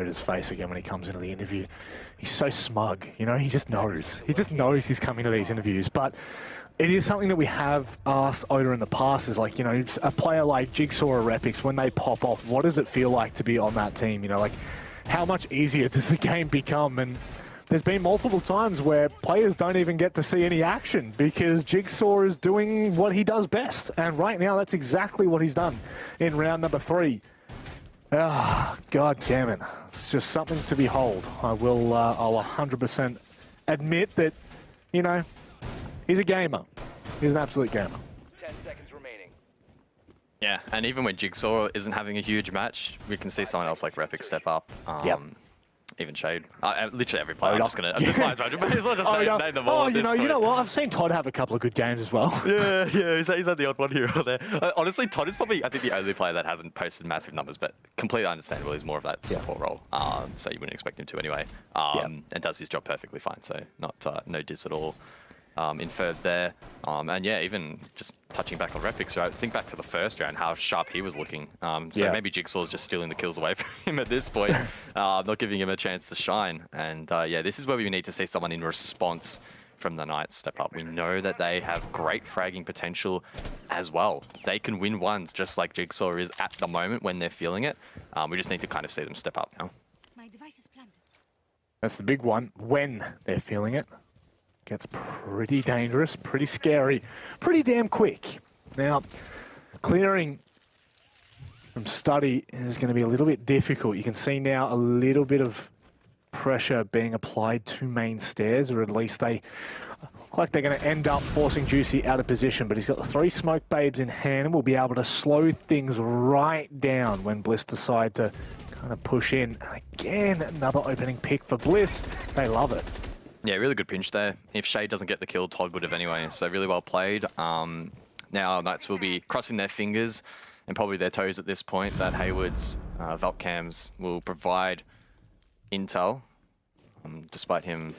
Oda's face again when he comes into the interview. He's so smug, you know, he just knows. He just knows he's coming to these interviews. But it is something that we have asked Oda in the past, is like, you know, a player like Jigsaw or Repix, when they pop off, what does it feel like to be on that team? You know, like, how much easier does the game become? And there's been multiple times where players don't even get to see any action because Jigsaw is doing what he does best. And right now, that's exactly what he's done in round number 3. Ah, God damn it. It's just something to behold. I'll 100% admit that, you know, he's a gamer. He's an absolute gamer. 10 seconds remaining. Yeah, and even when Jigsaw isn't having a huge match, we can see someone else like Repic step up. Yep. Even Shade. Literally every player. I'm just going to may as well just name them all. Oh, you know what? I've seen Todd have a couple of good games as well. Yeah, he's had the odd one here or there. Honestly, Todd is probably, I think, the only player that hasn't posted massive numbers, but completely understandable. He's more of that support role, so you wouldn't expect him to anyway. And does his job perfectly fine, so not no diss at all. Inferred there. And yeah, even just touching back on Repix, right? Think back to the first round, how sharp he was looking. So maybe Jigsaw's just stealing the kills away from him at this point, not giving him a chance to shine. And yeah, this is where we need to see someone in response from the Knights step up. We know that they have great fragging potential as well. They can win ones just like Jigsaw is at the moment when they're feeling it. We just need to kind of see them step up now. My device is planted. That's the big one, when they're feeling it. Gets pretty dangerous, pretty scary, pretty damn quick. Now, clearing from Study is going to be a little bit difficult. You can see now a little bit of pressure being applied to main stairs, or at least they look like they're going to end up forcing Juicy out of position. But he's got the 3 smoke babes in hand and will be able to slow things right down when Bliss decide to kind of push in. And again, another opening pick for Bliss. They love it. Yeah, really good pinch there. If Shade doesn't get the kill, Todd would have anyway. So really well played. Now Knights will be crossing their fingers and probably their toes at this point that Hayward's Valk cams will provide intel, despite him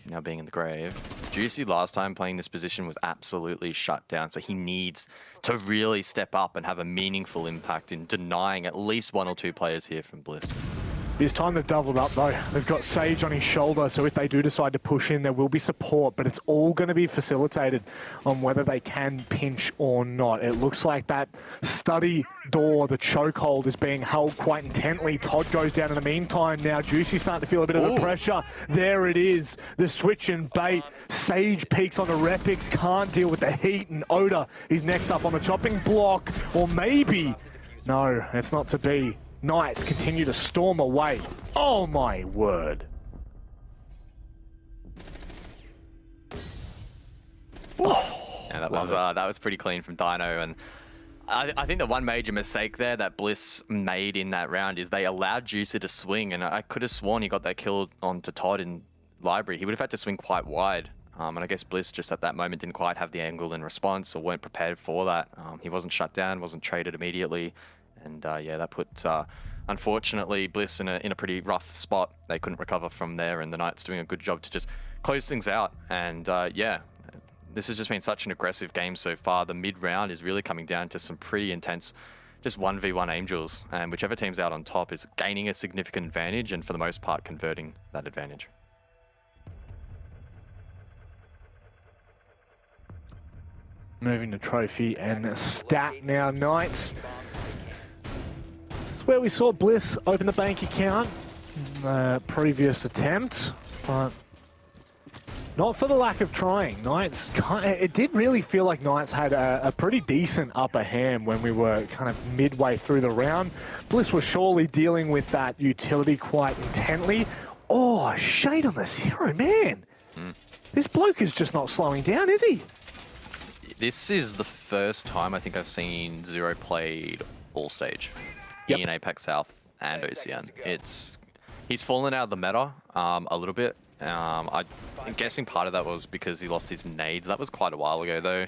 now being in the grave. Juicy last time playing this position was absolutely shut down, so he needs to really step up and have a meaningful impact in denying at least 1 or 2 players here from Bliss. This time they've doubled up though. They've got Sage on his shoulder, so if they do decide to push in, there will be support, but it's all going to be facilitated on whether they can pinch or not. It looks like that Study door, the chokehold, is being held quite intently. Todd goes down in the meantime now. Juicy's starting to feel a bit of the pressure. There it is, the switch and bait. Sage peeks on the Repix, can't deal with the heat, and Oda is next up on the chopping block. Or maybe, no, it's not to be. Knights continue to storm away. Oh my word. Yeah, that was pretty clean from Dino, and I think the one major mistake there that Bliss made in that round is they allowed Juicy to swing, and I could have sworn he got that kill onto Todd in Library. He would have had to swing quite wide, and I guess Bliss just at that moment didn't quite have the angle in response or weren't prepared for that. He wasn't shut down, wasn't traded immediately. And yeah, that put, unfortunately, Bliss in a pretty rough spot. They couldn't recover from there, and the Knights doing a good job to just close things out. And yeah, this has just been such an aggressive game so far. The mid-round is really coming down to some pretty intense, just 1v1 Angels. And whichever team's out on top is gaining a significant advantage, and for the most part, converting that advantage. Moving to trophy and stat now, Knights. It's where we saw Bliss open the bank account in the previous attempt, but not for the lack of trying. Knights, it did really feel like Knights had a pretty decent upper hand when we were kind of midway through the round. Bliss was surely dealing with that utility quite intently. Oh, Shade on the 0, man. This bloke is just not slowing down, is he? This is the first time I think I've seen Zero played all stage. In Apex South and OCN. He's fallen out of the meta a little bit. I'm guessing part of that was because he lost his nades. That was quite a while ago though.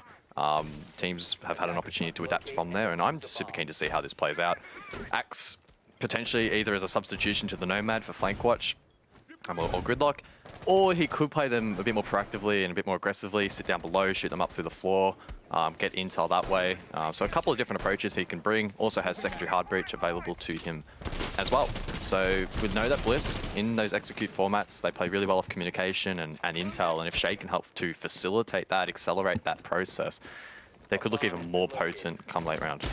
Teams have had an opportunity to adapt from there, and I'm just super keen to see how this plays out. Axe potentially either as a substitution to the Nomad for flank watch or gridlock, or he could play them a bit more proactively and a bit more aggressively, sit down below, shoot them up through the floor, get intel that way. So a couple of different approaches he can bring. Also has secondary hard breach available to him as well. So we know that Bliss, in those execute formats, they play really well off communication and intel, and if Shay can help to facilitate that, accelerate that process, they could look even more potent come late round.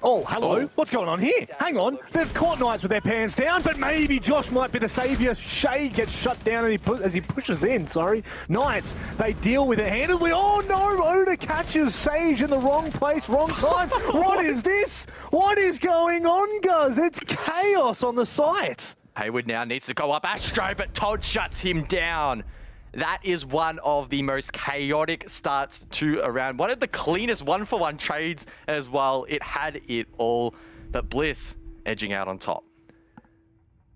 Oh, hello. What's going on here? Hang on. They've caught Knights with their pants down, but maybe Josh might be the saviour. Shay gets shut down as he pushes in, Knights, they deal with it handily. Oh no, Oda catches Sage in the wrong place, wrong time. What is this? What is going on, Guz? It's chaos on the site. Hayward now needs to go up Astro, but Todd shuts him down. That is one of the most chaotic starts to a round. One of the cleanest one-for-one trades as well. It had it all, but Bliss edging out on top.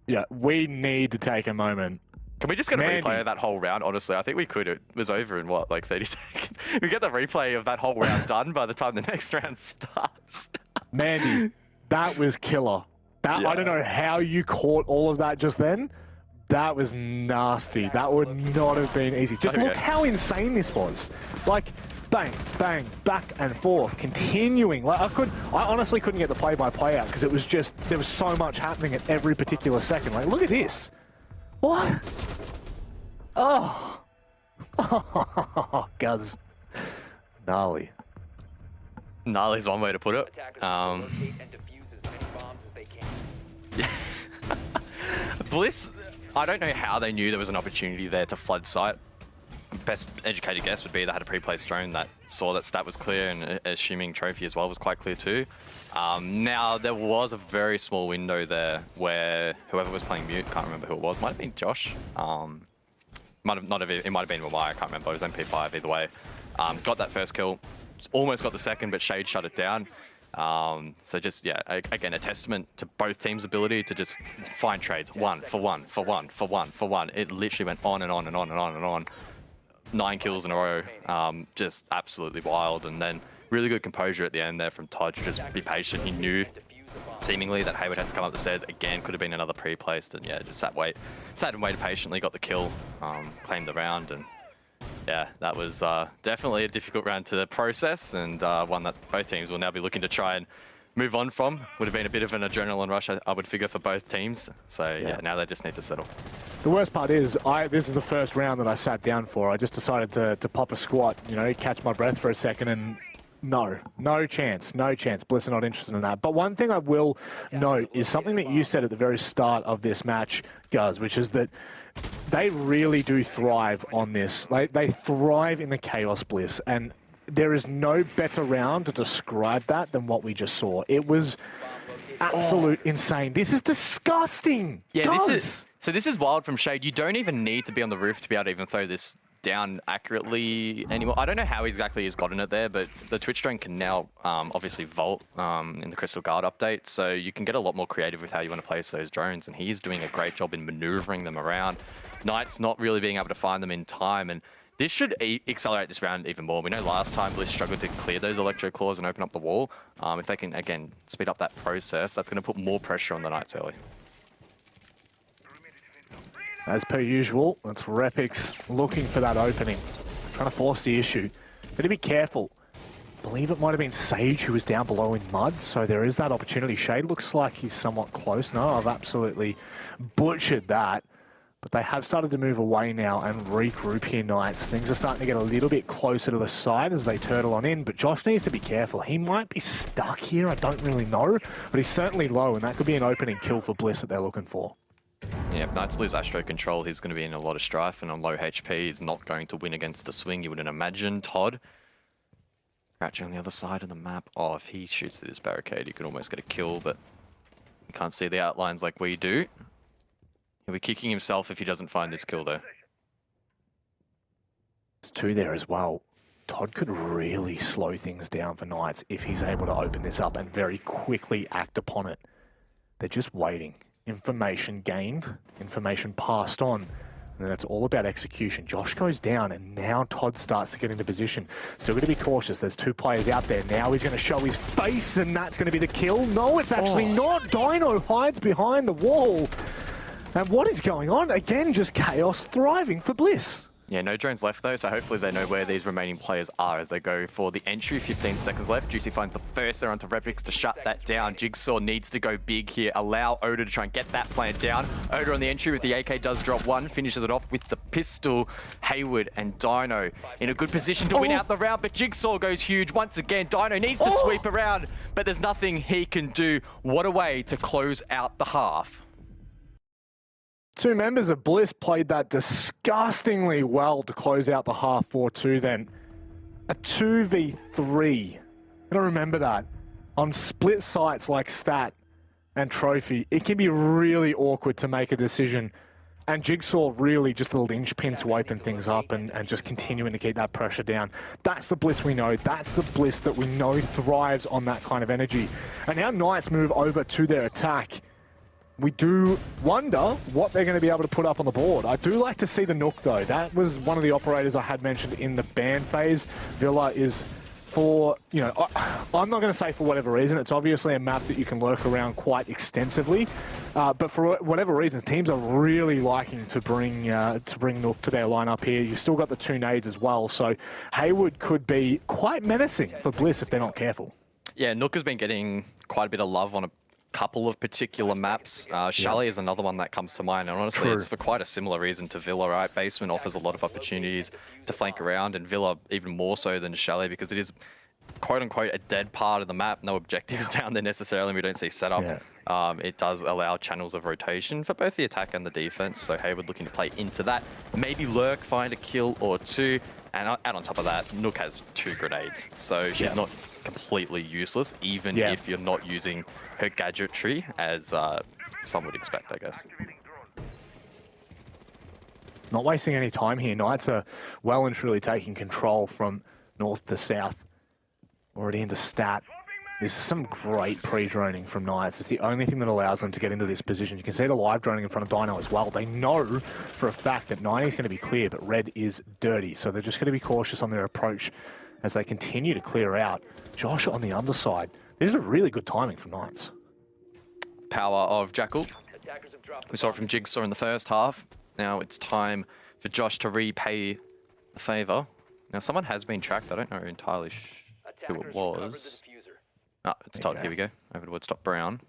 Yeah, we need to take a moment. Can we just get a replay of that whole round? Honestly, I think we could. It was over in what, like 30 seconds? We get the replay of that whole round done by the time the next round starts. Mandy, that was killer. That, yeah. I don't know how you caught all of that just then. That was nasty. That would not have been easy. Just look how insane this was. Like, bang, bang, back and forth, continuing. Like, I honestly couldn't get the play-by-play out because it was just, there was so much happening at every particular second. Like, look at this. What? Oh. Oh, Guz. Gnarly. Gnarly's one way to put it. Bliss, I don't know how they knew there was an opportunity there to flood site. Best educated guess would be they had a pre-placed drone that saw that stat was clear, and assuming trophy as well was quite clear too. Now, there was a very small window there where whoever was playing mute, can't remember who it was, might have been Josh. It might have been Ramai, I can't remember, it was MP5 either way. Got that first kill, almost got the second, but Shade shut it down. So just, yeah, again, a testament to both teams' ability to just find trades. One for one, for one, for one, for one. It literally went on and on and on and on and on. 9 kills in a row, just absolutely wild. And then really good composure at the end there from Todd to just be patient. He knew seemingly that Hayward had to come up the stairs again, could have been another pre-placed, and yeah, just sat and waited patiently, got the kill, claimed the round, and yeah, that was definitely a difficult round to process, and one that both teams will now be looking to try and move on from. Would have been a bit of an adrenaline rush, I would figure, for both teams. So yeah, now they just need to settle. The worst part is, this is the first round that I sat down for. I just decided to pop a squat, you know, catch my breath for a second, and no chance. Bliss are not interested in that. But one thing I will note is something that you said at the very start of this match, Guz, which is that they really do thrive on this. They thrive in the chaos, Bliss, and there is no better round to describe that than what we just saw. It was absolute insane. This is disgusting. Yeah, this is wild from Shade. You don't even need to be on the roof to be able to even throw this down accurately anymore. I don't know how exactly he's gotten it there, but the Twitch drone can now obviously vault in the Crystal Guard update, so you can get a lot more creative with how you want to place those drones, and he's doing a great job in maneuvering them around. Knight's not really being able to find them in time, and this should accelerate this round even more. We know last time Bliss struggled to clear those electro claws and open up the wall. If they can, again, speed up that process, that's going to put more pressure on the Knights early. As per usual, it's Repix looking for that opening, trying to force the issue. But to be careful. I believe it might have been Sage who was down below in mud, so there is that opportunity. Shade looks like he's somewhat close. No, I've absolutely butchered that. But they have started to move away now and regroup here, Knights. Things are starting to get a little bit closer to the side as they turtle on in, but Josh needs to be careful. He might be stuck here, I don't really know, but he's certainly low, and that could be an opening kill for Bliss that they're looking for. Yeah, if Knights lose Astro control, he's going to be in a lot of strife, and on low HP, he's not going to win against a swing, you wouldn't imagine. Todd, crouching on the other side of the map. Oh, if he shoots through this barricade, he could almost get a kill, but you can't see the outlines like we do. He'll be kicking himself if he doesn't find this kill, though. There's 2 there as well. Todd could really slow things down for Knights if he's able to open this up and very quickly act upon it. They're just waiting. Information gained, information passed on, and then it's all about execution. Josh goes down, and now Todd starts to get into position. Still going to be cautious. There's 2 players out there. Now he's going to show his face, and that's going to be the kill. No, it's actually not. Dino hides behind the wall. And what is going on? Again, just chaos thriving for Bliss. Yeah, no drones left though, so hopefully they know where these remaining players are as they go for the entry. 15 seconds left. Juicy finds the first there onto Repix to shut that down. Jigsaw needs to go big here. Allow Oda to try and get that plan down. Oda on the entry with the AK does drop one, finishes it off with the pistol. Hayward and Dino in a good position to win out the round, but Jigsaw goes huge once again. Dino needs to sweep around, but there's nothing he can do. What a way to close out the half. Two members of Bliss played that disgustingly well to close out the half 4-2 then. A 2v3. I don't remember that. On split sites like Stat and Trophy, it can be really awkward to make a decision. And Jigsaw really just the linchpin to open things up and just continuing to keep that pressure down. That's the Bliss we know. That's the Bliss that we know thrives on that kind of energy. And now Knights move over to their attack. We do wonder what they're going to be able to put up on the board. I do like to see the Nook, though. That was one of the operators I had mentioned in the ban phase. Villa is for, you know, I'm not going to say for whatever reason. It's obviously a map that you can lurk around quite extensively. But for whatever reason, teams are really liking to bring Nook to their lineup here. You've still got the two nades as well. So Hayward could be quite menacing for Bliss if they're not careful. Yeah, Nook has been getting quite a bit of love on a couple of particular maps. Chalet is another one that comes to mind, and honestly it's for quite a similar reason to Villa, right? Basement offers a lot of opportunities to flank around, and Villa even more so than Chalet because it is quote-unquote a dead part of the map. No objectives down there necessarily, and we don't see setup. It does allow channels of rotation for both the attack and the defense, so Hayward looking to play into that. Maybe lurk, find a kill or two, and on top of that, Nook has 2 grenades, so she's not completely useless, even if you're not using her gadgetry as some would expect, I guess. Not wasting any time here. Knights are well and truly taking control from north to south. Already into Stat. There's some great pre-droning from Knights. It's the only thing that allows them to get into this position. You can see the live droning in front of Dino as well. They know for a fact that 90 is going to be clear, but red is dirty. So they're just going to be cautious on their approach as they continue to clear out. Josh on the underside. This is a really good timing from Knights. Power of Jackal. We saw it from Jigsaw in the first half. Now it's time for Josh to repay the favor. Now someone has been tracked. I don't know entirely who it was. Ah, it's Todd. Here we go. Over towards top Brown.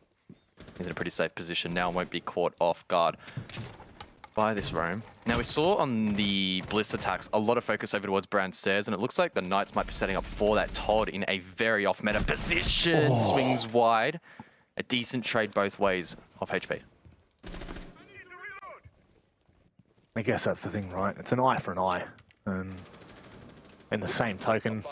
He's in a pretty safe position now and won't be caught off guard by this roam. Now we saw on the Bliss attacks a lot of focus over towards Brown stairs, and it looks like the Knights might be setting up for that. Todd in a very off-meta position. Swings wide. A decent trade both ways off HP. I guess that's the thing, right? It's an eye for an eye. And in the same token,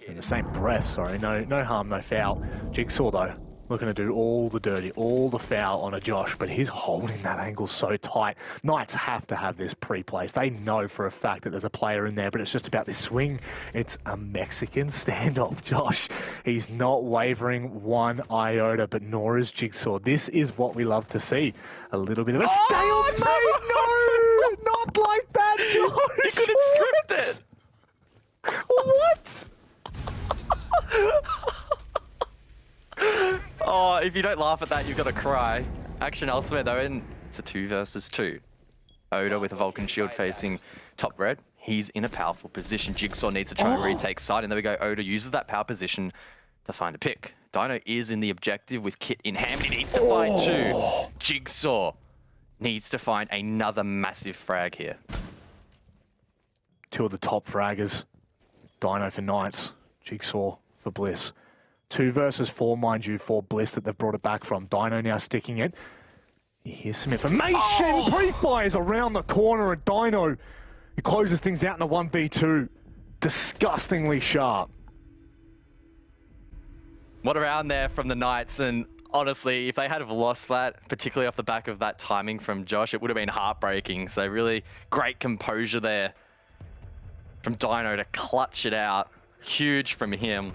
in the same breath, sorry, no harm, no foul. Jigsaw, though, looking to do all the dirty, all the foul on a Josh, but he's holding that angle so tight. Knights have to have this pre-placed. They know for a fact that there's a player in there, but it's just about this swing. It's a Mexican standoff, Josh. He's not wavering one iota, but nor is Jigsaw. This is what we love to see. A little bit of a stalemate. No, not like that, Josh. You couldn't script it. What? Oh, if you don't laugh at that, you've got to cry. Action elsewhere though, and it's a 2 versus 2. Oda with a Vulcan shield facing top red. He's in a powerful position. Jigsaw needs to try and retake side, and there we go. Oda uses that power position to find a pick. Dino is in the objective with Kit in hand. He needs to find 2. Jigsaw needs to find another massive frag here. 2 of the top fraggers. Dino for Knights, Jigsaw for Bliss. 2 versus 4, mind you, for Bliss that they've brought it back from. Dino now sticking it. Here's some information. Pre-fires around the corner, and Dino, he closes things out in a 1v2. Disgustingly sharp. What around there from the Knights, and honestly, if they had have lost that, particularly off the back of that timing from Josh, it would have been heartbreaking. So really great composure there from Dino to clutch it out. Huge from him.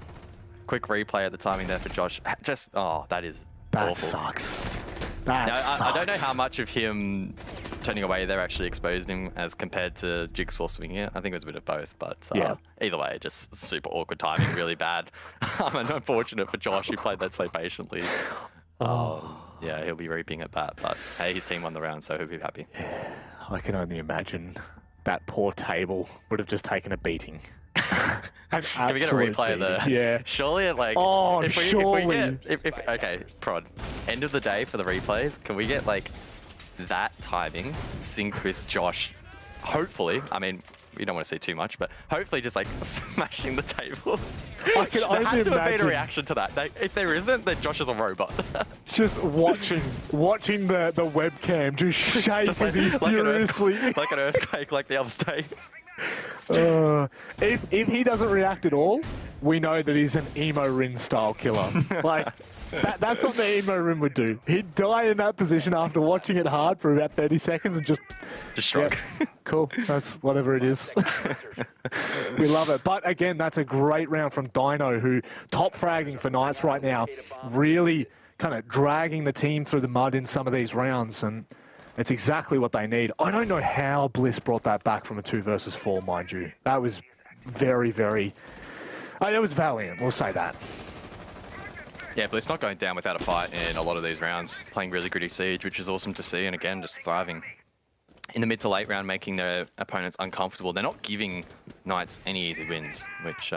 Quick replay at the timing there for Josh. Just, oh, that is That awful. Sucks. That sucks. I don't know how much of him turning away there actually exposed him as compared to Jigsaw swinging it. I think it was a bit of both, but either way, just super awkward timing, really bad. And unfortunate for Josh, who played that so patiently. Yeah, he'll be reaping at that, but hey, his team won the round, so he'll be happy. I can only imagine that poor table would have just taken a beating. Can we get a replay of the? Yeah. Surely, like, Oh, if we surely. get, okay, prod. End of the day for the replays, can we get like that timing synced with Josh? Hopefully, I mean, we don't want to see too much, but hopefully, just like smashing the table. I can there only has to have been imagine. a reaction to that. If there isn't, then Josh is a robot. Just watching the webcam just shake Just as he furiously. like an earthquake, like the other day. If he doesn't react at all, we know that he's an emo Rin style killer. Like that's what the emo Rin would do. He'd die in that position after watching it hard for about 30 seconds and just shrug. Yep, cool. That's whatever it is. We love it. But again, that's a great round from Dino, who top fragging for Knights right now, really kind of dragging the team through the mud in some of these rounds, and it's exactly what they need. I don't know how Bliss brought that back from a 2 versus 4, mind you. That was very, very... it was valiant, we'll say that. Yeah, Bliss not going down without a fight in a lot of these rounds. Playing really gritty Siege, which is awesome to see, and again, just thriving. In the mid to late round, making their opponents uncomfortable. They're not giving Knights any easy wins, which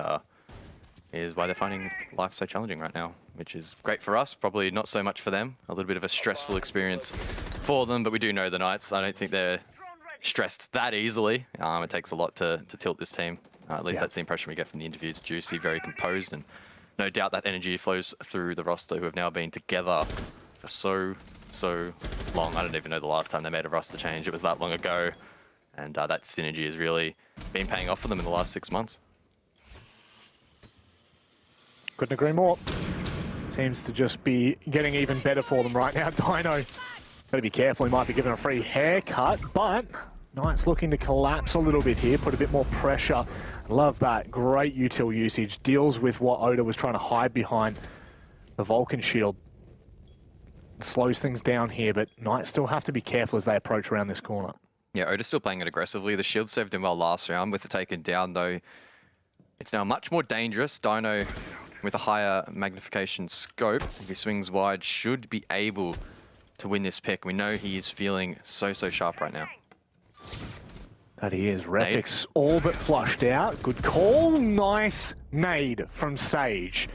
is why they're finding life so challenging right now, which is great for us, probably not so much for them. A little bit of a stressful experience for them, but we do know the Knights. I don't think they're stressed that easily. It takes a lot to tilt this team. At least that's the impression we get from the interviews. Juicy, very composed, and no doubt that energy flows through the roster, who have now been together for so long. I don't even know the last time they made a roster change. It was that long ago, and that synergy has really been paying off for them in the last 6 months. Couldn't agree more. Seems to just be getting even better for them right now. Dino, gotta be careful, he might be given a free haircut, but Knights looking to collapse a little bit here, put a bit more pressure. Love that, great util usage, deals with what Oda was trying to hide behind the Vulcan shield. Slows things down here, but Knights still have to be careful as they approach around this corner. Yeah, Oda's still playing it aggressively. The shield served him well last round. With the taken down, though, it's now much more dangerous. Dino, with a higher magnification scope, if he swings wide, should be able to win this pick. We know he is feeling so sharp right now. That he is. Repix all but flushed out. Good call. Nice nade from Sage.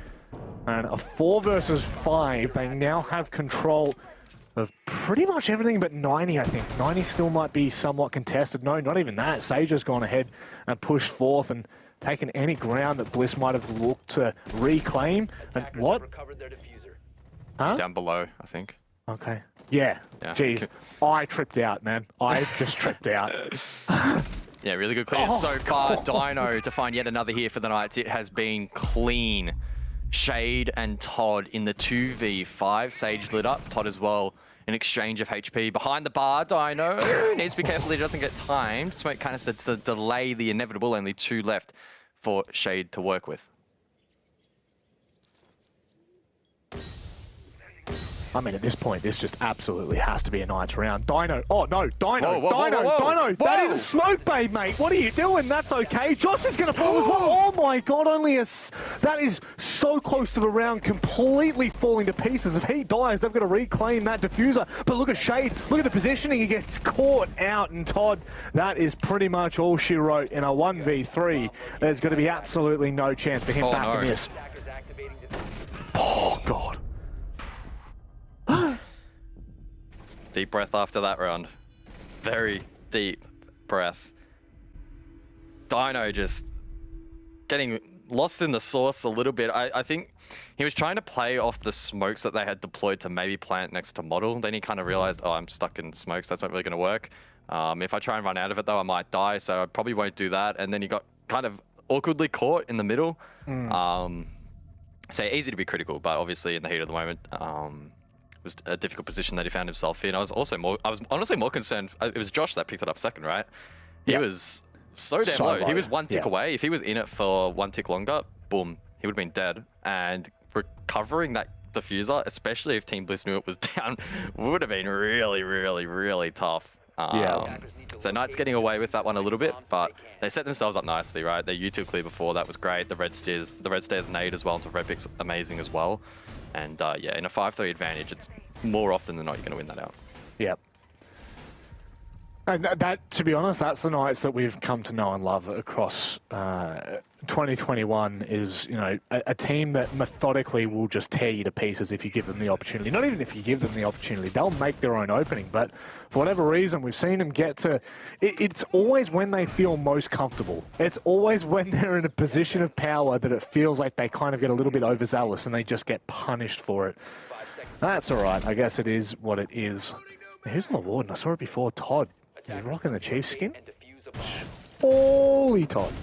And a 4 versus 5. They now have control of pretty much everything but 90, I think. 90 still might be somewhat contested. No, not even that. Sage has gone ahead and pushed forth and taken any ground that Bliss might have looked to reclaim. And what? Huh? Down below, I think. Okay. Yeah. Jeez. I tripped out, man. I just tripped out. Yeah, really good clear so far. Dino to find yet another here for the Knights. It has been clean. Shade and Todd in the 2v5. Sage lit up. Todd as well. An exchange of HP behind the bar. Dino needs to be careful he doesn't get timed. Smoke canister to delay the inevitable. Only 2 left for Shade to work with. I mean, at this point, this just absolutely has to be a Knights round. Dino. Oh, no. Dino. Whoa, Dino. whoa. That is a smoke bait, mate. What are you doing? That's okay. Josh is going to fall as well. Oh, my God. That is so close to the round completely falling to pieces. If he dies, they've got to reclaim that diffuser. But look at Shade. Look at the positioning. He gets caught out. And Todd, that is pretty much all she wrote in a 1v3. There's going to be absolutely no chance for him back in this. Oh, God. Deep breath after that round. Very deep breath. Dino just getting lost in the sauce a little bit. I think he was trying to play off the smokes that they had deployed to maybe plant next to model. Then he kind of realized, oh, I'm stuck in smokes. That's not really going to work. If I try and run out of it, though, I might die. So I probably won't do that. And then he got kind of awkwardly caught in the middle. So easy to be critical, but obviously in the heat of the moment, it was a difficult position that he found himself in. I was honestly more concerned. It was Josh that picked it up second, right? He was so damn low. He was 1 tick away. If he was in it for 1 tick longer, boom, he would have been dead. And recovering that diffuser, especially if Team Bliss knew it was down, would have been really tough. So Knights getting away with that one a little bit, but they set themselves up nicely, right? They U2 clear before, that was great. The red stairs nade as well into red pick's amazing as well. And yeah, in a 5-3 advantage, it's more often than not you're going to win that out. Yep. And that, to be honest, that's the Knights that we've come to know and love across 2021 is, you know, a team that methodically will just tear you to pieces if you give them the opportunity. Not even if you give them the opportunity, they'll make their own opening. But for whatever reason, we've seen them get to... It's always when they feel most comfortable. It's always when they're in a position of power that it feels like they kind of get a little bit overzealous and they just get punished for it. That's all right. I guess it is what it is. Who's on the Warden? I saw it before. Todd. Is he rocking the Chief skin? Holy Todd.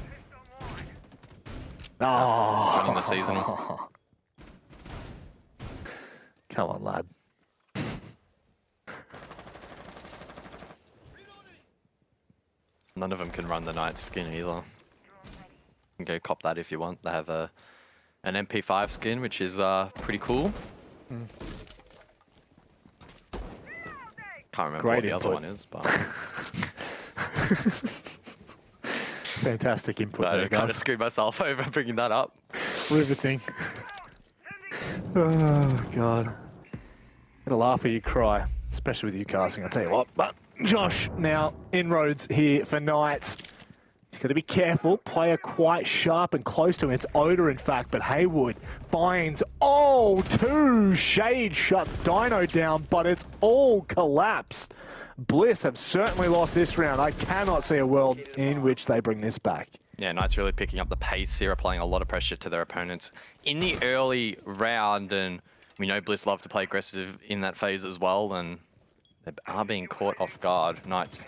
Oh. Running the seasonal. Come on, lad. None of them can run the Knights skin either. You can go cop that if you want. They have an MP5 skin, which is pretty cool. Can't remember what the other one is, but... Fantastic input there, I kind of screwed myself over bringing that up. Riveting. Oh, God. Gonna laugh or you cry, especially with you casting, I'll tell you what. But Josh, now, inroads here for Knights. He's got to be careful. Player quite sharp and close to him. It's Oda, in fact, but Haywood finds, two Shade shuts Dino down, but it's all collapsed. Bliss have certainly lost this round. I cannot see a world in which they bring this back. Yeah, Knights really picking up the pace here, applying a lot of pressure to their opponents in the early round, and we know Bliss love to play aggressive in that phase as well, and they are being caught off guard. Knights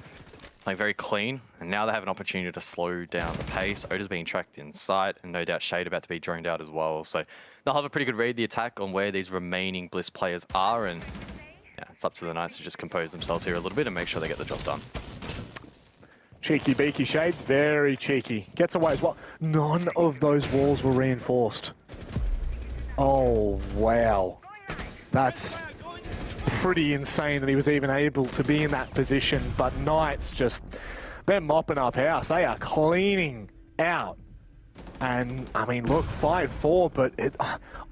playing very clean, and now they have an opportunity to slow down the pace. Oda's being tracked in sight, and no doubt Shade about to be droned out as well. So they'll have a pretty good read the attack on where these remaining Bliss players are, and yeah, it's up to the Knights to just compose themselves here a little bit and make sure they get the job done. Cheeky beaky Shade, very cheeky. Gets away as well. None of those walls were reinforced. Oh, wow. That's pretty insane that he was even able to be in that position, but Knights just, they're mopping up house. They are cleaning out. And, I mean, look, 5-4, but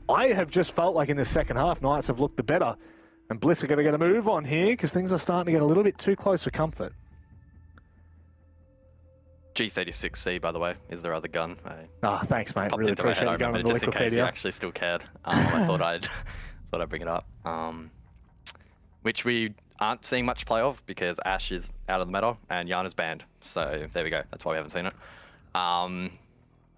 I have just felt like in the second half, Knights have looked the better. And Bliss are going to get a move on here because things are starting to get a little bit too close for comfort. G36C, by the way, is their other gun. Thanks, mate. Really appreciate you going on the just in case you Wikipedia. actually still cared. I thought I'd bring it up. Which we aren't seeing much play of because Ash is out of the meta and Yana's banned. So there we go. That's why we haven't seen it. All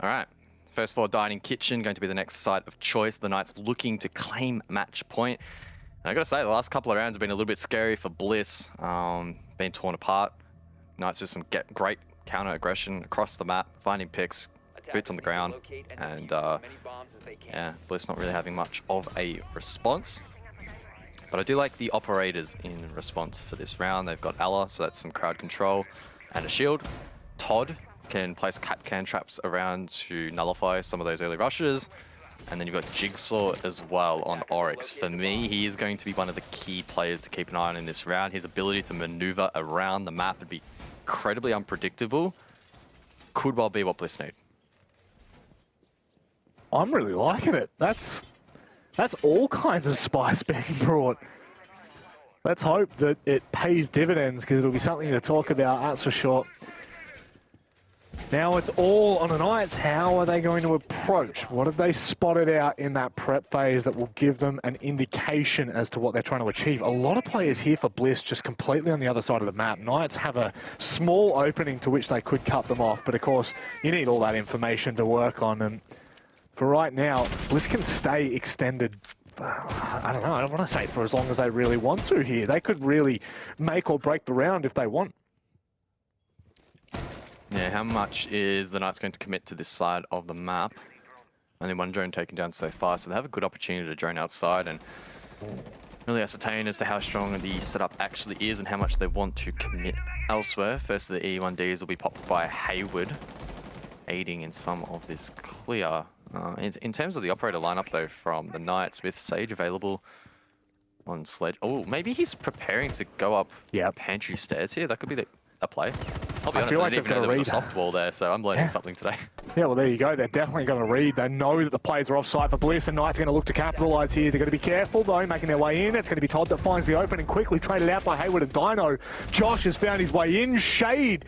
right. First floor dining kitchen going to be the next site of choice. The Knights looking to claim match point. And I got to say, the last couple of rounds have been a little bit scary for Bliss. Being torn apart. Knights with some great counter aggression across the map, finding picks, boots on the ground, and yeah, Bliss not really having much of a response. But I do like the operators in response for this round. They've got Ella, so that's some crowd control and a shield. Todd can place can traps around to nullify some of those early rushes. And then you've got Jigsaw as well on Oryx. For me, he is going to be one of the key players to keep an eye on in this round. His ability to maneuver around the map would be incredibly unpredictable. Could well be what Bliss need. I'm really liking it. That's all kinds of spice being brought. Let's hope that it pays dividends because it'll be something to talk about, that's for sure. Now it's all on the Knights. How are they going to approach? What have they spotted out in that prep phase that will give them an indication as to what they're trying to achieve? A lot of players here for Bliss just completely on the other side of the map. Knights have a small opening to which they could cut them off, but of course you need all that information to work on. And for right now, Bliss can stay extended. I don't know, I don't want to say for as long as they really want to here. They could really make or break the round if they want. Yeah, how much is the Knights going to commit to this side of the map? Only one drone taken down so far, so they have a good opportunity to drone outside and really ascertain as to how strong the setup actually is and how much they want to commit elsewhere. First, the E1Ds will be popped by Haywood, aiding in some of this clear. In terms of the operator lineup, though, from the Knights, with Sage available on Sledge. Oh, maybe he's preparing to go up pantry stairs here. That could be a play. I'll be honest, I didn't even know there was a soft wall there, so I'm learning something today. Yeah, well, there you go. They're definitely going to read. They know that the plays are offside for Bliss, and Knights are going to look to capitalise here. They're going to be careful, though, making their way in. It's going to be Todd that finds the opening quickly, traded out by Hayward and Dino. Josh has found his way in. Shade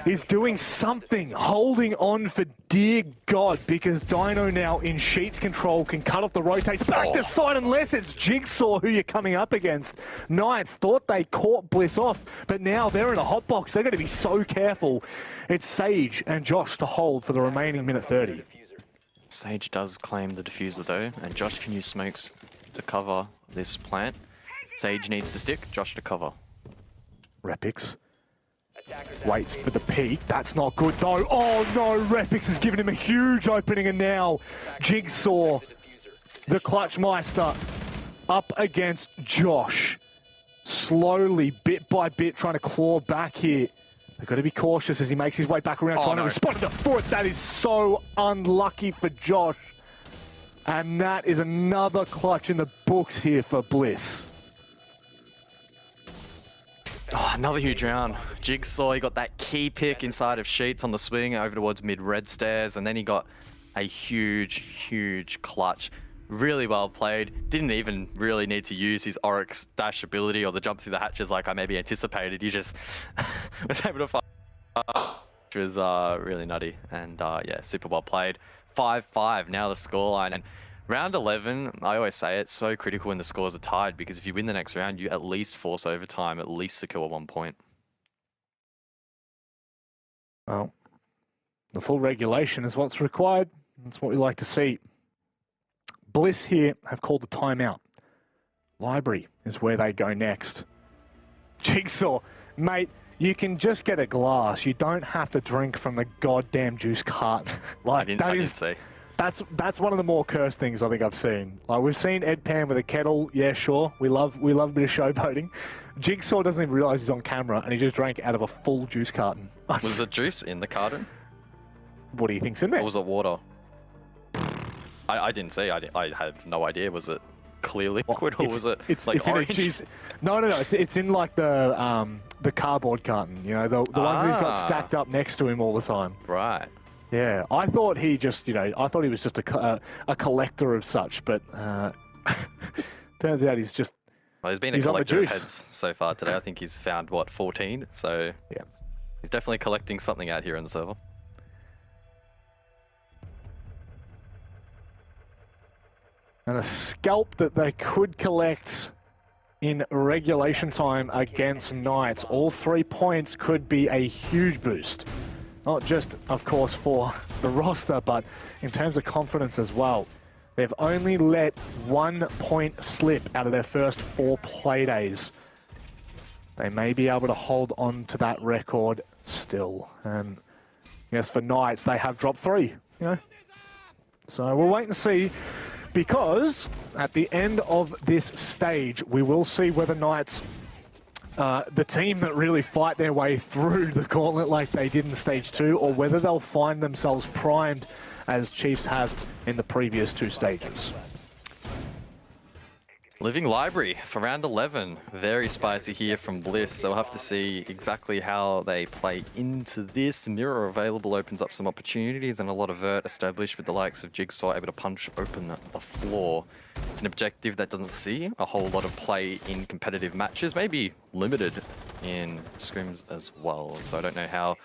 is doing something, holding on for dear God, because Dino now in Sheet's control can cut off the rotates back to side unless it's Jigsaw who you're coming up against. Knights thought they caught Bliss off, but now they're in a hot box. They're going to be so careful. It's Sage and Josh to hold for the remaining minute 30. Sage does claim the diffuser though, and Josh can use smokes to cover this plant. Sage needs to stick, Josh to cover. Repix waits for the peak. That's not good though. Oh no, Repix has given him a huge opening, and now Jigsaw, the Clutch Meister, up against Josh. Slowly, bit by bit, trying to claw back here. They've got to be cautious as he makes his way back around, trying to respond to the foot. That is so unlucky for Josh. And that is another clutch in the books here for Bliss. Oh, another huge round. Jigsaw, he got that key pick inside of Sheets on the swing over towards mid-red stairs, and then he got a huge clutch. Really well played. Didn't even really need to use his Oryx dash ability or the jump through the hatches like I maybe anticipated. He just was able to find, which was really nutty. And yeah, super well played. 5-5 now the scoreline. And round 11, I always say it's so critical when the scores are tied, because if you win the next round, you at least force overtime, at least secure 1 point. Well, the full regulation is what's required. That's what we like to see. Bliss here have called the timeout. Library is where they go next. Jigsaw, mate, you can just get a glass. You don't have to drink from the goddamn juice carton. Like, I didn't see. That's one of the more cursed things I think I've seen. Like, we've seen Ed Pan with a kettle. Yeah, sure. We love a bit of showboating. Jigsaw doesn't even realise he's on camera, and he just drank out of a full juice carton. Was it juice in the carton? What do you think's in there? Or was it water? I didn't see. I had no idea. Was it clear liquid or was it like orange? In a juice. No. It's in like the cardboard carton. You know, the ones that he's got stacked up next to him all the time. Right. Yeah, I thought he just, I thought he was just a collector of such, but turns out he's just. Well, he's been a collector of heads so far today. I think he's found what, 14. So yeah, he's definitely collecting something out here on the server. And a scalp that they could collect in regulation time against Knights. All 3 points could be a huge boost. Not just, of course, for the roster, but in terms of confidence as well. They've only let 1 point slip out of their first 4 Playdays. They may be able to hold on to that record still. And yes, for Knights, they have dropped 3, So we'll wait and see. Because at the end of this stage, we will see whether Knights, the team that really fight their way through the gauntlet like they did in stage 2, or whether they'll find themselves primed as Chiefs have in the previous 2 stages. Living Library for round 11. Very spicy here from Bliss, so we'll have to see exactly how they play into this. Mirror available opens up some opportunities, and a lot of vert established with the likes of Jigsaw able to punch open the floor. It's an objective that doesn't see a whole lot of play in competitive matches, maybe limited in scrims as well. So I don't know how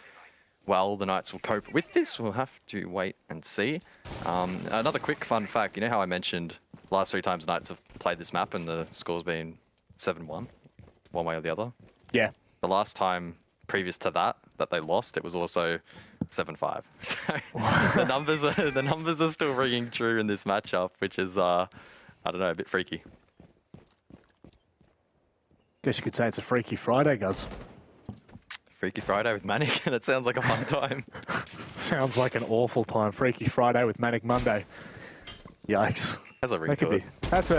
well the Knights will cope with this. We'll have to wait and see. Another quick fun fact, you know how I mentioned last 3 times Knights have played this map and the score's been 7-1, one way or the other? Yeah. The last time previous to that they lost, it was also 7-5. So the numbers are still ringing true in this matchup, which is, I don't know, a bit freaky. Guess you could say it's a Freaky Friday, Guz. Freaky Friday with Manic, that sounds like a fun time. Sounds like an awful time. Freaky Friday with Manic Monday. Yikes. That's a ring to it. That's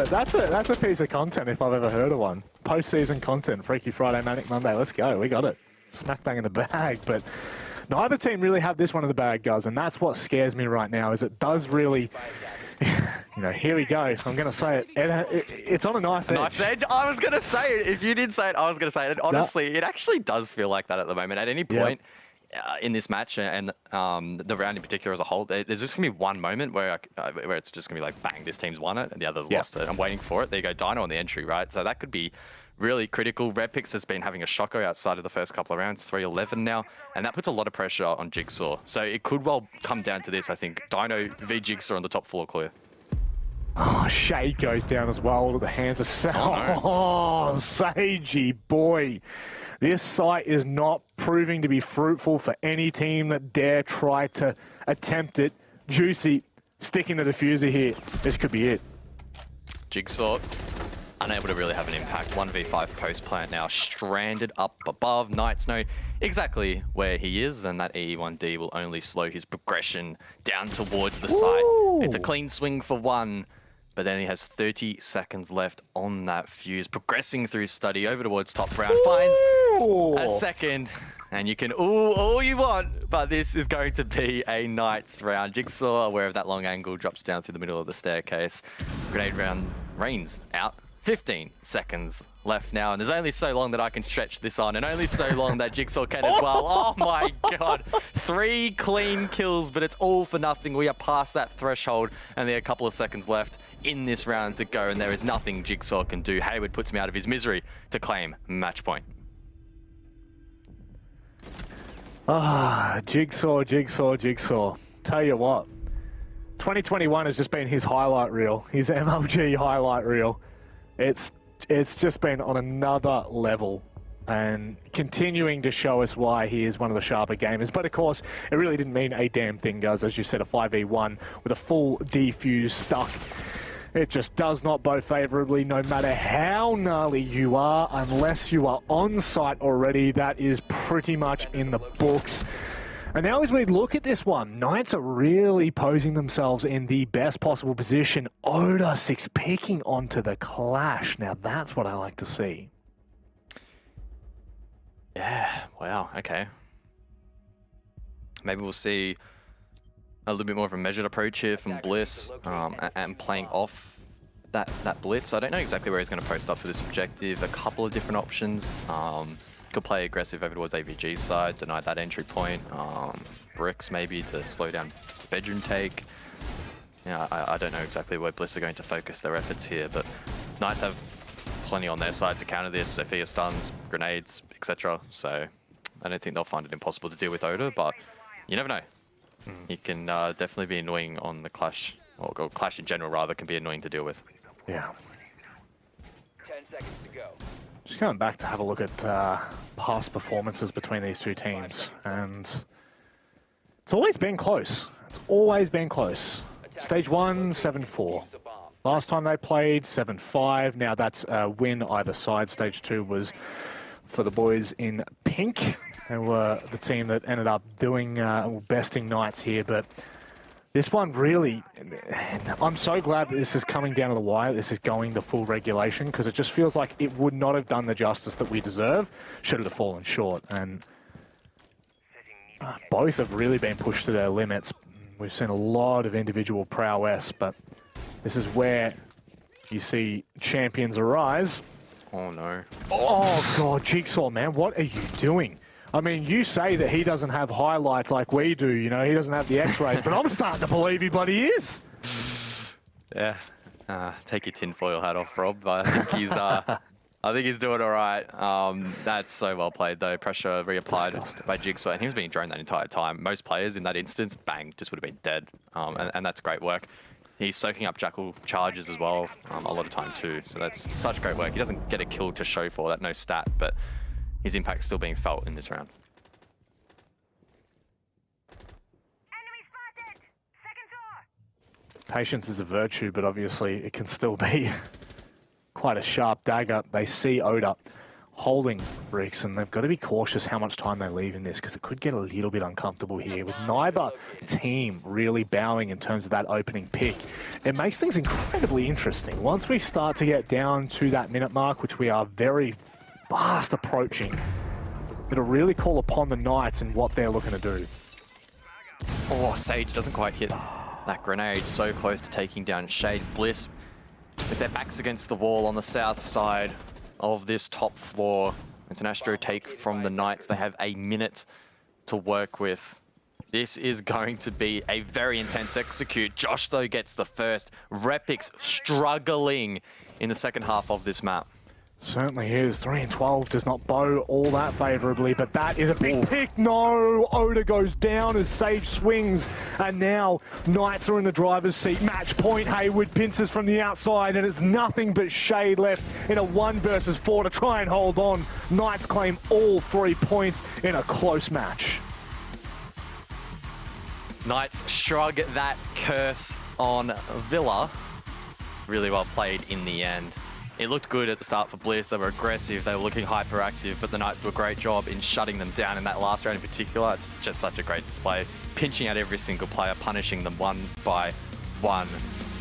a piece of content if I've ever heard of one. Post-season content, Freaky Friday, Manic Monday. Let's go. We got it. Smack bang in the bag. But neither team really have this one in the bag, Guz, and that's what scares me right now. Is it does really, you know, here we go. I'm going to say it. It's on a nice edge. Nice edge. I was going to say it. If you didn't say it, I was going to say it. And honestly, it actually does feel like that at the moment. At any point in this match and the round in particular as a whole, there's just going to be one moment where it's just going to be like, bang, this team's won it and the other's lost it. I'm waiting for it. There you go, Dino on the entry, right? So that could be really critical. Redpix has been having a shocker outside of the first couple of rounds, 3-11 now, and that puts a lot of pressure on Jigsaw. So it could well come down to this, I think. Dino v Jigsaw on the top floor clear. Oh, Shade goes down as well to the hands of Oh, Sagey boy. This site is not proving to be fruitful for any team that dare try to attempt it. Juicy sticking the diffuser here. This could be it. Jigsaw unable to really have an impact. 1v5 post plant now, stranded up above. Knights know exactly where he is, and that E1D will only slow his progression down towards the site. It's a clean swing for one, but then he has 30 seconds left on that fuse. Progressing through study over towards top round, finds a second, and you can all you want, but this is going to be a Knights round. Jigsaw, aware of that long angle, drops down through the middle of the staircase. Grenade round rains out. 15 seconds left now, and there's only so long that I can stretch this on, and only so long that Jigsaw can as well. Oh my god. 3 clean kills, but it's all for nothing. We are past that threshold, and there are a couple of seconds left in this round to go, and there is nothing Jigsaw can do. Hayward puts me out of his misery to claim match point. Jigsaw. Tell you what, 2021 has just been his highlight reel, his MLG highlight reel. It's just been on another level and continuing to show us why he is one of the sharper gamers. But of course, it really didn't mean a damn thing, guys. As you said, a 5v1 with a full defuse stuck. It just does not bode favorably, no matter how gnarly you are, unless you are on site already. That is pretty much in the books. And now as we look at this one, Knights are really posing themselves in the best possible position. Oda 6 picking onto the clash. Now that's what I like to see. Yeah, wow, okay. Maybe we'll see a little bit more of a measured approach here from Bliss and playing off that blitz. I don't know exactly where he's going to post up for this objective. A couple of different options. Could play aggressive over towards AVG's side, deny that entry point. Bricks maybe to slow down bedroom take. Yeah, I don't know exactly where Bliss are going to focus their efforts here, but Knights have plenty on their side to counter this. Sophia stuns, grenades, etc. So I don't think they'll find it impossible to deal with Oda, but you never know. He can definitely be annoying on the clash, or clash in general rather, can be annoying to deal with. Yeah. 10 seconds to go. Just going back to have a look at past performances between these two teams, and it's always been close. It's always been close. Stage 1, 7-4. Last time they played, 7-5. Now that's a win either side. Stage 2 was for the boys in pink, and were the team that ended up doing besting Knights here. But this one really, I'm so glad that this is coming down to the wire. This is going to full regulation, because it just feels like it would not have done the justice that we deserve should it have fallen short. And both have really been pushed to their limits. We've seen a lot of individual prowess, but this is where you see champions arise. Oh no. Oh god, Jigsaw, man, what are you doing? I mean, you say that he doesn't have highlights like we do, you know, he doesn't have the x-rays, but I'm starting to believe he bloody is. Yeah. Take your tinfoil hat off, Rob. I think he's doing all right. That's so well played, though. Pressure reapplied by Jigsaw, and he was being droned that entire time. Most players in that instance, bang, just would have been dead. And that's great work. He's soaking up Jackal charges as well, a lot of time too. So that's such great work. He doesn't get a kill to show for that, no stat, but his impact's still being felt in this round. Enemy spotted! Second floor! Patience is a virtue, but obviously it can still be quite a sharp dagger. They see Oda holding bricks, and they've got to be cautious how much time they leave in this, because it could get a little bit uncomfortable here with neither team really bowing in terms of that opening pick. It makes things incredibly interesting. Once we start to get down to that minute mark, which we are very fast approaching, it'll really call upon the Knights and what they're looking to do. Oh, Sage doesn't quite hit that grenade so close to taking down Shade. Bliss, with their backs against the wall on the south side of this top floor. It's an Astro take from the Knights. They have a minute to work with. This is going to be a very intense execute. Josh, though, gets the first. Repix struggling in the second half of this map. Certainly is. 3 and 12 does not bow all that favorably, but that is a big pick. No! Oda goes down as Sage swings, and now Knights are in the driver's seat. Match point. Hayward pinces from the outside, and it's nothing but Shade left in a 1 versus 4 to try and hold on. Knights claim all 3 points in a close match. Knights shrug that curse on Villa. Really well played in the end. It looked good at the start for Bliss. They were aggressive, they were looking hyperactive, but the Knights do a great job in shutting them down in that last round in particular. It's just such a great display. Pinching out every single player, punishing them 1 by 1.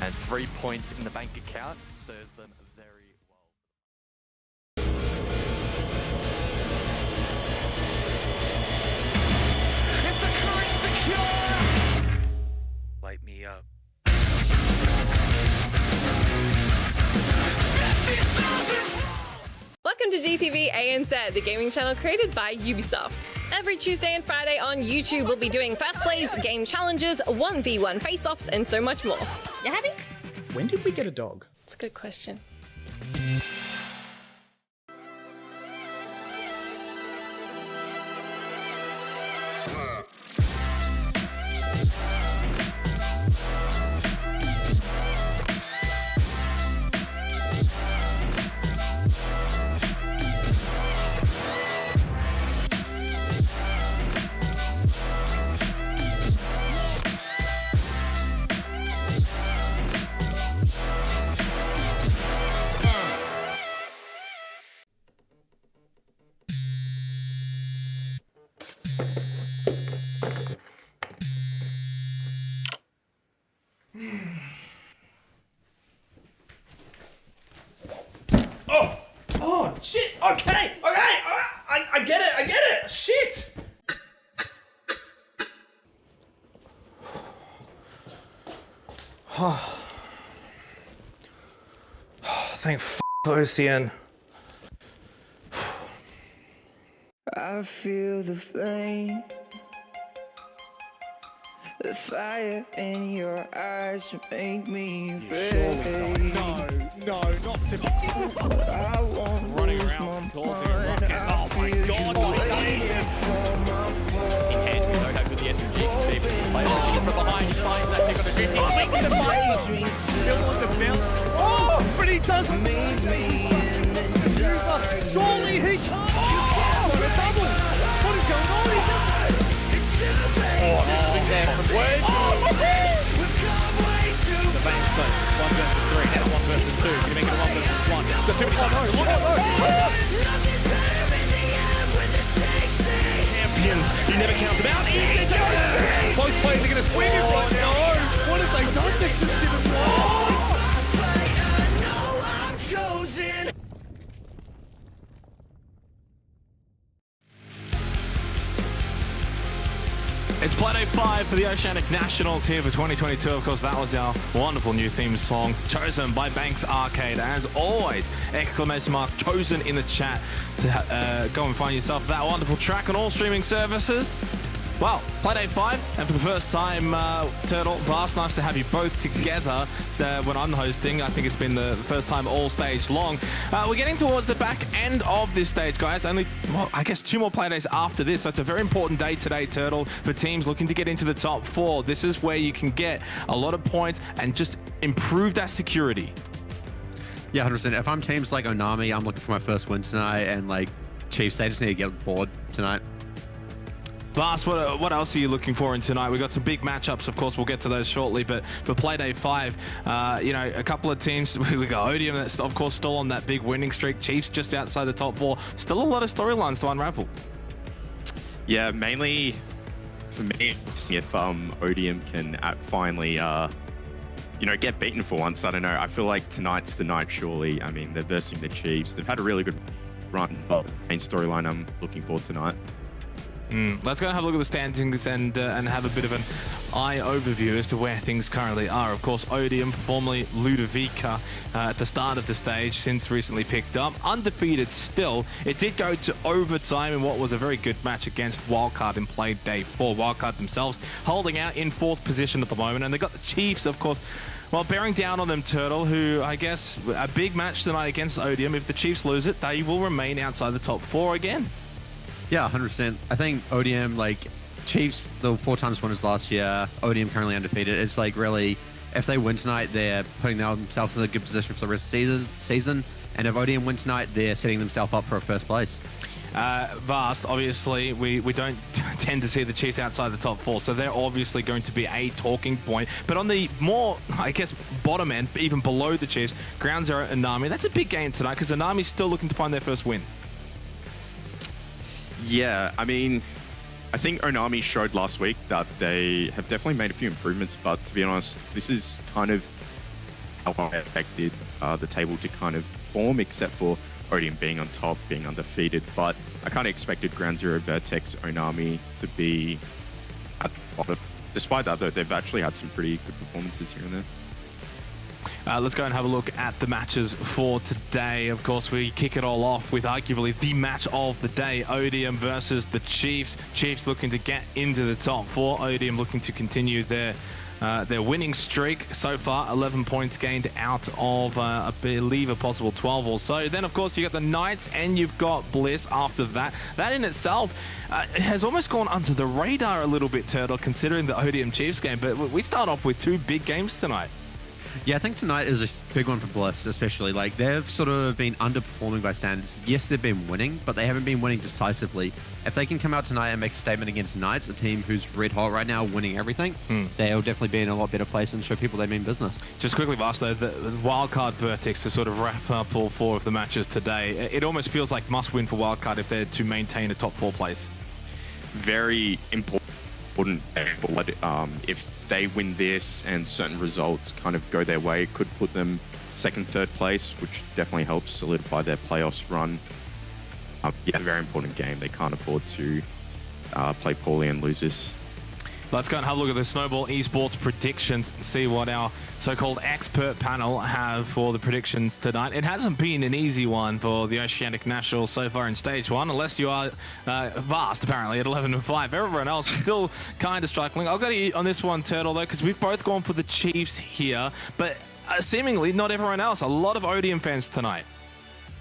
And 3 points in the bank account serves them very well. It's a current secure! Light me up. Welcome to GTV ANZ, the gaming channel created by Ubisoft. Every Tuesday and Friday on YouTube, we'll be doing fast plays, game challenges, 1v1 face-offs, and so much more. You happy? When did we get a dog? It's a good question. Oh, shit! Okay! I get it! Shit! Thank OCN. I feel the flame, the fire in your eyes make me afraid. No, not typical. I won't Running lose around, my causing a mind. ruckus. I Oh my feel God, you what he waiting for my fall. He can, we know how good the SMG can be. Player pushing it from behind, he finds that chick on the boost, he swings and finds still on the bounce. Oh, but he doesn't. Meet me in the dark. Surely he can't. Oh, the double. What is going on here? There from Wade. The bank split. 1 versus 3. Now 1 versus 2. Can you make it a 1 versus 1? Got too many champions. You never count them out. Both players are going to swing it right now. What have they done? They just didn't It's Playday 5 for the Oceanic Nationals here for 2022. Of course, that was our wonderful new theme song, chosen by Banks Arcade. As always, exclamation mark chosen in the chat to go and find yourself that wonderful track on all streaming services. Well, Playday 5, and for the first time, Turtle, Vast, nice to have you both together. So when I'm hosting, I think it's been the first time all stage long. We're getting towards the back end of this stage, guys. Only, well, I guess 2 more Playdays after this, so it's a very important day today, Turtle, for teams looking to get into the top 4. This is where you can get a lot of points and just improve that security. Yeah, 100%. If I'm teams like Onami, I'm looking for my first win tonight, and like Chiefs, they just need to get bored tonight. Vast, what else are you looking for in tonight? We've got some big matchups, of course, we'll get to those shortly, but for Playday 5, you know, a couple of teams, we got Odium that's, of course, still on that big winning streak. Chiefs just outside the top 4. Still a lot of storylines to unravel. Yeah, mainly for me, if Odium can finally, you know, get beaten for once. I don't know. I feel like tonight's the night, surely. I mean, they're versing the Chiefs. They've had a really good run, but main storyline I'm looking for tonight. Let's go and have a look at the standings and have a bit of an eye overview as to where things currently are. Of course, Odium, formerly Ludovica, at the start of the stage, since recently picked up. Undefeated still. It did go to overtime in what was a very good match against Wildcard in Playday 4. Wildcard themselves holding out in 4th position at the moment. And they got the Chiefs, of course, well, bearing down on them, Turtle, who, I guess, a big match tonight against Odium. If the Chiefs lose it, they will remain outside the top 4 again. Yeah, 100%. I think Odium, like, Chiefs, the 4 times winners last year, Odium currently undefeated. It's like, really, if they win tonight, they're putting themselves in a good position for the rest of the season. And if Odium win tonight, they're setting themselves up for a first place. Vast, obviously, we don't tend to see the Chiefs outside the top 4, so they're obviously going to be a talking point. But on the more, I guess, bottom end, even below the Chiefs, Ground Zero and Nami, that's a big game tonight because Nami's still looking to find their first win. Yeah, I mean, I think Onami showed last week that they have definitely made a few improvements, but to be honest, this is kind of how I expected the table to kind of form, except for Odium being on top, being undefeated. But I kind of expected Ground Zero, Vertex, Onami to be at the bottom. Despite that, though, they've actually had some pretty good performances here and there. Let's go and have a look at the matches for today. Of course, we kick it all off with arguably the match of the day, Odium versus the Chiefs. Chiefs looking to get into the top 4. Odium looking to continue their winning streak. So far, 11 points gained out of, I believe, a possible 12 or so. Then, of course, you got the Knights and you've got Bliss after that. That in itself has almost gone under the radar a little bit, Turtle, considering the Odium Chiefs game. But we start off with 2 big games tonight. Yeah, I think tonight is a big one for Bliss, especially. Like, they've sort of been underperforming by standards. Yes, they've been winning, but they haven't been winning decisively. If they can come out tonight and make a statement against Knights, a team who's red hot right now, winning everything, they'll definitely be in a lot better place and show people they mean business. Just quickly, Vasto, the wildcard Vertex to sort of wrap up all 4 of the matches today, it almost feels like must-win for wildcard if they're to maintain a top 4 place. Very important. But if they win this and certain results kind of go their way, it could put them 2nd, 3rd place, which definitely helps solidify their playoffs run. Yeah, very important game. They can't afford to play poorly and lose this. Let's go and have a look at the Snowball Esports predictions and see what our so-called expert panel have for the predictions tonight. It hasn't been an easy one for the Oceanic Nationals so far in Stage 1, unless you are Vast, apparently, at 11-5. Everyone else is still kind of struggling. I'll go to you on this one, Turtle, though, because we've both gone for the Chiefs here, but seemingly not everyone else. A lot of Odium fans tonight.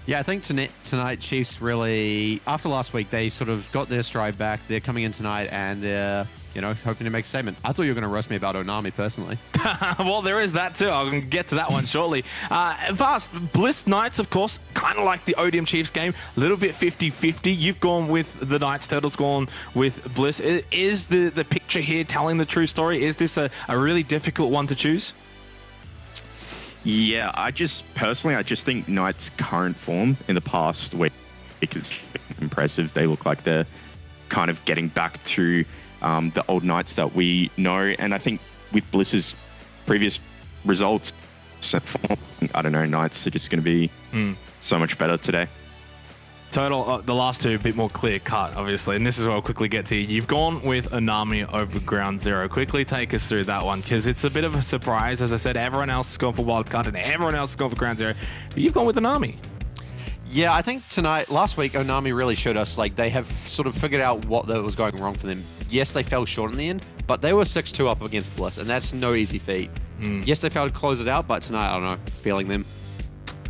Yeah, I think tonight Chiefs really, after last week, they sort of got their stride back. They're coming in tonight and they're, you know, hoping to make a statement. I thought you were going to roast me about Onami personally. Well, there is that too. I'll get to that one shortly. Vast, Bliss Knights, of course, kind of like the Odium Chiefs game, a little bit 50-50. You've gone with the Knights, Turtle's gone with Bliss. Is the picture here telling the true story? Is this a really difficult one to choose? Yeah, I just think Knights' current form in the past week is impressive. They look like they're kind of getting back to the old Knights that we know. And I think with Bliss's previous results, I don't know, Knights are just going to be so much better today. Total, the last 2 a bit more clear cut, obviously, and this is where I'll quickly get to you. You've gone with Onami over Ground Zero. Quickly take us through that one, because it's a bit of a surprise. As I said, everyone else has gone for Wildcard and everyone else has gone for Ground Zero, but you've gone with Onami. Yeah, I think last week, Onami really showed us, like, they have sort of figured out what was going wrong for them. Yes, they fell short in the end, but they were 6-2 up against Bliss, and that's no easy feat. Yes, they failed to close it out, but tonight, I don't know, feeling them.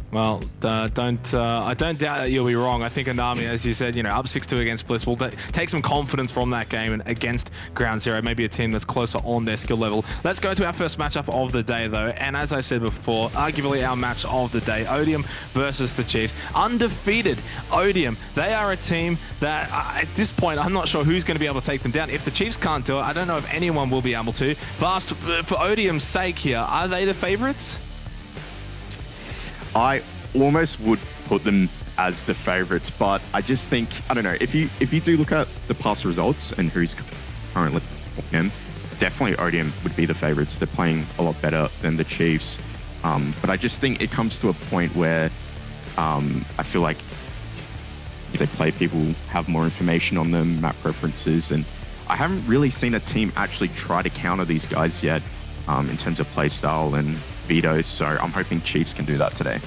Well, I don't doubt that you'll be wrong. I think Onami, as you said, up 6-2 against Bliss will take some confidence from that game and against Ground Zero, maybe a team that's closer on their skill level. Let's go to our first matchup of the day, though. And as I said before, arguably our match of the day, Odium versus the Chiefs. Undefeated Odium. They are a team that, at this point, I'm not sure who's going to be able to take them down. If the Chiefs can't do it, I don't know if anyone will be able to. Vast, for Odium's sake here, are they the favorites? I almost would put them as the favorites, but I just think, I don't know, if you do look at the past results and who's currently in, definitely Odium would be the favorites. They're playing a lot better than the Chiefs. But I just think it comes to a point where I feel like they play, people have more information on them, map preferences, and I haven't really seen a team actually try to counter these guys yet in terms of play style and vetoes, so I'm hoping Chiefs can do that today.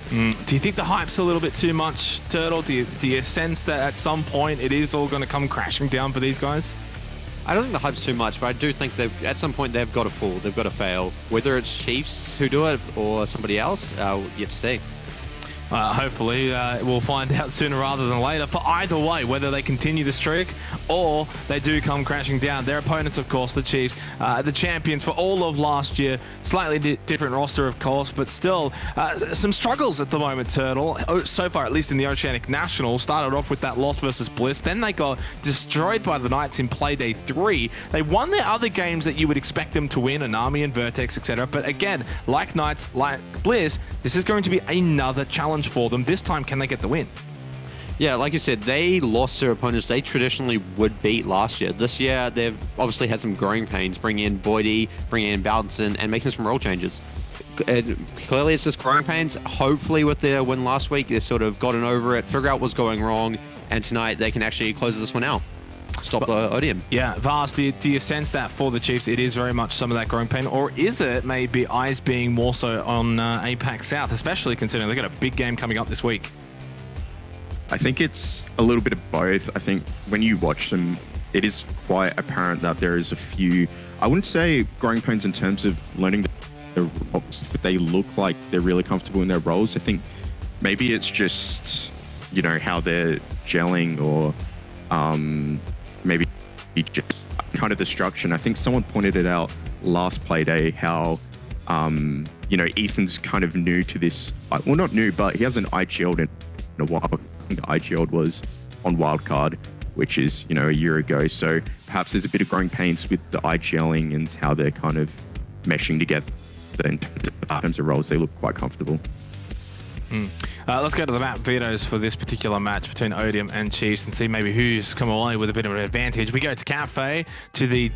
Do you think the hype's a little bit too much, Turtle? Do you sense that at some point it is all going to come crashing down for these guys? I don't think the hype's too much, but I do think that at some point they've got to fall, they've got to fail. Whether it's Chiefs who do it or somebody else, yet to see. Hopefully, we'll find out sooner rather than later. For either way, whether they continue the streak or they do come crashing down. Their opponents, of course, the Chiefs, the champions for all of last year. Slightly different roster, of course, but still some struggles at the moment, Turtle. So far, at least in the Oceanic National. Started off with that loss versus Bliss. Then they got destroyed by the Knights in Playday 3. They won their other games that you would expect them to win, Anami and Vertex, etc. But again, like Knights, like Bliss, this is going to be another challenge for them. This time, can they get the win? Yeah, like you said, they lost their opponents they traditionally would beat last year. This year, they've obviously had some growing pains, bringing in Boydie, bringing in Bowdenson, and making some role changes. And clearly, it's just growing pains. Hopefully, with their win last week, they've sort of gotten over it, figure out what's going wrong, and tonight they can actually close this one out. Stop the Odium. Yeah, Vars, do you sense that for the Chiefs it is very much some of that growing pain, or is it maybe eyes being more so on APAC South, especially considering they've got a big game coming up this week? I think it's a little bit of both. I think when you watch them, it is quite apparent that there is a few, I wouldn't say growing pains in terms of learning the roles, but they look like they're really comfortable in their roles. I think maybe it's just, you know, how they're gelling, or maybe just kind of the structure. And I think someone pointed it out last Playday, how, you know, Ethan's kind of new to this. Well, not new, but he hasn't IGL'd in a while. I think IGL'd was on Wildcard, which is, you know, a year ago. So perhaps there's a bit of growing pains with the IGLing and how they're kind of meshing together. In terms of roles, they look quite comfortable. Let's go to the map vetoes for this particular match between Odium and Chiefs and see maybe who's come away with a bit of an advantage. We go to Cafe, to the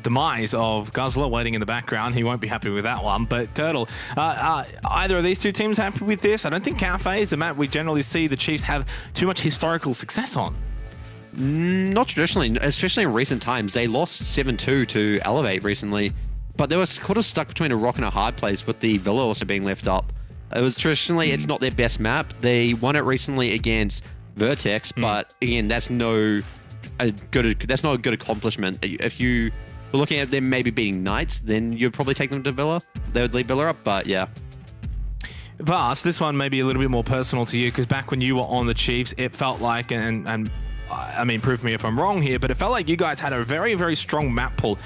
demise of Guzzler waiting in the background. He won't be happy with that one. But Turtle, either of these two teams happy with this? I don't think Cafe is a map we generally see the Chiefs have too much historical success on. Not traditionally, especially in recent times. They lost 7-2 to Elevate recently, but they were sort of stuck between a rock and a hard place with the Villa also being left up. It was traditionally, it's not their best map. They won it recently against Vertex, but again, that's not a good accomplishment. If you were looking at them maybe beating Knights, then you'd probably take them to Villa. They would leave Villa up, but yeah. Vars, this one may be a little bit more personal to you, because back when you were on the Chiefs, it felt like, and I mean, prove me if I'm wrong here, but it felt like you guys had a very, very strong map pool.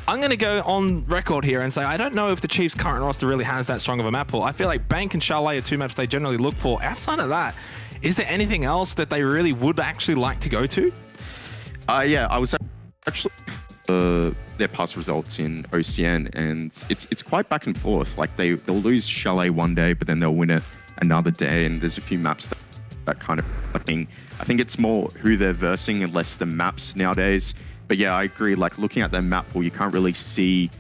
I'm going to go on record here and say I don't know if the Chiefs' current roster really has that strong of a map pool. I feel like Bank and Chalet are two maps they generally look for. Outside of that, is there anything else that they really would actually like to go to? Yeah, I was actually their past results in OCN, and it's quite back and forth. Like they'll lose Chalet one day, but then they'll win it another day, and there's a few maps that kind of thing. I think it's more who they're versing and less the maps nowadays. But yeah, I agree. Like looking at their map pool, you can't really see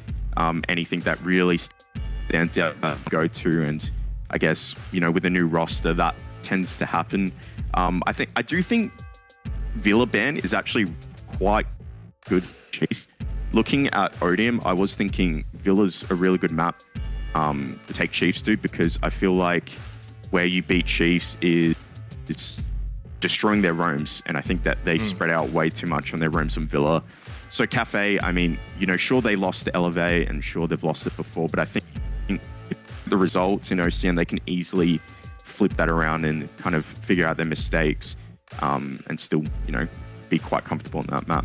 anything that really stands out to go to. And I guess, you know, with a new roster, that tends to happen. I do think Villa Ban is actually quite good for Chiefs. Looking at Odium, I was thinking Villa's a really good map to take Chiefs to, because I feel like where you beat Chiefs is destroying their roams, and I think that they spread out way too much on their roams on Villa. So Cafe, I mean, you know, sure they lost to Elevate, and sure they've lost it before, but I think the results in OCN, they can easily flip that around and kind of figure out their mistakes and still, you know, be quite comfortable on that map.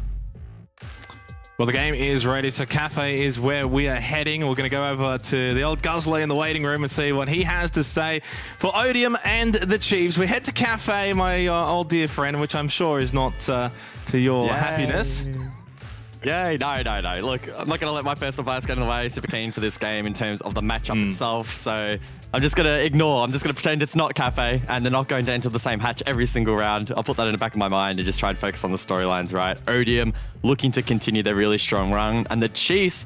Well, the game is ready, so Cafe is where we are heading. We're going to go over to the old Guzzler in the waiting room and see what he has to say for Odium and the Chiefs. We head to Cafe, my old dear friend, which I'm sure is not to your happiness. Yay, no. Look, I'm not going to let my personal bias get in the way. Super keen for this game in terms of the matchup itself. So I'm just going to ignore. I'm just going to pretend it's not Cafe, and they're not going to enter the same hatch every single round. I'll put that in the back of my mind and just try and focus on the storylines, right? Odium looking to continue their really strong run. And the Chiefs,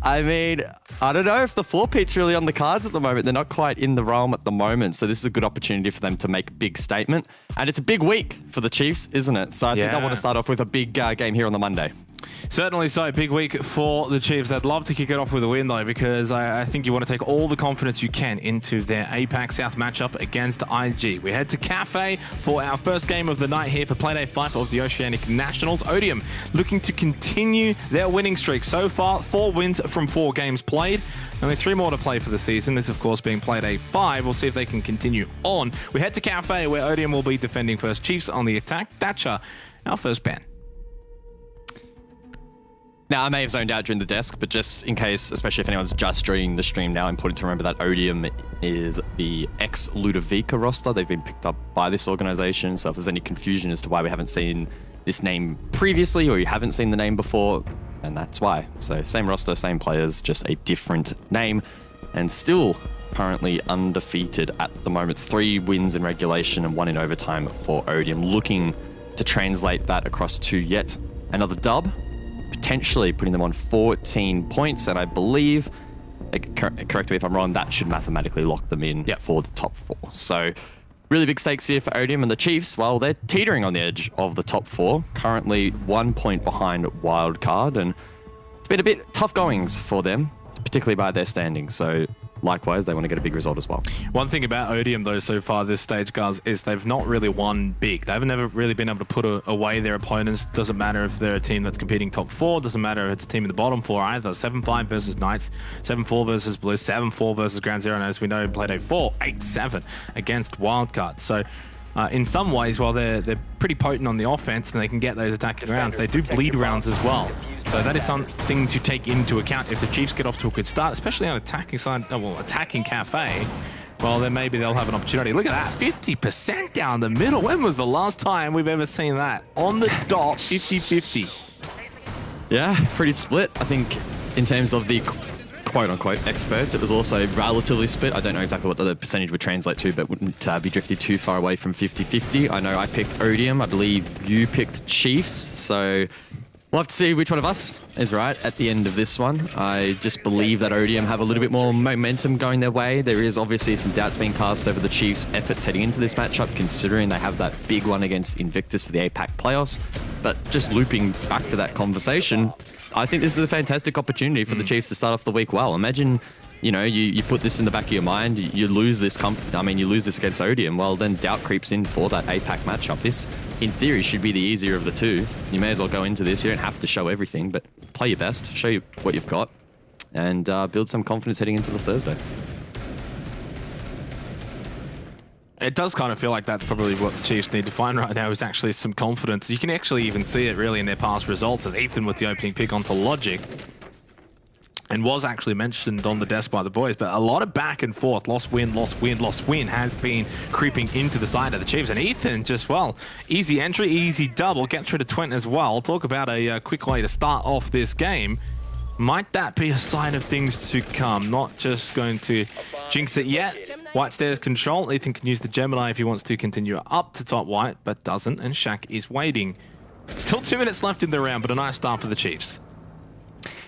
I mean, I don't know if the 4-peat's really on the cards at the moment. They're not quite in the realm at the moment. So this is a good opportunity for them to make a big statement. And it's a big week for the Chiefs, isn't it? So I think I want to start off with a big game here on the Monday. Certainly so. Big week for the Chiefs. They'd love to kick it off with a win, though, because I think you want to take all the confidence you can into their APAC South matchup against IG. We head to Cafe for our first game of the night here for Playday 5 of the Oceanic Nationals. Odium looking to continue their winning streak. So far, 4 wins from 4 games played. Only 3 more to play for the season. This, of course, being Playday 5. We'll see if they can continue on. We head to Cafe, where Odium will be defending first. Chiefs on the attack. Thatcher, our first ban. Now, I may have zoned out during the desk, but just in case, especially if anyone's just joining the stream now, important to remember that Odium is the ex-Ludovica roster. They've been picked up by this organization, so if there's any confusion as to why we haven't seen this name previously, or you haven't seen the name before, and that's why. So same roster, same players, just a different name, and still currently undefeated at the moment. 3 wins in regulation and 1 in overtime for Odium, looking to translate that across to yet another dub, potentially putting them on 14 points, and I believe, correct me if I'm wrong, that should mathematically lock them in for the top 4. So really big stakes here for Odium, and the Chiefs, well, they're teetering on the edge of the top 4, currently 1 point behind Wildcard, and it's been a bit tough goings for them, particularly by their standings. So likewise, they want to get a big result as well. One thing about Odium, though, so far this stage, guys, is they've not really won big. They've never really been able to put away their opponents. Doesn't matter if they're a team that's competing top 4. Doesn't matter if it's a team in the bottom 4 either. 7-5 versus Knights, 7-4 versus Bliss, 7-4 versus Ground Zero, and as we know, Playday 4, 8-7 against Wildcard. So in some ways, while they're pretty potent on the offense and they can get those attacking rounds, they do bleed rounds as well. So that is something to take into account if the Chiefs get off to a good start, especially on attacking side, attacking Cafe. Well, then maybe they'll have an opportunity. Look at that, 50% down the middle. When was the last time we've ever seen that? On the dot, 50-50. Yeah, pretty split. I think in terms of the quote-unquote experts, it was also relatively split. I don't know exactly what the percentage would translate to, but wouldn't be drifted too far away from 50-50. I know I picked Odium. I believe you picked Chiefs. So we'll have to see which one of us is right at the end of this one. I just believe that Odium have a little bit more momentum going their way. There is obviously some doubts being cast over the Chiefs' efforts heading into this matchup, considering they have that big one against Invictus for the APAC playoffs. But just looping back to that conversation, I think this is a fantastic opportunity for the Chiefs to start off the week well. Imagine, you know, you put this in the back of your mind, you lose this you lose this against Odium, well, then doubt creeps in for that APAC matchup. This, in theory, should be the easier of the two. You may as well go into this. You don't have to show everything, but play your best, show you what you've got, and build some confidence heading into the Thursday. It does kind of feel like that's probably what the Chiefs need to find right now, is actually some confidence. You can actually even see it really in their past results, as Ethan with the opening pick onto Logic, and was actually mentioned on the desk by the boys, but a lot of back and forth, lost win, lost win, lost win, has been creeping into the side of the Chiefs. And Ethan just, well, easy entry, easy double, get through to Twent as well. Talk about a quick way to start off this game. Might that be a sign of things to come? Not just going to jinx it yet. White stairs control. Ethan can use the Gemini if he wants to continue up to top white, but doesn't, and Shaq is waiting. Still 2 minutes left in the round, but a nice start for the Chiefs.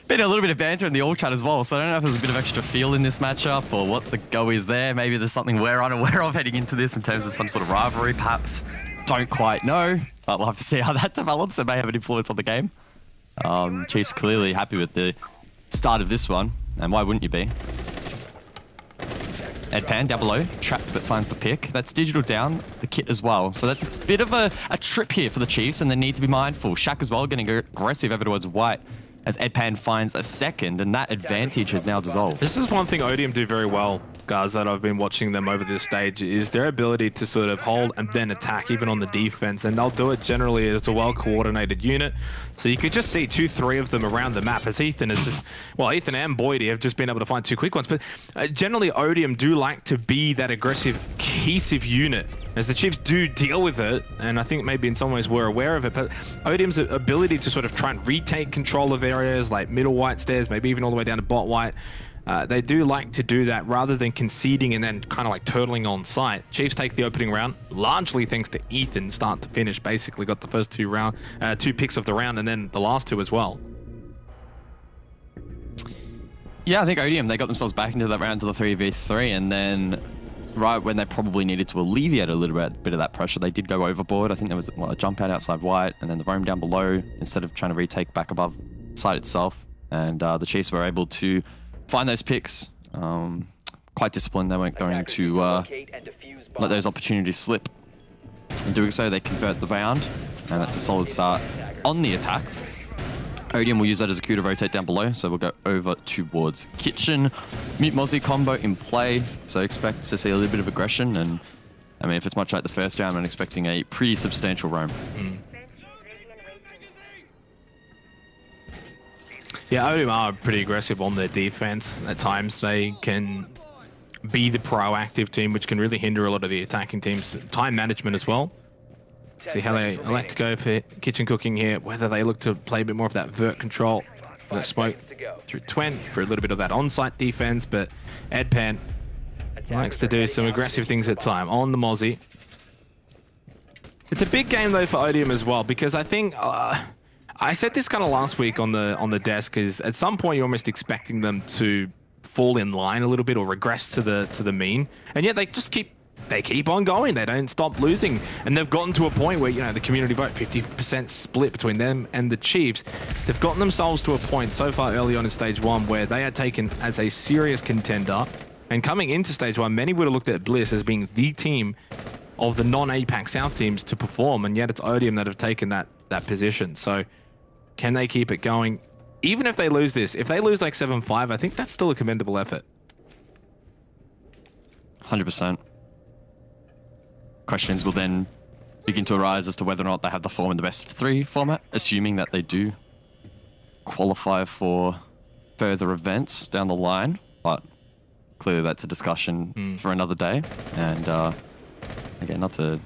Been a little bit of banter in the all chat as well, so I don't know if there's a bit of extra feel in this matchup or what the go is there. Maybe there's something we're unaware of heading into this in terms of some sort of rivalry, perhaps. Don't quite know, but we'll have to see how that develops. It may have an influence on the game. Chiefs clearly happy with the start of this one, and why wouldn't you be? Edpan down below, trapped but finds the pick. That's digital down, the kit as well. So that's a bit of a trip here for the Chiefs, and they need to be mindful. Shaq as well getting aggressive over towards white as Edpan finds a second, and that advantage has now dissolved. This is one thing Odium do very well, guys, that I've been watching them over this stage, is their ability to sort of hold and then attack, even on the defense. And they'll do it generally. It's a well-coordinated unit. So you could just see 2-3 of them around the map, as Ethan is just, well, Ethan and Boydie have just been able to find 2 quick ones. But generally, Odium do like to be that aggressive, cohesive unit, as the Chiefs do deal with it. And I think maybe in some ways we're aware of it. But Odium's ability to sort of try and retake control of areas like middle white stairs, maybe even all the way down to bot white, they do like to do that rather than conceding and then kind of like turtling on site. Chiefs take the opening round, largely thanks to Ethan, start to finish. Basically got the first 2 picks of the round, and then the last 2 as well. Yeah, I think Odium, they got themselves back into that round to the 3v3, and then right when they probably needed to alleviate a little bit of that pressure, they did go overboard. I think there was a jump out outside white, and then the roam down below instead of trying to retake back above site itself. And the Chiefs were able to find those picks. Quite disciplined. They weren't going to let those opportunities slip. In doing so, they convert the round, and that's a solid start on the attack. Odium will use that as a cue to rotate down below, so we'll go over towards Kitchen. Mute Mozzie combo in play, so expect to see a little bit of aggression, and I mean, if it's much like the first round, I'm expecting a pretty substantial roam. Yeah, Odium are pretty aggressive on their defense. At times, they can be the proactive team, which can really hinder a lot of the attacking team's time management as well. See how they elect to go for Kitchen cooking here, whether they look to play a bit more of that vert control. That smoke through Twent for a little bit of that on-site defense, but Edpan likes to do some aggressive things at time on the Mozzie. It's a big game though for Odium as well, because I think I said this kind of last week on the desk, is at some point you're almost expecting them to fall in line a little bit or regress to the mean, and yet they just keep on going. They don't stop losing, and they've gotten to a point where, you know, the community vote 50% split between them and the Chiefs. They've gotten themselves to a point so far early on in stage 1 where they are taken as a serious contender, and coming into stage 1, many would have looked at Bliss as being the team of the non-APAC South teams to perform, and yet it's Odium that have taken that position. So can they keep it going? Even if they lose this, if they lose like 7-5, I think that's still a commendable effort. 100%. Questions will then begin to arise as to whether or not they have the form in the best of 3 format, assuming that they do qualify for further events down the line. But clearly that's a discussion for another day. And again, not to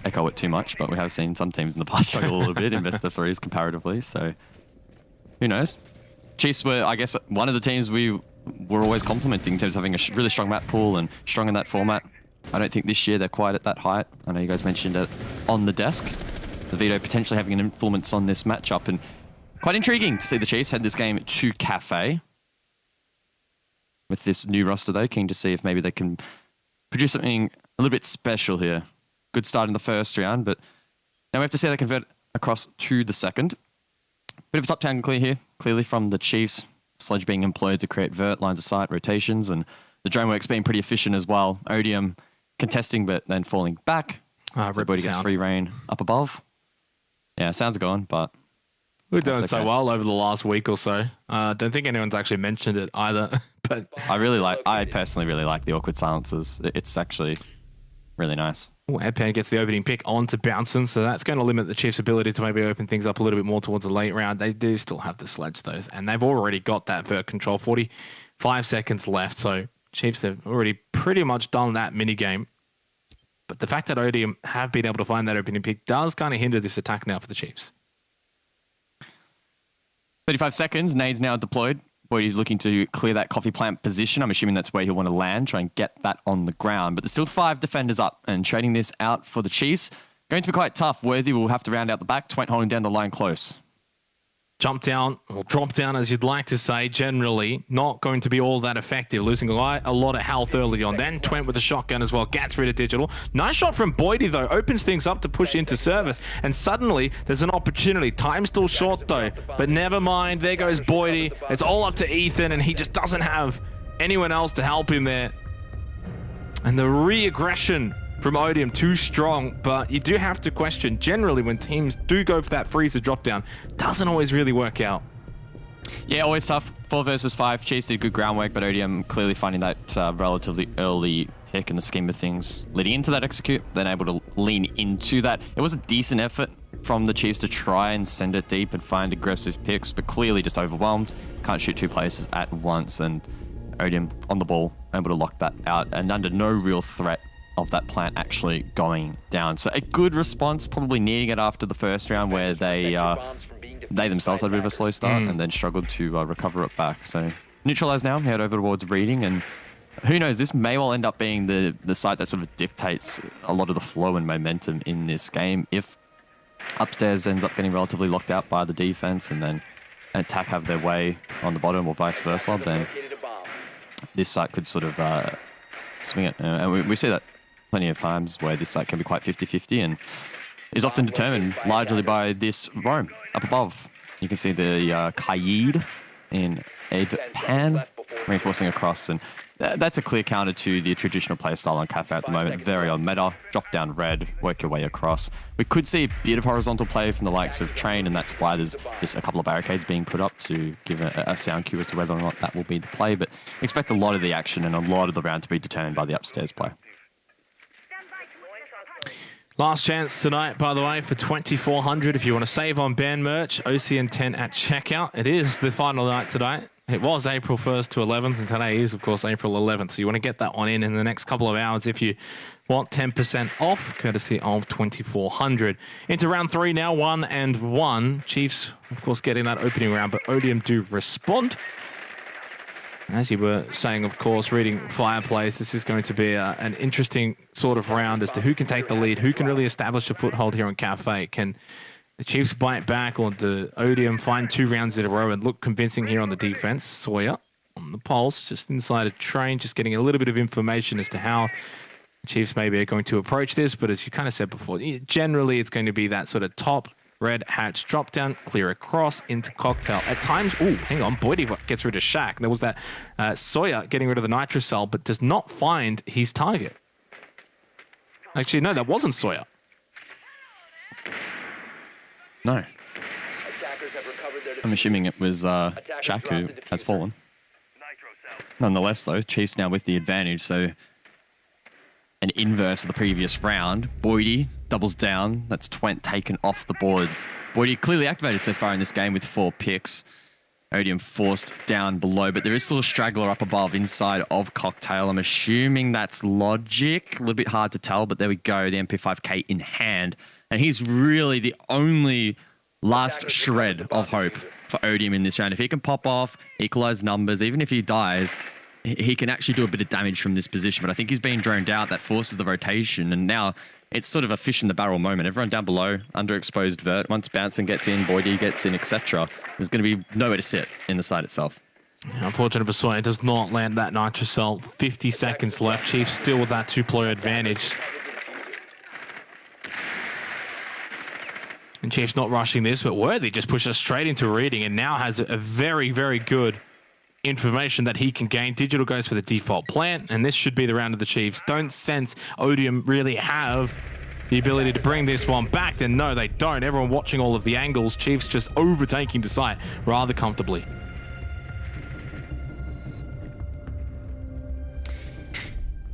echo it too much, but we have seen some teams in the past struggle a little bit in best of 3s comparatively. So who knows? Chiefs were, I guess, one of the teams we were always complimenting in terms of having a really strong map pool and strong in that format. I don't think this year they're quite at that height. I know you guys mentioned it on the desk. The veto potentially having an influence on this matchup, and quite intriguing to see the Chiefs head this game to Cafe. With this new roster though, keen to see if maybe they can produce something a little bit special here. Good start in the first round, but now we have to see how they convert across to the second. Bit of a top-down clear here, clearly from the Chiefs. Sledge being employed to create vert, lines of sight, rotations, and the drone work's being pretty efficient as well. Odium contesting, but then falling back. So Bodhi gets free reign up above. Yeah, sounds gone, but we've done it so well over the last week or so. Don't think anyone's actually mentioned it either. But I personally really like the awkward silences. It's actually really nice. Edpan gets the opening pick onto Bouncing, so that's going to limit the Chiefs' ability to maybe open things up a little bit more towards the late round. They do still have the Sledge, though, and they've already got that vert control. 45 seconds left, so Chiefs have already pretty much done that minigame. But the fact that Odium have been able to find that opening pick does kind of hinder this attack now for the Chiefs. 35 seconds, nades now deployed. Bodhi's looking to clear that coffee plant position. I'm assuming that's where he'll want to land, try and get that on the ground. But there's still 5 defenders up, and trading this out for the Chiefs going to be quite tough. Worthy will have to round out the back. Twent holding down the line close. Jump down, or drop down as you'd like to say, generally not going to be all that effective. Losing a lot of health early on. Then Twent with a shotgun as well, gets rid of Digital. Nice shot from Boydie though, opens things up to push into service, and suddenly there's an opportunity. Time's still short though, but never mind, there goes Boydie. It's all up to Ethan, and he just doesn't have anyone else to help him there. And the re-aggression from Odium, too strong, but you do have to question, generally when teams do go for that freezer drop down, doesn't always really work out. Yeah, always tough. 4 versus 5. Chase did good groundwork, but Odium clearly finding that relatively early pick in the scheme of things. Leading into that execute, then able to lean into that. It was a decent effort from the Chiefs to try and send it deep and find aggressive picks, but clearly just overwhelmed. Can't shoot 2 places at once, and Odium on the ball, able to lock that out, and under no real threat of that plant actually going down. So a good response, probably needing it after the first round where they themselves had a bit of a slow start and then struggled to recover it back. So neutralize now, head over towards reading, and who knows, this may well end up being the site that sort of dictates a lot of the flow and momentum in this game if upstairs ends up getting relatively locked out by the defense, and then attack have their way on the bottom or vice versa, then this site could sort of swing it. And we see that plenty of times where this site can be quite 50-50 and is often determined largely by this roam up above. You can see the Kaid in Pan reinforcing across, and that's a clear counter to the traditional playstyle on Cafe at the moment. Very on meta, drop down red, work your way across. We could see a bit of horizontal play from the likes of Train, and that's why there's just a couple of barricades being put up to give a sound cue as to whether or not that will be the play. But expect a lot of the action and a lot of the round to be determined by the upstairs play. Last chance tonight, by the way, for 2,400. If you want to save on band merch, OCN 10 at checkout. It is the final night tonight. It was April 1st to 11th, and today is, of course, April 11th. So you want to get that one in the next couple of hours if you want 10% off, courtesy of 2,400. Into round 3 now, 1-1. Chiefs, of course, getting that opening round, but Odium do respond. As you were saying, of course, reading Fireplace, this is going to be an interesting sort of round as to who can take the lead, who can really establish a foothold here on Cafe. Can the Chiefs bite back, or do Odium find 2 rounds in a row and look convincing here on the defense? Sawyer on the pulse, just inside a Train, just getting a little bit of information as to how the Chiefs maybe are going to approach this. But as you kind of said before, generally it's going to be that sort of top red hatch drop down, clear across into Cocktail. At times, oh, hang on, Boydie gets rid of Shaq. There was that Sawyer getting rid of the Nitrocell, but does not find his target. Actually, no, that wasn't Sawyer. No. I'm assuming it was Shaq who has fallen. Nonetheless, though, Chiefs now with the advantage, so an inverse of the previous round. Boydie doubles down. That's Twent taken off the board. Boydie clearly activated so far in this game with 4 picks. Odium forced down below, but there is still a straggler up above inside of Cocktail. I'm assuming that's Logic. A little bit hard to tell, but there we go. The MP5K in hand. And he's really the only last shred of hope for Odium in this round. If he can pop off, equalize numbers, even if he dies, he can actually do a bit of damage from this position. But I think he's being droned out. That forces the rotation. And now it's sort of a fish in the barrel moment. Everyone down below, underexposed vert. Once Bouncing gets in, Boydie gets in, etc., there's going to be nowhere to sit in the side itself. Unfortunate for Sawyer, does not land that Nitrocell. 50 seconds left. Chiefs still with that 2-player advantage. And Chiefs not rushing this, but Worthy just pushes straight into reading and now has a very, very good information that he can gain. Digital goes for the default plant, and this should be the round of the Chiefs. Don't sense Odium really have the ability to bring this one back. Then no, they don't. Everyone watching all of the angles. Chiefs just overtaking the site rather comfortably.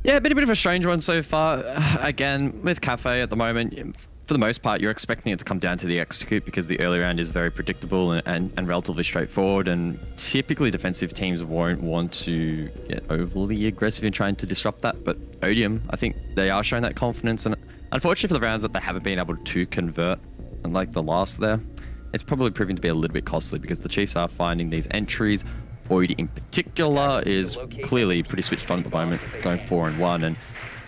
Yeah, been a bit of a strange one so far. Again, with Cafe at the moment, for the most part, you're expecting it to come down to the execute because the early round is very predictable and relatively straightforward. And typically defensive teams won't want to get overly aggressive in trying to disrupt that. But Odium, I think they are showing that confidence. And unfortunately for the rounds that they haven't been able to convert, unlike the last there, it's probably proving to be a little bit costly because the Chiefs are finding these entries. Boyd in particular is clearly pretty switched on at the moment, going 4-1. And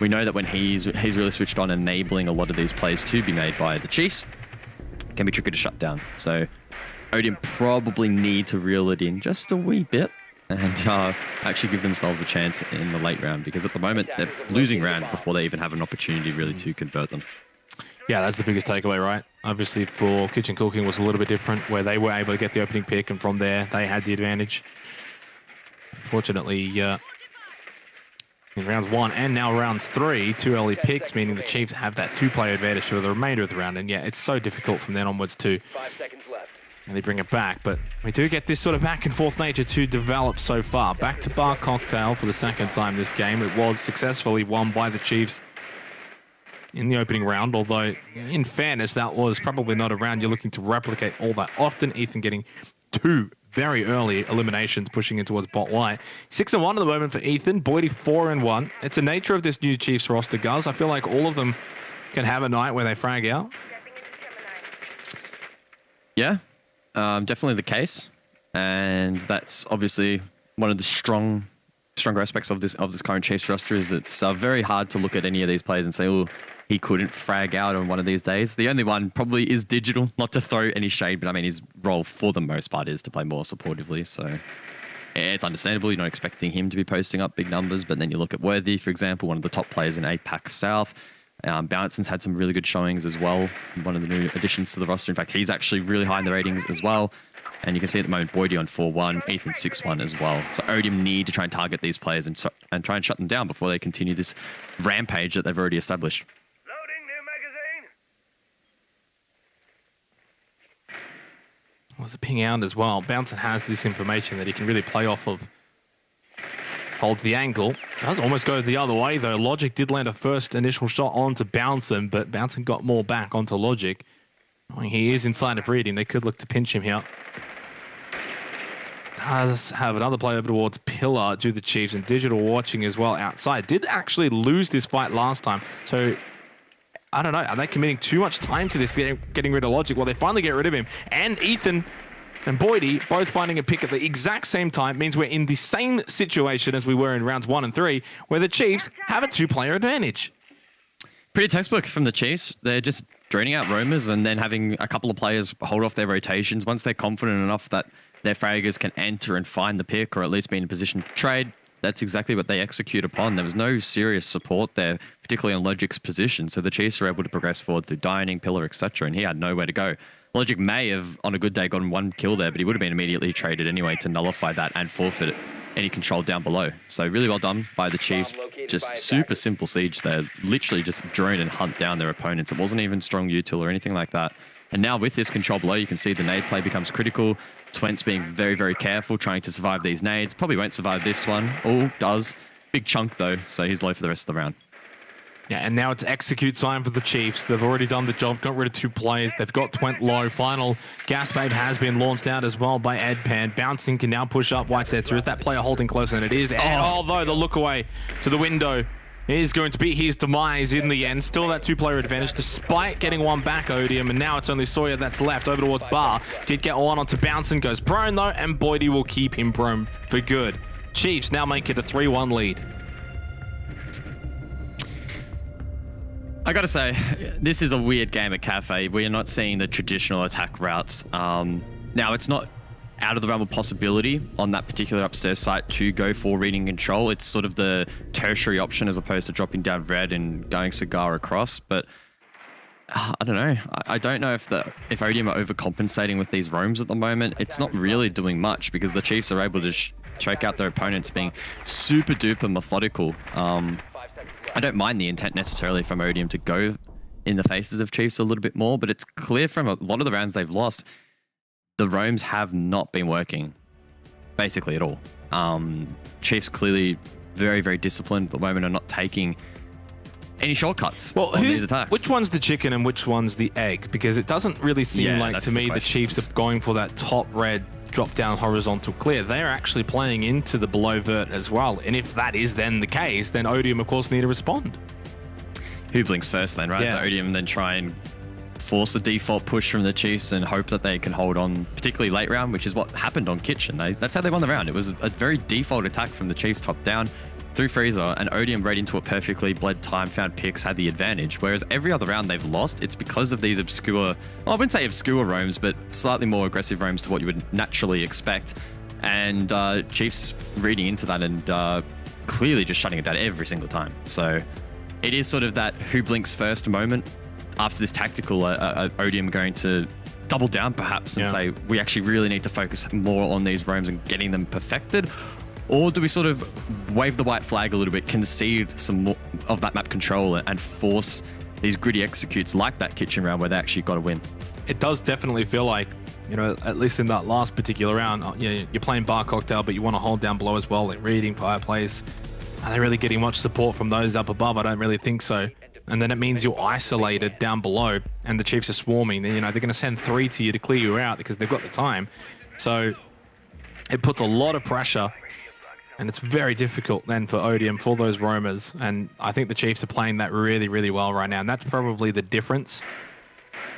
we know that when he's really switched on, enabling a lot of these plays to be made by the Chiefs, it can be tricky to shut down. So Odium probably need to reel it in just a wee bit and actually give themselves a chance in the late round, because at the moment they're losing rounds before they even have an opportunity really to convert them. Yeah, that's the biggest takeaway, right? Obviously for Kitchen Cooking was a little bit different, where they were able to get the opening pick, and from there they had the advantage. Fortunately, in rounds 1 and now rounds 3, 2 early picks, meaning the Chiefs have that 2-player advantage for the remainder of the round. And yeah, it's so difficult from then onwards to really bring it back. But we do get this sort of back and forth nature to develop so far. Back to bar Cocktail for the second time this game. It was successfully won by the Chiefs in the opening round, although in fairness, that was probably not a round you're looking to replicate all that often. Ethan getting 2 very early eliminations, pushing in towards bot white. 6-1 at the moment for Ethan. Boydie 4-1. It's the nature of this new Chiefs roster, Guz. I feel like all of them can have a night where they frag out. Yeah, definitely the case. And that's obviously one of the stronger aspects of this current Chiefs roster, is it's very hard to look at any of these players and say, oh, he couldn't frag out on one of these days. The only one probably is Digital, not to throw any shade, but I mean, his role for the most part is to play more supportively. So it's understandable. You're not expecting him to be posting up big numbers, but then you look at Worthy, for example, one of the top players in APAC South. Bouncing's had some really good showings as well. One of the new additions to the roster. In fact, he's actually really high in the ratings as well. And you can see at the moment, Boydie on 4-1, Ethan 6-1 as well. So Odium need to try and target these players and try and shut them down before they continue this rampage that they've already established. Loading new magazine. Well, there's a ping out as well. Bouncing has this information that he can really play off of. Holds the angle. Does almost go the other way, though. Logic did land a first initial shot onto Bouncing, but Bouncing got more back onto Logic. He is inside of reading. They could look to pinch him here. Does have another play over towards Pillar to the Chiefs, and Digital watching as well outside. Did actually lose this fight last time, so I don't know. Are they committing too much time to this, getting rid of Logic? Well, they finally get rid of him. And Ethan and Boydie both finding a pick at the exact same time means we're in the same situation as we were in rounds 1 and 3, where the Chiefs have a 2-player advantage. Pretty textbook from the Chiefs. They're just draining out roamers and then having a couple of players hold off their rotations. Once they're confident enough that their fraggers can enter and find the pick, or at least be in a position to trade, that's exactly what they execute upon. There was no serious support there, particularly on Logic's position. So the Chiefs were able to progress forward through Dining, Pillar, etc., and he had nowhere to go. Logic may have, on a good day, gotten 1 kill there, but he would have been immediately traded anyway to nullify that and forfeit any control down below. So really well done by the Chiefs. Just super simple siege there. Literally just drone and hunt down their opponents. It wasn't even strong util or anything like that. And now with this control below, you can see the nade play becomes critical. Twent's being very, very careful, trying to survive these nades. Probably won't survive this one. Oh, does. Big chunk though, so he's low for the rest of the round. Yeah, and now it's execute time for the Chiefs. They've already done the job, got rid of 2 players. They've got Twent low. Final gas babe has been launched out as well by Edpan. Bouncing can now push up White Setter. Is that player holding close? And it is. And although the look away to the window is going to be his demise in the end. Still that 2-player advantage despite getting 1 back, Odium. And now it's only Sawyer that's left over towards Bar. Did get 1 onto Bouncing, goes prone though, and Boydie will keep him prone for good. Chiefs now make it a 3-1 lead. I gotta say, this is a weird game at Cafe. We are not seeing the traditional attack routes. Now, it's not out of the realm of possibility on that particular upstairs site to go for reading control. It's sort of the tertiary option as opposed to dropping down red and going cigar across. But I don't know. I don't know if Odium are overcompensating with these roams at the moment. It's not really doing much because the Chiefs are able to choke out their opponents being super duper methodical. I don't mind the intent necessarily from Odium to go in the faces of Chiefs a little bit more, but it's clear from a lot of the rounds they've lost, the roams have not been working basically at all. Chiefs clearly very, very disciplined at the moment, are not taking any shortcuts on these attacks. Which one's the chicken and which one's the egg? Because it doesn't really seem like to me the Chiefs are going for that top red drop down horizontal clear. They're actually playing into the below vert as well. And if that is then the case, then Odium of course need to respond. Who blinks first then, right? Yeah. Odium then try and force a default push from the Chiefs and hope that they can hold on, particularly late round, which is what happened on Kitchen. That's how they won the round. It was a very default attack from the Chiefs top down through Freezer, and Odium read into it perfectly, bled time, found picks, had the advantage. Whereas every other round they've lost, it's because of these obscure, well, I wouldn't say obscure roams, but slightly more aggressive roams to what you would naturally expect. And Chiefs reading into that and clearly just shutting it down every single time. So it is sort of that who blinks first moment. After this tactical, Odium going to double down perhaps and say, we actually really need to focus more on these roams and getting them perfected? Or do we sort of wave the white flag a little bit, concede some more of that map control and force these gritty executes like that Kitchen round where they actually got to win? It does definitely feel like, you know, at least in that last particular round, you're playing Bar Cocktail, but you want to hold down below as well, like reading fireplace. Are they really getting much support from those up above? I don't really think so. And then it means you're isolated down below and the Chiefs are swarming. You know, they're going to send 3 to you to clear you out because they've got the time. So it puts a lot of pressure and it's very difficult then for Odium, for those roamers. And I think the Chiefs are playing that really, really well right now. And that's probably the difference.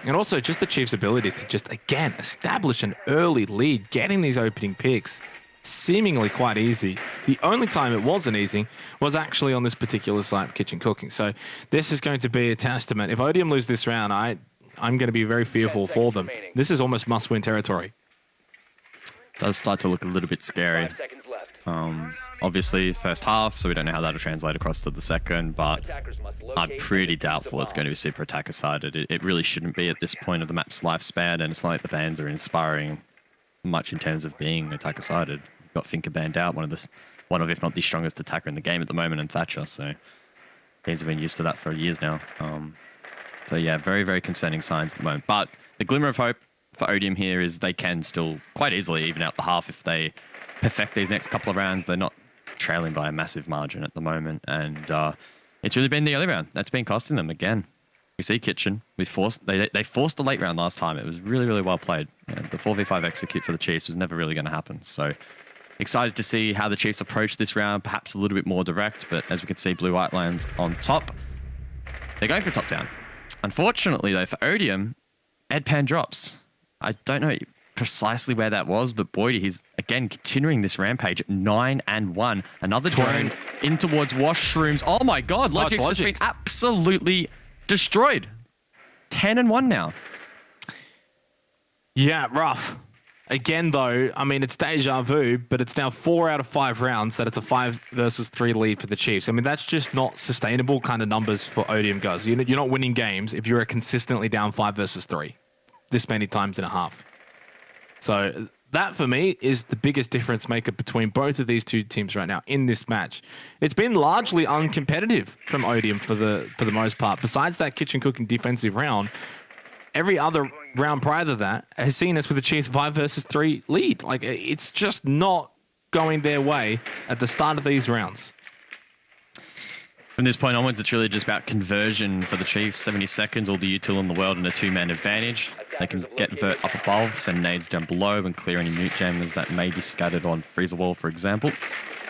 And also just the Chiefs' ability to just, again, establish an early lead, getting these opening picks. seemingly quite easy. The only time it wasn't easy was actually on this particular site of Kitchen Cooking. So this is going to be a testament. If Odium lose this round, I'm going to be very fearful for them. This is almost must-win territory. Does start to look a little bit scary. Obviously, first half, so we don't know how that'll translate across to the second, but I'm pretty doubtful it's going to be super attacker-sided. It really shouldn't be at this point of the map's lifespan, and it's not like the bans are inspiring much in terms of being attacker-sided. We've got Finker banned out, one of if not the strongest attacker in the game at the moment, and Thatcher, so teams have been used to that for years now. So yeah, very, very concerning signs at the moment. But the glimmer of hope for Odium here is they can still quite easily even out the half if they perfect these next couple of rounds. They're not trailing by a massive margin at the moment, and it's really been the early round that's been costing them again. We see Kitchen. They forced the late round last time. It was really, really well played. The 4v5 execute for the Chiefs was never really going to happen. So excited to see how the Chiefs approach this round, perhaps a little bit more direct, but as we can see, Blue White lands on top. They're going for top down. Unfortunately, though, for Odium, Edpan drops. I don't know precisely where that was, but Boydie, he's again continuing this rampage at 9-1. Another drone in towards Washrooms. Oh my god, Logic's just been absolutely destroyed. 10-1 now. Yeah, rough. Again, though, I mean, it's deja vu, but it's now 4 out of 5 rounds that it's a 5 versus 3 lead for the Chiefs. I mean, that's just not sustainable kind of numbers for Odium guys. You're not winning games if you're consistently down 5 versus 3 this many times in a half. So that, for me, is the biggest difference maker between both of these two teams right now in this match. It's been largely uncompetitive from Odium for the most part. Besides that Kitchen Cooking defensive round, every other round prior to that has seen us with the Chiefs 5 versus 3 lead. Like, it's just not going their way at the start of these rounds. From this point onwards, it's really just about conversion for the Chiefs. 70 seconds, all the util in the world, and a 2-man advantage. They can get Vert up above, send nades down below, and clear any mute jammers that may be scattered on Freezer Wall, for example.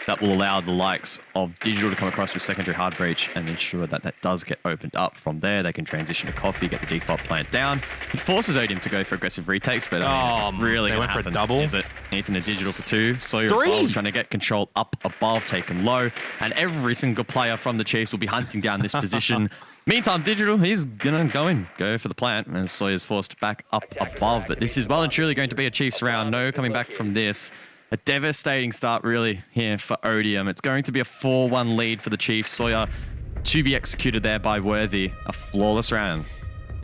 That will allow the likes of Digital to come across with secondary hard breach and ensure that that does get opened up. From there, they can transition to Coffee, get the default plant down. It forces Odium to go for aggressive retakes, but I mean, it's really going to happen. For a double. Is it? Ethan and Digital for 2. Sawyer as well, trying to get control up above, taken low. And every single player from the Chiefs will be hunting down this position. Meantime, Digital, he's going to go for the plant as Sawyer's forced back up above. But this is well and truly going to be a Chiefs round. No coming back from this. A devastating start, really, here for Odium. It's going to be a 4-1 lead for the Chiefs. Sawyer to be executed there by Worthy. A flawless round.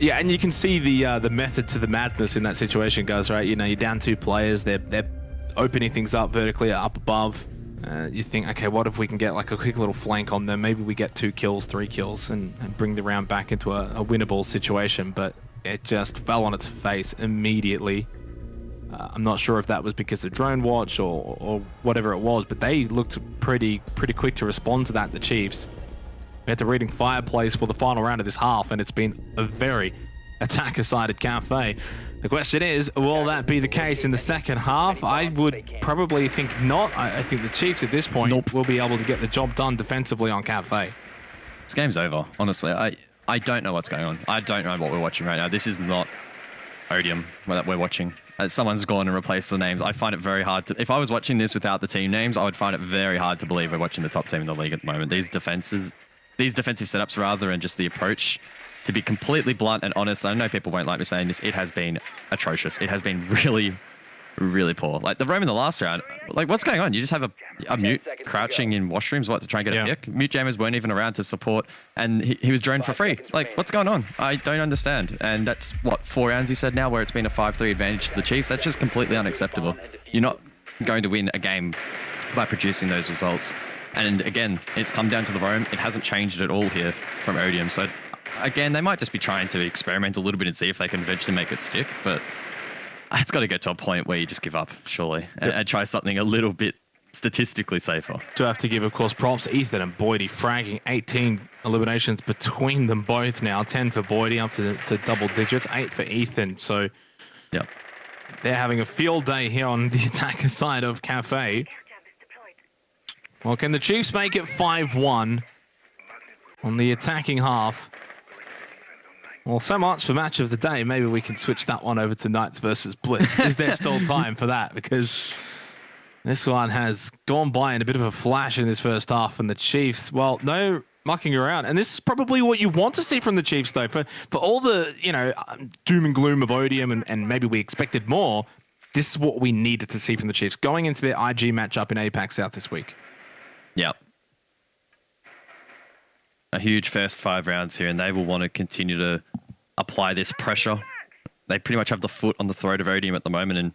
Yeah, and you can see the method to the madness in that situation, guys, right? You know, you're down 2 players. They're opening things up vertically up above. You think, okay, what if we can get like a quick little flank on them? Maybe we get 2 kills, 3 kills, and bring the round back into a winnable situation. But it just fell on its face immediately. I'm not sure if that was because of drone watch or whatever it was, but they looked pretty quick to respond to that, the Chiefs. We had to reading fire plays for the final round of this half, and it's been a very attacker-sided cafe. The question is, will that be the case in the second half? I would probably think not. I think the Chiefs at this point will be able to get the job done defensively on cafe. This game's over, honestly. I don't know what's going on. I don't know what we're watching right now. This is not Odium that we're watching. Someone's gone and replaced the names. I find it very hard to... If I was watching this without the team names, I would find it very hard to believe we're watching the top team in the league at the moment. These defensive setups, rather, and just the approach, to be completely blunt and honest, I know people won't like me saying this, it has been atrocious. It has been really, really poor. Like, the roam in the last round, like, what's going on? You just have a mute crouching in washrooms, to try and get a pick? Mute jammers weren't even around to support, and he was droned for free. Like, what's going on? I don't understand. And that's, 4 rounds he said now, where it's been a 5-3 advantage to the Chiefs. That's just completely unacceptable. You're not going to win a game by producing those results. And again, it's come down to the roam. It hasn't changed at all here from Odium. So again, they might just be trying to experiment a little bit and see if they can eventually make it stick, but it's got to get to a point where you just give up, surely, and try something a little bit statistically safer. Do have to give, of course, props Ethan and Boydie, fragging 18 eliminations between them both now. 10 for Boydie, up to double digits, 8 for Ethan. So yeah, they're having a field day here on the attacker side of Cafe. Well, can the Chiefs make it 5-1 on the attacking half? Well, so much for match of the day. Maybe we can switch that one over to Knights versus Blitz. Is there still time for that? Because This one has gone by in a bit of a flash in this first half, and the Chiefs, well, no mucking around. And this is probably what you want to see from the Chiefs, though. For all the, doom and gloom of Odium, and maybe we expected more, this is what we needed to see from the Chiefs going into their IG matchup in APAC South this week. Yep. A huge first 5 rounds here, and they will want to continue to apply this pressure. They pretty much have the foot on the throat of Odium at the moment, and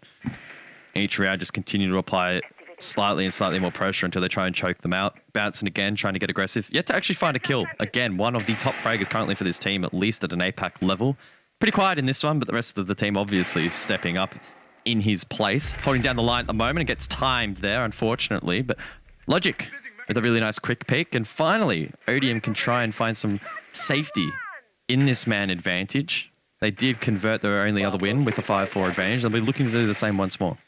each round just continue to apply slightly and slightly more pressure until they try and choke them out. Bouncing again, trying to get aggressive. Yet to actually find a kill. Again, one of the top fraggers currently for this team, at least at an APAC level. Pretty quiet in this one, but the rest of the team obviously stepping up in his place. Holding down the line at the moment. It gets timed there, unfortunately. But Logic with a really nice quick peek. And finally, Odium can try and find some safety in this man advantage. They did convert their only other win with a 5-4 advantage. They'll be looking to do the same once more.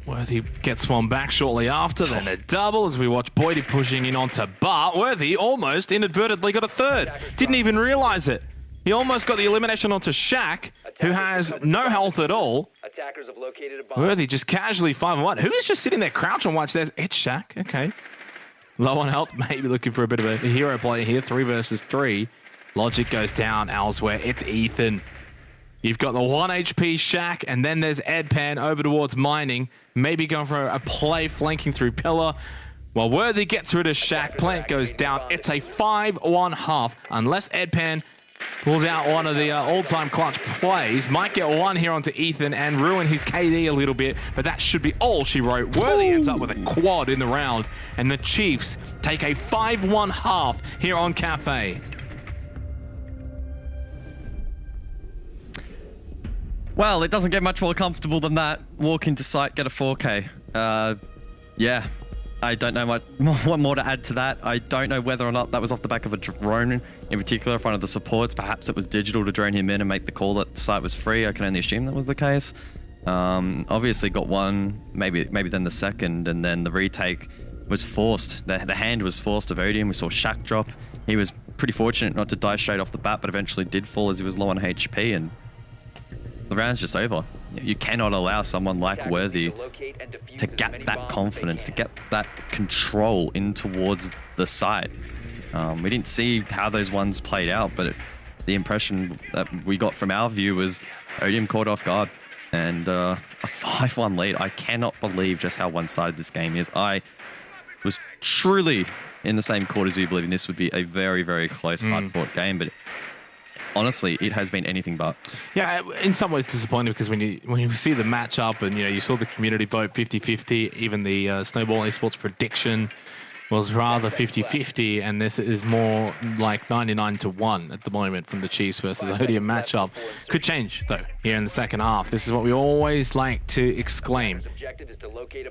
Worthy gets one back shortly after, then a double as we watch Boydie pushing in onto Bart. Worthy almost inadvertently got a third. Didn't even realize it. He almost got the elimination onto Shaq, who has no health at all. Worthy just casually 5-1. Who is just sitting there crouch and watch? It's Shaq. Okay. Low on health, maybe looking for a bit of a hero play here. 3 versus 3. Logic goes down elsewhere. It's Ethan. You've got the 1 HP Shaq, and then there's Edpan over towards Mining. Maybe going for a play flanking through Pillar. While Worthy gets rid of Shaq, Plant goes down. It's a 5-1 half. Unless Edpan pulls out one of the all-time clutch plays. Might get one here onto Ethan and ruin his KD a little bit, but that should be all she wrote. Worthy ends up with a quad in the round, and the Chiefs take a 5-1 half here on Cafe. Well, it doesn't get much more comfortable than that. Walk into site, get a 4K. Yeah, I don't know what more to add to that. I don't know whether or not that was off the back of a drone, in particular, one of the supports. Perhaps it was digital to drone him in and make the call that the site was free. I can only assume that was the case. Obviously got one, maybe then the second, and then the retake was forced. The hand was forced of Odium. We saw Shaq drop. He was pretty fortunate not to die straight off the bat, but eventually did fall as he was low on HP, and the round's just over. You cannot allow someone like Worthy to get that confidence, to get that control in towards the site. We didn't see how those ones played out, but the impression that we got from our view was Odium caught off guard, and a 5-1 lead. I cannot believe just how one-sided this game is. I was truly in the same court as you, believing this would be a very, very close, hard-fought game, but honestly, it has been anything but. Yeah, in some ways disappointing, because when you see the matchup and you saw the community vote 50-50, even the Snowball Esports prediction was rather 50-50, and this is more like 99-1 at the moment from the Chiefs versus Odium matchup. Could change though here in the second half. This is what we always like to exclaim.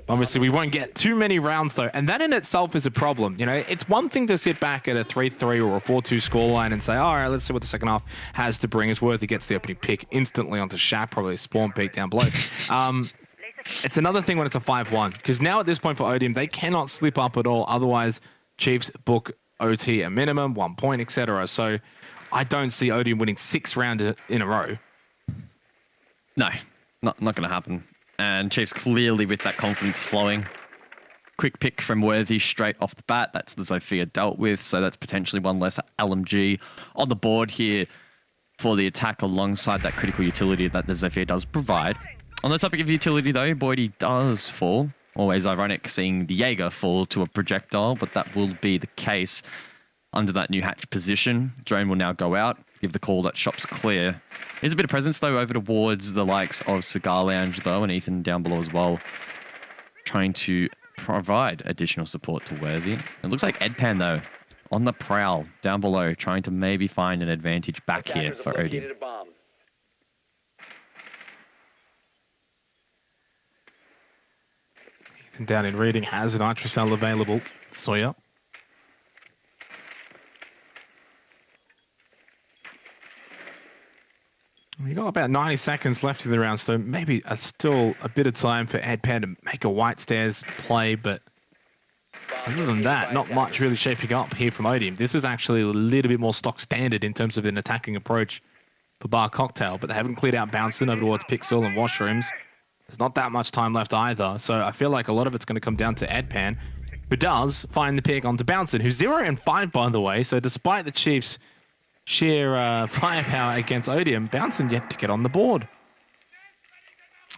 Obviously, we won't get too many rounds though, and that in itself is a problem. It's one thing to sit back at a 3-3 or a 4-2 scoreline and say, all right, let's see what the second half has to bring. As Worthy gets the opening pick instantly onto Shaq, probably a spawn pick down below. It's another thing when it's a 5-1, because now at this point for Odium, they cannot slip up at all. Otherwise, Chiefs book OT a minimum, 1 point, etc. So I don't see Odium winning 6 rounds in a row. No, not going to happen. And Chiefs clearly with that confidence flowing. Quick pick from Worthy straight off the bat. That's the Zofia dealt with, so that's potentially one less LMG on the board here for the attack alongside that critical utility that the Zofia does provide. On the topic of utility though, Boydie does fall. Always ironic seeing the Jaeger fall to a projectile, but that will be the case under that new hatch position. Drone will now go out, give the call that shop's clear. There's a bit of presence though over towards the likes of Cigar Lounge though, and Ethan down below as well, trying to provide additional support to Worthy. It looks like Edpan though, on the prowl down below, trying to maybe find an advantage back here for Odium. Down in Reading has an ultrasound available. Sawyer. We got about 90 seconds left in the round, so maybe still a bit of time for Edpan to make a white stairs play, but Other than that, not much really shaping up here from Odium. This is actually a little bit more stock standard in terms of an attacking approach for Bar Cocktail, but they haven't cleared out Bouncing over towards Pixel and Washrooms. There's not that much time left either, so I feel like a lot of it's going to come down to Edpan, who does find the pick onto Bouncing, who's 0 and 5, by the way, so despite the Chiefs' sheer firepower against Odium, Bouncing yet to get on the board.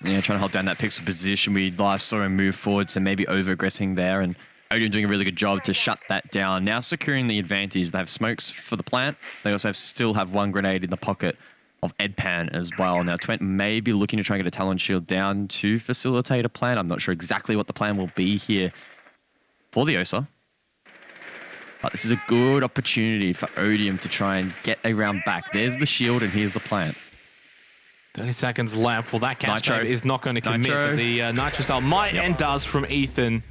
Yeah, trying to hold down that Pixel position. We last saw him move forward, so maybe over-aggressing there, and Odium doing a really good job to shut that down. Now securing the advantage. They have smokes for the plant. They also still have one grenade in the pocket of Edpan as well. Now Twent may be looking to try and get a Talon Shield down to facilitate a plant. I'm not sure exactly what the plan will be here for the OSA. But this is a good opportunity for Odium to try and get a round back. There's the shield and here's the plant. 30 seconds left. Well, that catch Nitro. is not going to commit. Nitro. But the Nitrocell might and does from Ethan.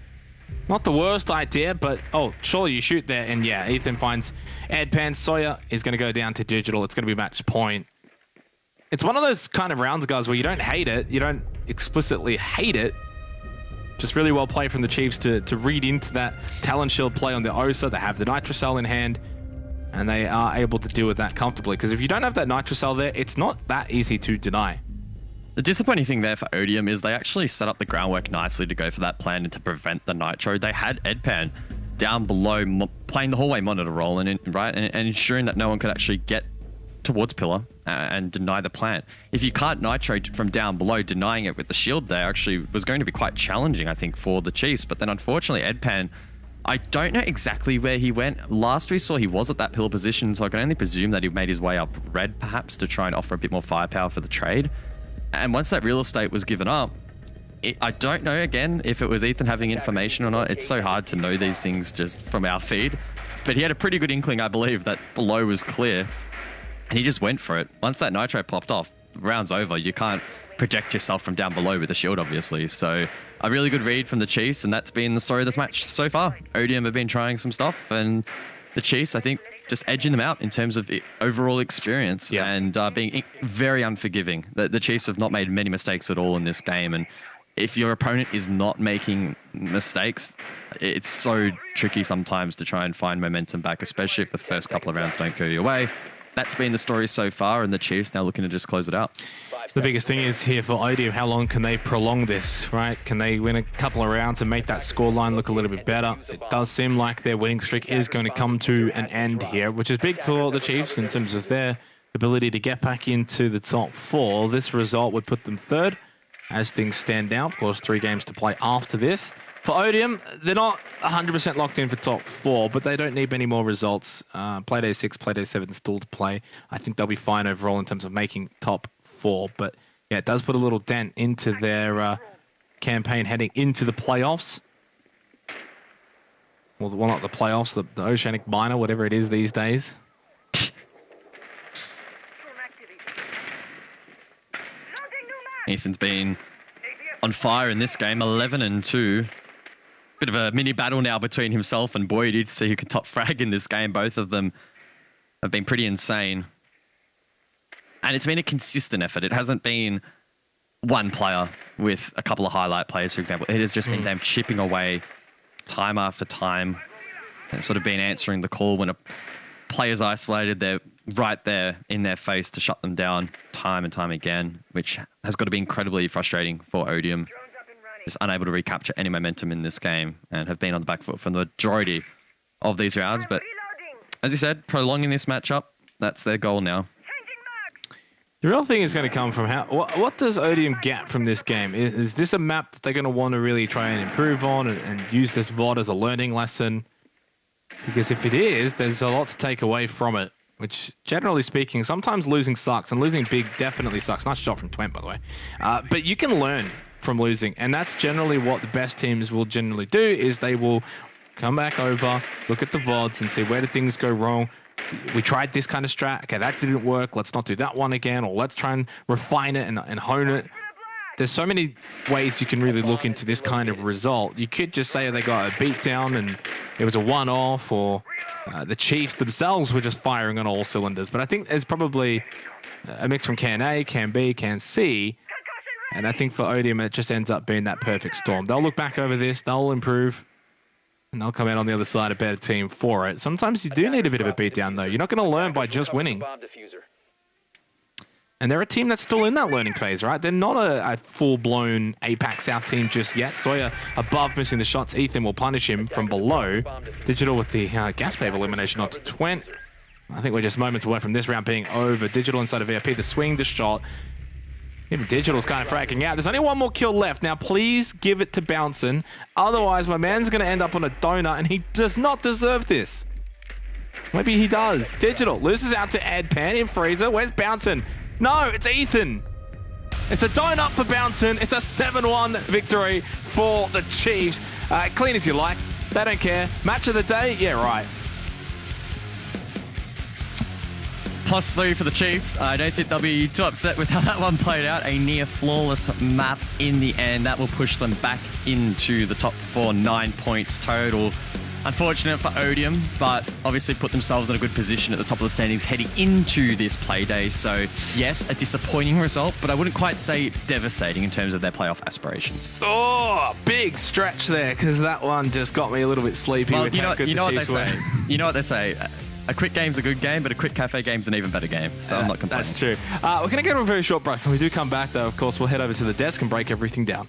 Not the worst idea, but oh, surely you shoot there. And yeah, Ethan finds Edpan. Sawyer is going to go down to digital. It's going to be match point. It's one of those kind of rounds, guys, where you don't hate it. You don't explicitly hate it. Just really well played from the Chiefs to read into that Talon Shield play on the OSA. They have the Nitrocell in hand, and they are able to deal with that comfortably. Because if you don't have that Nitrocell there, it's not that easy to deny. The disappointing thing there for Odium is they actually set up the groundwork nicely to go for that plan and to prevent the Nitro. They had Edpan down below playing the hallway monitor role and ensuring that no one could actually get towards Pillar and deny the plant. If you can't Nitro from down below, denying it with the shield there actually was going to be quite challenging, I think, for the Chiefs. But then unfortunately, Edpan, I don't know exactly where he went. Last we saw, he was at that pillar position, so I can only presume that he made his way up red, perhaps, to try and offer a bit more firepower for the trade. And once that real estate was given up, I don't know, again, if it was Ethan having information or not. It's so hard to know these things just from our feed. But he had a pretty good inkling, I believe, that below was clear. And he just went for it. Once that Nitro popped off, round's over. You can't project yourself from down below with a shield, obviously. So a really good read from the Chiefs, and that's been the story of this match so far. Odium have been trying some stuff, and the Chiefs, I think, just edging them out in terms of overall experience and being very unforgiving. The Chiefs have not made many mistakes at all in this game, and if your opponent is not making mistakes, it's so tricky sometimes to try and find momentum back, especially if the first couple of rounds don't go your way. That's been the story so far, and the Chiefs now looking to just close it out. The biggest thing is here for Odium, how long can they prolong this, right? Can they win a couple of rounds and make that scoreline look a little bit better? It does seem like their winning streak is going to come to an end here, which is big for the Chiefs in terms of their ability to get back into the top 4. This result would put them 3rd as things stand now. Of course, 3 games to play after this. For Odium, they're not 100% locked in for top 4, but they don't need many more results. Playday 6, Playday 7 still to play. I think they'll be fine overall in terms of making top 4. But yeah, it does put a little dent into their campaign heading into the playoffs. Well, not the playoffs, the Oceanic Minor, whatever it is these days. Ethan's been on fire in this game, 11-2. Bit of a mini battle now between himself and Boydie to see who can top frag in this game. Both of them have been pretty insane. And it's been a consistent effort. It hasn't been one player with a couple of highlight players, for example. It has just been them chipping away time after time and sort of been answering the call when a player's isolated. They're right there in their face to shut them down time and time again, which has got to be incredibly frustrating for Odium. Just unable to recapture any momentum in this game and have been on the back foot for the majority of these rounds. But as you said, prolonging this matchup, that's their goal now. The real thing is going to come from what does Odium get from this game? Is this a map that they're going to want to really try and improve on and use this VOD as a learning lesson? Because if it is, there's a lot to take away from it, which generally speaking, sometimes losing sucks, and losing big definitely sucks. Nice shot from Twent, by the way. But you can learn from losing, and that's generally what the best teams will generally do, is they will come back over, look at the VODs and see where did things go wrong. We tried this kind of strat. Okay, that didn't work. Let's not do that one again, or let's try and refine it and hone it. There's so many ways you can really look into this kind of result. You could just say they got a beatdown and it was a one-off, or the Chiefs themselves were just firing on all cylinders. But I think there's probably a mix from can A, can B, can C. And I think for Odium, it just ends up being that perfect storm. They'll look back over this, they'll improve, And they'll come out on the other side a better team for it. Sometimes you do need a bit of a beatdown, though. You're not going to learn by just winning. And they're a team that's still in that learning phase, right? They're not a full-blown APAC South team just yet. Sawyer above missing the shots. Ethan will punish him from below. Digital with the gas paper elimination onto Twent. I think we're just moments away from this round being over. Digital inside of VIP, the swing, the shot. Even Digital's kind of fragging out. There's only one more kill left. Now, please give it to Bouncin'. Otherwise, my man's going to end up on a donut, and he does not deserve this. Maybe he does. Digital loses out to Ed Pan in Freezer. Where's Bouncin'? No, it's Ethan. It's a donut for Bouncin'. It's a 7-1 victory for the Chiefs. Clean as you like. They don't care. Match of the day? Yeah, right. +3 for the Chiefs. I don't think they'll be too upset with how that one played out. A near flawless map in the end. That will push them back into the top 4, 9 points total. Unfortunate for Odium, but obviously put themselves in a good position at the top of the standings heading into this Playday. So yes, a disappointing result, but I wouldn't quite say devastating in terms of their playoff aspirations. Oh, big stretch there, because that one just got me a little bit sleepy. Well, with you know how good the what they Chiefs say. were. You know what they say. A quick game's a good game, but a quick cafe game's an even better game. So I'm not complaining. That's true. We're going to go to a very short break. When we do come back, though, of course, we'll head over to the desk and break everything down.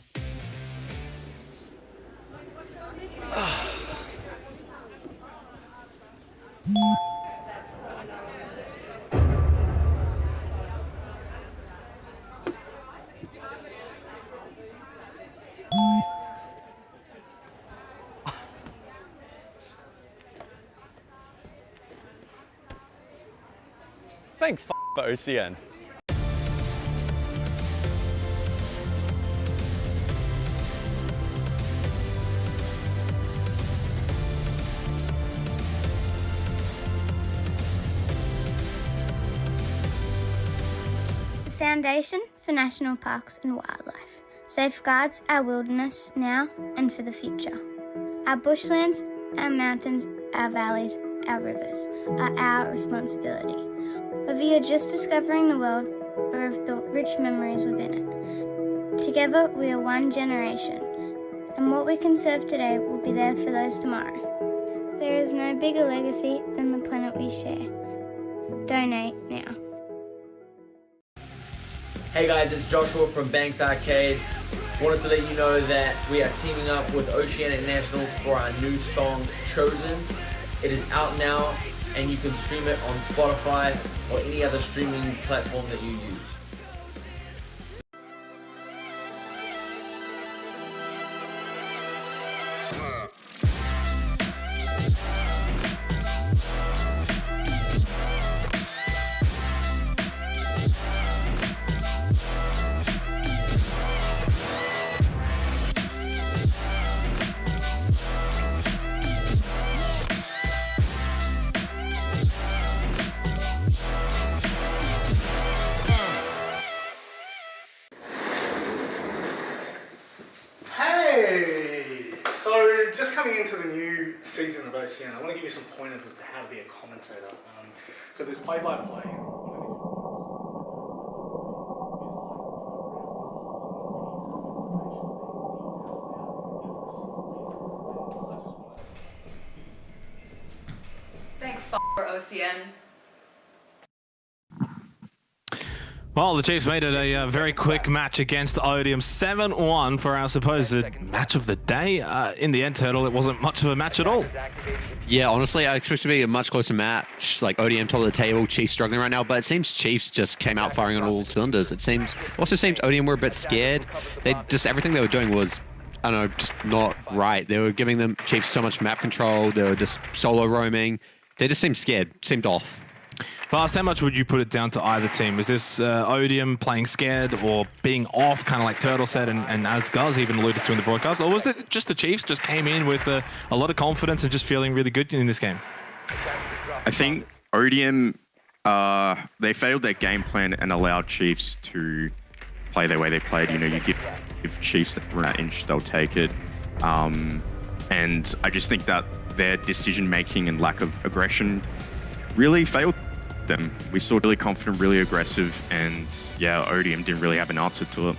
Thank for OCN. The Foundation for National Parks and Wildlife safeguards our wilderness now and for the future. Our bushlands, our mountains, our valleys, our rivers are our responsibility. Whether you're just discovering the world or have built rich memories within it. Together we are one generation, and what we conserve today will be there for those tomorrow. There is no bigger legacy than the planet we share. Donate now. Hey guys, it's Joshua from Banks Arcade. Wanted to let you know that we are teaming up with Oceanic Nationals for our new song, Chosen. It is out now, and you can stream it on Spotify or any other streaming platform that you use. Just coming into the new season of OCN, I want to give you some pointers as to how to be a commentator. So there's play-by-play. Thank for OCN. Well, the Chiefs made it a very quick match against Odium. 7-1 for our supposed match of the day. In the end, Turtle, it wasn't much of a match at all. Yeah, honestly, I expect it to be a much closer match. Like Odium top of the table, Chiefs struggling right now, but it seems Chiefs just came out firing on all cylinders. It also seems Odium were a bit scared. Everything they were doing was, I don't know, just not right. They were giving them Chiefs so much map control. They were just solo roaming. They just seemed scared, seemed off. Fast, how much would you put it down to either team? Is this Odium playing scared or being off, kind of like Turtle said, and as Guz even alluded to in the broadcast? Or was it just the Chiefs just came in with a lot of confidence and just feeling really good in this game? I think Odium, they failed their game plan and allowed Chiefs to play the way they played. You know, you give Chiefs that inch, they'll take it. And I just think that their decision-making and lack of aggression really failed them. We saw really confident, really aggressive, and yeah, Odium didn't really have an answer to it.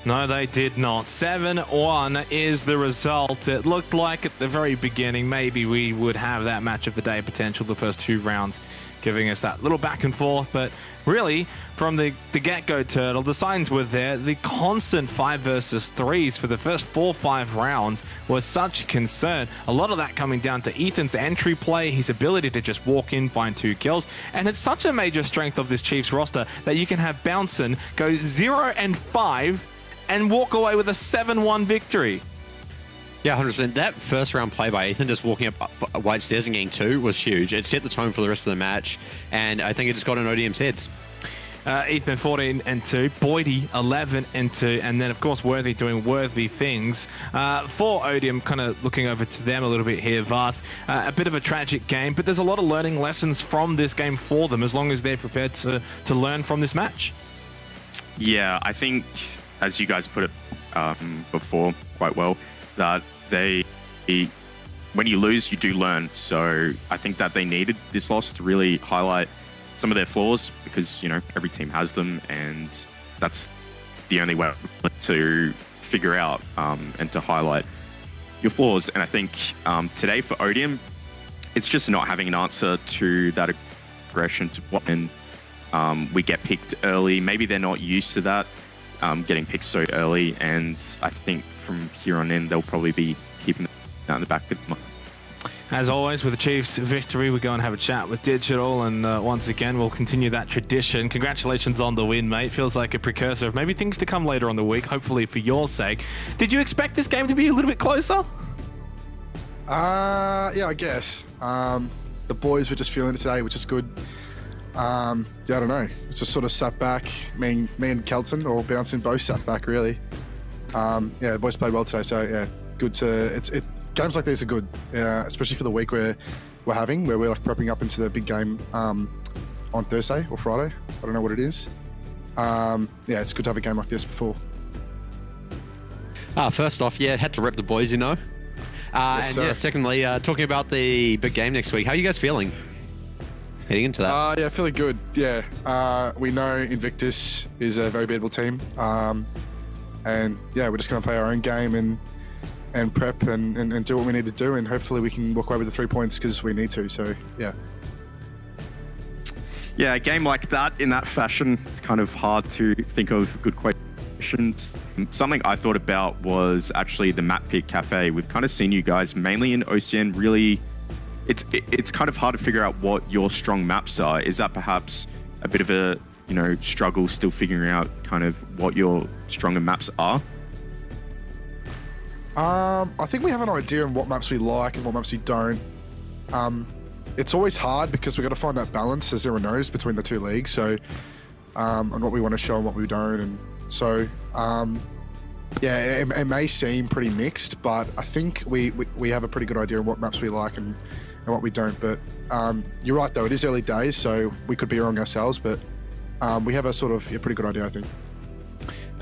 No, they did not. 7-1 is the result. It looked like at the very beginning maybe we would have that match of the day potential, the first 2 rounds, giving us that little back and forth. But really, from the get-go, Turtle, the signs were there. The constant 5 versus 3s for the first 4-5 rounds was such a concern. A lot of that coming down to Ethan's entry play, his ability to just walk in, find 2 kills. And it's such a major strength of this Chiefs roster that you can have Bouncin go 0-5 and walk away with a 7-1 victory. Yeah, 100%. That first round play by Ethan, just walking up white stairs and getting 2, was huge. It set the tone for the rest of the match, and I think it just got in ODM's heads. Ethan 14-2, Boydie 11-2, and then of course Worthy doing worthy things. For Odium, kind of looking over to them a little bit here, Vast. A bit of a tragic game, but there's a lot of learning lessons from this game for them as long as they're prepared to learn from this match. Yeah, I think, as you guys put it before quite well, that when you lose, you do learn. So I think that they needed this loss to really highlight some of their flaws, because, you know, every team has them, and that's the only way to figure out and to highlight your flaws. And I think today for Odium, it's just not having an answer to that aggression to when we get picked early. Maybe they're not used to that, getting picked so early, and I think from here on in they'll probably be keeping that in the back of the mind. As always, with the Chiefs' victory, we go and have a chat with Digital, and once again, we'll continue that tradition. Congratulations on the win, mate. Feels like a precursor of maybe things to come later on the week, hopefully for your sake. Did you expect this game to be a little bit closer? Yeah, I guess. The boys were just feeling it today, which is good. Yeah, I don't know. It's just sort of sat back. Me and Kelton, or Bouncing, both sat back, really. Yeah, the boys played well today, so yeah, good to... Games like these are good, especially for the week we're having, where we're like prepping up into the big game on Thursday or Friday. I don't know what it is. Yeah, it's good to have a game like this before. First off, yeah, had to rep the boys, you know. Yes, and sir. yeah, secondly, talking about the big game next week, how are you guys feeling heading into that? Yeah, feeling good. Yeah, we know Invictus is a very beatable team, and yeah, we're just going to play our own game and prep and do what we need to do, and hopefully we can walk away with the 3 points because we need to. So yeah. Yeah, a game like that in that fashion, it's kind of hard to think of good questions. Something I thought about was actually the map pick cafe. We've kind of seen you guys mainly in OCN really. It's kind of hard to figure out what your strong maps are. Is that perhaps a bit of a, you know, struggle still figuring out kind of what your stronger maps are? I think we have an idea on what maps we like and what maps we don't. It's always hard because we've got to find that balance, as everyone knows, between the 2 leagues. So, on what we want to show and what we don't. And so, yeah, it may seem pretty mixed, but I think we have a pretty good idea on what maps we like and what we don't. But you're right, though. It is early days, so we could be wrong ourselves. But we have a sort of pretty good idea, I think.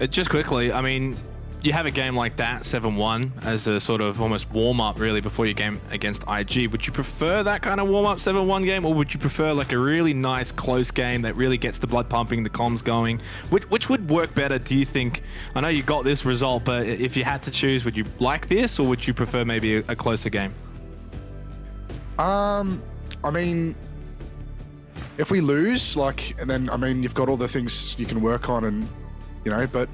Just quickly, I mean, you have a game like that, 7-1, as a sort of almost warm-up, really, before your game against IG. Would you prefer that kind of warm-up 7-1 game, or would you prefer like a really nice, close game that really gets the blood pumping, the comms going? Which would work better, do you think? I know you got this result, but if you had to choose, would you like this, or would you prefer maybe a closer game? I mean, if we lose, and then, I mean, you've got all the things you can work on, and, you know, but...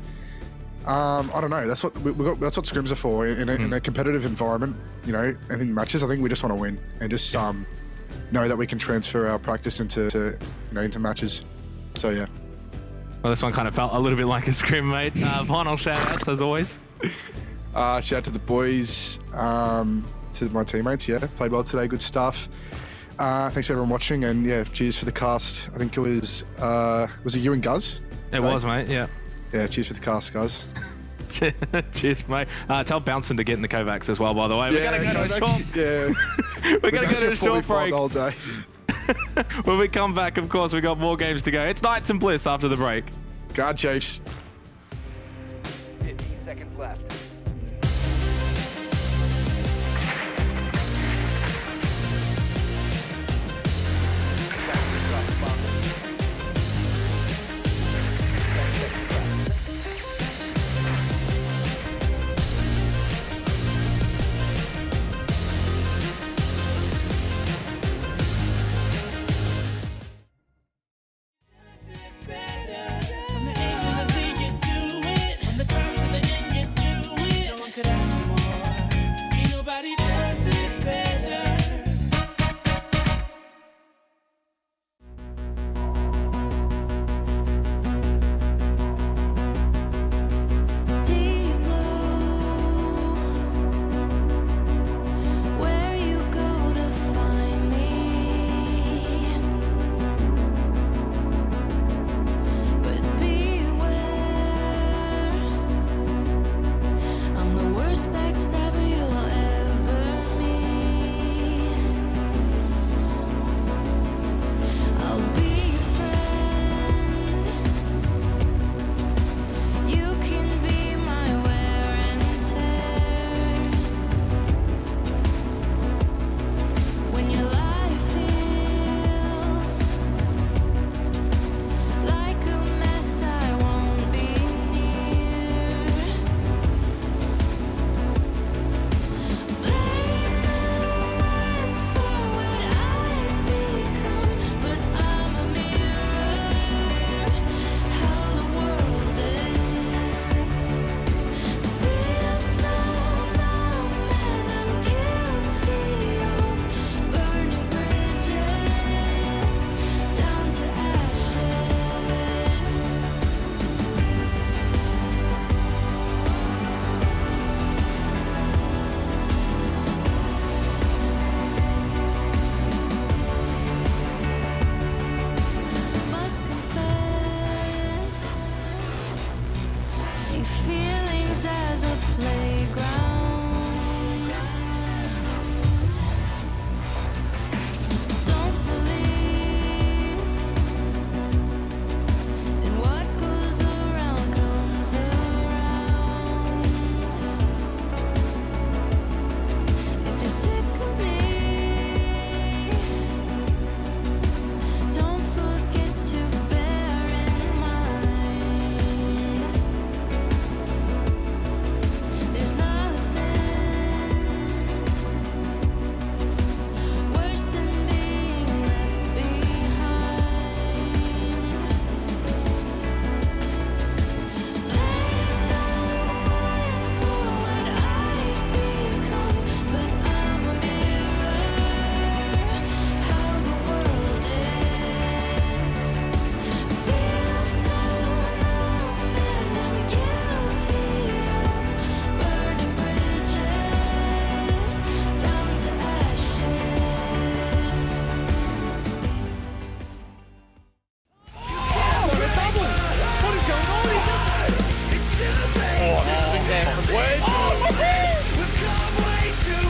I don't know. That's what that's what scrims are for in a competitive environment, you know. And in matches, I think we just want to win and just know that we can transfer our practice into matches. So yeah. Well, this one kind of felt a little bit like a scrim, mate. Final shout-outs as always. Shout out to the boys, to my teammates. Yeah, played well today. Good stuff. Thanks everyone watching, and yeah, cheers for the cast. I think it was it you and Guz? It was, mate. Yeah. Yeah, cheers for the cast, guys. Cheers, mate. Tell Bouncin to get in the Kovacs as well, by the way. We're going to go to a short... Yeah. We're going to go to a short break. All day. When we come back, of course, we've got more games to go. It's Knights and Bliss after the break. God, Chiefs. 15 seconds left.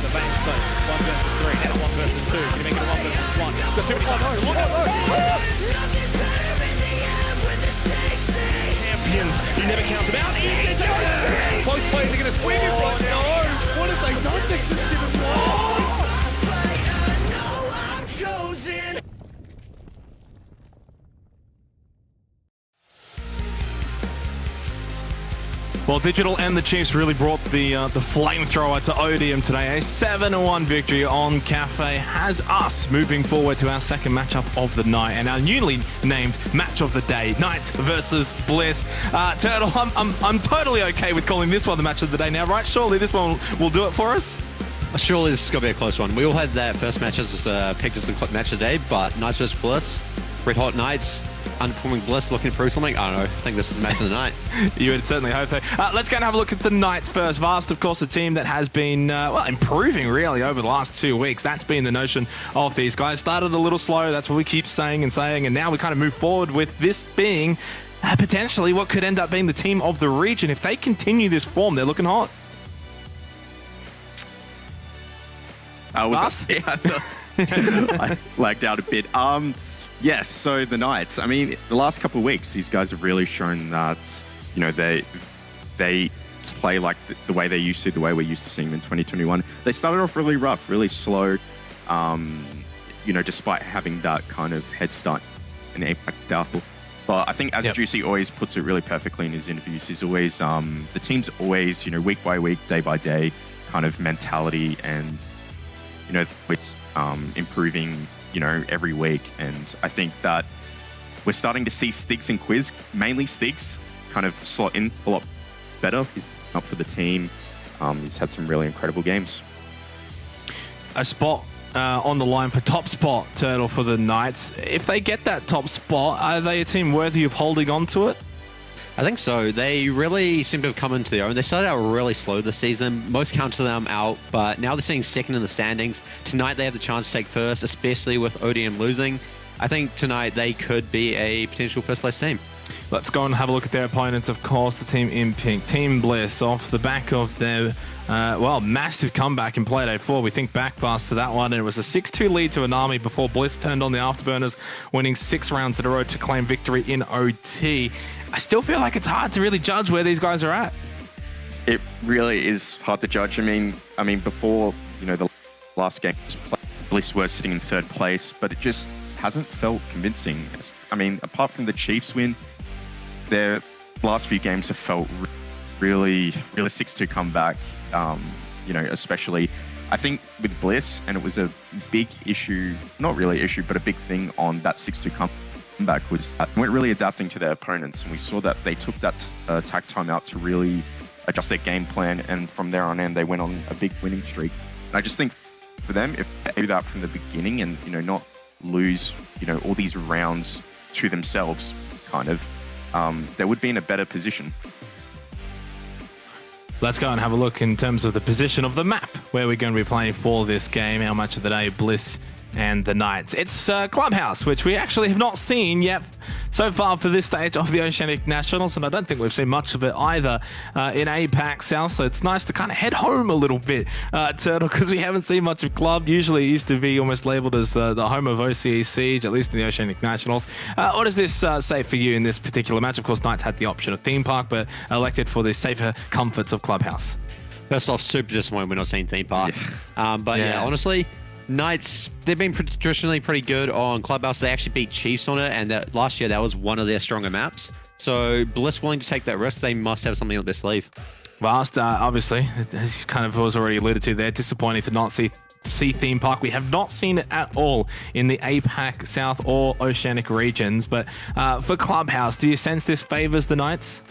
The Banks though, 1 versus 3, now 1 versus 2. Can you make it a 1 versus 1? Got too many. Champions, you never count them out. Both players are going to swing it right now. What have they done? They just didn't Well, Digital and the Chiefs really brought the flamethrower to Odium today. A 7-1 victory on Cafe has us moving forward to our second matchup of the night and our newly named match of the day, Knights versus Bliss. Turtle, I'm totally okay with calling this one the match of the day now, right? Surely this one will do it for us? Surely this is going to be a close one. We all had that first match as picked as the match of the day, but Knights versus Bliss, Red Hot Knights, underperforming Bliss looking to prove something. I don't know. I think this is the match of the night. You would certainly hope so. Let's go and have a look at the Knights first. Vast, of course, a team that has been, improving really over the last 2 weeks. That's been the notion of these guys. Started a little slow. That's what we keep saying, and now we kind of move forward with this being potentially what could end up being the team of the region. If they continue this form, they're looking hot. Vast? I flagged out a bit. Yes, so the Knights. I mean, the last couple of weeks, these guys have really shown that, they play like the way they used to, the way we're used to seeing them in 2021. They started off really rough, really slow, despite having that kind of head start in APAC South. But I think as Juicy always puts it really perfectly in his interviews, he's always, the team's always, week by week, day by day kind of mentality and, it's improving every week. And I think that we're starting to see Stiggs and Quiz, mainly Stiggs, kind of slot in a lot better. He's up for the team. He's had some really incredible games. A spot on the line for top spot, Turtle, for the Knights. If they get that top spot, are they a team worthy of holding on to it? I think so. They really seem to have come into their own. They started out really slow this season. Most counted them out, but now they're sitting second in the standings. Tonight they have the chance to take first, especially with ODM losing. I think tonight they could be a potential first place team. Let's go and have a look at their opponents. Of course, the team in pink, Team Bliss, off the back of their massive comeback in Playday 4. We think back fast to that one, and it was a 6-2 lead to Anami before Bliss turned on the Afterburners, winning 6 rounds in a row to claim victory in OT. I still feel like it's hard to really judge where these guys are at. It really is hard to judge. I mean, before the last game, Bliss were sitting in 3rd place, but it just hasn't felt convincing. Apart from the Chiefs win, their last few games have felt really 6-2 comeback. Especially I think with Bliss, and it was a big issue, not really issue, but a big thing on that 6-2 comeback was that they weren't really adapting to their opponents, and we saw that they took that attack time out to really adjust their game plan, and from there on in, they went on a big winning streak. And I just think for them, if they do that from the beginning and, not lose, all these rounds to themselves, kind of, they would be in a better position. Let's go and have a look in terms of the position of the map where we're going to be playing for this game. Our match of the day, Bliss and the Knights. It's Clubhouse, which we actually have not seen yet so far for this stage of the Oceanic Nationals, and I don't think we've seen much of it either in APAC South, so it's nice to kind of head home a little bit, Turtle, because we haven't seen much of Club. Usually it used to be almost labelled as the home of OCN Stage, at least in the Oceanic Nationals. What does this say for you in this particular match? Of course, Knights had the option of Theme Park, but elected for the safer comforts of Clubhouse. First off, super disappointed we're not seeing Theme Park. But honestly, Knights, they've been traditionally pretty good on Clubhouse. They actually beat Chiefs on it, and last year that was one of their stronger maps. So Bliss willing to take that risk, they must have something up their sleeve. Vast, obviously, as kind of was already alluded to there, disappointing to not see Theme Park. We have not seen it at all in the APAC South or Oceanic regions. But for Clubhouse, do you sense this favors the Knights?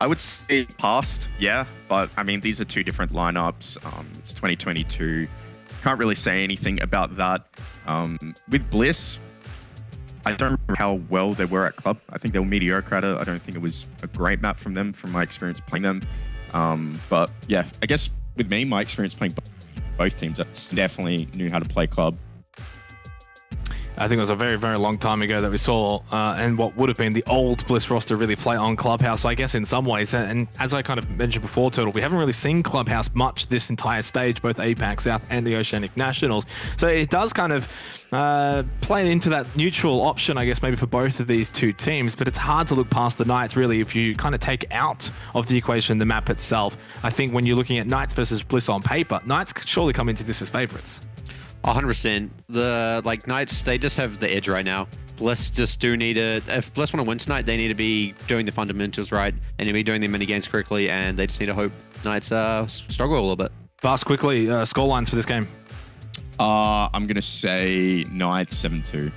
I would say past, yeah, but these are 2 different lineups. It's 2022. Can't really say anything about that. With Bliss, I don't remember how well they were at Club. I think they were mediocre at it. I don't think it was a great map from them, from my experience playing them. But yeah, I guess with me, my experience playing both teams, I definitely knew how to play Club. I think it was a very, very long time ago that we saw and what would have been the old Bliss roster really play on Clubhouse, so I guess in some ways. And as I kind of mentioned before, Turtle, we haven't really seen Clubhouse much this entire stage, both APAC South and the Oceanic Nationals. So it does kind of play into that neutral option, I guess, maybe for both of these two teams. But it's hard to look past the Knights, really, if you kind of take out of the equation the map itself. I think when you're looking at Knights versus Bliss on paper, Knights could surely come into this as favorites. 100%. The Knights, they just have the edge right now. Bliss just do need to, if Bliss want to win tonight, they need to be doing the fundamentals right. They need to be doing their mini games correctly, and they just need to hope Knights struggle a little bit. Fast, quickly, score lines for this game. I'm going to say Knights 7-2.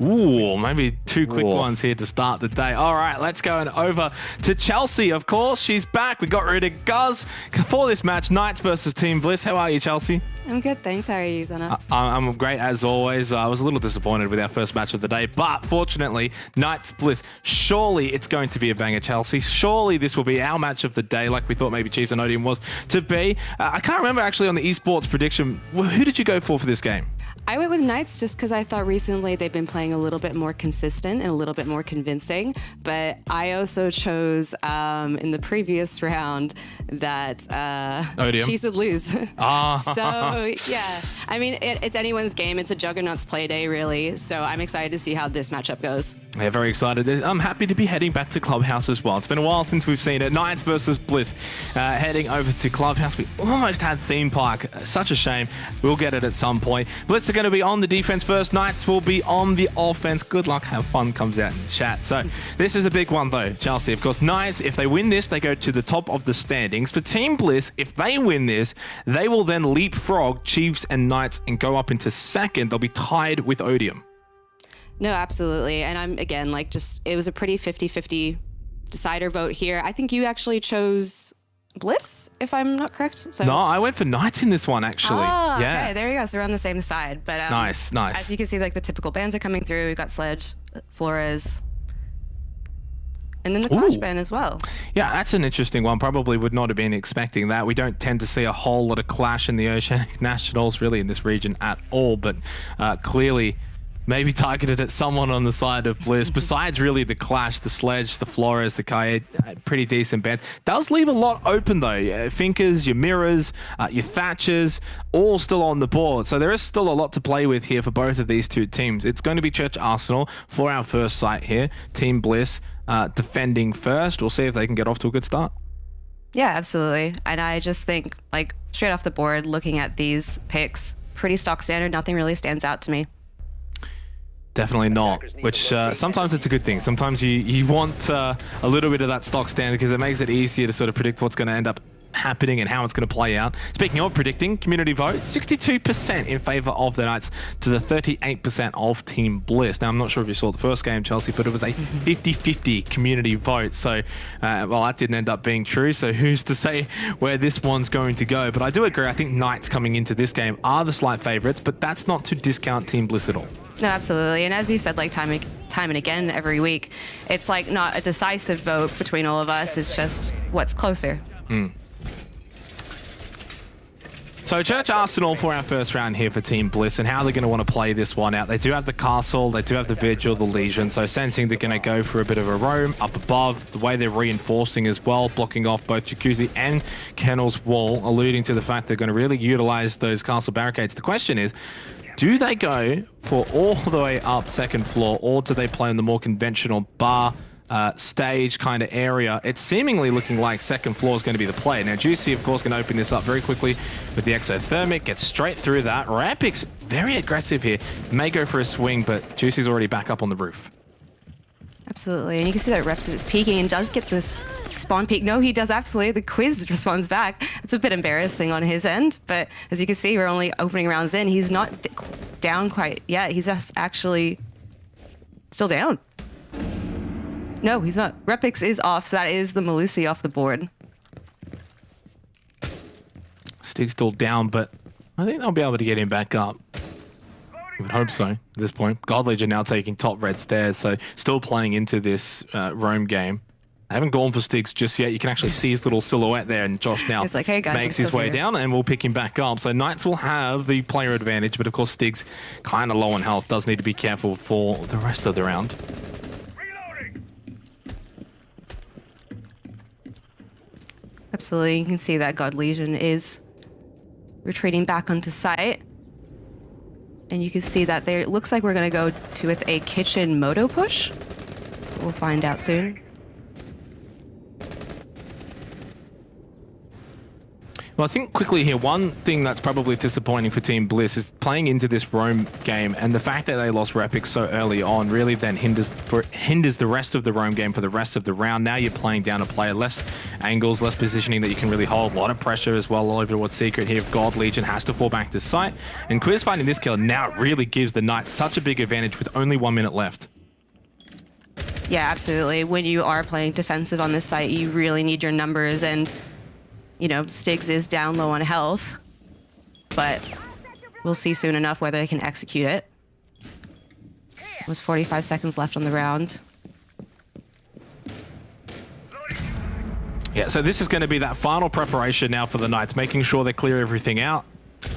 Ooh, maybe two quick ones here to start the day. All right, let's go over to Chelsea, of course. She's back. We got rid of Guz for this match, Knights versus Team Bliss. How are you, Chelsea? I'm good, thanks. How are you, Xanax? I'm great, as always. I was a little disappointed with our first match of the day, but fortunately, Knights Bliss, surely it's going to be a banger, Chelsea. Surely this will be our match of the day, like we thought maybe Chiefs and Odium was to be. I can't remember actually on the esports prediction. Who did you go for this game? I went with Knights just because I thought recently they've been playing a little bit more consistent and a little bit more convincing. But I also chose in the previous round that Chiefs would lose. So, yeah. I mean, it's anyone's game. It's a Juggernaut's Playday, really. So I'm excited to see how this matchup goes. Yeah, very excited. I'm happy to be heading back to Clubhouse as well. It's been a while since we've seen it. Knights versus Bliss heading over to Clubhouse. We almost had Theme Park. Such a shame. We'll get it at some point. Bliss are going to be on the defense first. Knights will be on the offense. Good luck. Have fun comes out in the chat. So this is a big one, though, Chelsea. Of course, Knights, if they win this, they go to the top of the standings. For Team Bliss, if they win this, they will then leapfrog Chiefs and Knights and go up into second. They'll be tied with Odium. No, absolutely. And I'm, again, it was a pretty 50-50 decider vote here. I think you actually chose Bliss, if I'm not correct. So no, I went for Knights in this one, actually. Oh, yeah. Okay, there you go. So we're on the same side. But nice. As you can see, the typical bands are coming through. We've got Sledge, Flores, and then the Clash band as well. Yeah, that's an interesting one. Probably would not have been expecting that. We don't tend to see a whole lot of Clash in the Oceanic Nationals, really, in this region at all. But clearly, maybe targeted at someone on the side of Bliss. Besides really the Clash, the Sledge, the Flores, the Kaye, pretty decent bands. Does leave a lot open though. Finkers, your Mirrors, your Thatchers, all still on the board. So there is still a lot to play with here for both of these two teams. It's going to be Church Arsenal for our first sight here. Team Bliss defending first. We'll see if they can get off to a good start. Yeah, absolutely. And I just think, straight off the board, looking at these picks, pretty stock standard. Nothing really stands out to me. Definitely not, which sometimes it's a good thing. Sometimes you want a little bit of that stock standard because it makes it easier to sort of predict what's going to end up happening and how it's going to play out. Speaking of predicting, community vote, 62% in favor of the Knights to the 38% of Team Bliss. Now, I'm not sure if you saw the first game, Chelsea, but it was a 50-50 community vote. So, well, that didn't end up being true. So who's to say where this one's going to go? But I do agree. I think Knights coming into this game are the slight favorites, but that's not to discount Team Bliss at all. No, absolutely. And as you said, time and again every week, it's not a decisive vote between all of us. It's just what's closer. So Church Arsenal for our first round here for Team Bliss and how they're going to want to play this one out. They do have the Castle, they do have the Vigil, the Legion, so sensing they're going to go for a bit of a roam up above, the way they're reinforcing as well, blocking off both Jacuzzi and Kennel's wall, alluding to the fact they're going to really utilize those Castle barricades. The question is, do they go for all the way up second floor, or do they play on the more conventional bar stage kind of area? It's seemingly looking like second floor is going to be the play. Now, Juicy, of course, can open this up very quickly with the exothermic, gets straight through that. Rapic's very aggressive here. May go for a swing, but Juicy's already back up on the roof. Absolutely. And you can see that Reps is peeking and does get this spawn peek. No, he does absolutely. The Quiz responds back. It's a bit embarrassing on his end, but as you can see, we're only opening rounds in. He's not down quite yet. He's just actually still down. No, he's not. Repix is off, so that is the Malusi off the board. Stig's still down, but I think they'll be able to get him back up. I would hope so at this point. God Legion now taking top red stairs, so still playing into this roam game. I haven't gone for Stiggs just yet. You can actually see his little silhouette there, and Josh now It's like, hey guys, makes I'm his still way here. down, and we'll pick him back up. So Knights will have the player advantage, but of course Stiggs kind of low on health, does need to be careful for the rest of the round. Absolutely, you can see that God Legion is retreating back onto site. And you can see that there, it looks like we're going to go to with a kitchen moto push. We'll find out soon. Well, I think quickly here, one thing that's probably disappointing for Team Bliss is playing into this Roam game, and the fact that they lost Repix so early on really then hinders the rest of the Roam game for the rest of the round. Now you're playing down a player, less angles, less positioning that you can really hold, a lot of pressure as well over towards Secret here. God Legion has to fall back to site, and Quiz finding this kill now really gives the Knights such a big advantage with only 1 minute left. Yeah, absolutely. When you are playing defensive on this site, you really need your numbers, and you know, Stiggs is down low on health, but we'll see soon enough whether they can execute it. There's 45 seconds left on the round. Yeah, so this is going to be that final preparation now for the Knights, making sure they clear everything out.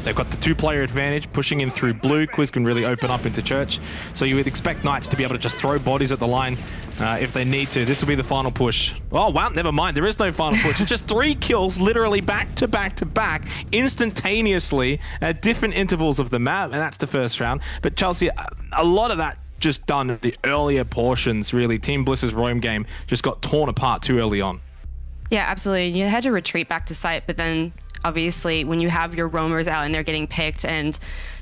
They've got the 2-player advantage, pushing in through blue. Quiz can really open up into Church. So you would expect Knights to be able to just throw bodies at the line if they need to. This will be the final push. Oh, wow, never mind. There is no final push. It's just 3 kills literally back to back to back, instantaneously at different intervals of the map. And that's the first round. But Chelsea, a lot of that just done in the earlier portions, really. Team Bliss's Roam game just got torn apart too early on. Yeah, absolutely. You had to retreat back to site, but then obviously when you have your roamers out and they're getting picked and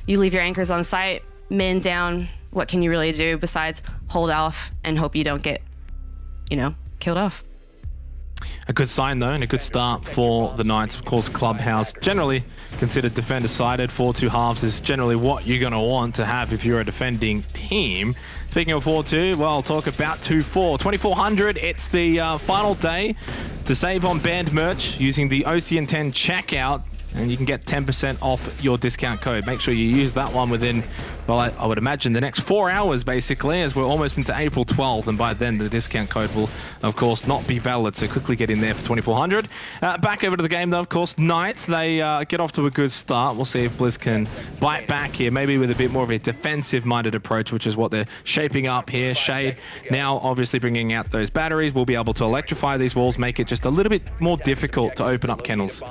you leave your anchors on site, men down, what can you really do besides hold off and hope you don't get, you know, killed off? A good sign though, and a good start for the Knights. Of course, Clubhouse generally considered defender-sided. 4-2 halves is generally what you're going to want to have if you're a defending team. Speaking of 4-2, well, I'll talk about 2-4. 2400, it's the final day to save on banned merch using the OCN 10 checkout, and you can get 10% off your discount code. Make sure you use that one within, well, I would imagine the next 4 hours, basically, as we're almost into April 12th, and by then the discount code will, of course, not be valid, so quickly get in there for 2400. Back over to the game, though, of course, Knights, they get off to a good start. We'll see if Blizz can bite back here, maybe with a bit more of a defensive-minded approach, which is what they're shaping up here. Shade now obviously bringing out those batteries. We'll be able to electrify these walls, make it just a little bit more difficult to open up kennels.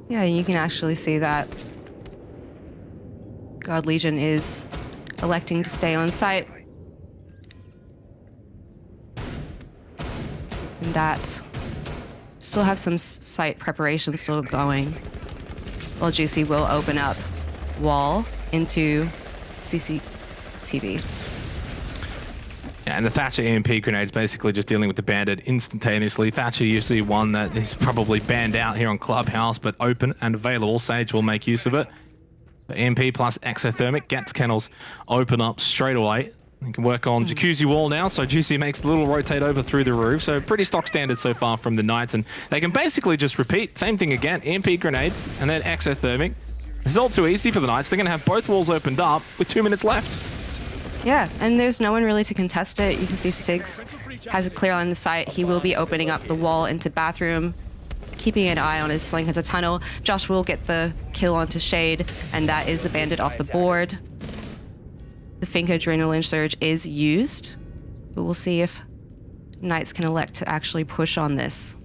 Yeah, you can actually see that God Legion is electing to stay on site. And that still have some site preparation still going. Well, Juicy will open up wall into CCTV. Yeah, and the Thatcher EMP grenade's basically just dealing with the bandit instantaneously. Thatcher usually one that is probably banned out here on Clubhouse, but open and available. Sage will make use of it. The EMP plus exothermic gets kennels open up straight away. You can work on Jacuzzi wall now, so Juicy makes the little rotate over through the roof. So pretty stock standard so far from the Knights, and they can basically just repeat. Same thing again, EMP grenade, and then exothermic. This is all too easy for the Knights. They're going to have both walls opened up with 2 minutes left. Yeah, and there's no one really to contest it. You can see Stiggs has a clear line of sight. He will be opening up the wall into bathroom, keeping an eye on his flank as a tunnel. Josh will get the kill onto Shade, and that is the bandit off the board. The Fink Adrenaline Surge is used, but we'll see if Knights can elect to actually push on this.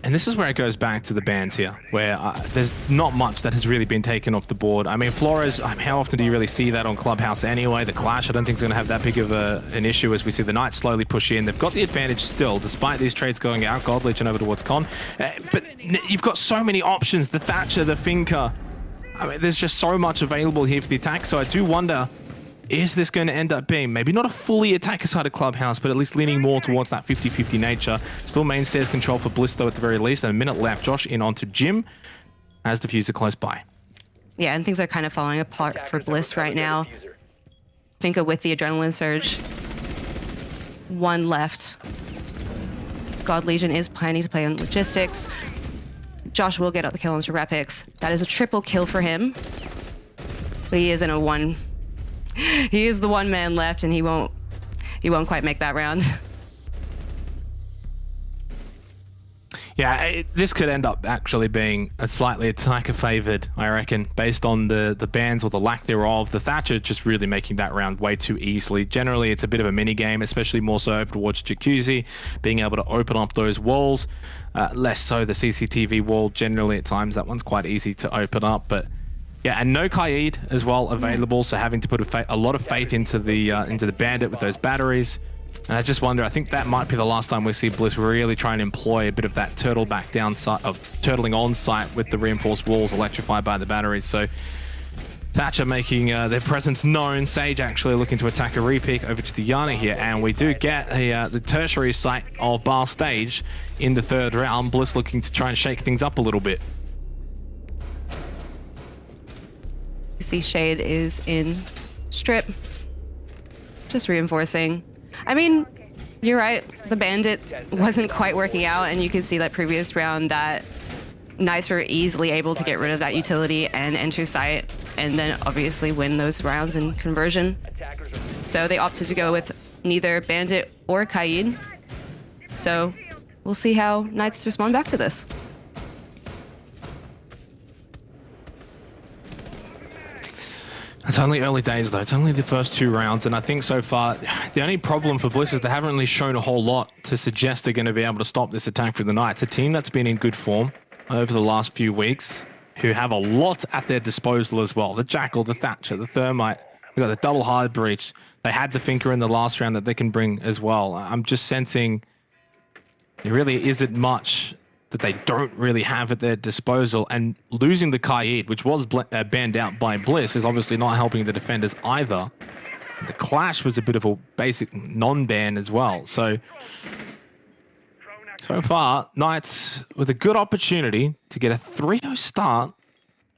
And this is where it goes back to the bans here, where there's not much that has really been taken off the board. I mean, Flores, how often do you really see that on Clubhouse anyway? The Clash, I don't think is going to have that big of an issue as we see the Knights slowly push in. They've got the advantage still, despite these trades going out. God Legion over towards Con. But you've got so many options. The Thatcher, the Finker. I mean, there's just so much available here for the attack. So I do wonder, is this going to end up being maybe not a fully attacker-sided Clubhouse, but at least leaning more towards that 50-50 nature? Still mainstairs control for Bliss, though, at the very least. And a minute left. Josh in onto Jim as diffuser close by. Yeah, and things are kind of falling apart for Bliss right now. Finka with the Adrenaline Surge. 1 left. God Legion is planning to play on logistics. Josh will get out the kill onto Repix. That is a triple kill for him. But he isn't a one. He is the one man left, and he won't quite make that round. Yeah, this could end up actually being a slightly attacker favored, I reckon, based on the bans or the lack thereof. The Thatcher just really making that round way too easily. Generally, it's a bit of a mini game, especially more so over towards Jacuzzi, being able to open up those walls. Less so the CCTV wall. Generally, at times, that one's quite easy to open up, but yeah, and no Kaid as well available, so having to put a lot of faith into the Bandit with those batteries. And I just wonder, I think that might be the last time we see Bliss really try and employ a bit of that turtle back down site of turtling on site with the reinforced walls electrified by the batteries. So Thatcher making their presence known. Sage actually looking to attack a repick over to the Yana here, and we do get the tertiary site of Bar Stage in the third round. Bliss looking to try and shake things up a little bit. You see Shade is in strip, just reinforcing. I mean, you're right. The Bandit wasn't quite working out, and you could see that previous round that Knights were easily able to get rid of that utility and enter site, and then obviously win those rounds in conversion. So they opted to go with neither Bandit or Kaid. So we'll see how Knights respond back to this. It's only early days though, it's only the first 2 rounds, and I think so far the only problem for Bliss is they haven't really shown a whole lot to suggest they're going to be able to stop this attack through the Knights. A team that's been in good form over the last few weeks, who have a lot at their disposal as well. The Jackal, the Thatcher, the Thermite, we've got the double hard breach. They had the Finker in the last round that they can bring as well. I'm just sensing there really isn't much that they don't really have at their disposal, and losing the Kaid, which was banned out by Bliss, is obviously not helping the defenders either. The Clash was a bit of a basic non-ban as well. So far, Knights with a good opportunity to get a 3-0 start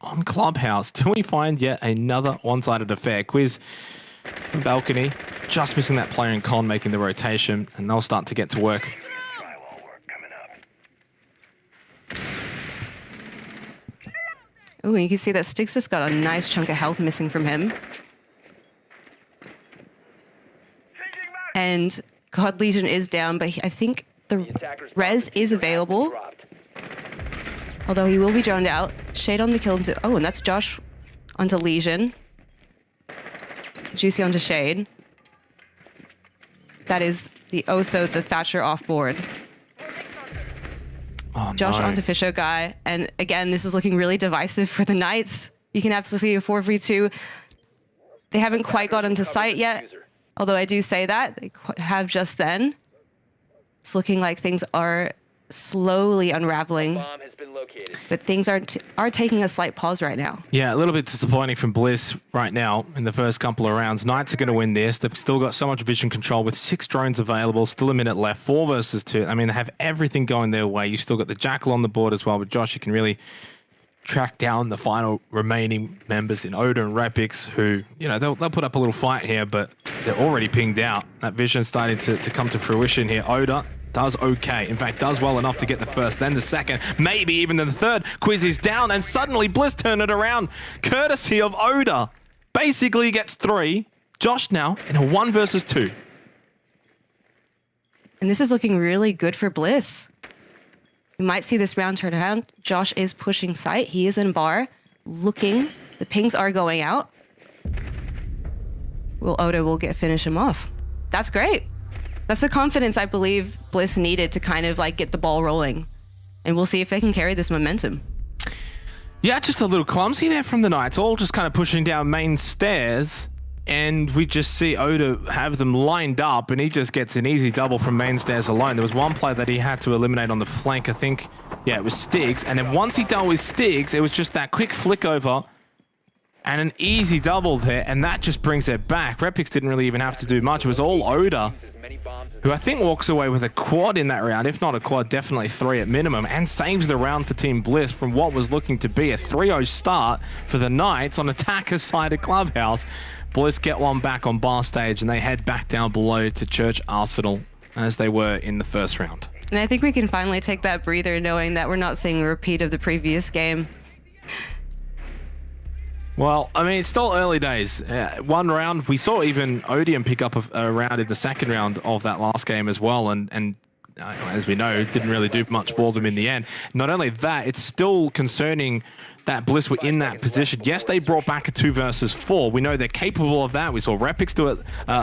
on Clubhouse. Do we find yet another one-sided affair? Quiz from Balcony, just missing that player in con, making the rotation, and they'll start to get to work. Ooh, you can see that Styx just got a nice chunk of health missing from him. And God Legion is down, but I think the res is available. Although he will be droned out. Shade on the kill. Oh, and that's Josh onto Legion. Juicy onto Shade. That is also the Thatcher off board. Oh, Josh no. onto Fisho Guy. And again, this is looking really divisive for the Knights. You can absolutely see a 4v2. They haven't quite got into sight yet. Although I do say that. They have just then. It's looking like things are slowly unraveling. But things are taking a slight pause right now. Yeah, a little bit disappointing from Bliss right now in the first couple of rounds. Knights are going to win this. They've still got so much vision control with 6 drones available, still a minute left, 4 versus 2. I mean, they have everything going their way. You've still got the Jackal on the board as well, but Josh, you can really track down the final remaining members in Oda and Rapix, who, you know, they'll put up a little fight here, but they're already pinged out. That vision starting to come to fruition here. Oda does okay. In fact, does well enough to get the first, then the second, maybe even the third. Quiz is down, and suddenly Bliss turn it around, courtesy of Oda. Basically gets 3. Josh now in a 1 versus 2. And this is looking really good for Bliss. We might see this round turn around. Josh is pushing site. He is in bar, looking. The pings are going out. Well, Oda will finish him off. That's great. That's the confidence I believe Bliss needed to kind of like get the ball rolling. And we'll see if they can carry this momentum. Yeah, just a little clumsy there from the Knights, all just kind of pushing down main stairs. And we just see Oda have them lined up, and he just gets an easy double from main stairs alone. There was one player that he had to eliminate on the flank, I think. Yeah, it was Stiggs. And then once he dealt with Stiggs, it was just that quick flick over and an easy double there, and that just brings it back. Repix didn't really even have to do much. It was all Oda, who I think walks away with a quad in that round. If not a quad, definitely 3 at minimum, and saves the round for Team Bliss from what was looking to be a 3-0 start for the Knights on attacker side of Clubhouse. Bliss get one back on Bar Stage, and they head back down below to Church Arsenal as they were in the first round. And I think we can finally take that breather knowing that we're not seeing a repeat of the previous game. Well, I mean, it's still early days. One round, we saw even Odium pick up a round in the second round of that last game as well, and as we know, it didn't really do much for them in the end. Not only that, it's still concerning that Bliss were in that position. Yes, they brought back a 2 versus 4. We know they're capable of that. We saw Repix do it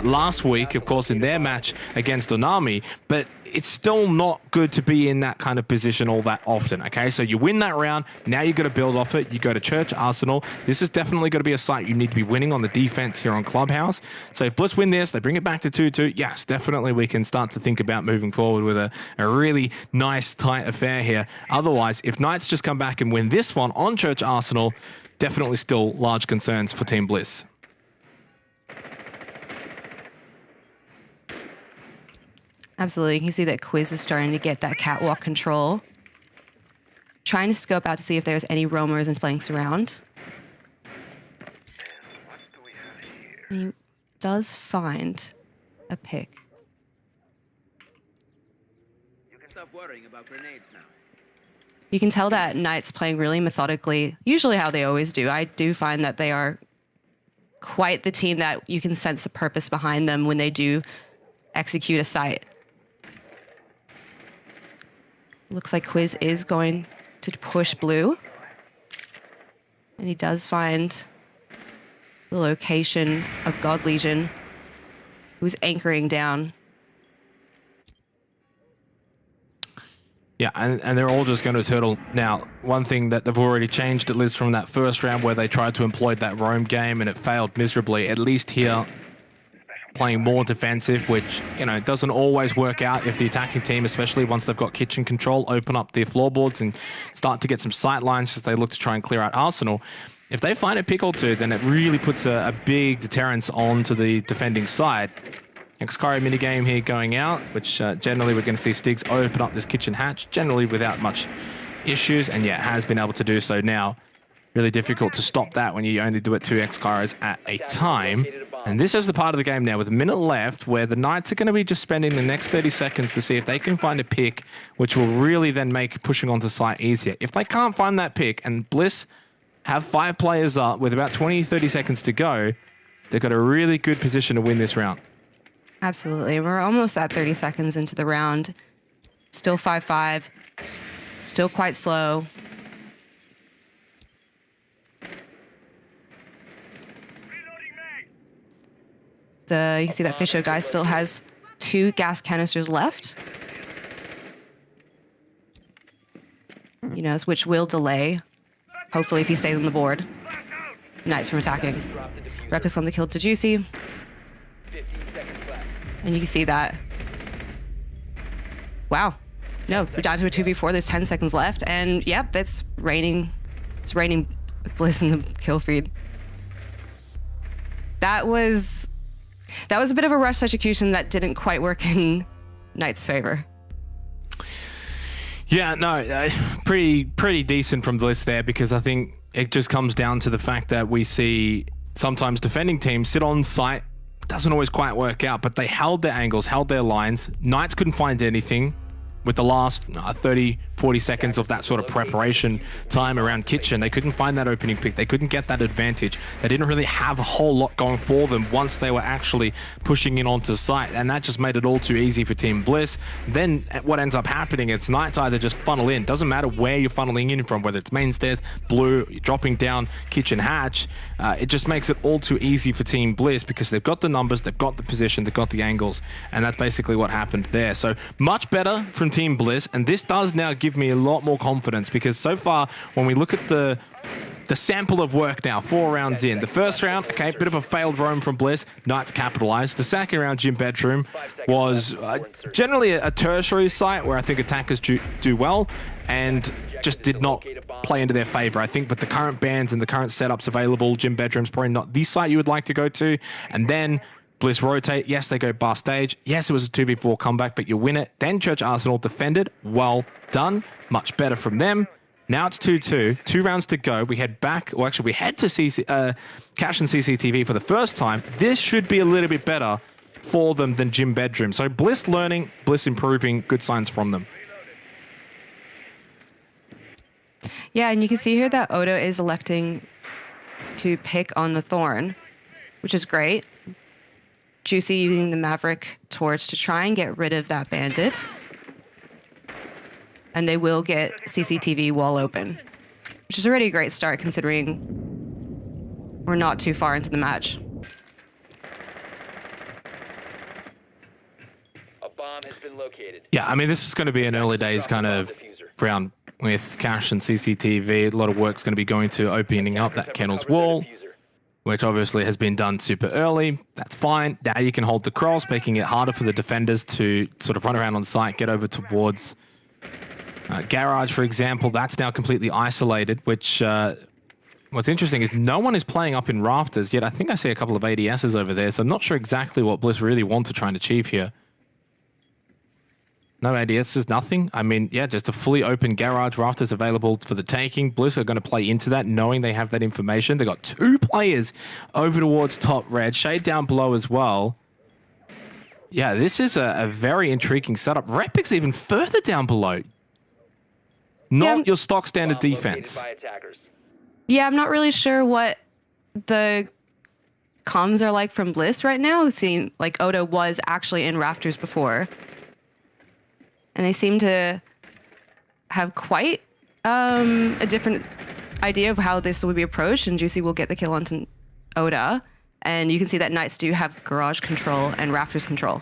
last week, of course, in their match against Onami, but it's still not good to be in that kind of position all that often, okay? So you win that round, now you got to build off it. You go to Church Arsenal. This is definitely going to be a site you need to be winning on the defense here on Clubhouse. So if Bliss win this, they bring it back to 2-2. Yes, definitely we can start to think about moving forward with a really nice, tight affair here. Otherwise, if Knights just come back and win this one on Church Arsenal, definitely still large concerns for Team Bliss. Absolutely. You can see that Quiz is starting to get that catwalk control. Trying to scope out to see if there's any roamers and flanks around. And he does find a pick. You can stop worrying about grenades now. You can tell that Knights playing really methodically, usually how they always do. I do find that they are quite the team that you can sense the purpose behind them when they do execute a site. Looks like Quiz is going to push blue. And he does find the location of God Legion, who's anchoring down. Yeah, and they're all just going to turtle. Now, one thing that they've already changed, at least from that first round where they tried to employ that roam game and it failed miserably, at least here playing more defensive, which, you know, doesn't always work out if the attacking team, especially once they've got kitchen control, open up their floorboards and start to get some sight lines as they look to try and clear out Arsenal. If they find a pick or two, then it really puts a big deterrence onto the defending side. Xcario minigame here going out, which generally we're going to see Stigs open up this kitchen hatch, generally without much issues, and yeah, has been able to do so now. Really difficult to stop that when you only do it 2 Xcarios at a time. And this is the part of the game now with a minute left where the Knights are going to be just spending the next 30 seconds to see if they can find a pick, which will really then make pushing onto site easier. If they can't find that pick and Bliss have 5 players up with about 20-30 seconds to go, they've got a really good position to win this round. Absolutely. We're almost at 30 seconds into the round. Still 5-5. Still quite slow. You can see that Fisher guy still has 2 gas canisters left. You know, which will delay, hopefully, if he stays on the board, Knights from attacking. Repix on the kill to Juicy. And you can see that. Wow. No, we're down to a 2v4. There's 10 seconds left. And yep, that's raining. It's raining Bliss in the kill feed. That was a bit of a rush execution that didn't quite work in Knight's favor. Yeah, no, pretty decent from Bliss there, because I think it just comes down to the fact that we see sometimes defending teams sit on site. Doesn't always quite work out, but they held their angles, held their lines. Knights couldn't find anything with the last 30, 40 seconds of that sort of preparation time around kitchen. They couldn't find that opening pick. They couldn't get that advantage. They didn't really have a whole lot going for them once they were actually pushing in onto site, and that just made it all too easy for Team Bliss. Then what ends up happening, it's Knights either just funnel in. Doesn't matter where you're funneling in from, whether it's main stairs, blue, you're dropping down kitchen hatch. It just makes it all too easy for Team Bliss because they've got the numbers, they've got the position, they've got the angles, and that's basically what happened there. So much better from Team Bliss, and this does now give me a lot more confidence, because so far when we look at the sample of work now, 4 rounds in. The first round, okay, bit of a failed roam from Bliss. Knights capitalized. The second round, Gym Bedroom, was generally a tertiary site where I think attackers do well and just did not play into their favor. I think with the current bans and the current setups available, Gym Bedroom's probably not the site you would like to go to. And then Bliss rotate. Yes, they go bar stage. Yes, it was a 2v4 comeback, but you win it. Then Church Arsenal defended. Well done. Much better from them. Now it's 2-2. 2 rounds to go. We head back, or actually we head to Cash and CCTV for the first time. This should be a little bit better for them than Gym Bedroom. So Bliss learning, Bliss improving. Good signs from them. Yeah, and you can see here that Odo is electing to pick on the Thorn, which is great. Juicy using the Maverick Torch to try and get rid of that Bandit. And they will get CCTV wall open, which is already a great start considering we're not too far into the match. A bomb has been located. Yeah, I mean, this is going to be an early days kind of round with Cash and CCTV. A lot of work's going to be going to opening up that Kennel's wall, which obviously has been done super early. That's fine. Now you can hold the cross, making it harder for the defenders to sort of run around on site, get over towards Garage, for example. That's now completely isolated, which what's interesting is no one is playing up in Rafters, yet I think I see a couple of ADSs over there, so I'm not sure exactly what Bliss really want to try and achieve here. No ADSs, nothing. I mean, yeah, just a fully open Garage. Rafters available for the taking. Bliss are going to play into that, knowing they have that information. They got 2 players over towards top red. Shade down below as well. Yeah, this is a very intriguing setup. Repic's even further down below. Not your stock standard defense. Yeah, I'm not really sure what the comms are like from Bliss right now. Seeing like Oda was actually in Rafters before. And they seem to have quite a different idea of how this will be approached. And Juicy will get the kill onto Oda. And you can see that Knights do have Garage control and Rafters control.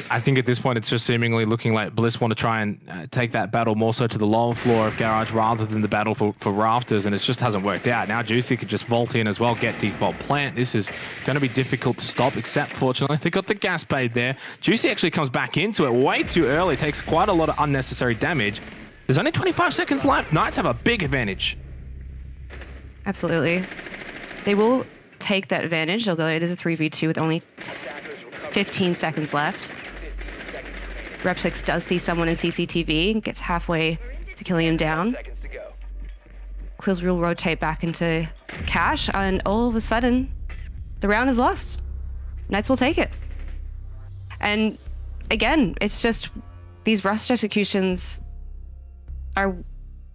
I think at this point it's just seemingly looking like Bliss want to try and take that battle more so to the lower floor of Garage rather than the battle for Rafters, and it just hasn't worked out. Now Juicy could just vault in as well, get default plant. This is going to be difficult to stop, except fortunately they got the gas bait there. Juicy actually comes back into it way too early, takes quite a lot of unnecessary damage. There's only 25 seconds left. Knights have a big advantage. Absolutely. They will take that advantage, although it is a 3v2 with only 15 seconds left. Rep6 does see someone in CCTV, gets halfway to killing him down. Quills will rotate back into Cash, and all of a sudden, the round is lost. Knights will take it. And again, it's just these rushed executions are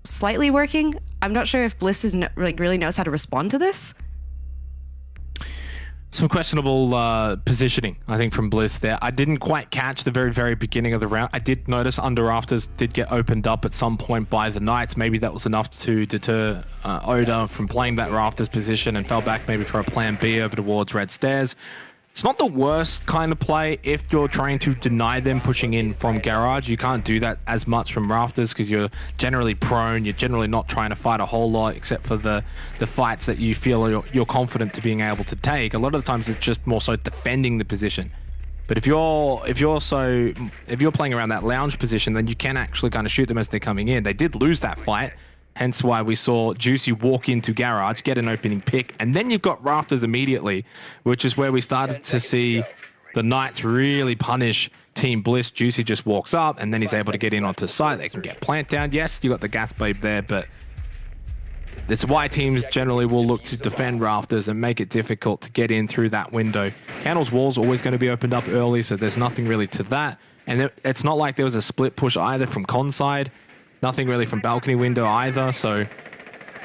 slightly working. I'm not sure if Bliss really knows how to respond to this. Some questionable positioning, I think, from Bliss there. I didn't quite catch the very, very beginning of the round. I did notice under Rafters did get opened up at some point by the Knights. Maybe that was enough to deter Oda from playing that Rafters position and fell back maybe for a plan B over towards Red Stairs. It's not the worst kind of play if you're trying to deny them pushing in from Garage. You can't do that as much from Rafters because you're generally prone. You're generally not trying to fight a whole lot except for the fights that you feel you're confident to being able to take. A lot of the times it's just more so defending the position. But if you're playing around that lounge position, then you can actually kind of shoot them as they're coming in. They did lose that fight. Hence why we saw Juicy walk into Garage, get an opening pick, and then you've got Rafters immediately, which is where we started to see the Knights really punish Team Bliss. Juicy just walks up, and then he's able to get in onto site. They can get plant down. Yes, you got the gas babe there, but that's why teams generally will look to defend Rafters and make it difficult to get in through that window. Candle's wall's always going to be opened up early, so there's nothing really to that. And it's not like there was a split push either from con side. Nothing really from balcony window either, so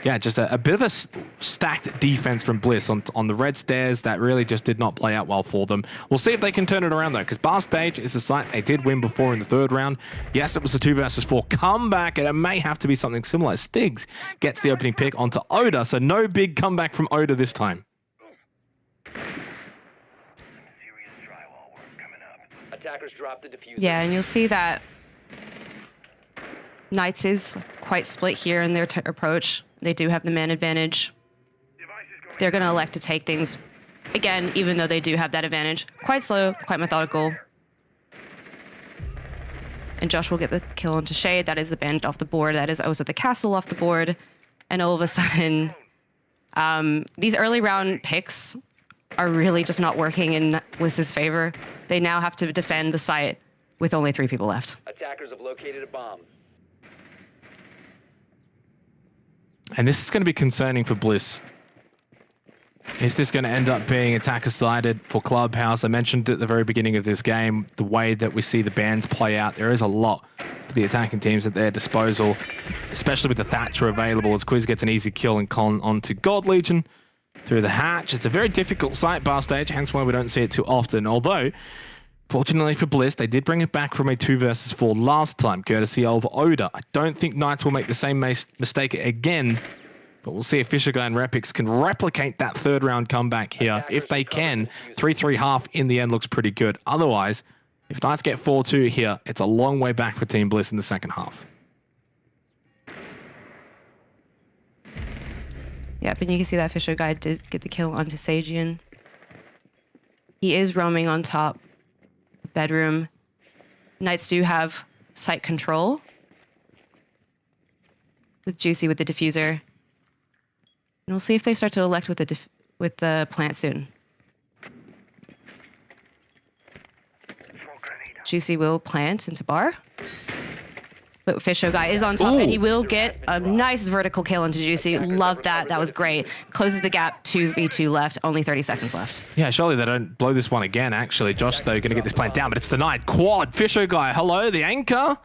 yeah, just a bit of a stacked defense from Bliss on the red stairs that really just did not play out well for them. We'll see if they can turn it around though, because Bar Stage is a site they did win before in the 3rd round. Yes, it was a 2 versus 4 comeback, and it may have to be something similar. Stigs gets the opening pick onto Oda, so no big comeback from Oda this time. Attackers drop the diffuser. Yeah, and you'll see that Knights is quite split here in their approach. They do have the man advantage. They're going to elect to take things, again, even though they do have that advantage. Quite slow, quite methodical. And Josh will get the kill onto Shade. That is the bandit off the board. That is also the castle off the board. And all of a sudden, these early round picks are really just not working in Bliss's favor. They now have to defend the site with only 3 people left. Attackers have located a bomb. And this is going to be concerning for Bliss. Is this going to end up being attacker-sided for Clubhouse? I mentioned at the very beginning of this game, the way that we see the bans play out, there is a lot the attacking teams at their disposal, especially with the Thatcher available as Quiz gets an easy kill and con onto God Legion through the hatch. It's a very difficult site, bar stage, hence why we don't see it too often. Although, fortunately for Bliss, they did bring it back from a 2 versus 4 last time, courtesy of Oda. I don't think Knights will make the same mistake again, but we'll see if Fisher Guy and Repix can replicate that third round comeback here. If they can, 3-3 half in the end looks pretty good. Otherwise, if Knights get 4-2 here, it's a long way back for Team Bliss in the second half. Yep, and you can see that Fisher Guy did get the kill onto Sagian. He is roaming on top. Bedroom. Knights do have site control. With Juicy with the diffuser. And we'll see if they start to elect with the plant soon. Juicy will plant into bar. But Fisho Guy is on top, and he will get a nice vertical kill into Juicy. Love that. That was great. Closes the gap. 2v2 left. Only 30 seconds left. Yeah, surely they don't blow this one again, actually. Josh, though, going to get this plant down, but it's denied. Quad. Fisho Guy. Hello, the anchor.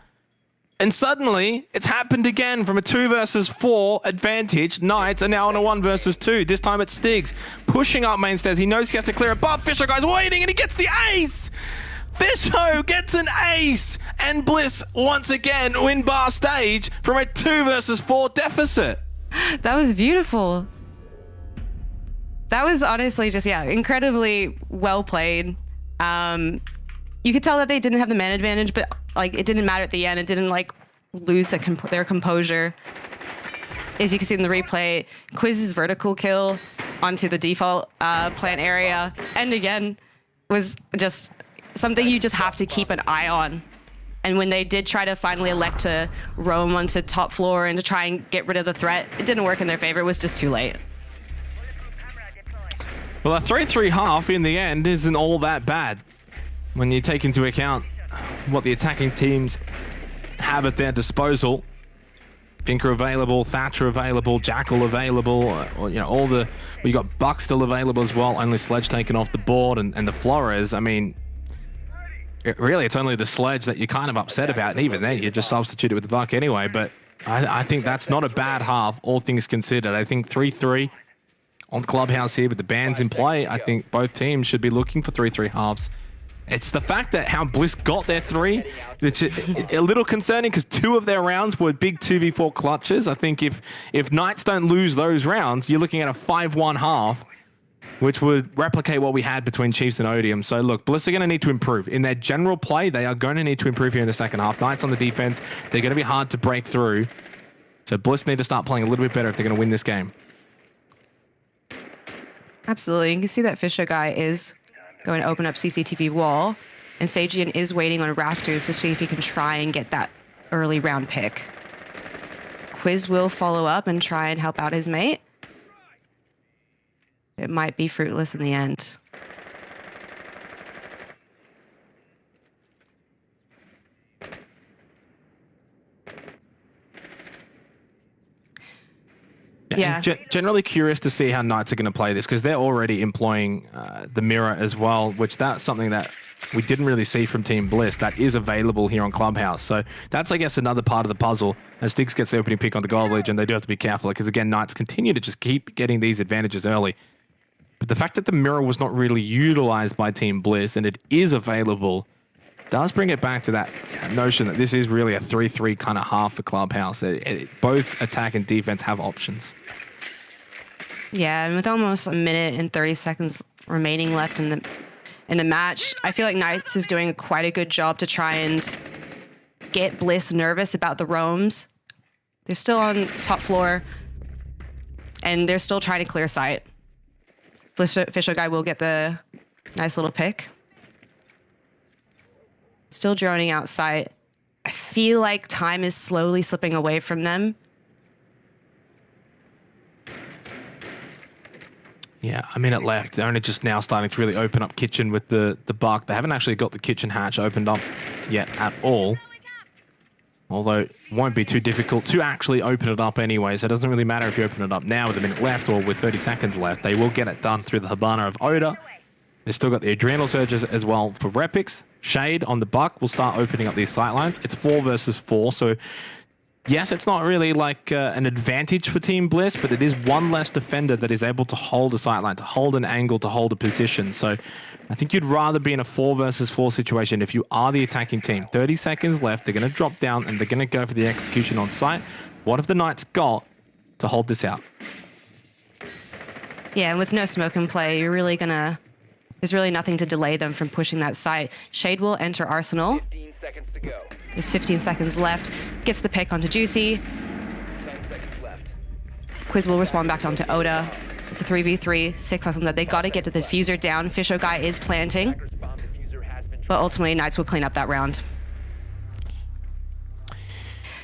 And suddenly, it's happened again from a 2 versus 4 advantage. Knights are now on a 1 versus 2. This time it's Stiggs pushing up main stairs. He knows he has to clear it, but Fisho Guy's waiting, and he gets the ace. Fisho gets an ace, and Bliss once again win bar stage from a 2 versus 4 deficit. That was beautiful. That was honestly just, yeah, incredibly well played. You could tell that they didn't have the man advantage, but like it didn't matter at the end. It didn't like lose their composure. As you can see in the replay, Quiz's vertical kill onto the default plant area, and again, was just something you just have to keep an eye on. And when they did try to finally elect to roam onto top floor and to try and get rid of the threat, it didn't work in their favor. It was just too late. Well, a 3-3 half in the end isn't all that bad when you take into account what the attacking teams have at their disposal. Finker available, Thatcher available, Jackal available, or, you know, all the... We got Buck still available as well, only Sledge taken off the board, and the Flores, I mean... Really, it's only the Sledge that you're kind of upset about, and even then, you just substitute it with the Buck anyway, but I think that's not a bad half, all things considered. I think 3-3 on Clubhouse here with the bans in play. I think both teams should be looking for 3-3 halves. It's the fact that how Bliss got their 3, it's a little concerning because 2 of their rounds were big 2v4 clutches. I think if Knights don't lose those rounds, you're looking at a 5-1 half, which would replicate what we had between Chiefs and Odium. So look, Bliss are going to need to improve. In their general play, they are going to need to improve here in the second half. Knights on the defense, they're going to be hard to break through. So Bliss need to start playing a little bit better if they're going to win this game. Absolutely. You can see that Fisher Guy is going to open up CCTV wall, and Sagian is waiting on rafters to see if he can try and get that early round pick. Quiz will follow up and try and help out his mate. It might be fruitless in the end. Yeah. Generally curious to see how Knights are going to play this because they're already employing the mirror as well, which that's something that we didn't really see from Team Bliss. That is available here on Clubhouse. So that's, I guess, another part of the puzzle. As Stiggs gets the opening pick on the Gold Legion, they do have to be careful because, again, Knights continue to just keep getting these advantages early. But the fact that the mirror was not really utilized by Team Bliss and it is available does bring it back to that notion that this is really a 3-3 kind of half for Clubhouse. Both attack and defense have options. Yeah, and with almost a minute and 30 seconds remaining left in the match, I feel like Knights is doing quite a good job to try and get Bliss nervous about the roams. They're still on top floor, and they're still trying to clear sight. Fisher Guy will get the nice little pick. Still droning out sight. I feel like time is slowly slipping away from them. Yeah, a minute left. They're only just now starting to really open up kitchen with the Buck. They haven't actually got the kitchen hatch opened up yet at all. Although it won't be too difficult to actually open it up anyway, so it doesn't really matter if you open it up now with a minute left or with 30 seconds left. They will get it done through the Habana of Oda. They've still got the adrenal surges as well for Repix. Shade on the Buck will start opening up these sight lines. It's 4 versus 4, so yes, it's not really like an advantage for Team Bliss, but it is one less defender that is able to hold a sight line, to hold an angle, to hold a position. So I think you'd rather be in a 4 versus 4 situation if you are the attacking team. 30 seconds left. They're going to drop down and they're going to go for the execution on site. What have the Knights got to hold this out? Yeah, and with no smoke in play, you're really gonna. There's really nothing to delay them from pushing that site. Shade will enter Arsenal. 15 seconds to go. There's 15 seconds left. Gets the pick onto Juicy. 10 seconds left. Quiz will respond back onto Oda. It's a 3v3. 6 on that. They got to get the diffuser down. Fisho guy is planting. But ultimately, Knights will clean up that round.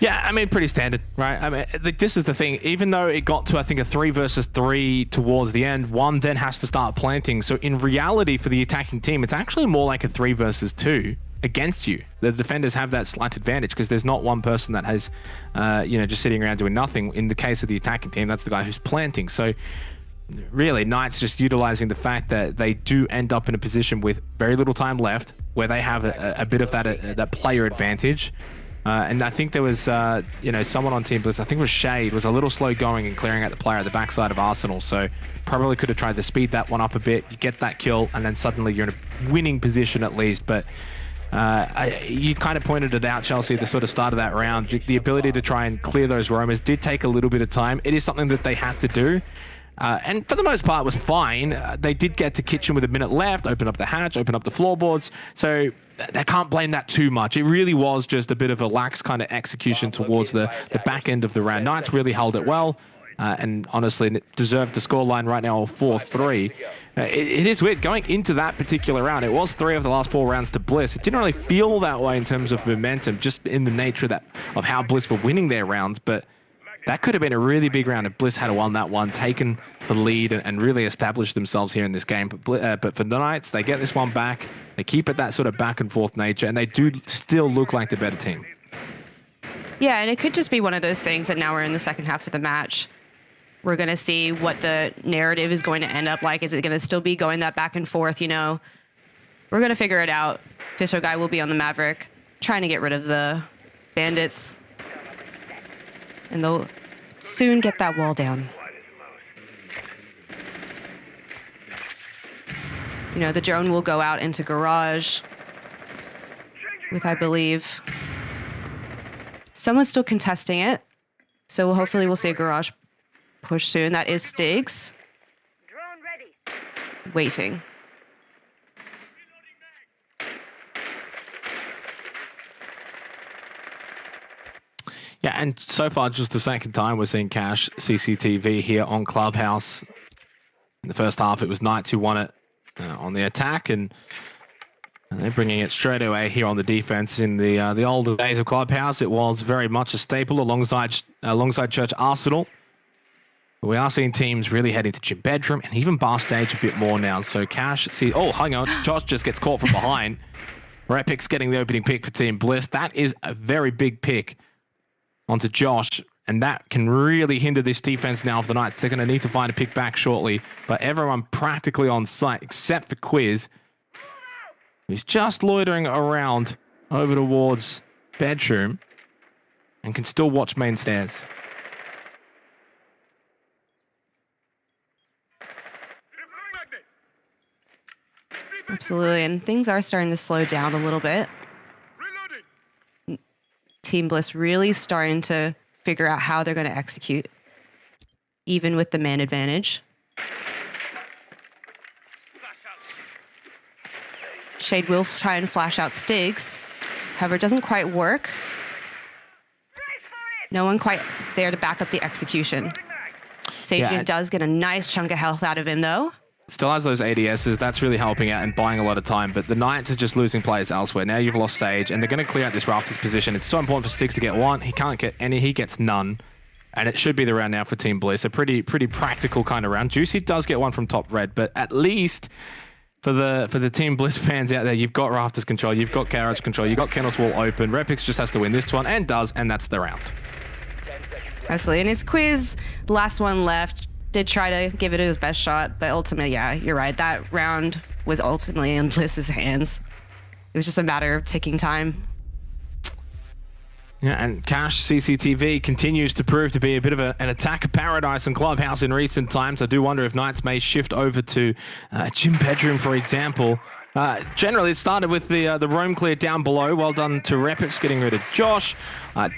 Yeah, I mean, pretty standard, right? I mean, this is the thing. Even though it got to, I think, a 3 versus 3 towards the end, one then has to start planting. So in reality, for the attacking team, it's actually more like a 3 versus 2 against you. The defenders have that slight advantage because there's not one person that has, just sitting around doing nothing. In the case of the attacking team, that's the guy who's planting. So really, Knights just utilizing the fact that they do end up in a position with very little time left where they have a bit of that player advantage. And I think there was, someone on Team Bliss, I think it was Shade, was a little slow going and clearing out the player at the backside of Arsenal. So probably could have tried to speed that one up a bit. You get that kill, and then suddenly you're in a winning position at least. But you kind of pointed it out, Chelsea, at the sort of start of that round. The ability to try and clear those roamers did take a little bit of time. It is something that they had to do. And for the most part, was fine. They did get to kitchen with a minute left, open up the hatch, open up the floorboards. So they can't blame that too much. It really was just a bit of a lax kind of execution towards the back end of the round. Knights really held it well. And honestly, deserved the scoreline right now of 4-3. It is weird. Going into that particular round, it was 3 of the last 4 rounds to Bliss. It didn't really feel that way in terms of momentum, just in the nature of how Bliss were winning their rounds. But that could have been a really big round if Bliss had won that one, taken the lead, and really established themselves here in this game. But for the Knights, they get this one back. They keep it that sort of back and forth nature, and they do still look like the better team. Yeah, and it could just be one of those things that now we're in the second half of the match. We're going to see what the narrative is going to end up like. Is it going to still be going that back and forth, We're going to figure it out. Fisher guy will be on the Maverick, trying to get rid of the bandits. And they'll soon get that wall down. The drone will go out into garage with, I believe, someone's still contesting it. So hopefully we'll see a garage push soon. That is Stiggs. Waiting. Yeah, and so far, just the second time we're seeing Cash CCTV here on Clubhouse. In the first half, it was Knights who won it on the attack, and they're bringing it straight away here on the defense. In the older days of Clubhouse, it was very much a staple alongside Church Arsenal. But we are seeing teams really heading to Gym Bedroom and even Bar Stage a bit more now. So Cash, hang on, Josh just gets caught from behind. Repix getting the opening pick for Team Bliss. That is a very big pick onto Josh, and that can really hinder this defense now of the Knights. They're going to need to find a pick back shortly, but everyone practically on site except for Quiz, who's just loitering around over towards bedroom and can still watch main stairs. Absolutely, and things are starting to slow down a little bit. Team Bliss really starting to figure out how they're going to execute, even with the man advantage. Shade will try and flash out Stiggs. However, it doesn't quite work. No one quite there to back up the execution. Sajian does get a nice chunk of health out of him, though. Still has those ADSs. That's really helping out and buying a lot of time. But the Knights are just losing players elsewhere. Now you've lost Sage, and they're going to clear out this Rafters position. It's so important for Stiggs to get one. He can't get any. He gets none. And it should be the round now for Team Bliss. A pretty practical kind of round. Juicy does get one from top red, but at least for the Team Bliss fans out there, you've got Rafters control, you've got Garage control, you've got Kennel's Wall open. Repix just has to win this one, and does, and that's the round. Absolutely. And his Quiz, last one left, did try to give it his best shot, but ultimately, yeah, you're right. That round was ultimately in Bliss's hands. It was just a matter of ticking time. Yeah, and Cash CCTV continues to prove to be a bit of an attack paradise and clubhouse in recent times. I do wonder if Knights may shift over to gym bedroom, for example. Generally, it started with the roam clear down below. Well done to Repix getting rid of Josh.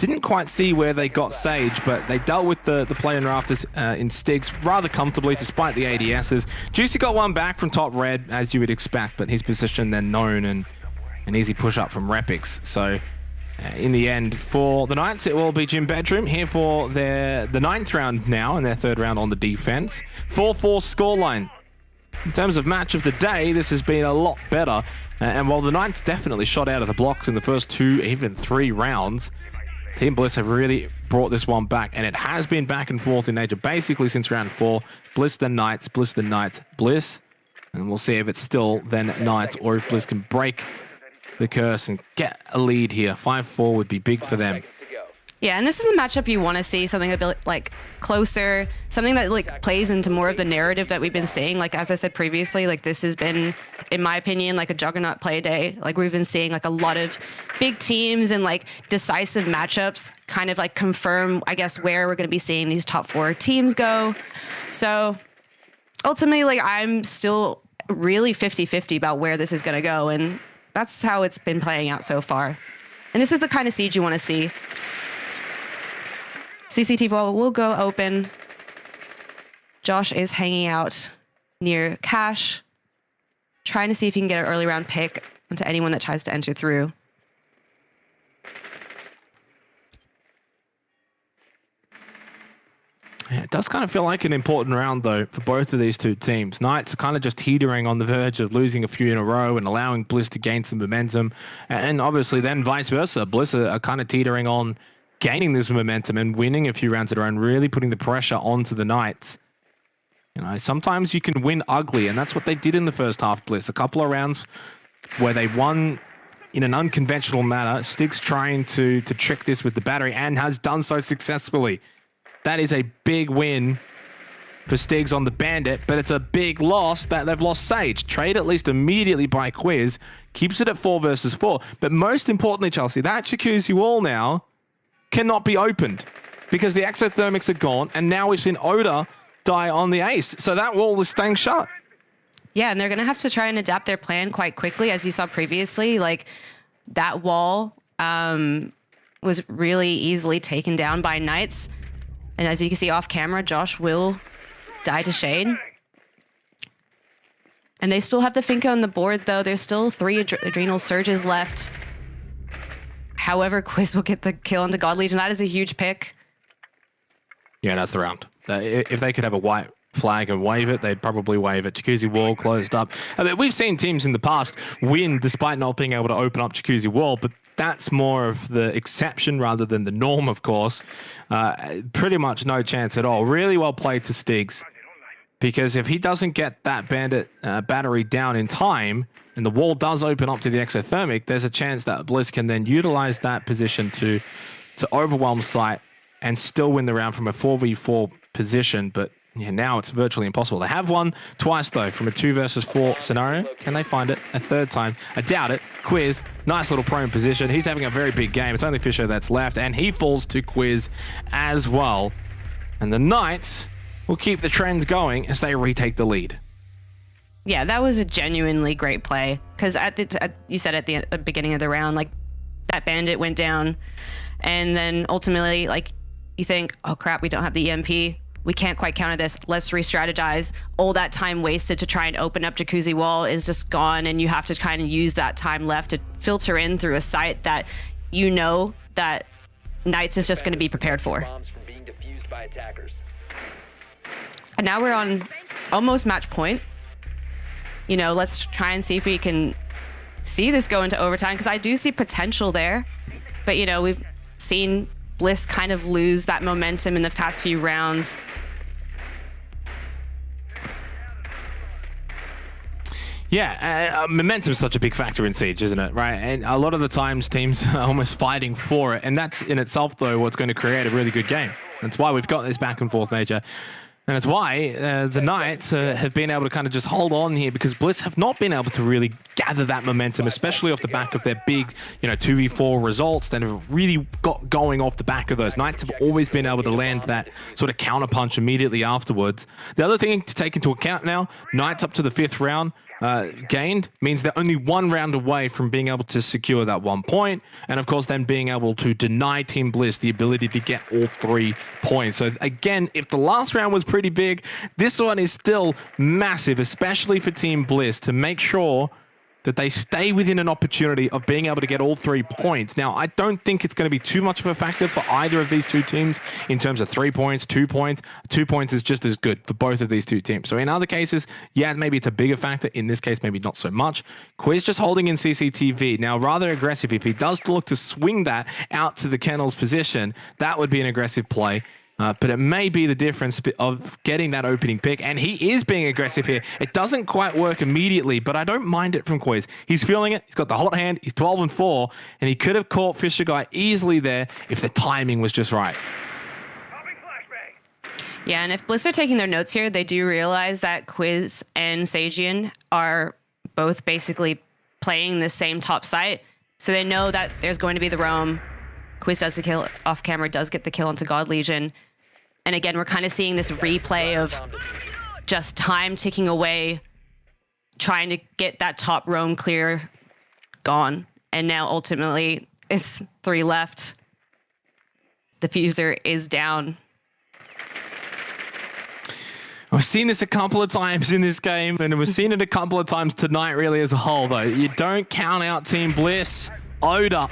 Didn't quite see where they got Sage, but they dealt with the play and rafters in Stigs rather comfortably despite the ADSs. Juicy got one back from top red, as you would expect, but his position then known and an easy push up from Repix. So in the end, for the Knights, it will be gym bedroom here for the 9th round now and their 3rd round on the defense. 4-4 scoreline. In terms of match of the day, this has been a lot better. And while the Knights definitely shot out of the blocks in the first 2, even 3 rounds, Team Bliss have really brought this one back. And it has been back and forth in nature basically since round 4. Bliss then Knights, Bliss then Knights, Bliss. And we'll see if it's still then Knights or if Bliss can break the curse and get a lead here. 5-4 would be big for them. Yeah, and this is the matchup you want to see, something a bit like closer, something that like plays into more of the narrative that we've been seeing. Like, as I said previously, like this has been, in my opinion, like a juggernaut play day. Like we've been seeing like a lot of big teams and like decisive matchups kind of like confirm, I guess, where we're going to be seeing these top 4 teams go. So ultimately, like I'm still really 50-50 about where this is going to go. And that's how it's been playing out so far. And this is the kind of siege you want to see. CCTV will go open. Josh is hanging out near Cash, trying to see if he can get an early round pick onto anyone that tries to enter through. Yeah, it does kind of feel like an important round, though, for both of these two teams. Knights are kind of just teetering on the verge of losing a few in a row and allowing Bliss to gain some momentum. And obviously then vice versa. Bliss are kind of teetering on gaining this momentum and winning a few rounds at a round, really putting the pressure onto the Knights. You know, sometimes you can win ugly, and that's what they did in the first half, Bliss. A couple of rounds where they won in an unconventional manner. Stig's trying to trick this with the battery and has done so successfully. That is a big win for Stigs on the Bandit, but it's a big loss that they've lost Sage. Trade at least immediately by Quiz, keeps it at 4 versus 4. But most importantly, Chelsea, that Jacuzzi wall now cannot be opened because the exothermics are gone, and now we've seen Oda die on the ace. So that wall is staying shut. Yeah, and they're going to have to try and adapt their plan quite quickly. As you saw previously, like that wall was really easily taken down by Knights. And as you can see off camera, Josh will die to Shade. And they still have the Finka on the board, though. There's still 3 Adrenal Surges left. However, Quiz will get the kill onto God Legion. That is a huge pick. Yeah, that's the round. If they could have a white flag and wave it, they'd probably wave it. Jacuzzi wall closed up. I mean, we've seen teams in the past win despite not being able to open up Jacuzzi wall, but that's more of the exception rather than the norm, of course. Pretty much no chance at all. Really well played to Stigs, because if he doesn't get that Bandit battery down in time, and the wall does open up to the exothermic, there's a chance that Bliss can then utilize that position to overwhelm site and still win the round from a 4v4 position. But yeah, now it's virtually impossible. They have won twice, though, from a 2 versus 4 scenario. Can they find it a 3rd time? I doubt it. Quiz, nice little prone position. He's having a very big game. It's only Fisher that's left, and he falls to Quiz as well. And the Knights will keep the trend going as they retake the lead. Yeah, that was a genuinely great play. Because you said at the beginning of the round, like that Bandit went down, and then ultimately, like you think, oh crap, we don't have the EMP. We can't quite counter this. Let's re-strategize. All that time wasted to try and open up Jacuzzi wall is just gone, and you have to kind of use that time left to filter in through a site that you know that Knights is just going to be prepared for. And now we're on almost match point. You know, let's try and see if we can see this go into overtime, because I do see potential there. But, you know, we've seen Bliss kind of lose that momentum in the past few rounds. Yeah, momentum is such a big factor in Siege, isn't it? Right, and a lot of the times teams are almost fighting for it, and that's in itself, though, what's going to create a really good game. That's why we've got this back and forth nature. And it's why the Knights have been able to kind of just hold on here, because Bliss have not been able to really gather that momentum, especially off the back of their big, 2v4 results that have really got going off the back of those. Knights have always been able to land that sort of counterpunch immediately afterwards. The other thing to take into account now, Knights up to the 5th round gained means they're only 1 round away from being able to secure that 1 point, and of course then being able to deny Team Bliss the ability to get all 3 points. So again, if the last round was pretty big, this one is still massive, especially for Team Bliss, to make sure that they stay within an opportunity of being able to get all 3 points. Now, I don't think it's going to be too much of a factor for either of these two teams in terms of 3 points, 2 points. 2 points is just as good for both of these two teams. So in other cases, yeah, maybe it's a bigger factor. In this case, maybe not so much. Quiz just holding in CCTV. Now, rather aggressive. If he does look to swing that out to the Kennel's position, that would be an aggressive play. But it may be the difference of getting that opening pick. And he is being aggressive here. It doesn't quite work immediately, but I don't mind it from Quiz. He's feeling it. He's got the hot hand. He's 12-4. And he could have caught Fisher Guy easily there if the timing was just right. Yeah, and if Bliss are taking their notes here, they do realize that Quiz and Sagian are both basically playing the same top site. So they know that there's going to be the roam. Quiz does the kill off camera, does get the kill onto God Legion. And again, we're kind of seeing this replay of just time ticking away, trying to get that top roam clear, gone. And now ultimately it's 3 left. The Fuser is down. We've seen this a couple of times in this game, and we've seen it a couple of times tonight really as a whole, though. You don't count out Team Bliss. Oda,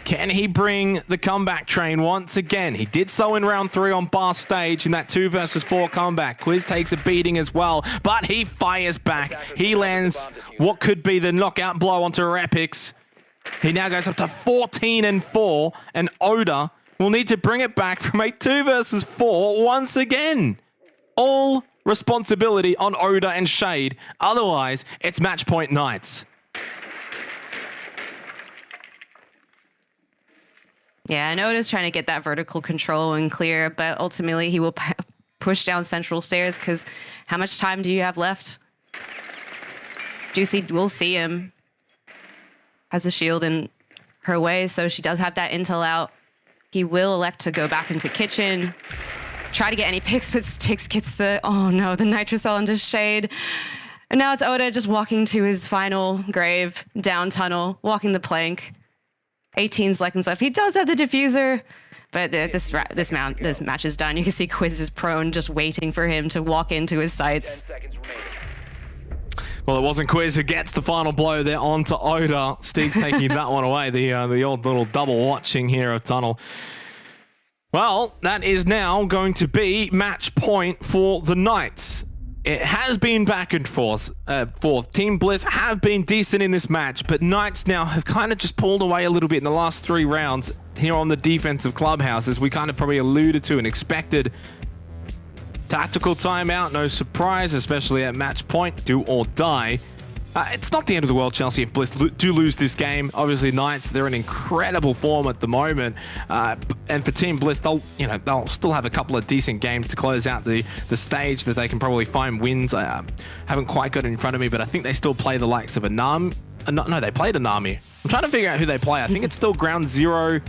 can he bring the comeback train once again? He did so in round 3 on Bar Stage in that 2 versus 4 comeback. Quiz takes a beating as well, but he fires back. He lands what could be the knockout blow onto Repix. He now goes up to 14-4, and Oda will need to bring it back from a 2 versus 4 once again. All responsibility on Oda and Shade. Otherwise, it's match point Knights. Yeah, and Oda's trying to get that vertical control and clear, but ultimately he will push down central stairs because how much time do you have left? Juicy will see him. Has a shield in her way, so she does have that intel out. He will elect to go back into kitchen, try to get any picks, but Styx gets the, oh no, the Nitrocell into Shade. And now it's Oda just walking to his final grave, down tunnel, walking the plank. 18 seconds left. He does have the diffuser, but this match is done. You can see Quiz is prone, just waiting for him to walk into his sights. Well, it wasn't Quiz who gets the final blow there onto Oda. Steve's taking that one away. The old little double watching here of Tunnel. Well, that is now going to be match point for the Knights. It has been back and forth. Team Bliss have been decent in this match, but Knights now have kind of just pulled away a little bit in the last 3 rounds here on the defensive clubhouse, as we kind of probably alluded to and expected. Tactical timeout, no surprise, especially at match point, do or die. It's not the end of the world, Chelsea, if Bliss do lose this game. Obviously, Knights, they're in incredible form at the moment. And for Team Bliss, they'll still have a couple of decent games to close out the stage that they can probably find wins. I haven't quite got it in front of me, but I think they still play the likes of Anami. No, they played Anami. I'm trying to figure out who they play. I think it's still Ground Zero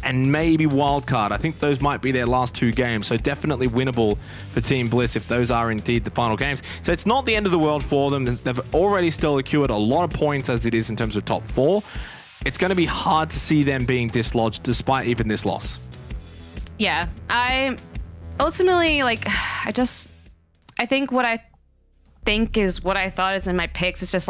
and maybe Wildcard. I think those might be their last 2 games, so definitely winnable for Team Bliss if those are indeed the final games. So it's not the end of the world for them. They've already still accrued a lot of points as it is in terms of top 4. It's going to be hard to see them being dislodged despite even this loss. Yeah, I ultimately, I think what I think is what I thought is in my picks. It's just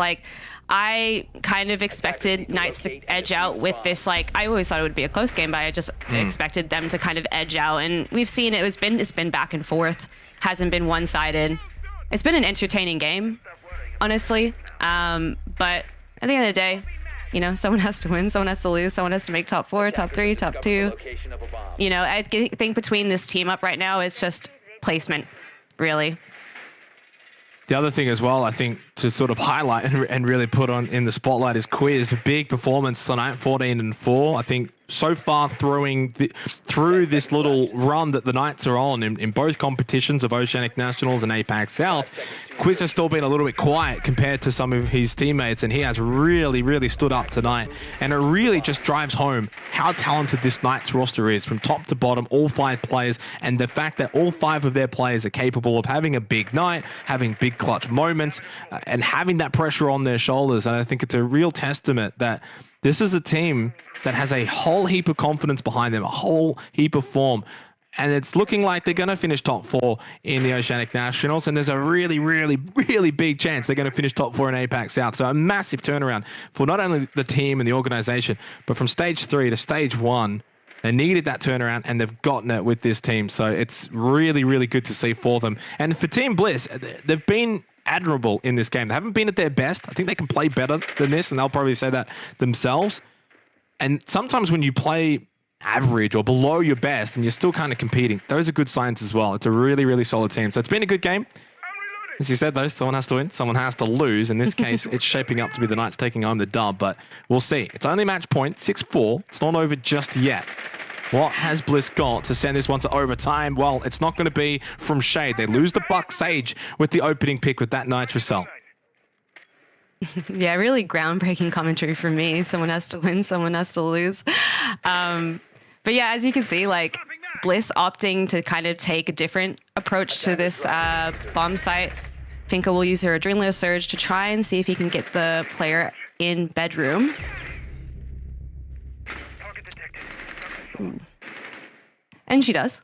I kind of expected Knights to edge out with this, I always thought it would be a close game, but I just expected them to kind of edge out. And we've seen it's been back and forth, hasn't been one-sided. It's been an entertaining game, honestly. But at the end of the day, someone has to win, someone has to lose, someone has to make top 4, top 3, top 2. I think between this team up right now, it's just placement, really. The other thing as well, I think, to sort of highlight and really put on in the spotlight is Quiz. Big performance tonight, 14-4. I think so far through this little run that the Knights are on in both competitions of Oceanic Nationals and APAC South, Quiz has still been a little bit quiet compared to some of his teammates, and he has really stood up tonight. And it really just drives home how talented this Knights roster is from top to bottom, all 5 players, and the fact that all 5 of their players are capable of having a big night, having big clutch moments, and having that pressure on their shoulders. And I think it's a real testament that this is a team that has a whole heap of confidence behind them, a whole heap of form. And it's looking like they're going to finish top 4 in the Oceanic Nationals. And there's a really big chance they're going to finish top 4 in APAC South. So a massive turnaround for not only the team and the organization, but from stage 3 to stage 1. They needed that turnaround, and they've gotten it with this team. So it's really good to see for them. And for Team Bliss, they've been admirable in this game. They haven't been at their best. I think they can play better than this, and they'll probably say that themselves. And sometimes when you play average or below your best and you're still kind of competing, those are good signs as well. It's a really solid team. So it's been a good game. As you said, though, someone has to win, someone has to lose. In this case, it's shaping up to be the Knights taking home the dub, but we'll see. It's only match point, 6-4. It's not over just yet. What has Bliss got to send this one to overtime? Well, it's not going to be from Shade. They lose the Buck Sage with the opening pick with that Nitrocell. Yeah, really groundbreaking commentary for me. Someone has to win, someone has to lose. But yeah, as you can see, like Bliss opting to kind of take a different approach to this bomb site. Finka will use her Adrenaline Surge to try and see if he can get the player in bedroom. And she does.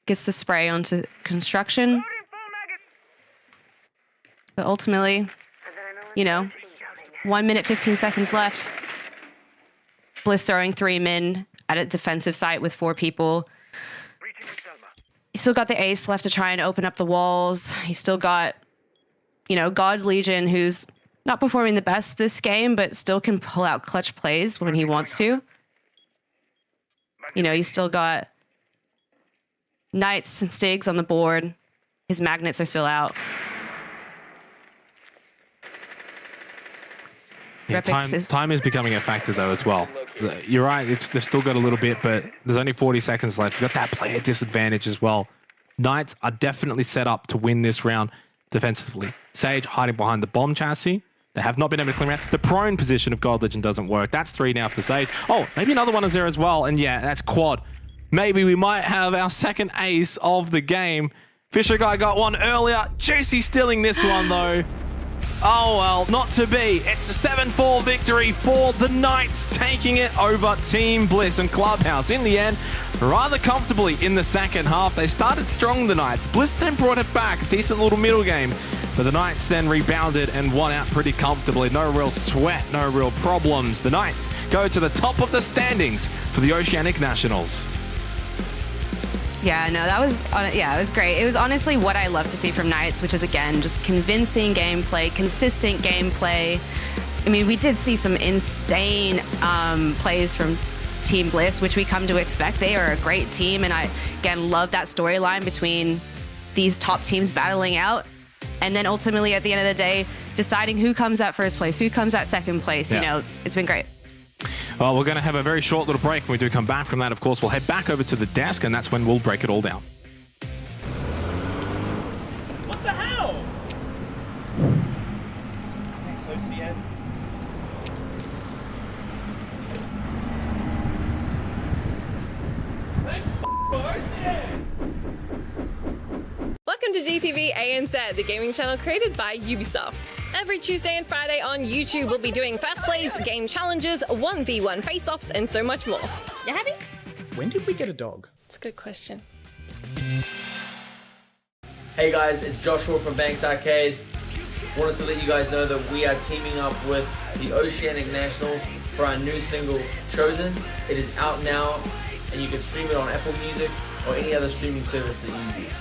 Gets the spray onto construction. But ultimately, you know, 1 minute, 15 seconds left. Bliss throwing 3 men at a defensive site with 4 people. You still got the ace left to try and open up the walls. You still got, you know, God Legion, who's not performing the best this game, but still can pull out clutch plays when he wants to. You know, you still got Knights and Stigs on the board. His magnets are still out. Yeah, time is becoming a factor, though, as well. You're right, they've still got a little bit, but there's only 40 seconds left. You've got that player disadvantage as well. Knights are definitely set up to win this round defensively. Sage hiding behind the bomb chassis. They have not been able to clean around. The prone position of God Legend doesn't work. That's 3 now for Sage. Oh, maybe another one is there as well. And yeah, that's quad. Maybe we might have our second ace of the game. Fisher Guy got one earlier. Juicy stealing this one, though. Oh, well, not to be. It's a 7-4 victory for the Knights, taking it over Team Bliss and Clubhouse. In the end, rather comfortably in the second half. They started strong, the Knights. Bliss then brought it back. A decent little middle game. But the Knights then rebounded and won out pretty comfortably. No real sweat, no real problems. The Knights go to the top of the standings for the Oceanic Nationals. Yeah, no, that was, it was great. It was honestly what I love to see from Knights, which is, again, just convincing gameplay, consistent gameplay. I mean, we did see some insane plays from Team Bliss, which we come to expect. They are a great team, and I, again, love that storyline between these top teams battling out, and then ultimately, at the end of the day, deciding who comes at first place, who comes at second place. Yeah. You know, it's been great. Well, we're going to have a very short little break. When we do come back from that, of course, we'll head back over to the desk, and that's when we'll break it all down. What the hell? Thanks, OCN. Welcome to GTV ANZ, the gaming channel created by Ubisoft. Every Tuesday and Friday on YouTube, we'll be doing fast plays, game challenges, 1v1 face-offs, and so much more. You happy? When did we get a dog? It's a good question. Hey guys, it's Joshua from Banks Arcade. Wanted to let you guys know that we are teaming up with the Oceanic Nationals for our new single, Chosen. It is out now, and you can stream it on Apple Music or any other streaming service that you use.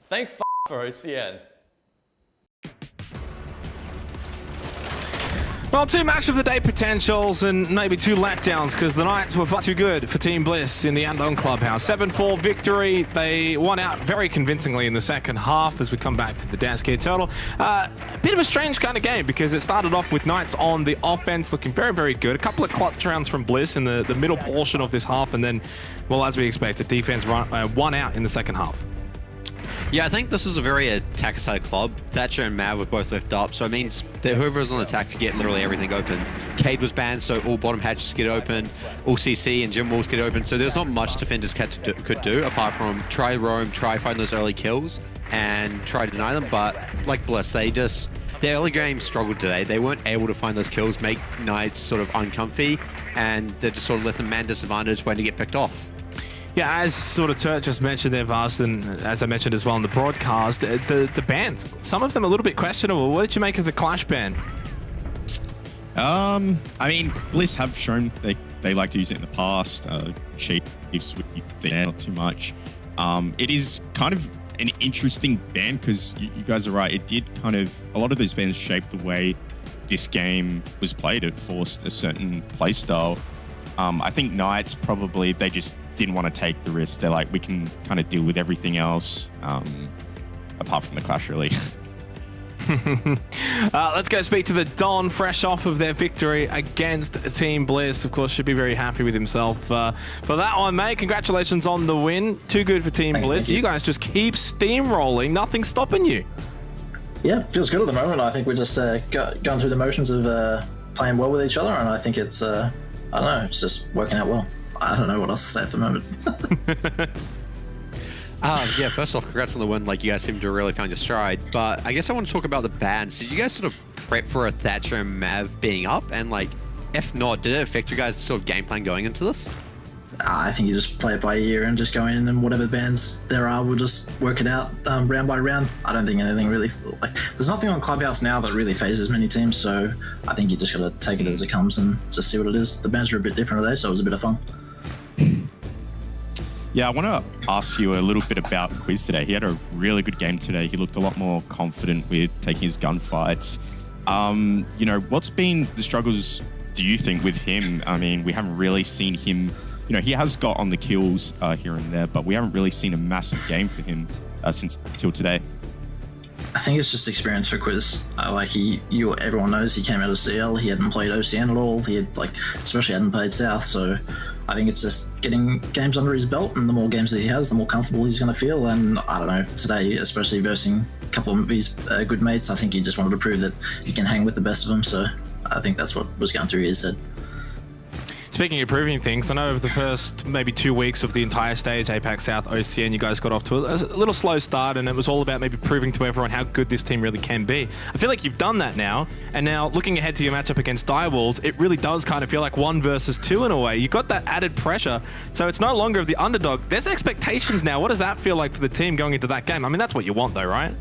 Thank for OCN. Well, 2 match of the day potentials and maybe 2 letdowns because the Knights were far too good for Team Bliss in the Andong Clubhouse. 7-4 victory. They won out very convincingly in the second half as we come back to the desk here. Total, a bit of a strange kind of game because it started off with Knights on the offense looking very, very good. A couple of clutch rounds from Bliss in the middle portion of this half and then, well, as we expected, defense won out in the second half. Yeah, I think this was a very attack-sided club. Thatcher and Mav were both left up, so it means that whoever was on attack could get literally everything open. Cade was banned, so all bottom hatches get open, all CC and gym walls get open, so there's not much defenders could do apart from try roam, try find those early kills, and try to deny them, but like Bliss, their early game struggled today. They weren't able to find those kills, make Knights sort of uncomfy, and they just sort of left them man disadvantage waiting to get picked off. Yeah, as sort of Turt just mentioned there, Vast, and as I mentioned as well in the broadcast, the bans, some of them a little bit questionable. What did you make of the Clash ban? I mean, Bliss have shown they like to use it in the past. Chiefs would use it not too much. It is kind of an interesting ban because you guys are right. It did kind of, a lot of those bans shaped the way this game was played. It forced a certain play style. I think Knights probably, they just didn't want to take the risk. They're like, we can kind of deal with everything else apart from the Clash, really. Let's go speak to the Don, fresh off of their victory against Team Bliss. Of course, should be very happy with himself for that one, mate. Congratulations on the win. Too good for Team Bliss. You guys just keep steamrolling. Nothing's stopping you. Yeah, feels good at the moment. I think we're just going through the motions of playing well with each other, and I think it's, I don't know, it's just working out well. I don't know what else to say at the moment. Yeah, first off, congrats on the win. Like, you guys seem to really find your stride. But I guess I want to talk about the bans. Did you guys sort of prep for a Thatcher and Mav being up? And, like, if not, did it affect you guys' sort of game plan going into this? I think you just play it by ear and just go in, and whatever bans there are, we'll just work it out round by round. I don't think anything really, like, there's nothing on Clubhouse now that really phases many teams, so I think you just got to take it as it comes and just see what it is. The bans are a bit different today, so it was a bit of fun. Yeah, I want to ask you a little bit about Quiz today. He had a really good game today. He looked a lot more confident with taking his gunfights. You know, what's been the struggles, do you think, with him? I mean, we haven't really seen him, you know, he has got on the kills here and there, but we haven't really seen a massive game for him since till today. I think it's just experience for Quiz. Everyone knows he came out of CL. He hadn't played OCN at all. He had, especially hadn't played South. So I think it's just getting games under his belt, and the more games that he has, the more comfortable he's going to feel. And I don't know, today, especially versing a couple of his good mates, I think he just wanted to prove that he can hang with the best of them. So I think that's what was going through his head. Speaking of proving things, I know over the first maybe 2 weeks of the entire stage, APAC South, OCN, you guys got off to a little slow start, and it was all about maybe proving to everyone how good this team really can be. I feel like you've done that now, and now looking ahead to your matchup against Direwolves, it really does kind of feel like 1 versus 2 in a way. You got that added pressure, so it's no longer the underdog. There's expectations now. What does that feel like for the team going into that game? I mean, that's what you want though, right?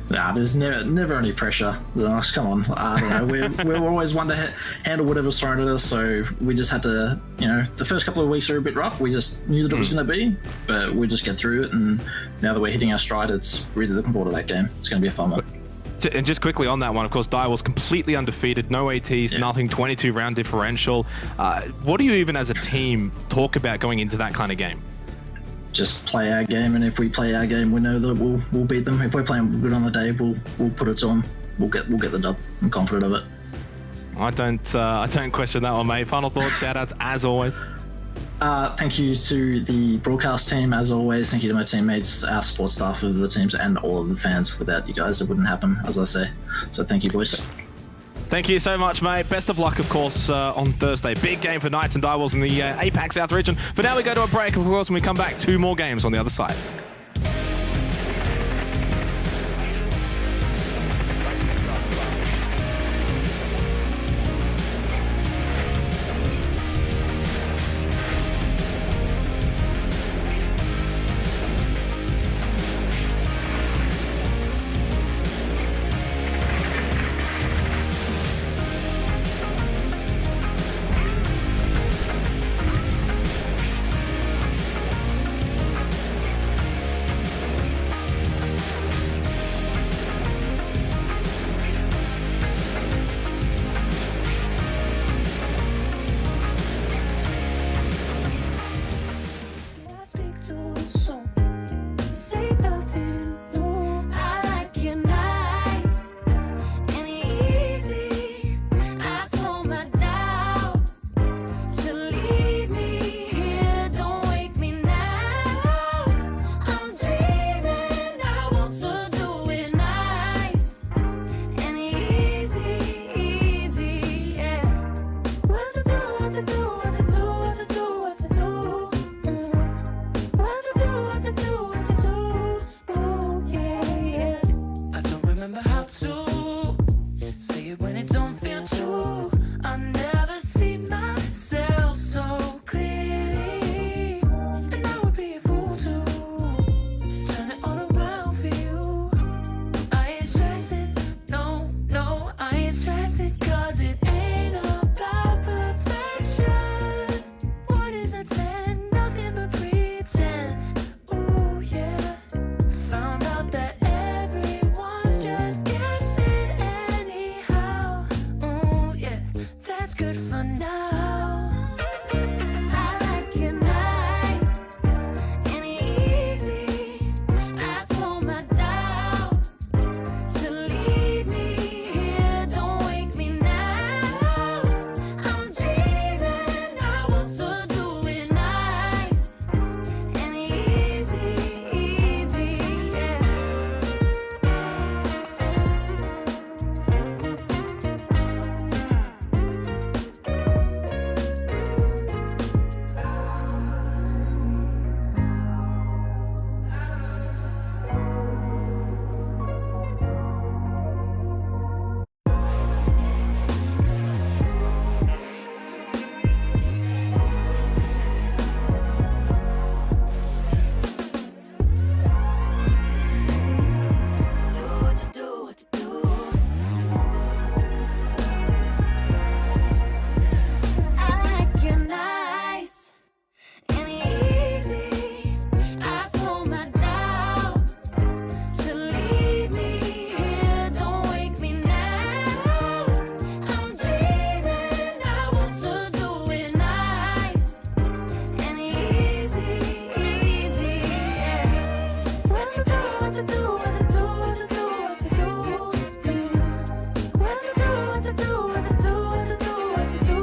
Nah, there's never any pressure. Xenox, come on. I don't know. We're always one to handle whatever's thrown at us, so we just had to, you know, the first couple of weeks are a bit rough. We just knew that it was going to be, but we just get through it, and now that we're hitting our stride, it's really looking forward to that game. It's going to be a fun one. And just quickly on that one, of course, Dire was completely undefeated, no ATs, nothing, 22 round differential. What do you even as a team talk about going into that kind of game? Just play our game, and if we play our game, we know that we'll beat them. If we're playing good on the day, we'll put it to them. We'll get the dub. I'm confident of it. I don't question that one, mate. Final thoughts, shout outs as always. Thank you to the broadcast team as always. Thank you to my teammates, our support staff of the teams, and all of the fans. Without you guys, it wouldn't happen, as I say. So thank you, boys. Thank you so much, mate. Best of luck, of course, on Thursday. Big game for Knights and Direwolves in the APAC South region. For now, we go to a break, of course, when we come back, 2 more games on the other side. remember how to say it when it don't feel true. I never see myself so clearly, and I would be a fool to turn it all around for you. I ain't stressing, no, no, I ain't stressing, cause it ain't about perfection. What is a 10? Nothing but pretend. Ooh, yeah. Found out that everyone's just guessing anyhow. Ooh, yeah. That's good for now. I like it nice and easy. I told my doubts to leave me here. Don't wake me now. I'm dreaming. I want to do it nice and easy, easy, yeah. I like it nice and easy. I told my doubts to leave me here. Don't wake me now. I'm dreaming. I want to do it nice and easy, easy, yeah. What to do, what to do, what to do, what to do, what to do. What to do, what to do, what to do, what to do, what to do.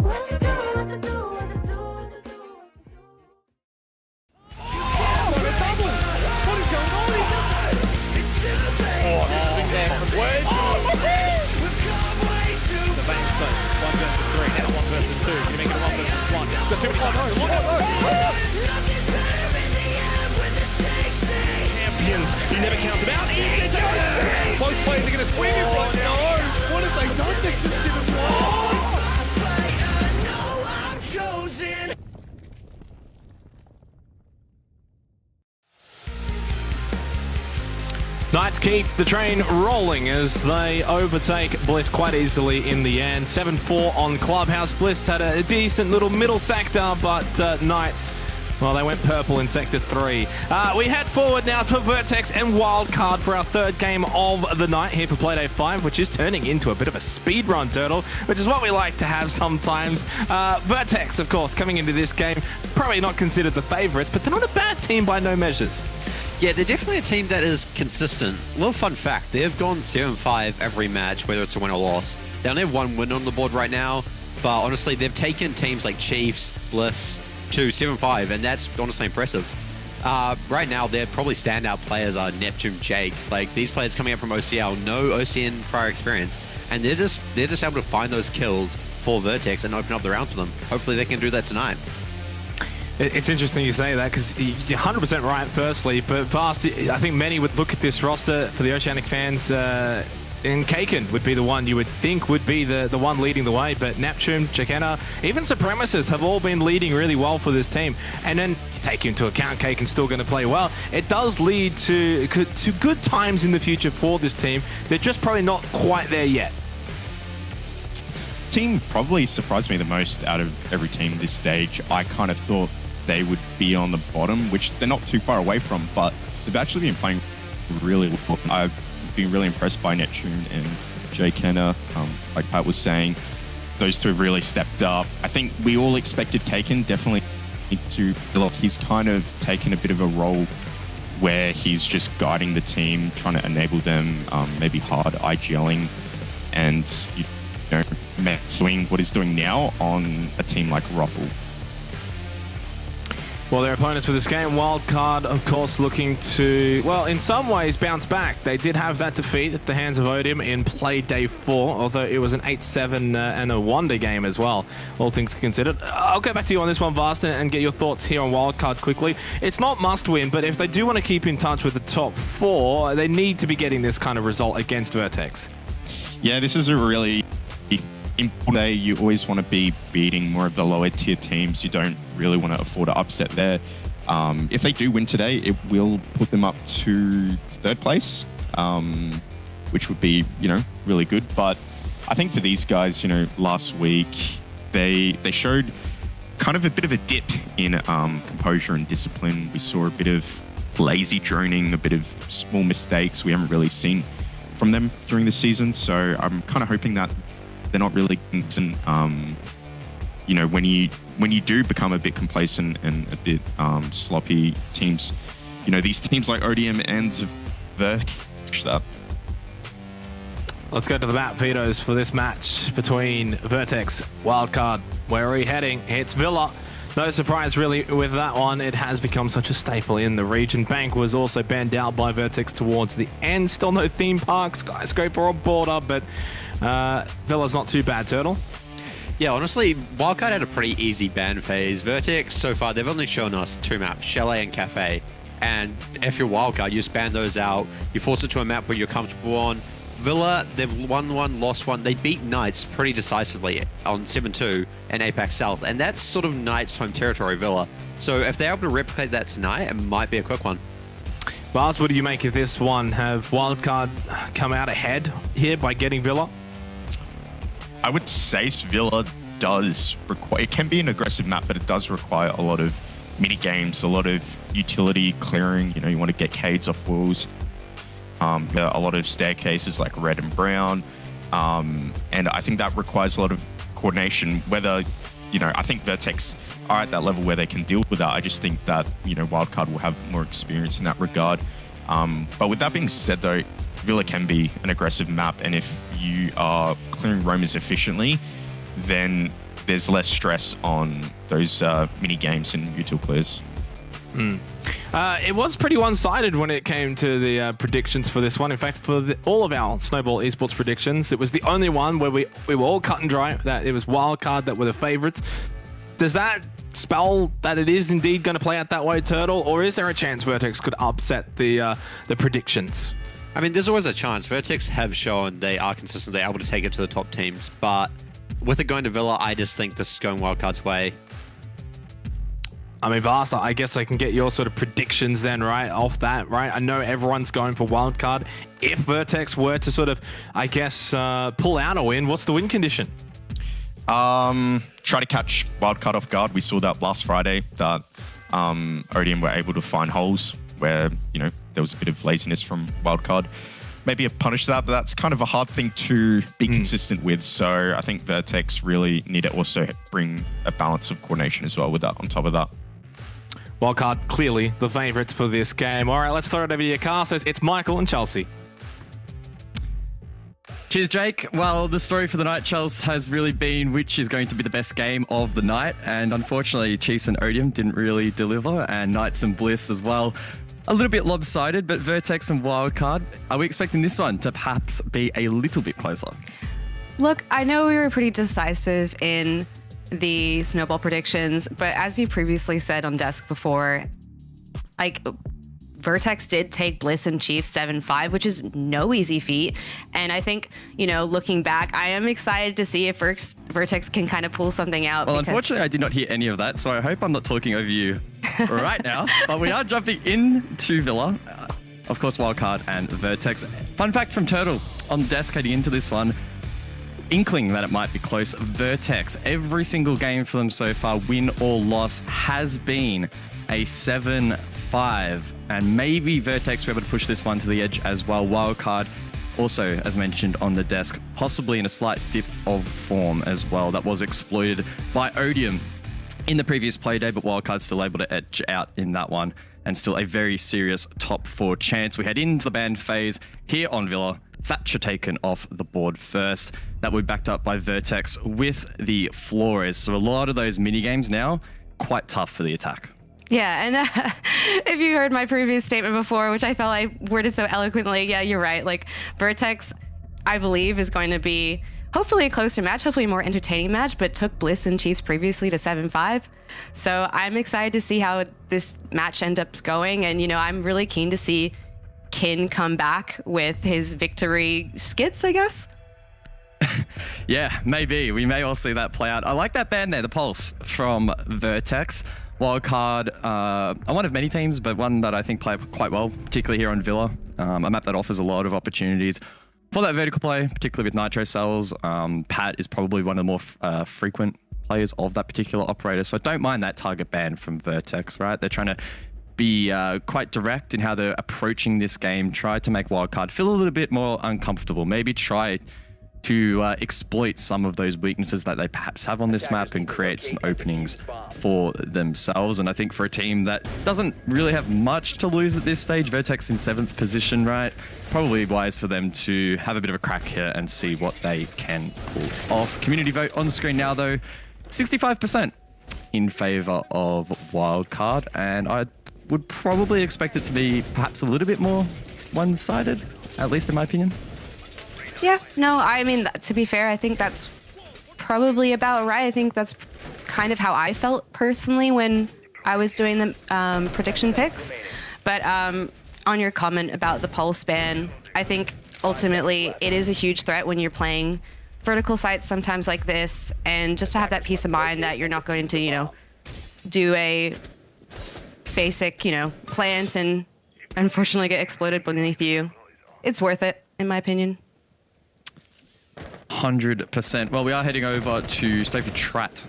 What to do, what to do, what to do, what to do. The Banks though, 1 versus 3, now 1 versus 2. Can you make it a 1 versus 1? Got too many champions, you never count them out. Both players are going to swing in front. No! What have they done? They just didn't Knights keep the train rolling as they overtake Bliss quite easily in the end. 7-4 on Clubhouse. Bliss had a decent little middle sector, but Knights, well, they went purple in Sector 3. We head forward now to Vertex and Wildcard for our third game of the night here for Playday 5, which is turning into a bit of a speedrun, Turtle, which is what we like to have sometimes. Vertex, of course, coming into this game, probably not considered the favourites, but they're not a bad team by no measures. Yeah, they're definitely a team that is consistent. Little fun fact, they've gone 7-5 every match, whether it's a win or loss. They only have 1 win on the board right now, but honestly, they've taken teams like Chiefs, Bliss to 7-5, and that's honestly impressive. Right now, their probably standout players are Neptune, Jake. Like, these players coming up from OCL, no OCN prior experience, and they're just able to find those kills for Vertex and open up the rounds for them. Hopefully, they can do that tonight. It's interesting you say that because you're 100% right, firstly, but Vast, I think many would look at this roster for the Oceanic fans, and Kaken would be the one you would think would be the one leading the way, but Neptune, Chekena, even Supremacists have all been leading really well for this team. And then you take into account Kaken's still going to play well. It does lead to good times in the future for this team. They're just probably not quite there yet. Team probably surprised me the most out of every team this stage. I kind of thought they would be on the bottom, which they're not too far away from, but they've actually been playing really well. I've been really impressed by Neptune and Jay Kenner. Like Pat was saying, those two have really stepped up. I think we all expected Kaken definitely to, he's kind of taken a bit of a role where he's just guiding the team, trying to enable them, maybe hard IGLing, and doing what he's doing now on a team like Ruffle. Well, their opponents for this game, Wildcard, of course, looking to, well, in some ways, bounce back. They did have that defeat at the hands of Odium in Playday 4, although it was an 8-7 and a one-day game as well, all things considered. I'll go back to you on this one, Vast, and get your thoughts here on Wildcard quickly. It's not must-win, but if they do want to keep in touch with the top 4, they need to be getting this kind of result against Vertex. Yeah, this is a really important day. You always want to be beating more of the lower tier teams. You don't really want to afford an upset there. If they do win today, it will put them up to 3rd place, which would be, really good. But I think for these guys, last week, they showed kind of a bit of a dip in composure and discipline. We saw a bit of lazy droning, a bit of small mistakes we haven't really seen from them during the season. So I'm kind of hoping that they're not really consistent. When you do become a bit complacent and a bit sloppy, teams, these teams like Odium and Vertex that. Let's go to the map, Vito's, for this match between Vertex, Wildcard. Where are we heading? It's Villa. No surprise, really, with that one. It has become such a staple in the region. Bank was also banned out by Vertex towards the end. Still no theme park, skyscraper, or border, but Villa's not too bad, Turtle. Yeah, honestly, Wildcard had a pretty easy ban phase. Vertex, so far, they've only shown us 2 maps, Chalet and Cafe. And if you're Wildcard, you just ban those out. You force it to a map where you're comfortable on. Villa, they've won 1, lost 1. They beat Knights pretty decisively on 7-2 and Apex South. And that's sort of Knights' home territory, Villa. So if they're able to replicate that tonight, it might be a quick one. Bars, what do you make of this one? Have Wildcard come out ahead here by getting Villa? I would say Villa does require, it can be an aggressive map, but it does require a lot of mini games, a lot of utility clearing. You want to get Cades off walls. A lot of staircases like red and brown. And I think that requires a lot of coordination, whether, I think Vertex are at that level where they can deal with that. I just think that, Wildcard will have more experience in that regard. But with that being said, though, Villa can be an aggressive map. And if you are clearing roamers efficiently, then there's less stress on those mini games and util clears. It was pretty one-sided when it came to the predictions for this one. In fact, for all of our Snowball Esports predictions, it was the only one where we were all cut and dry, that it was Wildcard that were the favorites. Does that spell that it is indeed going to play out that way, Turtle, or is there a chance Vertex could upset the predictions? I mean, there's always a chance. Vertex have shown they are consistent. They're able to take it to the top teams. But with it going to Villa, I just think this is going Wildcard's way. I mean, Vasta, I guess I can get your sort of predictions then, right, off that, right? I know everyone's going for Wildcard. If Vertex were to sort of, I guess, pull out a win, what's the win condition? Try to catch Wildcard off guard. We saw that last Friday, that Odium were able to find holes where, there was a bit of laziness from Wildcard. Maybe punish that, but that's kind of a hard thing to be consistent with. So I think Vertex really need to also bring a balance of coordination as well with that, on top of that. Wildcard, clearly the favourites for this game. All right, let's throw it over to your casters. It's Michael and Chelsea. Cheers, Jake. Well, the story for the night, Chelsea, has really been which is going to be the best game of the night. And unfortunately, Chiefs and Odium didn't really deliver, and Knights and Bliss as well. A little bit lopsided, but Vertex and Wildcard, are we expecting this one to perhaps be a little bit closer? Look, I know we were pretty decisive in the Snowball predictions, but as you previously said on desk before, Vertex did take Bliss and Chiefs 7-5, which is no easy feat. And I think, looking back, I am excited to see if Vertex can kind of pull something out. Well, unfortunately, I did not hear any of that, so I hope I'm not talking over you right now. But we are jumping into Villa. Of course, Wildcard and Vertex. Fun fact from Turtle on the desk heading into this one. Inkling that it might be close. Vertex, every single game for them so far, win or loss, has been a 7-5. And maybe Vertex were able to push this one to the edge as well. Wildcard, also, as mentioned on the desk, possibly in a slight dip of form as well. That was exploited by Odium in the previous Playday, but Wildcard still able to edge out in that one. And still a very serious top 4 chance. We head into the ban phase here on Villa. Thatcher taken off the board first. That will be backed up by Vertex with the Flores. So a lot of those mini games now, quite tough for the attack. Yeah, and if you heard my previous statement before, which I felt I worded so eloquently, yeah, you're right. Like, Vertex, I believe, is going to be hopefully a closer match, hopefully a more entertaining match, but took Bliss and Chiefs previously to 7-5. So I'm excited to see how this match ends up going. And, you know, I'm really keen to see Kin come back with his victory skits, I guess. Yeah, maybe. We may all see that play out. I like that band there, The Pulse, from Vertex. Wildcard, one of many teams, but one that I think play quite well, particularly here on Villa. A map that offers a lot of opportunities for that vertical play, particularly with Nitro Cells. Pat is probably one of the more frequent players of that particular operator, so I don't mind that target ban from Vertex, right? They're trying to be quite direct in how they're approaching this game, try to make Wildcard feel a little bit more uncomfortable, maybe try to exploit some of those weaknesses that they perhaps have on this map and create some openings for themselves. And I think for a team that doesn't really have much to lose at this stage, Vertex in 7th position, right? Probably wise for them to have a bit of a crack here and see what they can pull off. Community vote on the screen now, though. 65% in favor of Wildcard, and I would probably expect it to be perhaps a little bit more one-sided, at least in my opinion. Yeah, no, I mean, to be fair, I think that's probably about right. I think that's kind of how I felt personally when I was doing the prediction picks. But on your comment about the pulse ban, I think ultimately it is a huge threat when you're playing vertical sites sometimes like this, and just to have that peace of mind that you're not going to, you know, do a basic, you know, plant and unfortunately get exploded beneath you. It's worth it, in my opinion. 100%. Well, we are heading over to Trophy Trophy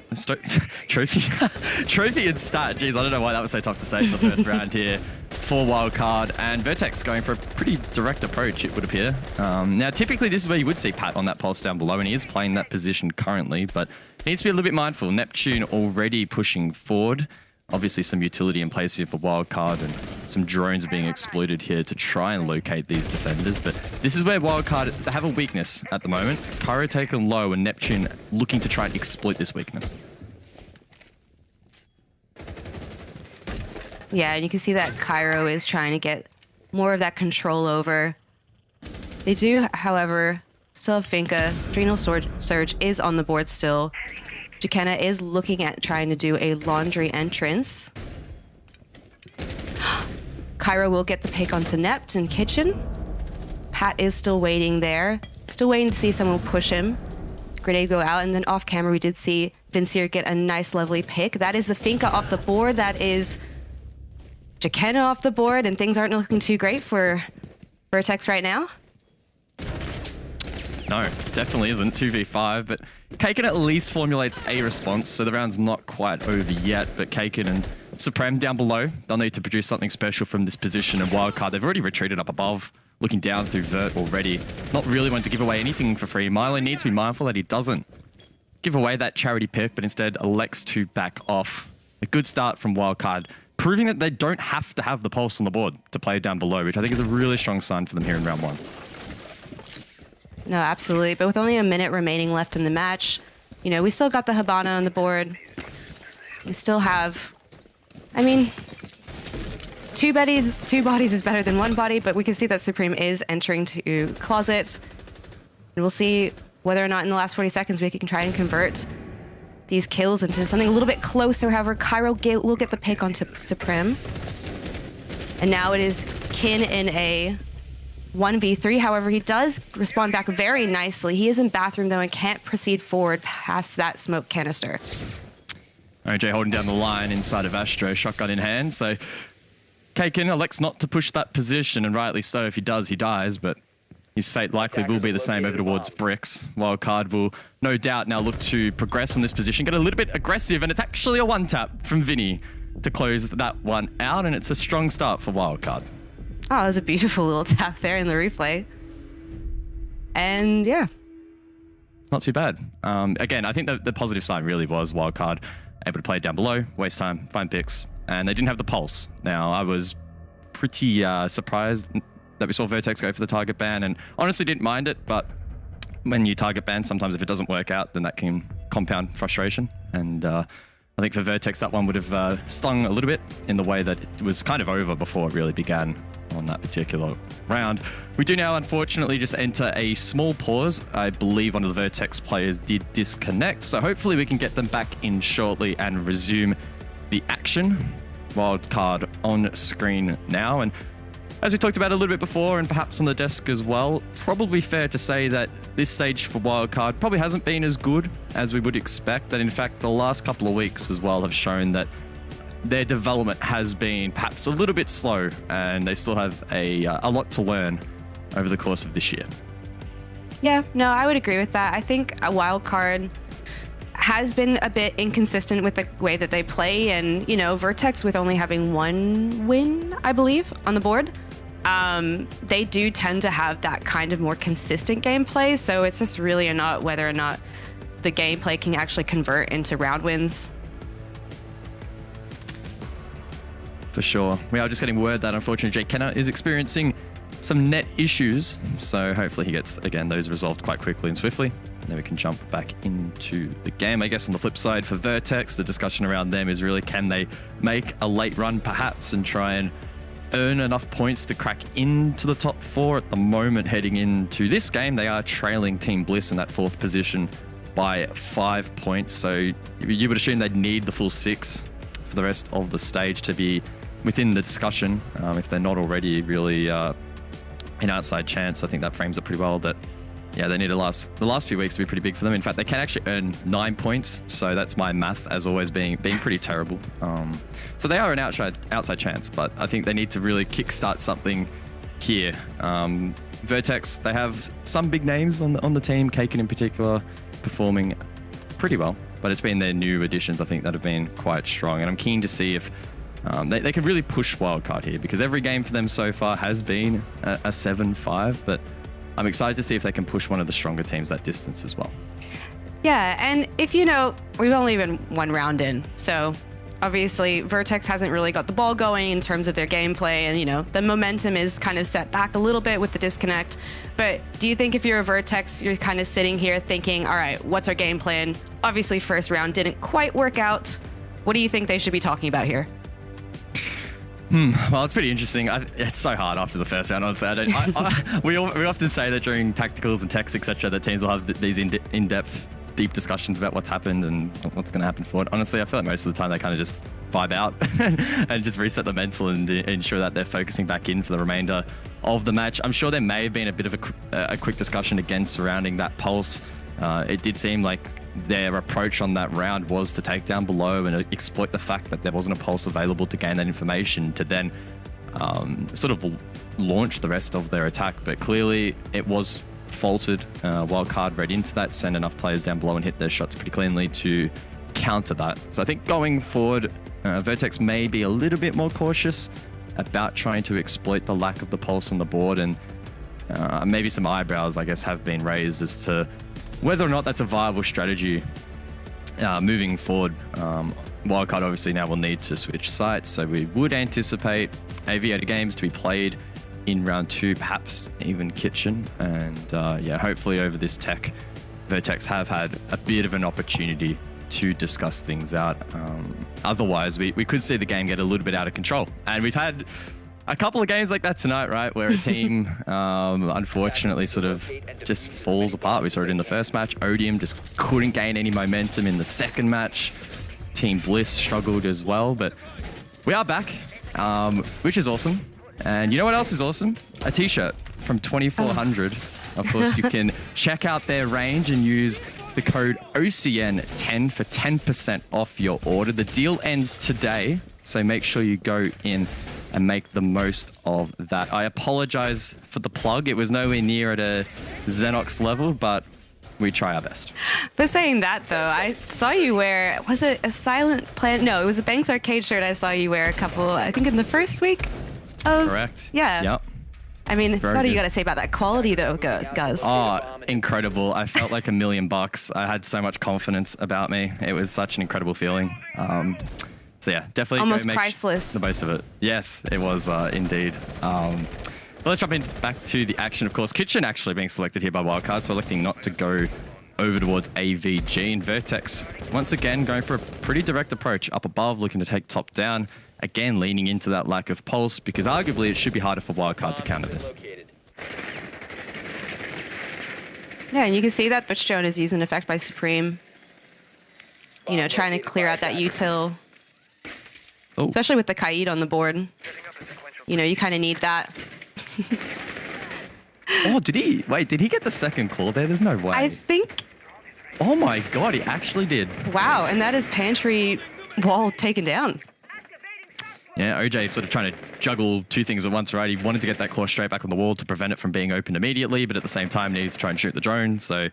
and Stat. Jeez, I don't know why that was so tough to say in the first round here for Wildcard. And Vertex going for a pretty direct approach, it would appear. Now, typically, this is where you would see Pat on that pulse down below, and he is playing that position currently, but he needs to be a little bit mindful. Neptune already pushing forward. Obviously, some utility in place here for Wildcard, and some drones are being exploited here to try and locate these defenders. But this is where Wildcard have a weakness at the moment. Cairo taken low, and Neptune looking to try and exploit this weakness. Yeah, and you can see that Cairo is trying to get more of that control over. They do, however, still have Finka. Adrenal Surge is on the board still. Jakenna is looking at trying to do a laundry entrance. Cairo will get the pick onto Nept in kitchen. Pat is still waiting there. Still waiting to see if someone will push him. Grenade go out, and then off camera we did see Vincier get a nice lovely pick. That is the Finka off the board. That is Jakenna off the board, and things aren't looking too great for Vertex right now. No, definitely isn't. 2v5, but Kaken at least formulates a response, so the round's not quite over yet, but Kaken and Supreme down below, they'll need to produce something special from this position, and Wildcard, they've already retreated up above, looking down through Vert already. Not really wanting to give away anything for free. Milo needs to be mindful that he doesn't give away that charity pick, but instead elects to back off. A good start from Wildcard, proving that they don't have to have the pulse on the board to play down below, which I think is a really strong sign for them here in round one. No, absolutely. But with only a minute remaining left in the match, you know, we still got the Habana on the board. We still have, I mean, two bodies is better than one body, but we can see that Supreme is entering to Closet. And we'll see whether or not in the last 40 seconds we can try and convert these kills into something a little bit closer. However, Cairo will get the pick onto Supreme. And now it is Kin in a 1v3. However, he does respond back very nicely. He is in bathroom though and can't proceed forward past that smoke canister. OJ holding down the line inside of Astro, shotgun in hand. So Kaken elects not to push that position, and rightly so. If he does, he dies, but his fate likely will be the same over towards Bricks. Wildcard will no doubt now look to progress on this position, get a little bit aggressive, and it's actually a one-tap from Vinny to close that one out, and it's a strong start for Wildcard. Oh, it was a beautiful little tap there in the replay. And yeah. Not too bad. Again, I think the positive sign really was Wildcard able to play down below, waste time, find picks, and they didn't have the pulse. Now, I was pretty surprised that we saw Vertex go for the target ban, and honestly didn't mind it, but when you target ban, sometimes if it doesn't work out, then that can compound frustration. And I think for Vertex, that one would have stung a little bit in the way that it was kind of over before it really began on that particular round. We do now, unfortunately, just enter a small pause. I believe one of the Vertex players did disconnect, so hopefully we can get them back in shortly and resume the action. Wildcard on screen now, and as we talked about a little bit before and perhaps on the desk as well, probably fair to say that this stage for Wildcard probably hasn't been as good as we would expect, and in fact the last couple of weeks as well have shown that their development has been perhaps a little bit slow, and they still have a lot to learn over the course of this year. Yeah, no, I would agree with that. I think a Wildcard has been a bit inconsistent with the way that they play, and Vertex, with only having one win, I believe, on the board, they do tend to have that kind of more consistent gameplay. So it's just really not whether or not the gameplay can actually convert into round wins. For sure. We are just getting word that unfortunately Jake Kenner is experiencing some net issues, so hopefully he gets, again, those resolved quite quickly and swiftly. Then we can jump back into the game. I guess on the flip side for Vertex, the discussion around them is really, can they make a late run perhaps and try and earn enough points to crack into the top 4? At the moment, heading into this game, they are trailing Team Bliss in that 4th position by 5 points. So you would assume they'd need the full 6 for the rest of the stage to be within the discussion, if they're not already really an outside chance. I think that frames it pretty well that, yeah, they need the last few weeks to be pretty big for them. In fact, they can actually earn 9 points. So that's my math as always being pretty terrible. So they are an outside chance, but I think they need to really kickstart something here. Vertex, they have some big names on the team, Kaken in particular, performing pretty well, but it's been their new additions, I think, that have been quite strong. And I'm keen to see if they can really push Wildcard here, because every game for them so far has been a 7-5, but I'm excited to see if they can push one of the stronger teams that distance as well. Yeah, and if we've only been one round in, so obviously Vertex hasn't really got the ball going in terms of their gameplay, and the momentum is kind of set back a little bit with the disconnect. But do you think if you're a Vertex, you're kind of sitting here thinking, all right, what's our game plan? Obviously first round didn't quite work out. What do you think they should be talking about here? Well, it's pretty interesting. It's so hard after the first round, honestly. We often say that during tacticals and techs, etc., that teams will have these in-depth, deep discussions about what's happened and what's going to happen forward. Honestly, I feel like most of the time they kind of just vibe out and just reset the mental and ensure that they're focusing back in for the remainder of the match. I'm sure there may have been a bit of a quick discussion again surrounding that pulse. It did seem like their approach on that round was to take down below and exploit the fact that there wasn't a pulse available to gain that information to then sort of launch the rest of their attack. But clearly it was faltered. Wildcard read into that, send enough players down below and hit their shots pretty cleanly to counter that. So I think going forward, Vertex may be a little bit more cautious about trying to exploit the lack of the pulse on the board, and maybe some eyebrows, I guess, have been raised as to whether or not that's a viable strategy moving forward. Wildcard obviously now will need to switch sites, so we would anticipate Aviator games to be played in round 2, perhaps even Kitchen. And yeah, hopefully over this tech, Vertex have had a bit of an opportunity to discuss things out. Otherwise, we could see the game get a little bit out of control. And we've had a couple of games like that tonight, right, where a team unfortunately sort of just falls apart. We saw it in the first match. Odium just couldn't gain any momentum in the second match. Team Bliss struggled as well, but we are back, which is awesome. And you know what else is awesome? A t-shirt from 2400. Of course, you can check out their range and use the code OCN10 for 10% off your order. The deal ends today, so make sure you go in and make the most of that. I apologize for the plug. It was nowhere near at a Xenox level, but we try our best. But saying that, though, I saw you wear, was it a Silent Planet? No, it was a Banks Arcade shirt I saw you wear a couple, I think in the first week of... Correct. Yeah. Yep. I mean, what do you got to say about that quality, though, guys? Oh, incredible. I felt like $1 million. I had so much confidence about me. It was such an incredible feeling. So yeah, definitely almost make priceless. The most of it. Yes, it was indeed. Well, let's jump in back to the action. Of course, Kitchen actually being selected here by Wildcard, so electing not to go over towards AVG. And Vertex, once again, going for a pretty direct approach up above, looking to take top down. Again, leaning into that lack of pulse, because arguably it should be harder for Wildcard to counter this. Yeah, and you can see that Butchstone is using effect by Supreme. You know, trying to clear out that util. Oh. Especially with the Kaid on the board. You know, you kind of need that. Oh, did he? Wait, did he get the second claw there? There's no way. I think... Oh my god, he actually did. Wow, and that is Pantry wall taken down. Yeah, OJ sort of trying to juggle two things at once, right? He wanted to get that claw straight back on the wall to prevent it from being opened immediately, but at the same time needed to try and shoot the drone, so...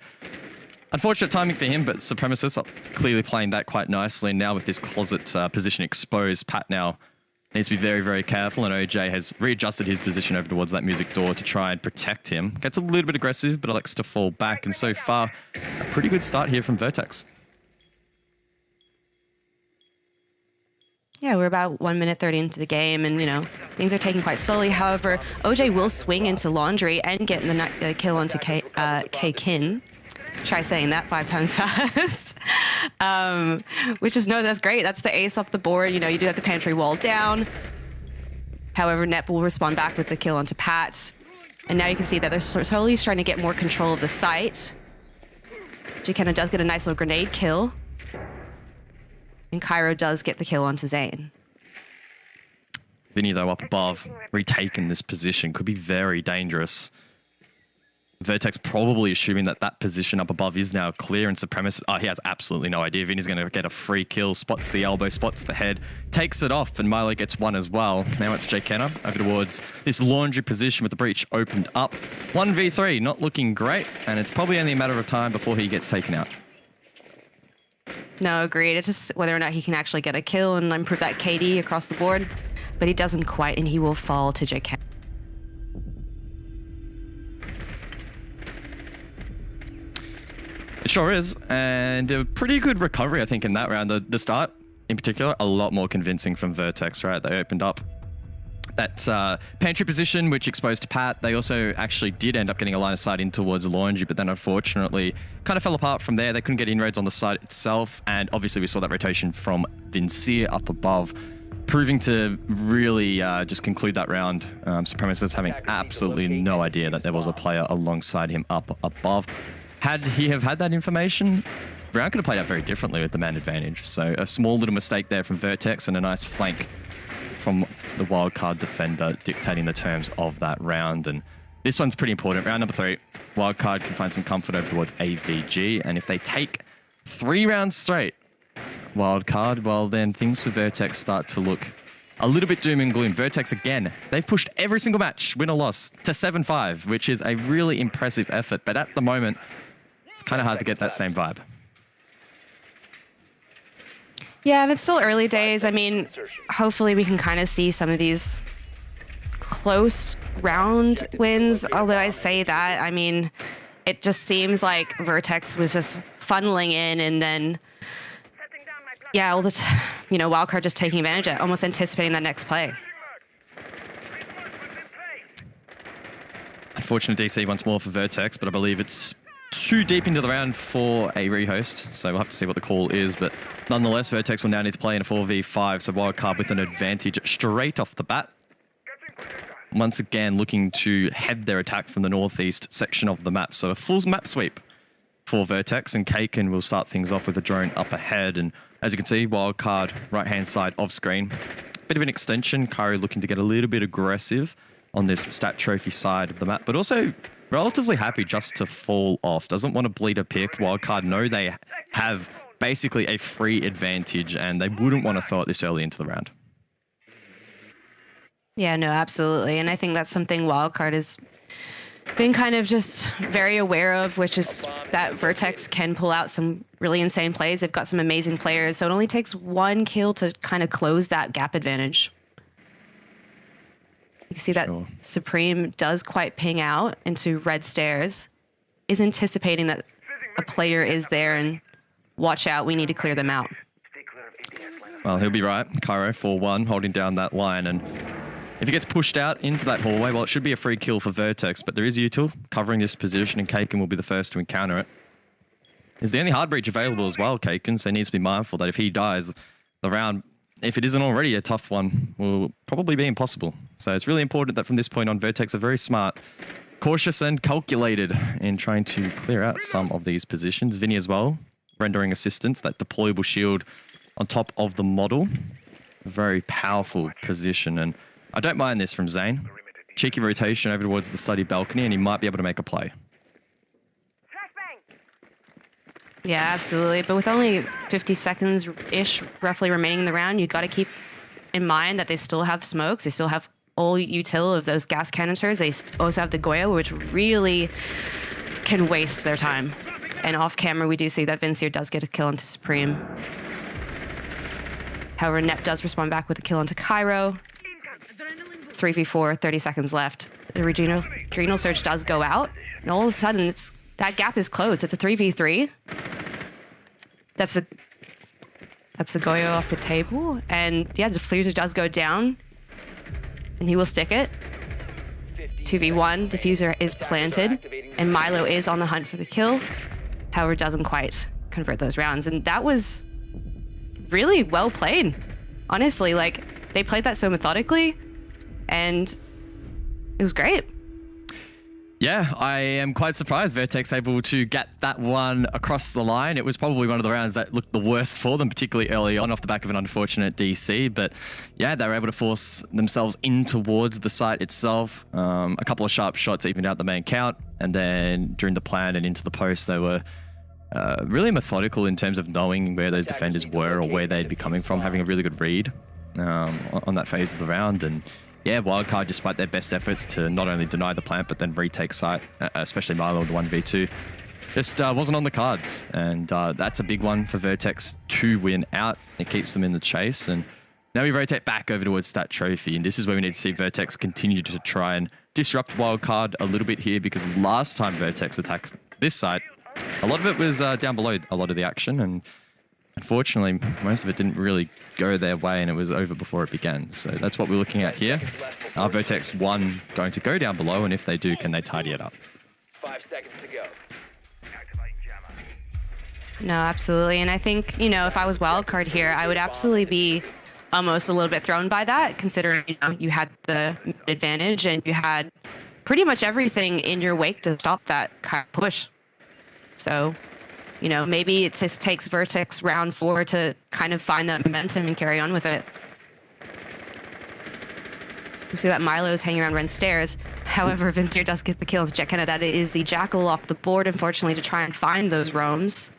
Unfortunate timing for him, but Supremacist clearly playing that quite nicely. And now with this closet position exposed, Pat now needs to be very, very careful, and OJ has readjusted his position over towards that music door to try and protect him. Gets a little bit aggressive, but elects to fall back, and so far, a pretty good start here from Vertex. Yeah, we're about 1 minute 30 into the game, and, you know, things are taking quite slowly. However, OJ will swing into Laundry and get the kill onto K-Kin. Try saying that 5 times fast. Which is, no, that's great. That's the ace off the board. You know, you do have the pantry wall down. However, Nep will respond back with the kill onto Pat. And now you can see that they're slowly trying to get more control of the site. Jkenna does get a nice little grenade kill. And Cairo does get the kill onto Zane. Vinny, though, up above, retaken this position. Could be very dangerous. Vertex probably assuming that that position up above is now clear, and Supremacist... Oh, he has absolutely no idea. Vinny's going to get a free kill, spots the elbow, spots the head, takes it off, and Milo gets one as well. Now it's Jkenna over towards this Laundry position with the breach opened up. 1v3, not looking great, and it's probably only a matter of time before he gets taken out. No, agreed. It's just whether or not he can actually get a kill and improve that KD across the board. But he doesn't quite, and he will fall to Jkenna. It sure is, and a pretty good recovery, I think, in that round. The start, in particular, a lot more convincing from Vertex, right? They opened up that pantry position, which exposed Pat. They also actually did end up getting a line of sight in towards Laundry, but then unfortunately kind of fell apart from there. They couldn't get inroads on the site itself, and obviously we saw that rotation from Vincier up above, proving to really just conclude that round. Supremacists having absolutely no idea that there was a player alongside him up above. Had he have had that information, round could have played out very differently with the man advantage. So a small little mistake there from Vertex and a nice flank from the wildcard defender dictating the terms of that round. And this one's pretty important. Round number 3, wildcard can find some comfort over towards AVG. And if they take 3 rounds straight, wildcard, well then things for Vertex start to look a little bit doom and gloom. Vertex again, they've pushed every single match, win or loss, to 7-5, which is a really impressive effort. But at the moment, it's kind of hard to get that same vibe. Yeah, and it's still early days. I mean, hopefully we can kind of see some of these close round wins. Although I say that, I mean, it just seems like Vertex was just funneling in and then, yeah, all this, you know, wildcard just taking advantage of it, almost anticipating that next play. Unfortunate DC once more for Vertex, but I believe it's too deep into the round for a rehost, so we'll have to see what the call is. But nonetheless, Vertex will now need to play in a 4v5, so wildcard with an advantage straight off the bat. Once again, looking to head their attack from the northeast section of the map, so a full map sweep for Vertex, and Kaken will start things off with a drone up ahead. And as you can see, wildcard right-hand side off screen. Bit of an extension, Kari looking to get a little bit aggressive on this stat trophy side of the map, but also relatively happy just to fall off. Doesn't want to bleed a pick. Wildcard know they have basically a free advantage, and they wouldn't want to throw it this early into the round. Yeah, no, absolutely. And I think that's something Wildcard has been kind of just very aware of, which is that Vertex can pull out some really insane plays. They've got some amazing players, so it only takes 1 kill to kind of close that gap advantage. You can see that Supreme does quite ping out into red stairs, is anticipating that a player is there and watch out, we need to clear them out. Well, he'll be right. Cairo 4-1, holding down that line. And if he gets pushed out into that hallway, well, it should be a free kill for Vertex, but there is util covering this position, and Kaken will be the first to encounter it. is the only hard breach available as well, Kaken, so he needs to be mindful that if he dies, the round, if it isn't already a tough one, will probably be impossible. So it's really important that from this point on, Vertex are very smart, cautious and calculated in trying to clear out some of these positions. Vinny as well, rendering assistance, that deployable shield on top of the model. A very powerful position, and I don't mind this from Zane. Cheeky rotation over towards the study balcony, and he might be able to make a play. Yeah, absolutely. But with only 50 seconds-ish roughly remaining in the round, you've got to keep in mind that they still have smokes. They still have all util of those gas canisters. They also have the Goya, which really can waste their time. And off camera, we do see that Vincier does get a kill onto Supreme. However, Nep does respond back with a kill onto Cairo. 3v4, 30 seconds left. The Adrenal Surge does go out, and all of a sudden, that gap is closed. It's a 3v3. That's the Goyo off the table. And yeah, the Diffuser does go down. And he will stick it. 2v1, Diffuser is planted. And Milo is on the hunt for the kill. However, doesn't quite convert those rounds. And that was really well played. Honestly, like, they played that so methodically. And it was great. Yeah, I am quite surprised Vertex able to get that one across the line. It was probably one of the rounds that looked the worst for them, particularly early on off the back of an unfortunate DC. But yeah, they were able to force themselves in towards the site itself. A couple of sharp shots evened out the main count. And then during the plan and into the post, they were really methodical in terms of knowing where those defenders were or where they'd be coming from, having a really good read on that phase of the round. And yeah, Wildcard, despite their best efforts to not only deny the plant, but then retake site, especially Milo in the 1v2, just wasn't on the cards. And that's a big one for Vertex to win out. It keeps them in the chase. And now we rotate back over towards Stat Trophy. And this is where we need to see Vertex continue to try and disrupt Wildcard a little bit here, because last time Vertex attacked this site, a lot of it was down below a lot of the action. And unfortunately, most of it didn't really go their way, and it was over before it began. So that's what we're looking at here. Are Vertex 1 going to go down below? And if they do, can they tidy it up? 5 seconds to go. No, absolutely. And I think, you know, if I was Wildcard here, I would absolutely be almost a little bit thrown by that, considering, you know, you had the advantage and you had pretty much everything in your wake to stop that kind of push. So, you know, maybe it just takes Vertex round 4 to kind of find that momentum and carry on with it. You see that Milo is hanging around Ren stairs. However, Vincier does get the kills. Kind of that is the Jackal off the board, unfortunately, to try and find those roams.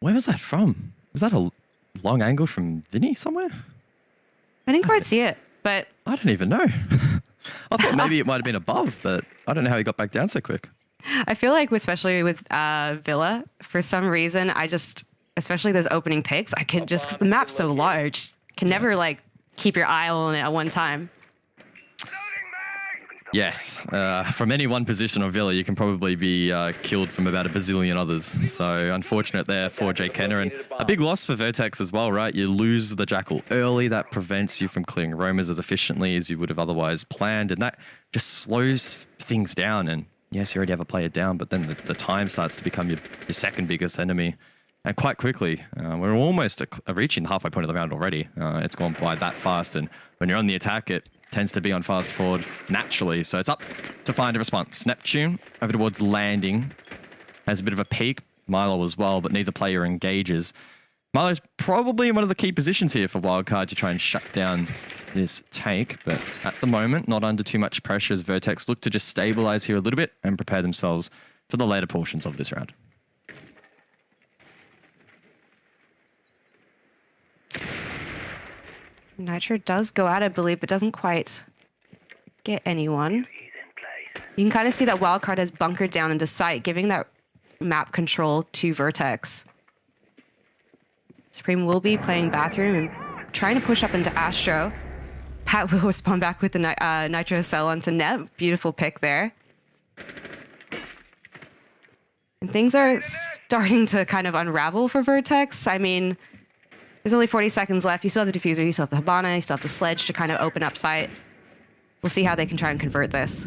Where was that from? Was that a long angle from Vinny somewhere? I didn't quite see it, but I don't even know. I thought maybe it might have been above, but I don't know how he got back down so quick. I feel like, especially with Villa, for some reason, especially those opening picks, I could just, 'cause the map's so large, can never like keep your eye on it at one time. Yes, from any one position on Villa, you can probably be killed from about a bazillion others. So unfortunate there for Jay Kenner, and a big loss for Vertex as well, right? You lose the Jackal early. That prevents you from clearing roamers as efficiently as you would have otherwise planned, and that just slows things down. And yes, you already have a player down, but then the time starts to become your second biggest enemy. And quite quickly, we're almost reaching the halfway point of the round already. It's gone by that fast, and when you're on the attack, it tends to be on fast forward naturally. So it's up to find a response. Neptune over towards landing has a bit of a peak. Milo as well, but neither player engages. Milo's probably in one of the key positions here for Wildcard to try and shut down this take, but at the moment, not under too much pressure as Vertex look to just stabilize here a little bit and prepare themselves for the later portions of this round. Nitro does go out, I believe, but doesn't quite get anyone. You can kind of see that Wildcard has bunkered down into sight, giving that map control to Vertex. Supreme will be playing bathroom and trying to push up into Astro. Pat will respond back with the Nitro cell onto Net. Beautiful pick there. And things are starting to kind of unravel for Vertex. I mean, there's only 40 seconds left. You still have the Diffuser, you still have the Habana, you still have the Sledge to kind of open up sight. We'll see how they can try and convert this.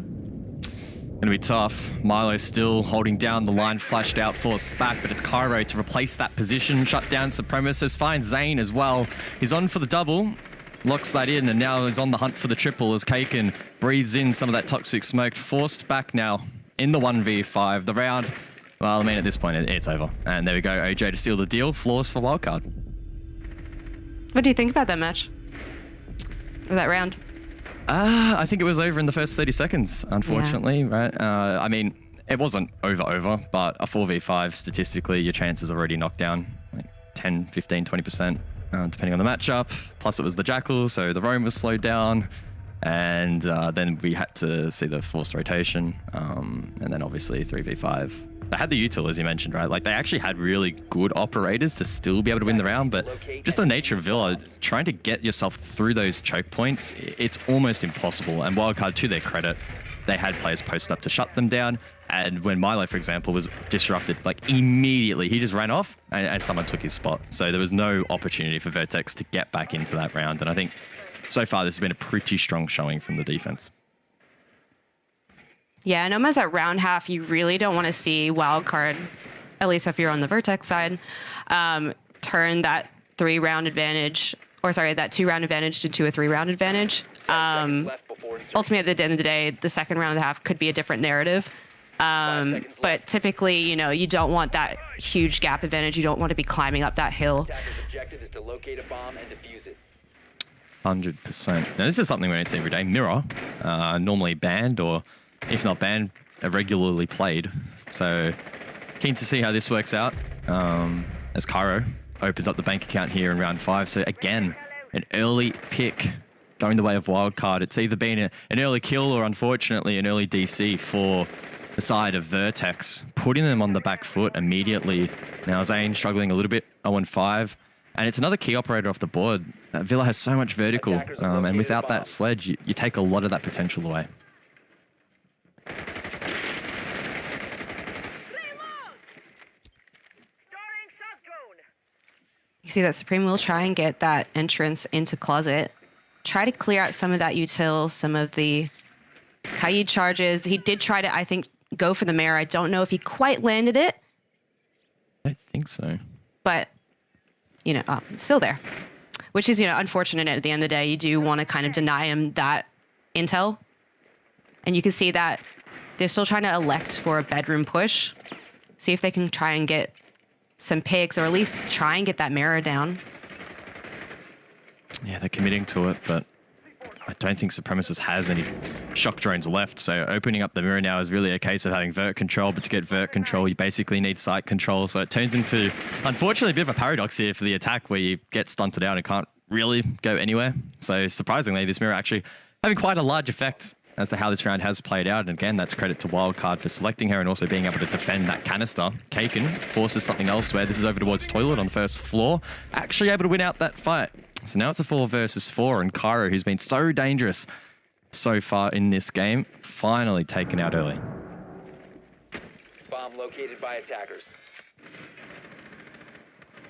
Gonna be tough. Milo still holding down the line, flashed out, forced back, but it's Cairo to replace that position, shut down Supremacist, finds Zane as well. He's on for the double, locks that in, and now he's on the hunt for the triple as Kaken breathes in some of that toxic smoke, forced back now in the 1v5. The round, well, I mean, at this point, it's over. And there we go, OJ to seal the deal. Flaws for wildcard. What do you think about that match? Or that round? I think it was over in the first 30 seconds, unfortunately, right? I mean, it wasn't over, but a 4v5, statistically, your chances are already knocked down, like 10, 15, 20%, depending on the matchup. Plus, it was the Jackal, so the roam was slowed down. And then we had to see the forced rotation. And then obviously 3v5. They had the util, as you mentioned, right? Like, they actually had really good operators to still be able to win the round, but just the nature of Villa, trying to get yourself through those choke points, it's almost impossible. And Wildcard, to their credit, they had players post up to shut them down. And when Milo, for example, was disrupted, like, immediately, he just ran off and someone took his spot. So there was no opportunity for Vertex to get back into that round. And I think so far this has been a pretty strong showing from the defense. Yeah, and almost at round half, you really don't want to see Wildcard, at least if you're on the Vertex side, turn that 3-round advantage, or sorry, that 2-round advantage to a 3-round advantage. Ultimately, at the end of the day, the second round of the half could be a different narrative. But typically, you know, you don't want that huge gap advantage. You don't want to be climbing up that hill. Objective is to locate a bomb and defuse it. 100%. Now, this is something we don't see every day. Mirror, normally banned, or if not banned, regularly played. So keen to see how this works out as Cairo opens up the bank account here in round 5. So again, an early pick going the way of Wildcard. It's either been an early kill or, unfortunately, an early DC for the side of Vertex, putting them on the back foot immediately. Now Zane struggling a little bit, 0-5. And it's another key operator off the board. Villa has so much vertical, and without that sledge, you take a lot of that potential away. You see that Supreme will try and get that entrance into Closet. Try to clear out some of that util, some of the Kaid charges. He did try to, I think, go for the Mare. I don't know if he quite landed it. I don't think so. But, you know, still there. Which is, you know, unfortunate at the end of the day. You do want to kind of deny him that intel. And you can see that they're still trying to elect for a bedroom push. See if they can try and get some picks, or at least try and get that Mirror down. Yeah, they're committing to it, but I don't think Supremacist has any shock drones left. So opening up the Mirror now is really a case of having vert control, but to get vert control, you basically need site control. So it turns into, unfortunately, a bit of a paradox here for the attack where you get stunted out and can't really go anywhere. So surprisingly, this Mirror actually having quite a large effect as to how this round has played out. And again, that's credit to Wildcard for selecting her and also being able to defend that canister. Kaken forces something elsewhere. This is over towards Toilet on the first floor. Actually able to win out that fight. So now it's a 4 versus 4, and Cairo, who's been so dangerous so far in this game, finally taken out early. Bomb located by attackers.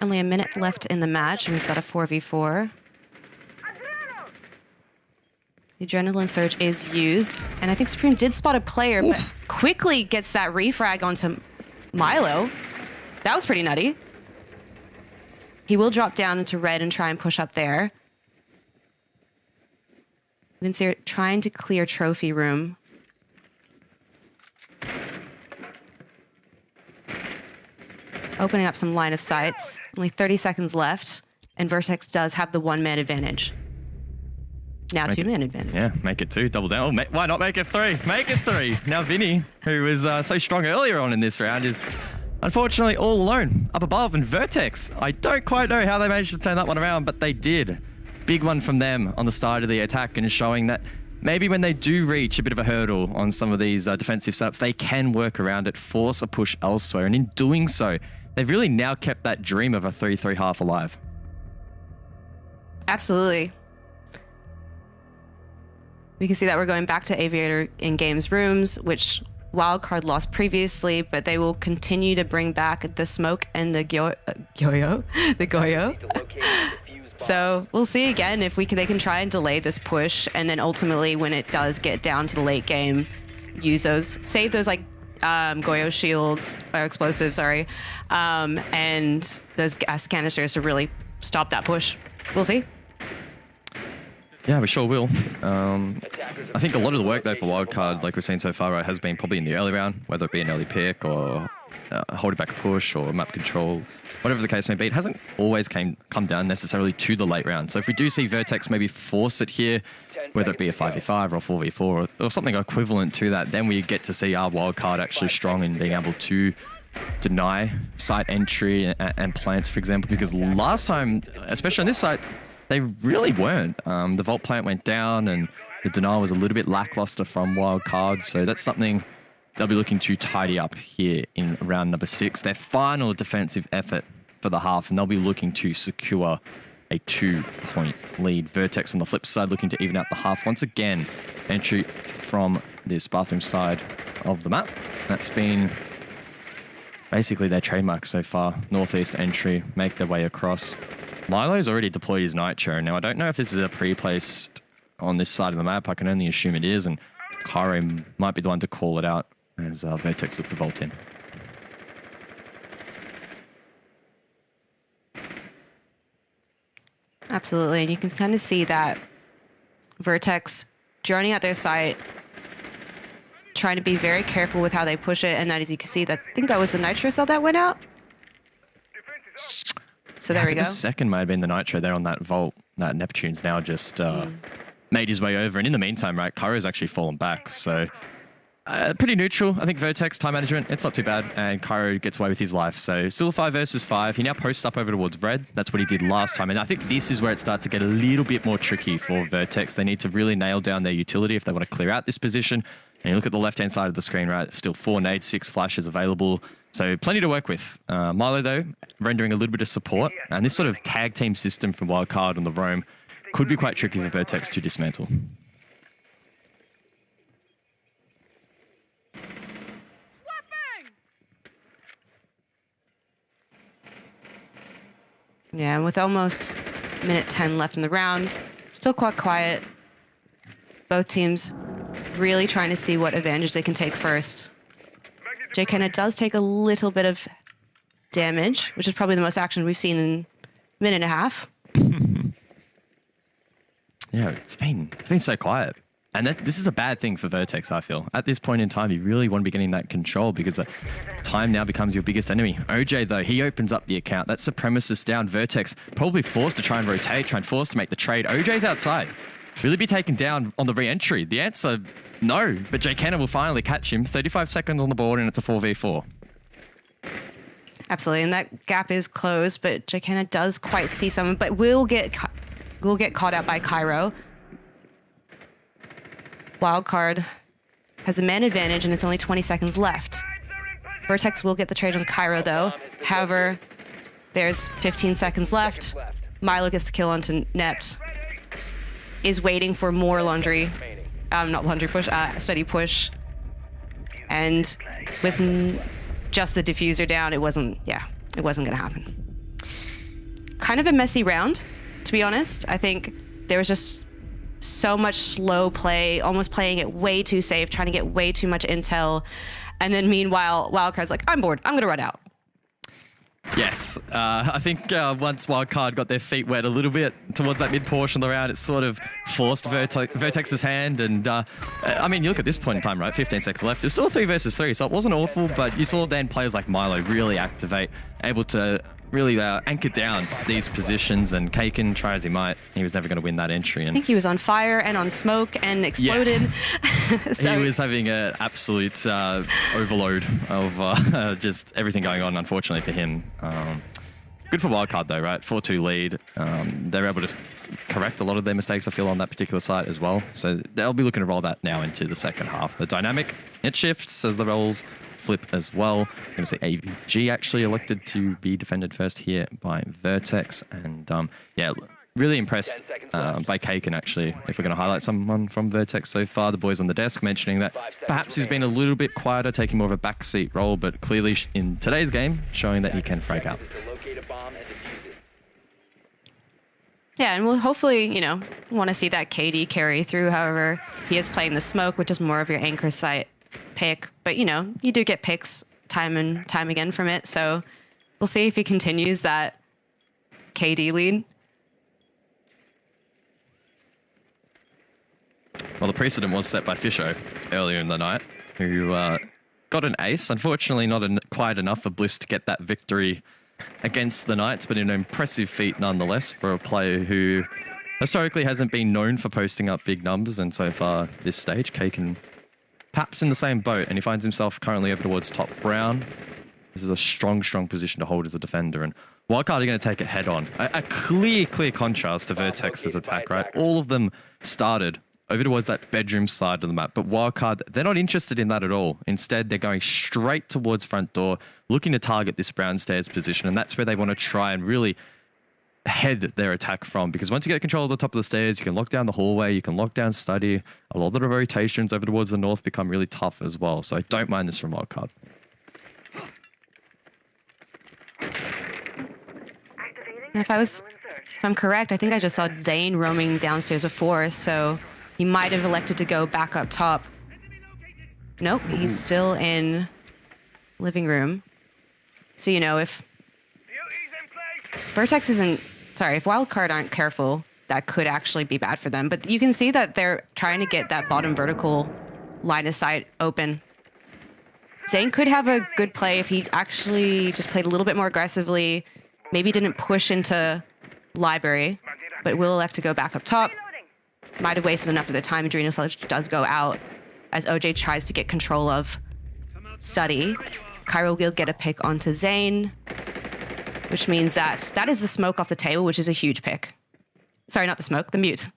Only a minute left in the match, and we've got a 4v4. The adrenaline surge is used, and I think Supreme did spot a player, but quickly gets that refrag onto Milo. That was pretty nutty. He will drop down into red and try and push up there. Vincier trying to clear trophy room. Opening up some line of sights. Only 30 seconds left, and Vertex does have the 1-man advantage. Now 2-man advantage. Yeah, make it 2, double down. Oh, why not make it 3? Make it 3. Now Vinny, who was so strong earlier on in this round, is unfortunately all alone up above. And Vertex, I don't quite know how they managed to turn that one around, but they did. Big one from them on the start of the attack, and showing that maybe when they do reach a bit of a hurdle on some of these defensive setups, they can work around it, force a push elsewhere. And in doing so, they've really now kept that dream of a 3-3 half alive. Absolutely. We can see that we're going back to Aviator in games rooms, which Wildcard lost previously, but they will continue to bring back the smoke and the Goyo. So we'll see again if they can try and delay this push, and then ultimately when it does get down to the late game, use those, save those like Goyo shields or explosives, sorry, and those gas canisters to really stop that push. We'll see. Yeah, we sure will. I think a lot of the work though for wildcard, like we've seen so far, right, has been probably in the early round, whether it be an early pick or holding back a push or map control, whatever the case may be. It hasn't always come down necessarily to the late round. So if we do see Vertex maybe force it here, whether it be a 5v5 or a 4v4 or something equivalent to that, then we get to see our wildcard actually strong in being able to deny site entry and plants, for example, because last time, especially on this site, they really weren't. The vault plant went down and the denial was a little bit lackluster from wildcard, so that's something they'll be looking to tidy up here in round number 6. Their final defensive effort for the half, and they'll be looking to secure a 2-point lead. Vertex on the flip side looking to even out the half. Once again, entry from this bathroom side of the map. That's been basically their trademark so far. Northeast entry, make their way across. Milo's already deployed his Nitro. Now, I don't know if this is a pre-placed on this side of the map. I can only assume it is, and Cairo might be the one to call it out as Vertex look to vault in. Absolutely, and you can kind of see that Vertex droning out their site, trying to be very careful with how they push it, and that, as you can see, that I think that was the Nitro cell that went out. So there we go. The second might have been the Nitro there on that vault. That Neptune's now just made his way over, and in the meantime, right, Cairo's actually fallen back, so pretty neutral. I think Vertex time management, it's not too bad, and Cairo gets away with his life. So still 5 versus 5. He now posts up over towards red. That's what he did last time, and I think this is where it starts to get a little bit more tricky for Vertex. They need to really nail down their utility if they want to clear out this position. And you look at the left-hand side of the screen, right, still 4 nades, 6 flashes available. So plenty to work with. Milo, though, rendering a little bit of support, and this sort of tag team system from Wildcard on the roam could be quite tricky for Vertex to dismantle. Yeah, and with almost minute 10 left in the round, still quite quiet. Both teams really trying to see what advantage they can take first. J. Kenna does take a little bit of damage, which is probably the most action we've seen in a minute and a half. Yeah, it's been so quiet. And this is a bad thing for Vertex, I feel. At this point in time, you really want to be getting that control because time now becomes your biggest enemy. OJ, though, he opens up the account. That supremacist down. Vertex probably forced to try and rotate, try and force to make the trade. OJ's outside. Will he be taken down on the re-entry? The answer, no. But J. Kenna will finally catch him. 35 seconds on the board, and it's a 4v4. Absolutely, and that gap is closed, but J. Kenna does quite see someone, but will get caught out by Cairo. Wildcard has a man advantage, and it's only 20 seconds left. Vertex will get the trade on Cairo, though. However, there's 15 seconds left. Milo gets the kill onto Nept. Is waiting for more laundry. Not laundry push, steady push. And with just the diffuser down, it wasn't gonna happen. Kind of a messy round, to be honest. I think there was just so much slow play, almost playing it way too safe, trying to get way too much intel. And then meanwhile, Wildcard's like, I'm bored, I'm gonna run out. Yes, I think once Wildcard got their feet wet a little bit towards that mid portion of the round, it sort of forced Vertex's hand. And I mean, you look at this point in time, right? 15 seconds left. It's still 3 versus 3, so it wasn't awful. But you saw then players like Milo really activate, able to really anchor down these positions. And Kaken, try as he might, he was never going to win that entry. And I think he was on fire and on smoke and exploded. Yeah. So he was having an absolute overload of just everything going on, unfortunately for him. Good for Wildcard though, right? 4-2 lead. They're able to correct a lot of their mistakes, I feel, on that particular site as well. So they'll be looking to roll that now into the second half. The dynamic, it shifts as the roles flip as well. I'm going to say AVG actually elected to be defended first here by Vertex. And yeah, really impressed by Kaken actually. If we're going to highlight someone from Vertex so far, the boys on the desk mentioning that perhaps he's been a little bit quieter, taking more of a backseat role, but clearly in today's game, showing that he can frag out. yeah, and we'll hopefully, want to see that KD carry through. However, he is playing the smoke, which is more of your anchor site pick, but you know, you do get picks time and time again from it. So we'll see if he continues that KD lead. Well, the precedent was set by Fisho earlier in the night, who got an ace. Unfortunately, not quite enough for Bliss to get that victory against the Knights, but an impressive feat nonetheless for a player who historically hasn't been known for posting up big numbers. And so far this stage, Kaken perhaps in the same boat, and he finds himself currently over towards top brown. This is a strong position to hold as a defender, and Wildcard are going to take it head on. A clear contrast to Vertex's attack, right? All of them started over towards that bedroom side of the map, but Wildcard, they're not interested in that at all. Instead, they're going straight towards front door, looking to target this brown stairs position, and that's where they want to try and really head their attack from, because once you get control of the top of the stairs, you can lock down the hallway, you can lock down study. A lot of the rotations over towards the north become really tough as well, so I don't mind this from Wildcard. If I'm correct, I think I just saw Zane roaming downstairs before, so he might have elected to go back up top. Nope, he's still in living room. So, you know, if Vertex isn't, sorry, if Wildcard aren't careful, that could actually be bad for them. But you can see that they're trying to get that bottom vertical line of sight open. Zane could have a good play if he actually just played a little bit more aggressively, maybe didn't push into library, but will elect to go back up top. Might have wasted enough of the time. Adrenal Sludge does go out as OJ tries to get control of study. Cairo will get a pick onto Zane, which means that is the smoke off the table, which is a huge pick. Sorry, not the smoke, the mute.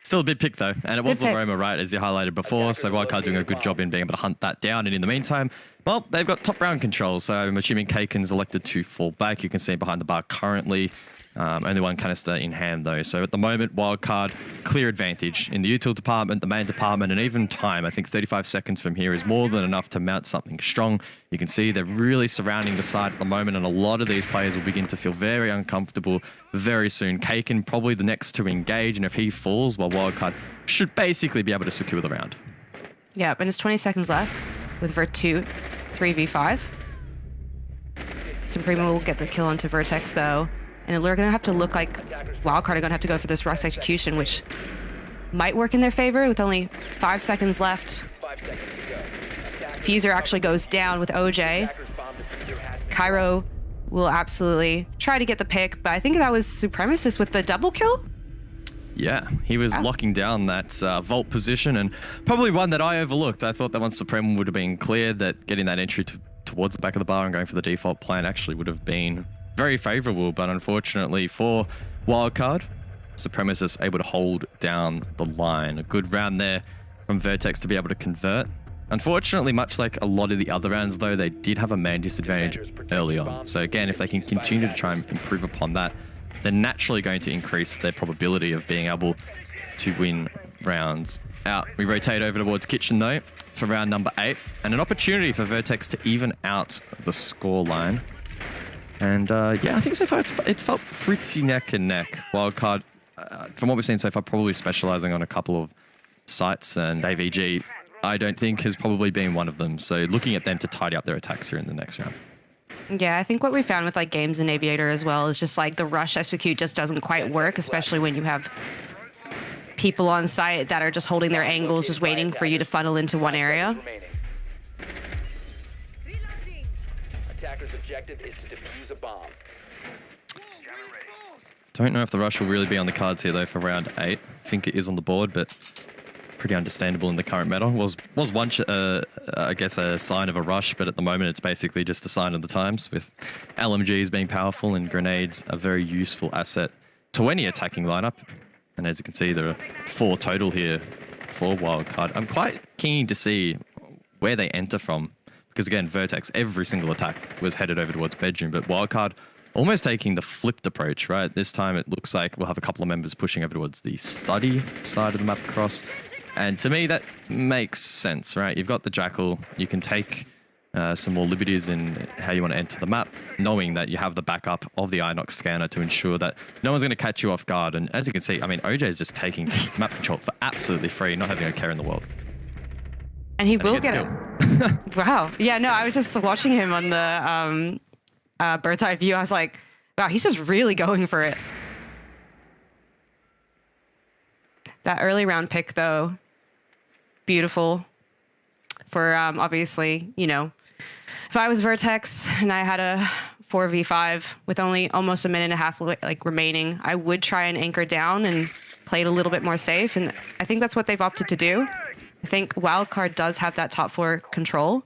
Still a big pick though, and it was Laroma, right, as you highlighted before, so Wildcard doing a good job in being able to hunt that down, and in the meantime, well, they've got top round control, so I'm assuming Kaken's elected to fall back. You can see behind the bar currently. Only one canister in hand though, so at the moment Wildcard clear advantage in the util department, the main department, and even time. I think 35 seconds from here is more than enough to mount something strong. You can see they're really surrounding the side at the moment, and a lot of these players will begin to feel very uncomfortable very soon. Kaken probably the next to engage, and if he falls, well, Wildcard should basically be able to secure the round. Yeah, and it's 20 seconds left with Vert 2, 3v5. Supremo will get the kill onto Vertex though. And they're going to have to look like Wildcard are going to have to go for this rush execution, which might work in their favor with only 5 seconds left. Fuser actually goes down with OJ. Cairo will absolutely try to get the pick, but I think that was Supremacist with the double kill. Yeah, he was locking down that vault position, and probably one that I overlooked. I thought that once Supreme would have been cleared, that getting that entry towards the back of the bar and going for the default plan actually would have been very favorable, but unfortunately for Wildcard, Supremacist able to hold down the line. A good round there from Vertex to be able to convert. Unfortunately, much like a lot of the other rounds though, they did have a man disadvantage early on. So again, if they can continue to try and improve upon that, they're naturally going to increase their probability of being able to win rounds out. We rotate over towards Kitchen though for round number 8, and an opportunity for Vertex to even out the score line. And yeah, I think so far it's felt pretty neck and neck. Wildcard, from what we've seen so far, probably specializing on a couple of sites, and AVG, I don't think has probably been one of them. So looking at them to tidy up their attacks here in the next round. Yeah, I think what we found with like games in Aviator as well is just like the rush execute just doesn't quite work, especially when you have people on site that are just holding their angles, just waiting for you to funnel into one area. Attacker's objective is to defuse a bomb. Don't know if the rush will really be on the cards here though for round 8. I think it is on the board, but pretty understandable in the current meta. Was once I guess a sign of a rush, but at the moment it's basically just a sign of the times, with LMGs being powerful and grenades a very useful asset to any attacking lineup. And as you can see, there are 4 total here for Wildcard. I'm quite keen to see where they enter from, because again, Vertex, every single attack was headed over towards bedroom, but Wildcard almost taking the flipped approach, right? This time it looks like we'll have a couple of members pushing over towards the study side of the map across. And to me, that makes sense, right? You've got the Jackal, you can take some more liberties in how you want to enter the map, knowing that you have the backup of the Inox scanner to ensure that no one's going to catch you off guard. And as you can see, I mean, OJ is just taking map control for absolutely free, not having a care in the world. And he And will gets get it. Wow. Yeah, no, I was just watching him on the bird's eye view. I was like, wow, he's just really going for it. That early round pick, though, beautiful for obviously, you know, if I was Vertex and I had a 4v5 with only almost a minute and a half like remaining, I would try and anchor down and play it a little bit more safe. And I think that's what they've opted to do. I think Wildcard does have that top 4 control.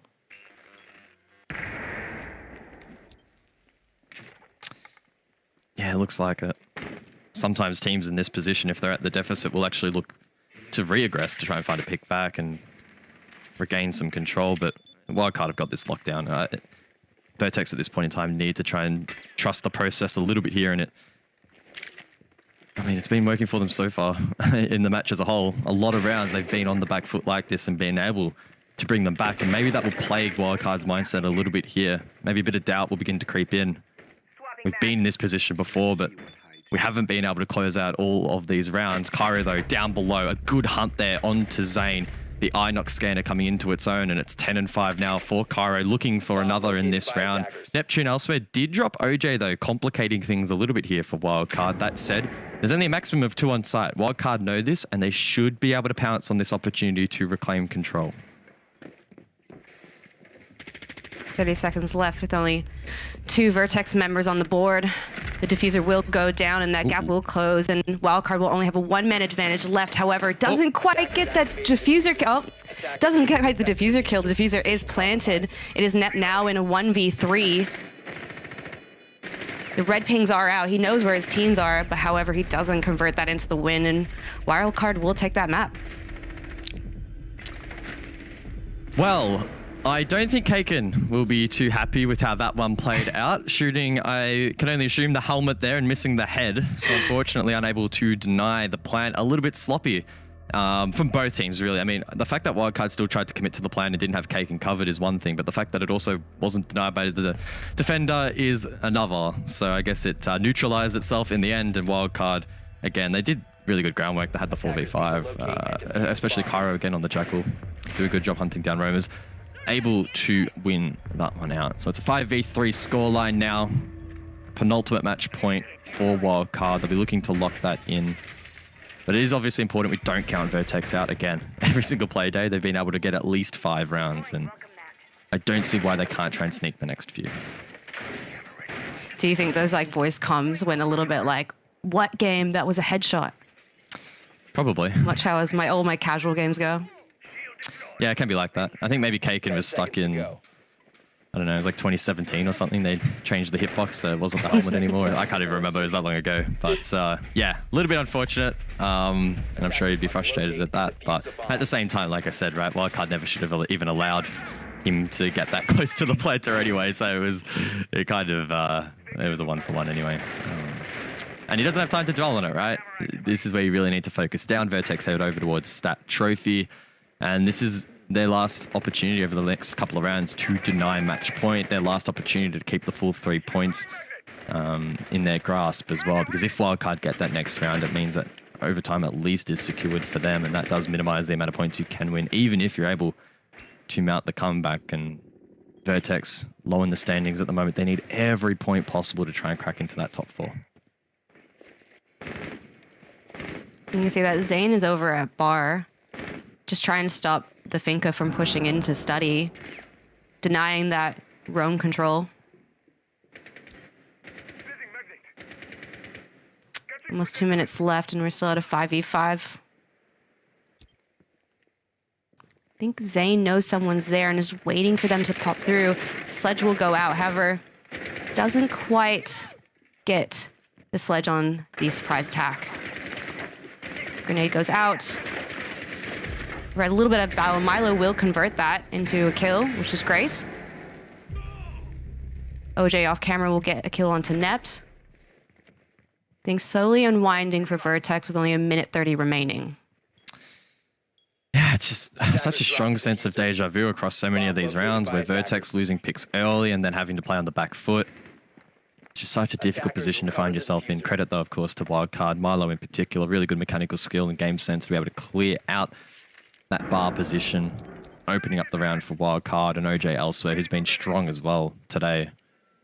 Yeah, it looks like it. Sometimes teams in this position, if they're at the deficit, will actually look to re-aggress to try and find a pick back and regain some control. But Wildcard have got this lockdown. Vertex at this point in time need to try and trust the process a little bit here. And I mean, it's been working for them so far in the match as a whole. A lot of rounds they've been on the back foot like this and been able to bring them back. And maybe that will plague Wildcard's mindset a little bit here. Maybe a bit of doubt will begin to creep in. We've been in this position before, but we haven't been able to close out all of these rounds. Cairo, though, down below. A good hunt there onto Zane. The Inox scanner coming into its own, and it's 10-5 now for Cairo, looking for another in this round. Neptune elsewhere did drop OJ, though, complicating things a little bit here for Wildcard. That said, there's only a maximum of 2 on site. Wildcard know this, and they should be able to pounce on this opportunity to reclaim control. 30 seconds left with only 2 Vertex members on the board. The diffuser will go down and that gap will close, and Wildcard will only have a 1-man advantage left. However, doesn't quite get that diffuser kill. Doesn't get quite the diffuser kill. The diffuser is planted. It is Nep now in a 1v3. The red pings are out. He knows where his teams are, but however, he doesn't convert that into the win, and Wildcard will take that map. Well, I don't think Kaken will be too happy with how that one played out. Shooting, I can only assume, the helmet there and missing the head. So unfortunately unable to deny the plan. A little bit sloppy from both teams, really. I mean, the fact that Wildcard still tried to commit to the plan and didn't have Kaken covered is one thing, but the fact that it also wasn't denied by the defender is another. So I guess it neutralized itself in the end, and Wildcard, again, they did really good groundwork. They had the 4v5, especially Cairo again on the Jackal. Do a good job hunting down roamers. Able to win that one out. So it's a 5v3 scoreline now. Penultimate match point for Wildcard. They'll be looking to lock that in. But it is obviously important we don't count Vertex out again. Every single play day, they've been able to get at least 5 rounds, and I don't see why they can't try and sneak the next few. Do you think those like voice comms went a little bit like, what game? That was a headshot. Probably. Much how as all my casual games go. Yeah, it can be like that. I think maybe Kaken was stuck in, I don't know, it was like 2017 or something. They changed the hitbox, so it wasn't the helmet anymore. I can't even remember, it was that long ago. But yeah, a little bit unfortunate, and I'm sure he'd be frustrated at that. But at the same time, like I said, right, Wildcard never should have even allowed him to get that close to the planter anyway. So it was a 1-for-1 anyway. And he doesn't have time to dwell on it, right? This is where you really need to focus down. Vertex head over towards Stat Trophy. And this is their last opportunity over the next couple of rounds to deny match point. Their last opportunity to keep the full 3 points in their grasp as well. Because if Wildcard get that next round, it means that overtime at least is secured for them. And that does minimize the amount of points you can win, even if you're able to mount the comeback. And Vertex, low in the standings at the moment, they need every point possible to try and crack into that top 4. You can see that Zane is over at bar, just trying to stop the Finka from pushing into study, denying that roam control. Almost 2 minutes left, and we're still at a 5v5. I think Zane knows someone's there and is waiting for them to pop through. Sledge will go out, however, doesn't quite get the Sledge on the surprise attack. Grenade goes out. We're at a little bit of battle. Milo will convert that into a kill, which is great. OJ off camera will get a kill onto Nept. Things slowly unwinding for Vertex with only a minute 30 remaining. Yeah, it's just such a strong sense of deja vu across so many of these rounds where Vertex losing picks early and then having to play on the back foot. It's just such a difficult position to find yourself in. Credit, though, of course, to Wildcard. Milo in particular, really good mechanical skill and game sense to be able to clear out that bar position. opening up the round for Wildcard, and OJ elsewhere, who's been strong as well today.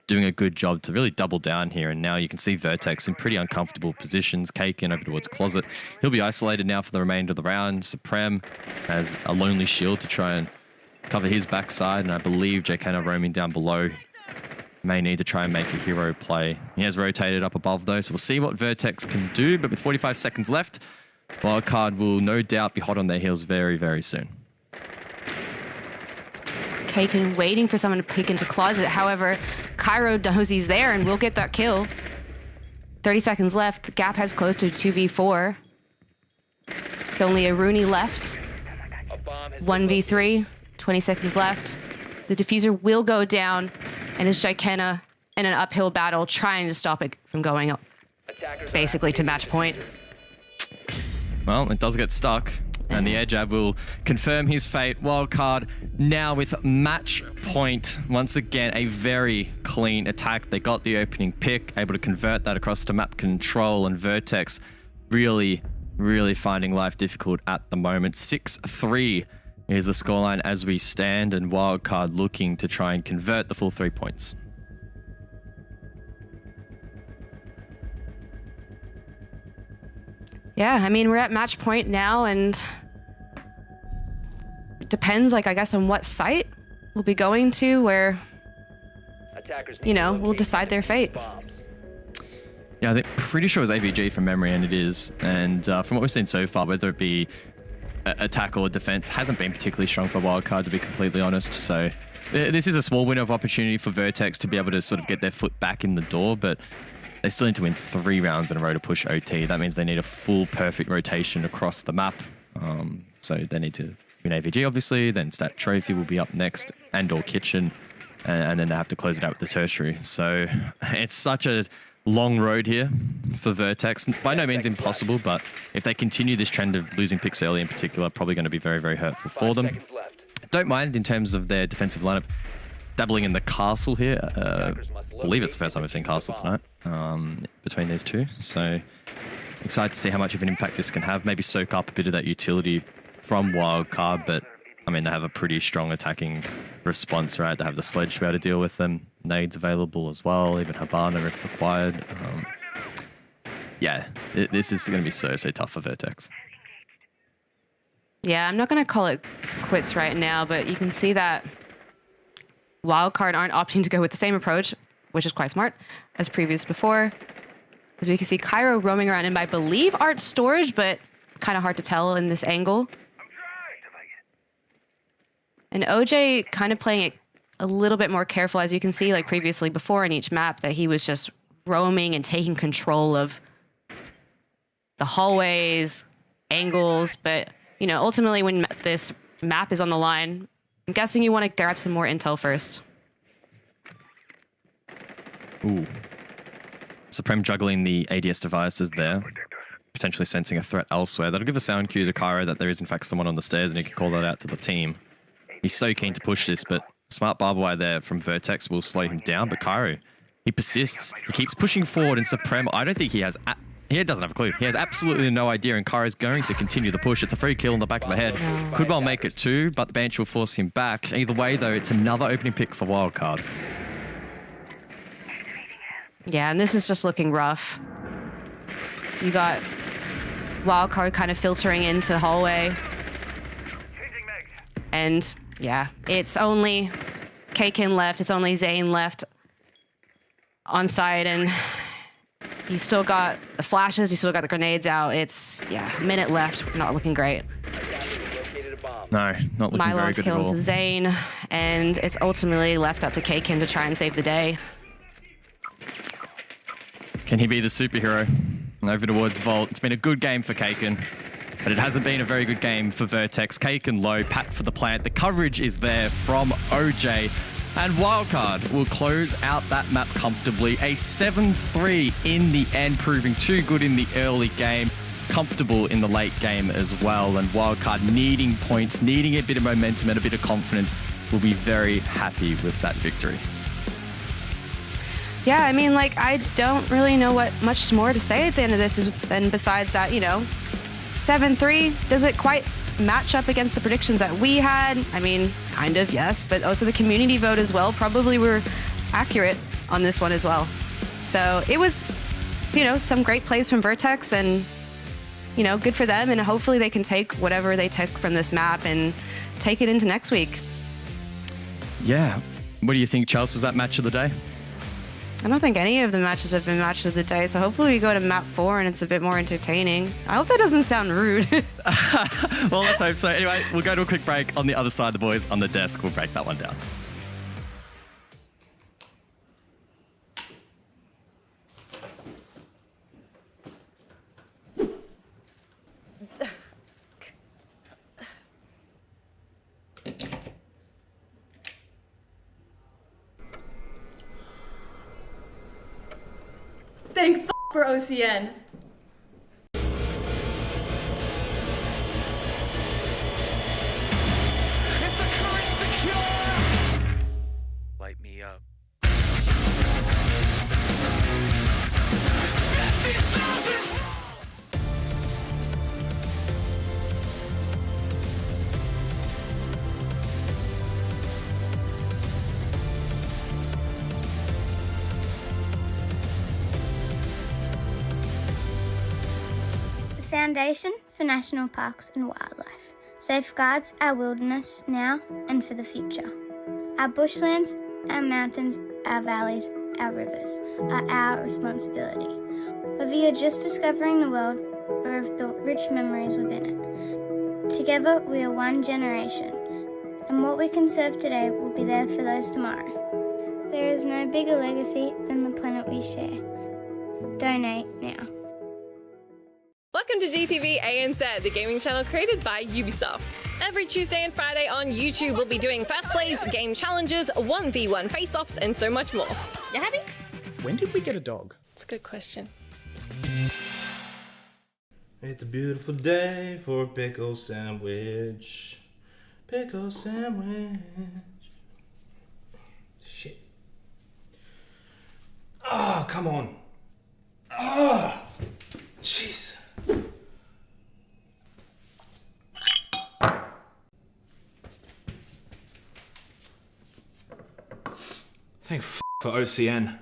Doing a good job to really double down here, and now you can see Vertex in pretty uncomfortable positions. Kaken over towards Closet. He'll be isolated now for the remainder of the round. Supreme has a lonely shield to try and cover his backside, and I believe Jkana roaming down below may need to try and make a hero play. He has rotated up above though, so we'll see what Vertex can do, but with 45 seconds left, Wildcard will no doubt be hot on their heels very, very soon. Kaken waiting for someone to peek into Closet. However, Cairo knows he's there and will get that kill. 30 seconds left. The gap has closed to 2v4. It's only a Rooney left. 1v3. 20 seconds left. The diffuser will go down, and it's Jkana in an uphill battle trying to stop it from going up, basically to match point. Well, it does get stuck, and the air jab will confirm his fate. Wildcard now with match point. Once again, a very clean attack. They got the opening pick, able to convert that across to map control, and Vertex really, really finding life difficult at the moment. 6-3 is the scoreline as we stand, and Wildcard looking to try and convert the full 3 points. Yeah, I mean, we're at match point now, and it depends, like, I guess, on what site we'll be going to, where, you know, we'll decide their fate. Yeah, I think pretty sure it was AVG from memory, and it is. And from what we've seen so far, whether it be attack or defense, hasn't been particularly strong for Wildcard, to be completely honest. So this is a small window of opportunity for Vertex to be able to sort of get their foot back in the door, but they still need to win 3 rounds in a row to push OT. That means they need a full perfect rotation across the map. So they need to win AVG, obviously. Then Stat Trophy will be up next, and/or Kitchen. And then they have to close it out with the tertiary. So it's such a long road here for Vertex. By no means impossible, but if they continue this trend of losing picks early in particular, probably going to be very, very hurtful for them. Don't mind in terms of their defensive lineup dabbling in the castle here. I believe it's the first time we've seen castle tonight between these two. So excited to see how much of an impact this can have. Maybe soak up a bit of that utility from Wildcard, but I mean, they have a pretty strong attacking response, right? They have the sledge to be able to deal with them. Nades available as well, even Habana if required. Yeah, this is going to be so tough for Vertex. Yeah, I'm not going to call it quits right now, but you can see that Wildcard aren't opting to go with the same approach, which is quite smart, as previous before. As we can see Cairo roaming around in, I believe, art storage, but kind of hard to tell in this angle. And OJ kind of playing it a little bit more careful, as you can see, like previously before in each map, that he was just roaming and taking control of the hallways, angles. But, you know, ultimately when this map is on the line, I'm guessing you want to grab some more intel first. Ooh. Supreme juggling the ADS devices there, potentially sensing a threat elsewhere. That'll give a sound cue to Cairo that there is in fact someone on the stairs, and he can call that out to the team. He's so keen to push this, but smart barbed wire there from Vertex will slow him down. But Cairo, he persists. He keeps pushing forward, and Supreme, I don't think he has... He doesn't have a clue. He has absolutely no idea, and Cairo's going to continue the push. It's a free kill in the back of the head. Could well make it 2, but the bench will force him back. Either way, though, it's another opening pick for Wildcard. Yeah, and this is just looking rough. You got Wildcard kind of filtering into the hallway. And yeah, it's only Kaken left. It's only Zane left on site, and you still got the flashes. You still got the grenades out. It's, yeah, a minute left. Not looking great. No, not looking very Mylon's good at all. killed Zane, and it's ultimately left up to Kaken to try and save the day. Can he be the superhero? Over towards Vault. It's been a good game for Kaken, but it hasn't been a very good game for Vertex. Kaken low, Pat for the plant. The coverage is there from OJ, and Wildcard will close out that map comfortably. A 7-3 in the end, proving too good in the early game, comfortable in the late game as well. And Wildcard needing points, needing a bit of momentum and a bit of confidence, will be very happy with that victory. Yeah, I mean, like, I don't really know what much more to say at the end of this, than besides that, you know, 7-3, does it quite match up against the predictions that we had? I mean, kind of, yes, but also the community vote as well. Probably were accurate on this one as well. So it was, some great plays from Vertex and, good for them. And hopefully they can take whatever they took from this map and take it into next week. Yeah. What do you think, Charles? Was that match of the day? I don't think any of the matches have been match of the day, so hopefully we go to map 4 and it's a bit more entertaining. I hope that doesn't sound rude. Well, let's hope so. Anyway, we'll go to a quick break. On the other side, the boys on the desk will break that one down. Thank for OCN. Light me up. Foundation for National Parks and Wildlife safeguards our wilderness now and for the future. Our bushlands, our mountains, our valleys, our rivers are our responsibility. Whether you're just discovering the world or have built rich memories within it, together we are one generation, and what we conserve today will be there for those tomorrow. There is no bigger legacy than the planet we share. Donate now. Welcome to GTV ANZ, the gaming channel created by Ubisoft. Every Tuesday and Friday on YouTube, we'll be doing fast plays, game challenges, 1v1 face-offs, and so much more. You happy? When did we get a dog? It's a good question. It's a beautiful day for a pickle sandwich. Pickle sandwich. Shit. Oh, come on. Oh, jeez. Thank for OCN.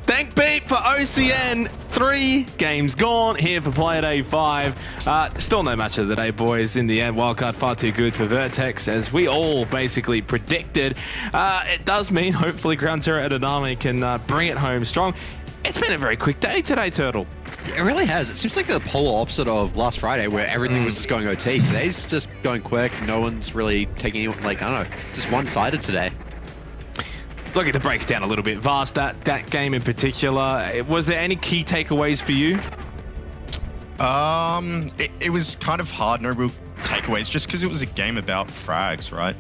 Thank Pete for OCN. 3 games gone here for Playday 5. Still no match of the day, boys. In the end, wildcard far too good for Vertex, as we all basically predicted. It does mean hopefully Ground Terror and Anami can bring it home strong. It's been a very quick day today, Turtle. It really has. It seems like the polar opposite of last Friday, where everything was just going OT. Today's just going quick. No one's really taking anyone, I don't know, just one-sided today. Looking to break it down a little bit, Vast, that game in particular, was there any key takeaways for you? It was kind of hard, no real takeaways, just because it was a game about frags, right?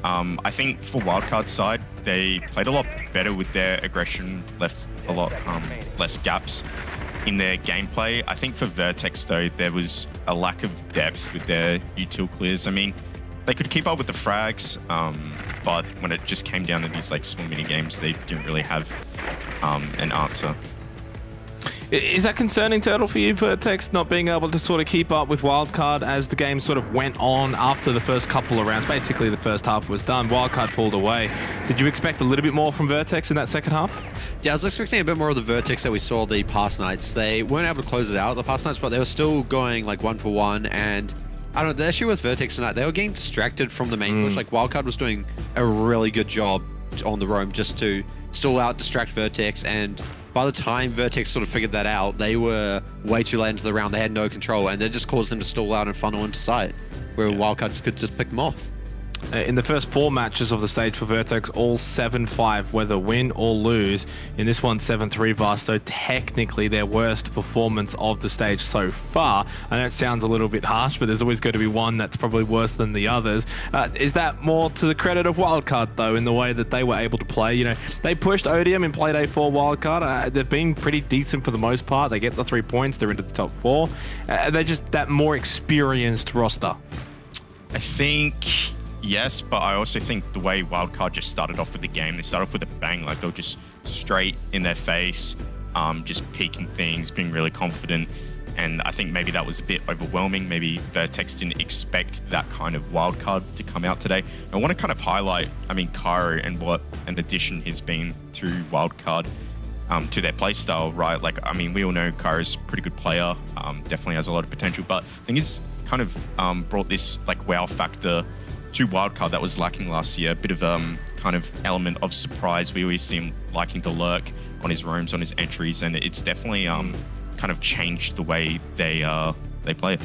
I think for wildcard side, they played a lot better with their aggression, left a lot less gaps in their gameplay. I think for Vertex, though, there was a lack of depth with their util clears. I mean, they could keep up with the frags, but when it just came down to these small mini games, they didn't really have an answer. Is that concerning, Turtle, for you, Vertex, not being able to sort of keep up with Wildcard as the game sort of went on after the first couple of rounds? Basically, the first half was done. Wildcard pulled away. Did you expect a little bit more from Vertex in that second half? Yeah, I was expecting a bit more of the Vertex that we saw the past nights. They weren't able to close it out the past nights, but they were still going 1-for-1. And I don't know, the issue with Vertex tonight, they were getting distracted from the main push. Wildcard was doing a really good job on the roam just to stall out, distract Vertex, and by the time Vertex sort of figured that out, they were way too late into the round. They had no control, and it just caused them to stall out and funnel into sight, where Wildcard could just pick them off. In the first 4 matches of the stage for Vertex, all 7-5, whether win or lose. In this one, 7-3 Vast, so technically their worst performance of the stage so far. I know it sounds a little bit harsh, but there's always going to be one that's probably worse than the others. Is that more to the credit of Wildcard, though, in the way that they were able to play? You know, they pushed Odium in Playday 4 Wildcard. They've been pretty decent for the most part. They get the 3 points. They're into the top 4. They're just that more experienced roster. I think... yes, but I also think the way Wildcard just started off with the game, they started off with a bang, they were just straight in their face, just peeking things, being really confident. And I think maybe that was a bit overwhelming. Maybe Vertex didn't expect that kind of wild card to come out today. I want to kind of highlight, Cairo and what an addition he's been to wildcard to their play style, right? We all know Cairo's a pretty good player, definitely has a lot of potential, but I think he's kind of brought this wow factor to wildcard that was lacking last year. A bit of kind of element of surprise. We always see him liking to lurk on his roams, on his entries, and it's definitely kind of changed the way they play it.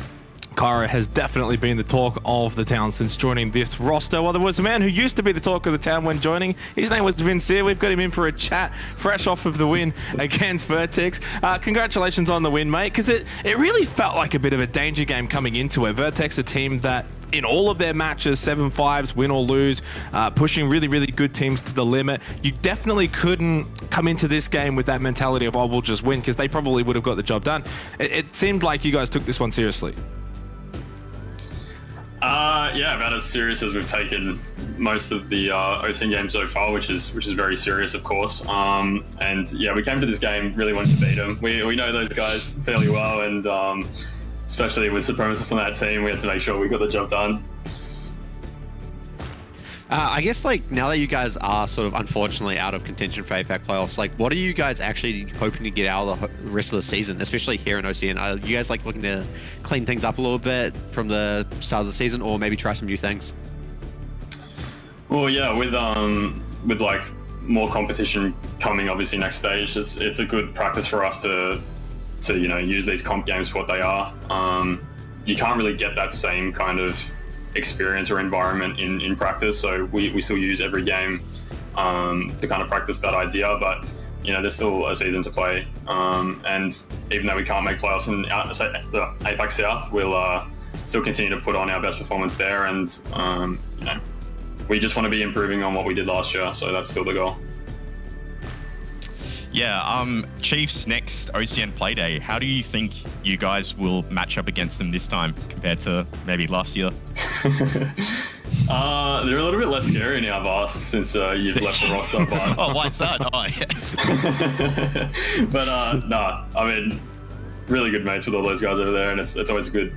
Cairo has definitely been the talk of the town since joining this roster. Well, there was a man who used to be the talk of the town when joining. His name was Vincere. We've got him in for a chat, fresh off of the win against Vertex. Congratulations on the win, mate, because it really felt like a bit of a danger game coming into it. Vertex, a team that in all of their matches, 7-5s, win or lose, pushing really, really good teams to the limit. You definitely couldn't come into this game with that mentality of, we'll just win, because they probably would have got the job done. It seemed like you guys took this one seriously. Yeah, about as serious as we've taken most of the OCN games so far, which is very serious, of course. And yeah, we came to this game really wanting to beat them. We know those guys fairly well, and especially with supremacists on that team, we had to make sure we got the job done. I guess now that you guys are sort of unfortunately out of contention for APAC playoffs, what are you guys actually hoping to get out of the rest of the season, especially here in OCN? Are you guys looking to clean things up a little bit from the start of the season, or maybe try some new things? Well, yeah, with more competition coming, obviously next stage, it's a good practice for us to use these comp games for what they are. You can't really get that same kind of experience or environment in practice, so we still use every game to kind of practice that idea, but there's still a season to play, and even though we can't make playoffs in APAC South, we'll still continue to put on our best performance there, and we just want to be improving on what we did last year, so that's still the goal. Yeah, Chiefs next OCN Playday. How do you think you guys will match up against them this time compared to maybe last year? They're a little bit less scary now, Vast, since you've left the roster. But oh, why's that? Oh, yeah. But really good mates with all those guys over there, and it's always a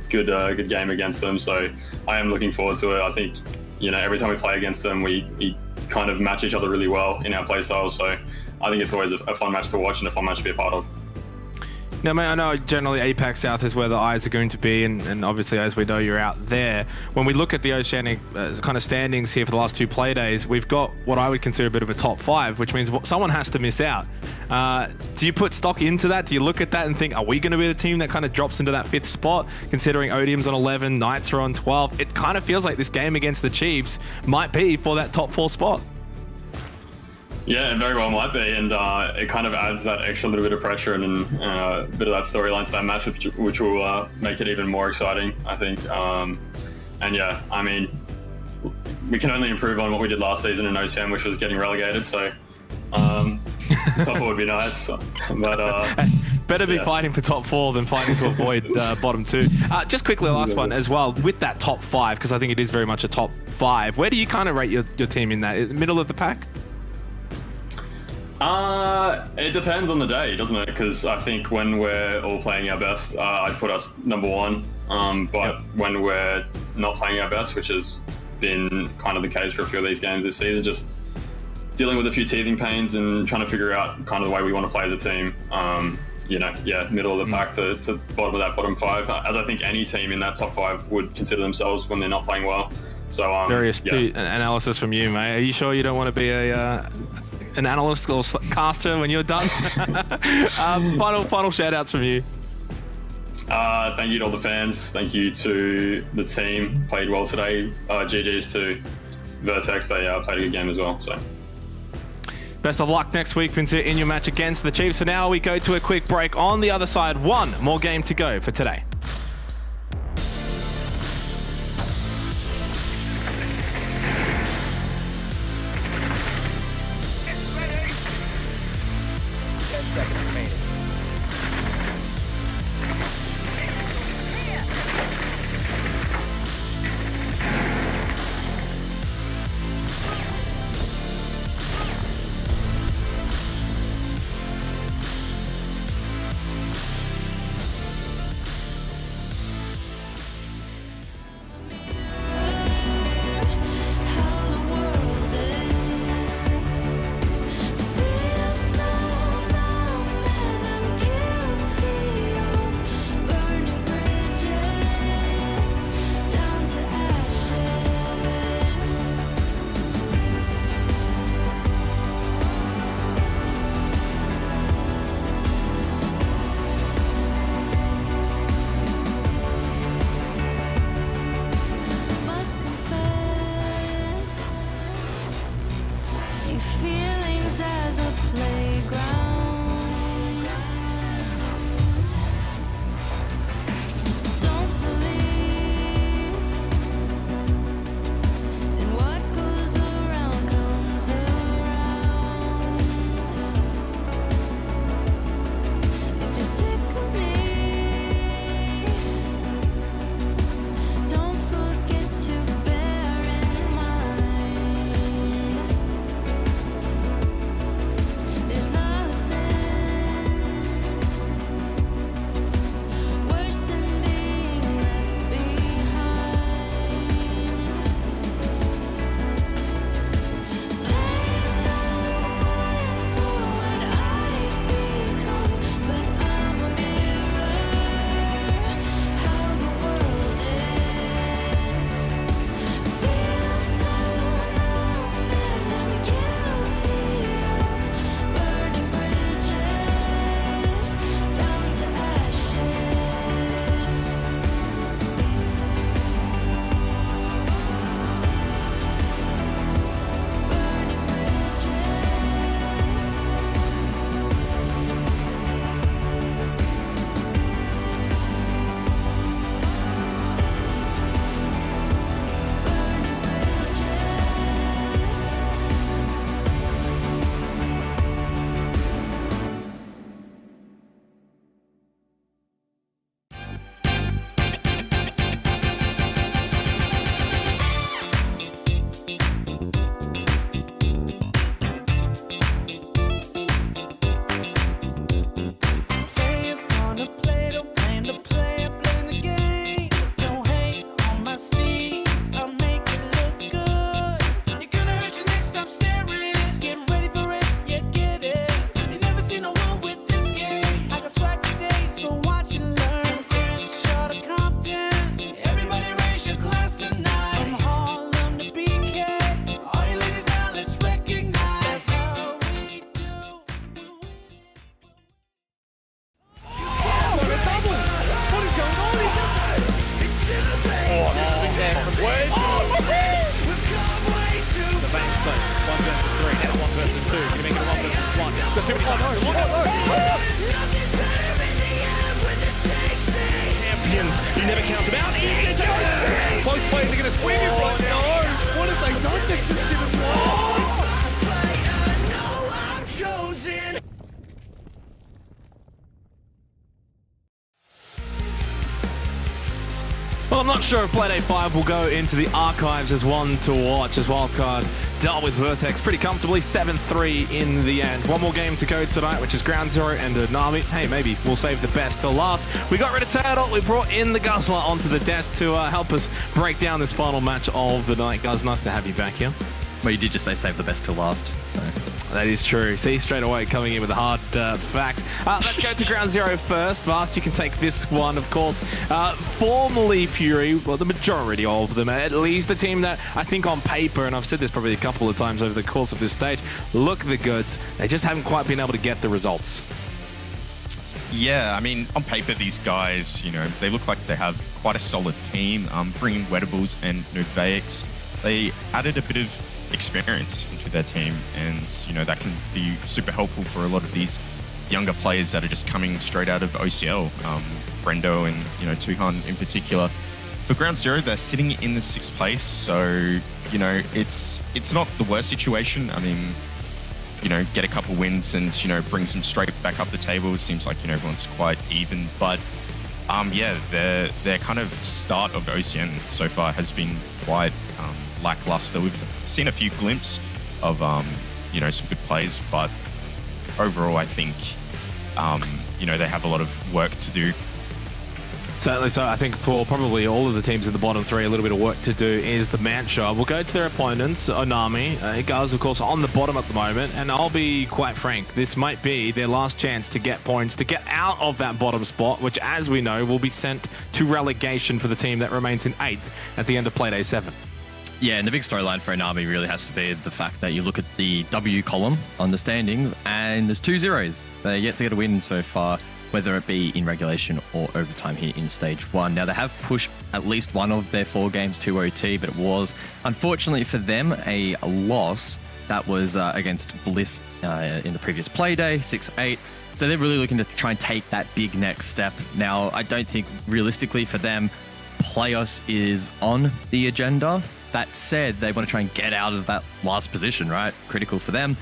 good game against them. So I am looking forward to it. I think every time we play against them, we kind of match each other really well in our play style. So I think it's always a fun match to watch and a fun match to be a part of. Now, mate, I know generally APAC South is where the eyes are going to be, and obviously, as we know, you're out there. When we look at the Oceanic kind of standings here for the last two play days, we've got what I would consider a bit of a top 5, which means someone has to miss out. Do you put stock into that? Do you look at that and think, are we going to be the team that kind of drops into that 5th spot, considering Odium's on 11, Knights are on 12? It kind of feels like this game against the Chiefs might be for that top 4 spot. Yeah, it very well might be, and it kind of adds that extra little bit of pressure and a bit of that storyline to that match, which will make it even more exciting, I think. And yeah, we can only improve on what we did last season in OCN, which was getting relegated, so top 4 would be nice. But better be fighting for top 4 than fighting to avoid bottom 2. Just quickly, last one as well, with that top 5, because I think it is very much a top 5. Where do you kind of rate your team in that? Middle of the pack? It depends on the day, doesn't it? Because I think when we're all playing our best, I'd put us number 1. But when we're not playing our best, which has been kind of the case for a few of these games this season, just dealing with a few teething pains and trying to figure out kind of the way we want to play as a team. Middle of the pack to bottom of that bottom 5, as I think any team in that top 5 would consider themselves when they're not playing well. So very astute analysis from you, mate. Are you sure you don't want to be an analyst or caster when you're done? Final shout outs from you. Thank you to all the fans. Thank you to the team. Played well today. GG's to Vertex. They played a good game as well. So best of luck next week, Vincere, in your match against the Chiefs. So now we go to a quick break. On the other side, one more game to go for today. So 1 versus 3, now 1 versus 2. Can you make it a 1 versus 1? Got too many Champions, you never count them out. Both players are going to swing it right now. What have they done? They just didn't Well, I'm not sure if Playday 5 will go into the archives as one to watch, as Wildcard dealt with Vertex pretty comfortably, 7-3 in the end. One more game to go tonight, which is Ground Zero and Na'Vi. Hey, maybe we'll save the best till last. We got rid of Turtle. We brought in the Guzzler onto the desk to help us break down this final match of the night. Guz, nice to have you back here. Well, you did just say save the best till last, so... That is true. See, straight away coming in with the hard facts. Let's go to Ground Zero first. Vast, you can take this one, of course. Formerly Fury, well, the majority of them, at least a team that I think on paper, and I've said this probably a couple of times over the course of this stage, look the goods. They just haven't quite been able to get the results. Yeah, I mean, on paper, these guys, you know, they look like they have quite a solid team. Bringing Wettables and Nuveix, they added a bit of experience into their team, and you know that can be super helpful for a lot of these younger players that are just coming straight out of OCL. Brendo and you know Tuhan in particular. For Ground Zero, they're sitting in the 6th place, so you know it's not the worst situation. I mean, you know, get a couple wins and you know brings them straight back up the table. It seems like you know everyone's quite even, but yeah, their kind of start of OCN so far has been quite lackluster. We've seen a few glimpses of you know some good plays, but overall I think you know they have a lot of work to do. Certainly so. I think for probably all of the teams in the bottom 3, a little bit of work to do is the mantra. We'll go to their opponents, Onami. Guz, of course, on the bottom at the moment, and I'll be quite frank, this might be their last chance to get points, to get out of that bottom spot, which, as we know, will be sent to relegation for the team that remains in 8th at the end of Playday 7. Yeah, and the big storyline for Onami really has to be the fact that you look at the W column on the standings, and there's 2 zeros. They're yet to get a win so far, whether it be in regulation or overtime here in Stage 1. Now, they have pushed at least one of their 4 games to OT, but it was, unfortunately for them, a loss that was against Bliss in the previous Playday, 6-8. So they're really looking to try and take that big next step. Now, I don't think, realistically for them, playoffs is on the agenda. That said, they want to try and get out of that last position, right? Critical for them.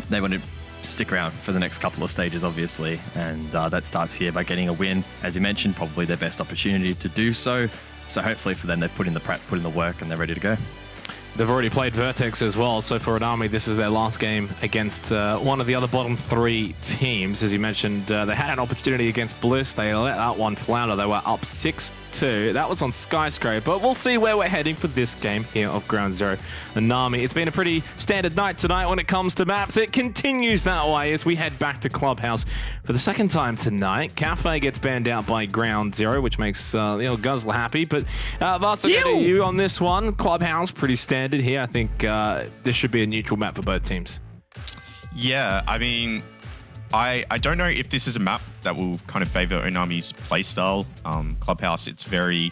They want to stick around for the next couple of stages, obviously, and that starts here by getting a win. As you mentioned, probably their best opportunity to do so. So hopefully for them, they've put in the prep, put in the work, and they're ready to go. They've already played Vertex as well, so for Onami, this is their last game against one of the other bottom 3 teams. As you mentioned, they had an opportunity against Bliss. They let that one flounder. They were up 6-2. That was on Skyscraper, but we'll see where we're heading for this game here of Ground Zero. Onami, it's been a pretty standard night tonight when it comes to maps. It continues that way as we head back to Clubhouse for the second time tonight. Cafe gets banned out by Ground Zero, which makes Guzzler happy, but Vast, I'll go to you on this one. Clubhouse, pretty standard here. I think this should be a neutral map for both teams. Yeah, I mean, I don't know if this is a map that will kind of favor Onami's playstyle. Clubhouse, it's very,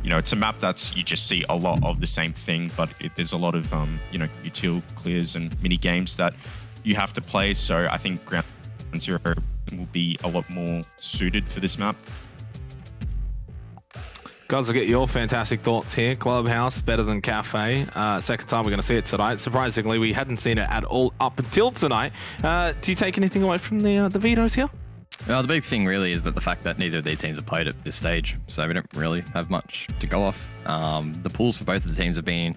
you know, it's a map that's, you just see a lot of the same thing, but there's a lot of, you know, util clears and mini games that you have to play. So I think Ground Zero will be a lot more suited for this map. Guys, I'll get your fantastic thoughts here. Clubhouse, better than Cafe. Second time we're going to see it tonight. Surprisingly, we hadn't seen it at all up until tonight. Do you take anything away from the vetoes here? Well, the big thing really is that the fact that neither of these teams have played at this stage, so we don't really have much to go off. The pools for both of the teams have been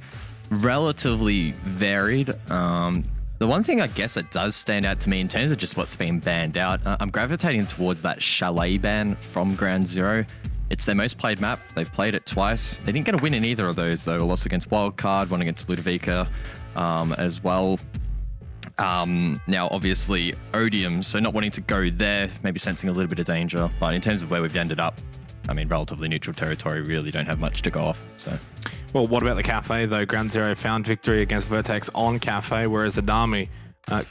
relatively varied. The one thing I guess that does stand out to me in terms of just what's been banned out, I'm gravitating towards that Chalet ban from Ground Zero. It's their most played map. They've played it twice. They didn't get a win in either of those, though. A loss against Wildcard, one against Ludovica as well. Now, obviously, Odium, so not wanting to go there, maybe sensing a little bit of danger. But in terms of where we've ended up, I mean, relatively neutral territory, really don't have much to go off. So, well, what about the Cafe, though? Ground Zero found victory against Vertex on Cafe, whereas Onami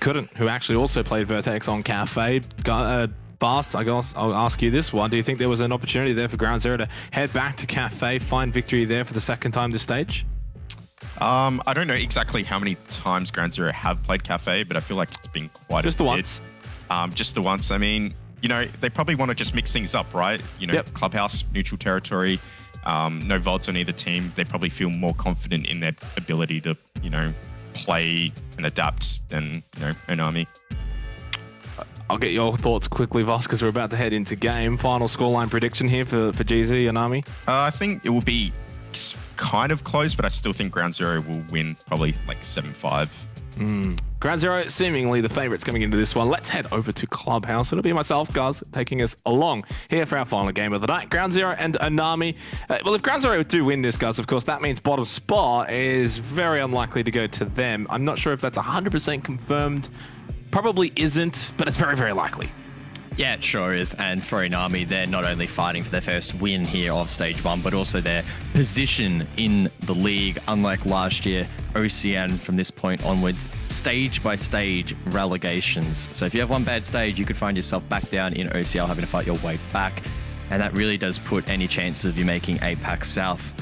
couldn't, who actually also played Vertex on Cafe. Bast, I'll ask you this one. Do you think there was an opportunity there for Ground Zero to head back to Cafe, find victory there for the second time this stage? I don't know exactly how many times Ground Zero have played Cafe, but I feel like it's been quite just a the bit. once. Just the once. I mean, you know, they probably want to just mix things up, right? You know, Yep. Clubhouse, neutral territory, no VODs on either team. They probably feel more confident in their ability to, you know, play and adapt than, you know, Onami. I'll get your thoughts quickly, Voss, because we're about to head into game. Final scoreline prediction here for GZ and Army. I think it will be kind of close, but I still think Ground Zero will win probably like 7-5. Ground Zero seemingly the favourites coming into this one. Let's head over to Clubhouse. It'll be myself, Guz, taking us along here for our final game of the night. Ground Zero and Onami. Well, if Ground Zero do win this, Guz, of course, that means bottom spot is very unlikely to go to them. I'm not sure if that's 100% confirmed. Probably isn't, but it's very, very likely. Yeah, it sure is. And for Onami, they're not only fighting for their first win here of Stage 1, but also their position in the league. Unlike last year, OCN from this point onwards, stage by stage relegations. So if you have one bad stage, you could find yourself back down in OCL having to fight your way back. And that really does put any chance of you making APAC South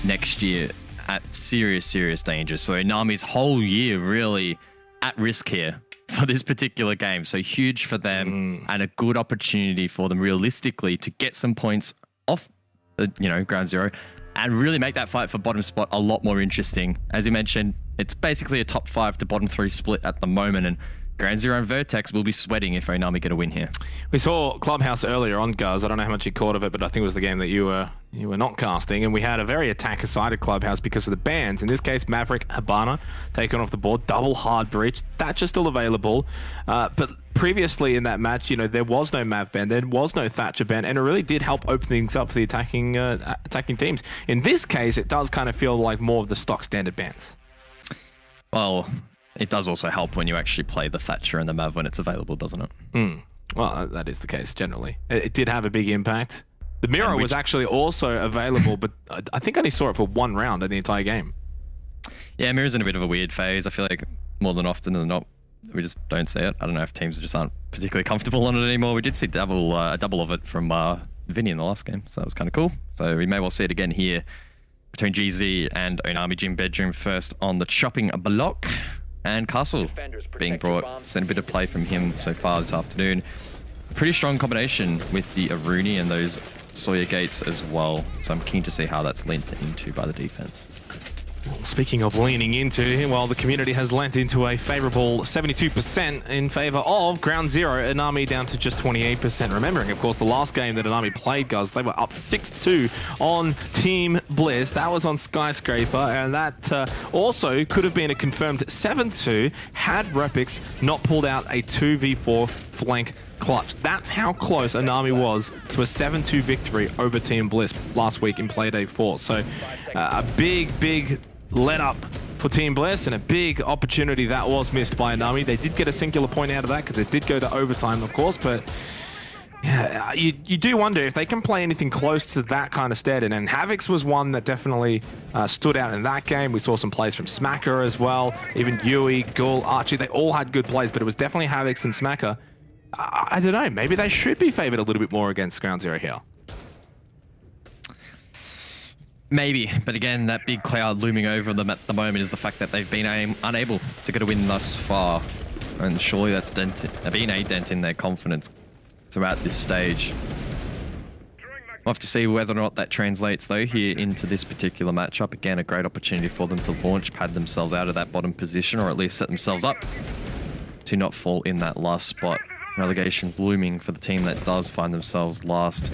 next year at serious, serious danger. So Onami's whole year really at risk here for this particular game. So huge for them and a good opportunity for them realistically to get some points off, Ground Zero and really make that fight for bottom spot a lot more interesting. As you mentioned, it's basically a top 5 to bottom 3 split at the moment, and Ground Zero and Vertex will be sweating if Onami get a win here. We saw Clubhouse earlier on, Guz. I don't know how much you caught of it, but I think it was the game that you were not casting. And we had a very attacker-sided Clubhouse because of the bans. In this case, Maverick, Habana taken off the board. Double hard breach. Thatcher's still available. But previously in that match, there was no Mav ban. There was no Thatcher ban. And it really did help open things up for the attacking teams. In this case, it does kind of feel like more of the stock standard bans. Well, it does also help when you actually play the Thatcher and the Mav when it's available, doesn't it? Well, that is the case generally. It did have a big impact. The mirror was actually also available, but I think I only saw it for one round in the entire game. Yeah, mirror's in a bit of a weird phase. I feel like more than often than not, we just don't see it. I don't know if teams just aren't particularly comfortable on it anymore. We did see a double of it from Vinny in the last game, so that was kind of cool. So we may well see it again here between GZ and Onami. Gym Bedroom first on the chopping block. And Castle being brought. Seen a bit of play from him so far this afternoon. Pretty strong combination with the Aruni and those Sawyer gates as well. So I'm keen to see how that's lent into by the defense. Speaking of leaning into, well, the community has lent into a favorable 72% in favor of Ground Zero. Onami down to just 28%. Remembering, of course, the last game that Onami played, guys, they were up 6-2 on Team Bliss. That was on Skyscraper, and that also could have been a confirmed 7-2 had Repix not pulled out a 2v4 flank clutch. That's how close Onami was to a 7-2 victory over Team Bliss last week in Playday 4. So a big let up for Team Bliss and a big opportunity that was missed by Onami. They did get a singular point out of that because it did go to overtime, of course, but yeah, you do wonder if they can play anything close to that kind of standard. And Havix was one that definitely stood out in that game. We saw some plays from Smacker as well. Even Yui, Gul, Archie, they all had good plays, but it was definitely Havix and Smacker. I don't know, maybe they should be favored a little bit more against Ground Zero here. Maybe, but again, that big cloud looming over them at the moment is the fact that they've been unable to get a win thus far. And surely that's been a dent in their confidence throughout this stage. We'll have to see whether or not that translates, though, here into this particular matchup. Again, a great opportunity for them to launch pad themselves out of that bottom position, or at least set themselves up to not fall in that last spot. Relegation's looming for the team that does find themselves last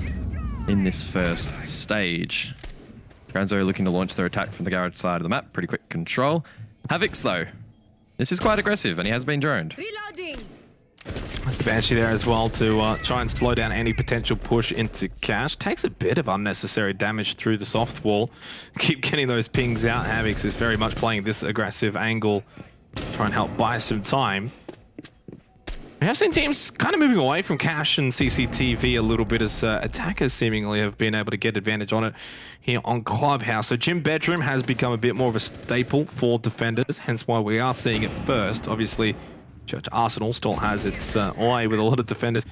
in this first stage. Ground Zero looking to launch their attack from the garage side of the map. Pretty quick control. Havix, though. This is quite aggressive, and he has been droned. Reloading. That's the Banshee there as well to try and slow down any potential push into Cash. Takes a bit of unnecessary damage through the soft wall. Keep getting those pings out. Havix is very much playing this aggressive angle. Try and help buy some time. We have seen teams kind of moving away from Cash and CCTV a little bit as attackers seemingly have been able to get advantage on it here on Clubhouse. So Gym Bedroom has become a bit more of a staple for defenders, hence why we are seeing it first. Obviously, Church Arsenal still has its eye with a lot of defenders.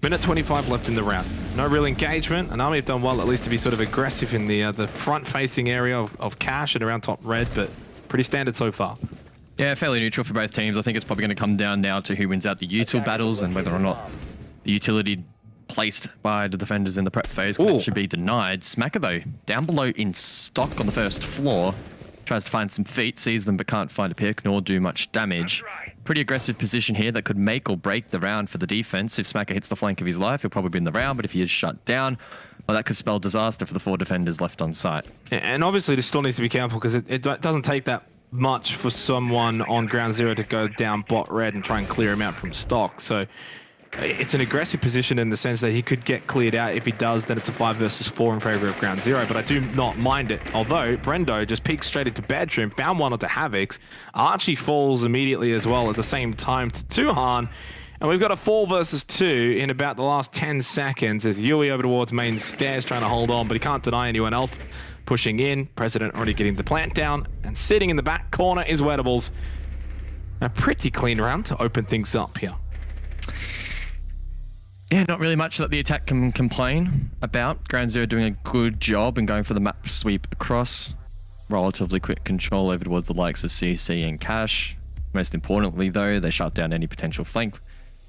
Minute 25 left in the round. No real engagement. And Army have done well at least to be sort of aggressive in the front-facing area of Cash and around top red, but pretty standard so far. Yeah, fairly neutral for both teams. I think it's probably going to come down now to who wins out the util battles and whether or not the utility placed by the defenders in the prep phase should be denied. Smacker, though, down below in stock on the first floor. Tries to find some feet, sees them but can't find a pick nor do much damage. Pretty aggressive position here that could make or break the round for the defense. If Smacker hits the flank of his life, he'll probably win the round, but if he is shut down, well, that could spell disaster for the 4 defenders left on site. And obviously, this still needs to be careful because it doesn't take that much for someone on ground zero to go down bot red and try and clear him out from stock. So it's an aggressive position in the sense that he could get cleared out. If he does, then it's a 5 versus 4 in favor of ground zero, but I do not mind it. Although Brendo just peeks straight into bedroom, found one onto Havix. Archie falls immediately as well at the same time to Tuhan. And we've got a 4 versus 2 in about the last 10 seconds as Yui over towards main stairs trying to hold on, but he can't deny anyone else pushing in. President already getting the plant down, and sitting in the back corner is Wettables. A pretty clean round to open things up here. Yeah, not really much that the attack can complain about. Ground Zero doing a good job and going for the map sweep across. Relatively quick control over towards the likes of CC and Cash. Most importantly, though, they shut down any potential flank.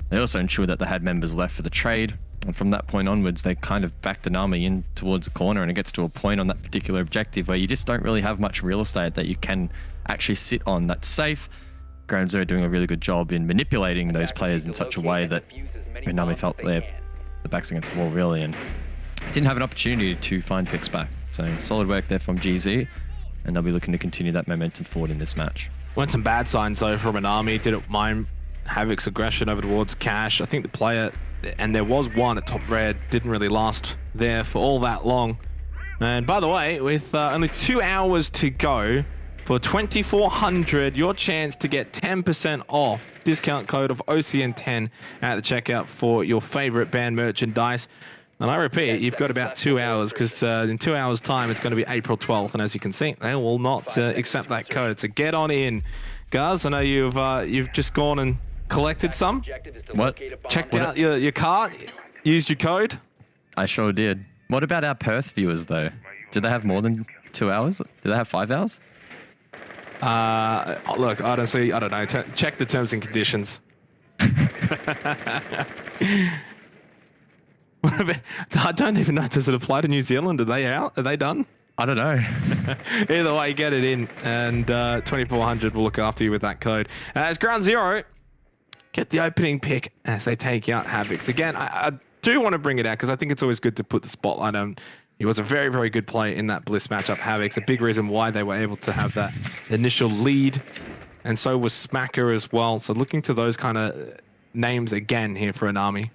They also ensured that they had members left for the trade. And from that point onwards, they kind of backed an army in towards the corner, and it gets to a point on that particular objective where you just don't really have much real estate that you can actually sit on that's safe. Ground Zero doing a really good job in manipulating those players in such a way that Minami felt the backs against the wall really and didn't have an opportunity to find picks back. So solid work there from GZ, and they'll be looking to continue that momentum forward in this match. Went some bad signs though from an army. Didn't mind Havoc's aggression over towards Cash. I think the player, and there was one at top red, didn't really last there for all that long. And by the way, with only 2 hours to go, for 2400, your chance to get 10% off. Discount code of OCN10 at the checkout for your favorite band merchandise. And I repeat, you've got about 2 hours because in 2 hours time, it's going to be April 12th. And as you can see, they will not accept that code. So get on in. Guys, I know you've just gone and collected some. What? Checked out your cart, used your code. I sure did. What about our Perth viewers though? Do they have more than 2 hours? Do they have 5 hours? Look, honestly, I don't know. Check the terms and conditions. I don't even know. Does it apply to New Zealand? Are they out? Are they done? I don't know. Either way, get it in, and 2400 will look after you with that code. As Ground Zero get the opening pick as they take out Havix. Again, I do want to bring it out because I think it's always good to put the spotlight on. He was a very, very good player in that Bliss matchup. Havix, a big reason why they were able to have that initial lead. And so was Smacker as well. So looking to those kind of names again here for an army.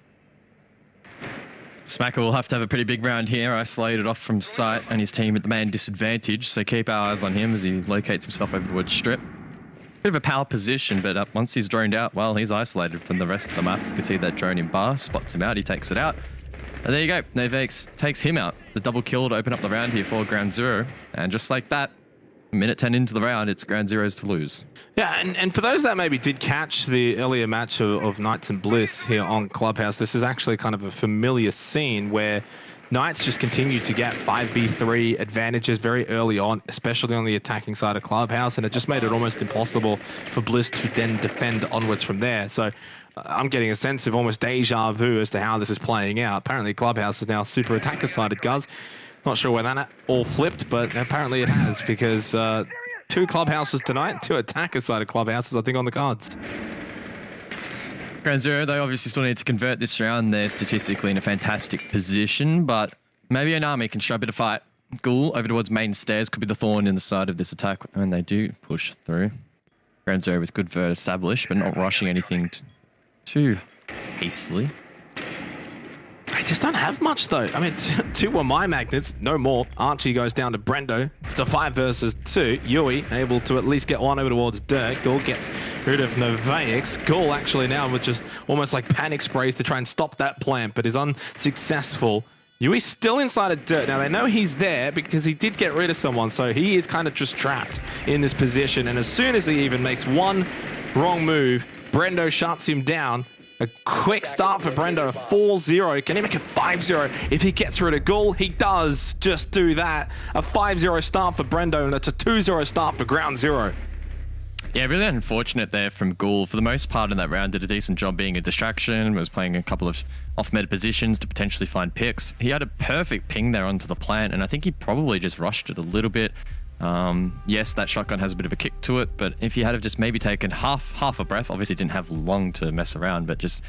Smacker will have to have a pretty big round here, isolated off from sight and his team at the man disadvantage. So keep our eyes on him as he locates himself over towards Strip. Bit of a power position, but once he's droned out, well, he's isolated from the rest of the map. You can see that drone in bar, spots him out, he takes it out. And there you go, Novex takes him out. The double kill to open up the round here for Ground Zero. And just like that, minute 10 into the round, it's Ground Zero's to lose. Yeah, and for those that maybe did catch the earlier match of Knights and Bliss here on Clubhouse, this is actually kind of a familiar scene where Knights just continue to get 5v3 advantages very early on, especially on the attacking side of Clubhouse, and it just made it almost impossible for Bliss to then defend onwards from there. So I'm getting a sense of almost deja vu as to how this is playing out. Apparently Clubhouse is now super attacker-sided, guys. Not sure where that all flipped, but apparently it has, because 2 Clubhouses tonight, 2 attacker-sided Clubhouses, I think, on the cards. Ground Zero, they obviously still need to convert this round. They're statistically in a fantastic position, but maybe an army can show a bit of fight. Ghoul over towards main stairs could be the thorn in the side of this attack, and they do push through. Ground Zero with good vert established, but not rushing anything too hastily. They just don't have much, though. I mean, 2 were my magnets, no more. Archie goes down to Brendo. It's a 5 versus 2. Yui able to at least get one over towards Dirk. Ghoul gets rid of Novaix. Ghoul actually now with just almost like panic sprays to try and stop that plant, but is unsuccessful. Yui's still inside of Dirt. Now, they know he's there because he did get rid of someone, so he is kind of just trapped in this position. And as soon as he even makes one wrong move, Brendo shuts him down. A quick start for Brendo, 4-0. Can he make it 5-0 if he gets through to goal? He does just do that. A 5-0 start for Brendo, and it's a 2-0 start for Ground Zero. Yeah, really unfortunate there from Ghoul. For the most part in that round, did a decent job being a distraction, was playing a couple of off-meta positions to potentially find picks. He had a perfect ping there onto the plant, and I think he probably just rushed it a little bit. Yes, that shotgun has a bit of a kick to it, but if he had have just maybe taken half a breath, obviously didn't have long to mess around, but just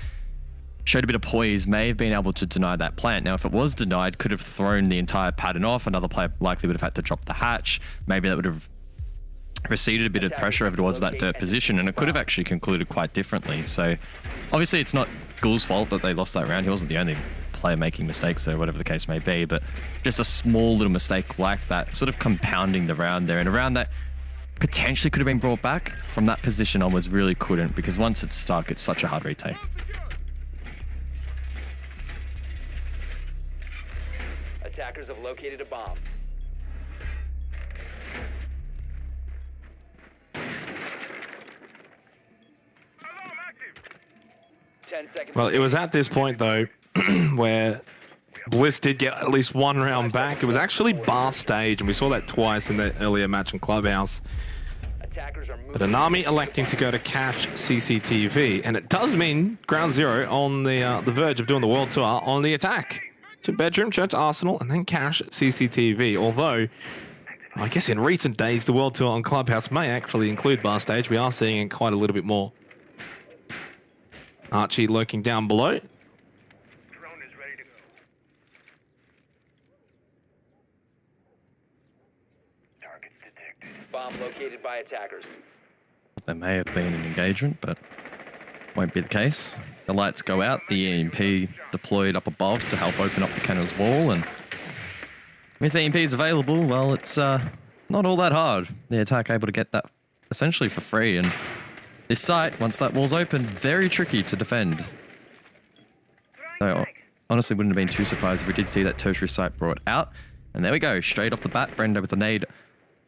showed a bit of poise, may have been able to deny that plant. Now, if it was denied, could have thrown the entire pattern off. Another player likely would have had to drop the hatch. Maybe that would have receded a bit of pressure over towards that dirt position, and it could have actually concluded quite differently. So obviously it's not Ghoul's fault that they lost that round. He wasn't the only player making mistakes there, whatever the case may be, but just a small little mistake like that, sort of compounding the round there. And a round that potentially could have been brought back from that position onwards really couldn't, because once it's stuck, it's such a hard retake. Attackers have located a bomb. Well, it was at this point, though, where Bliss did get at least one round back. It was actually Bar Stage, and we saw that twice in the earlier match in Clubhouse. But Anami electing to go to Cash CCTV, and it does mean Ground Zero on the verge of doing the World Tour on the attack. To Bedroom, Church, Arsenal, and then Cash CCTV. Although, I guess in recent days, the World Tour on Clubhouse may actually include Bar Stage. We are seeing it quite a little bit more. Archie lurking down below. Bomb located by attackers. There may have been an engagement, but won't be the case. The lights go out, the EMP deployed up above to help open up the cannon's wall, and if the EMP is available, well, it's not all that hard. The attack able to get that essentially for free, and this site, once that wall's open, very tricky to defend. So honestly wouldn't have been too surprised if we did see that tertiary site brought out. And there we go, straight off the bat, Brendo with the nade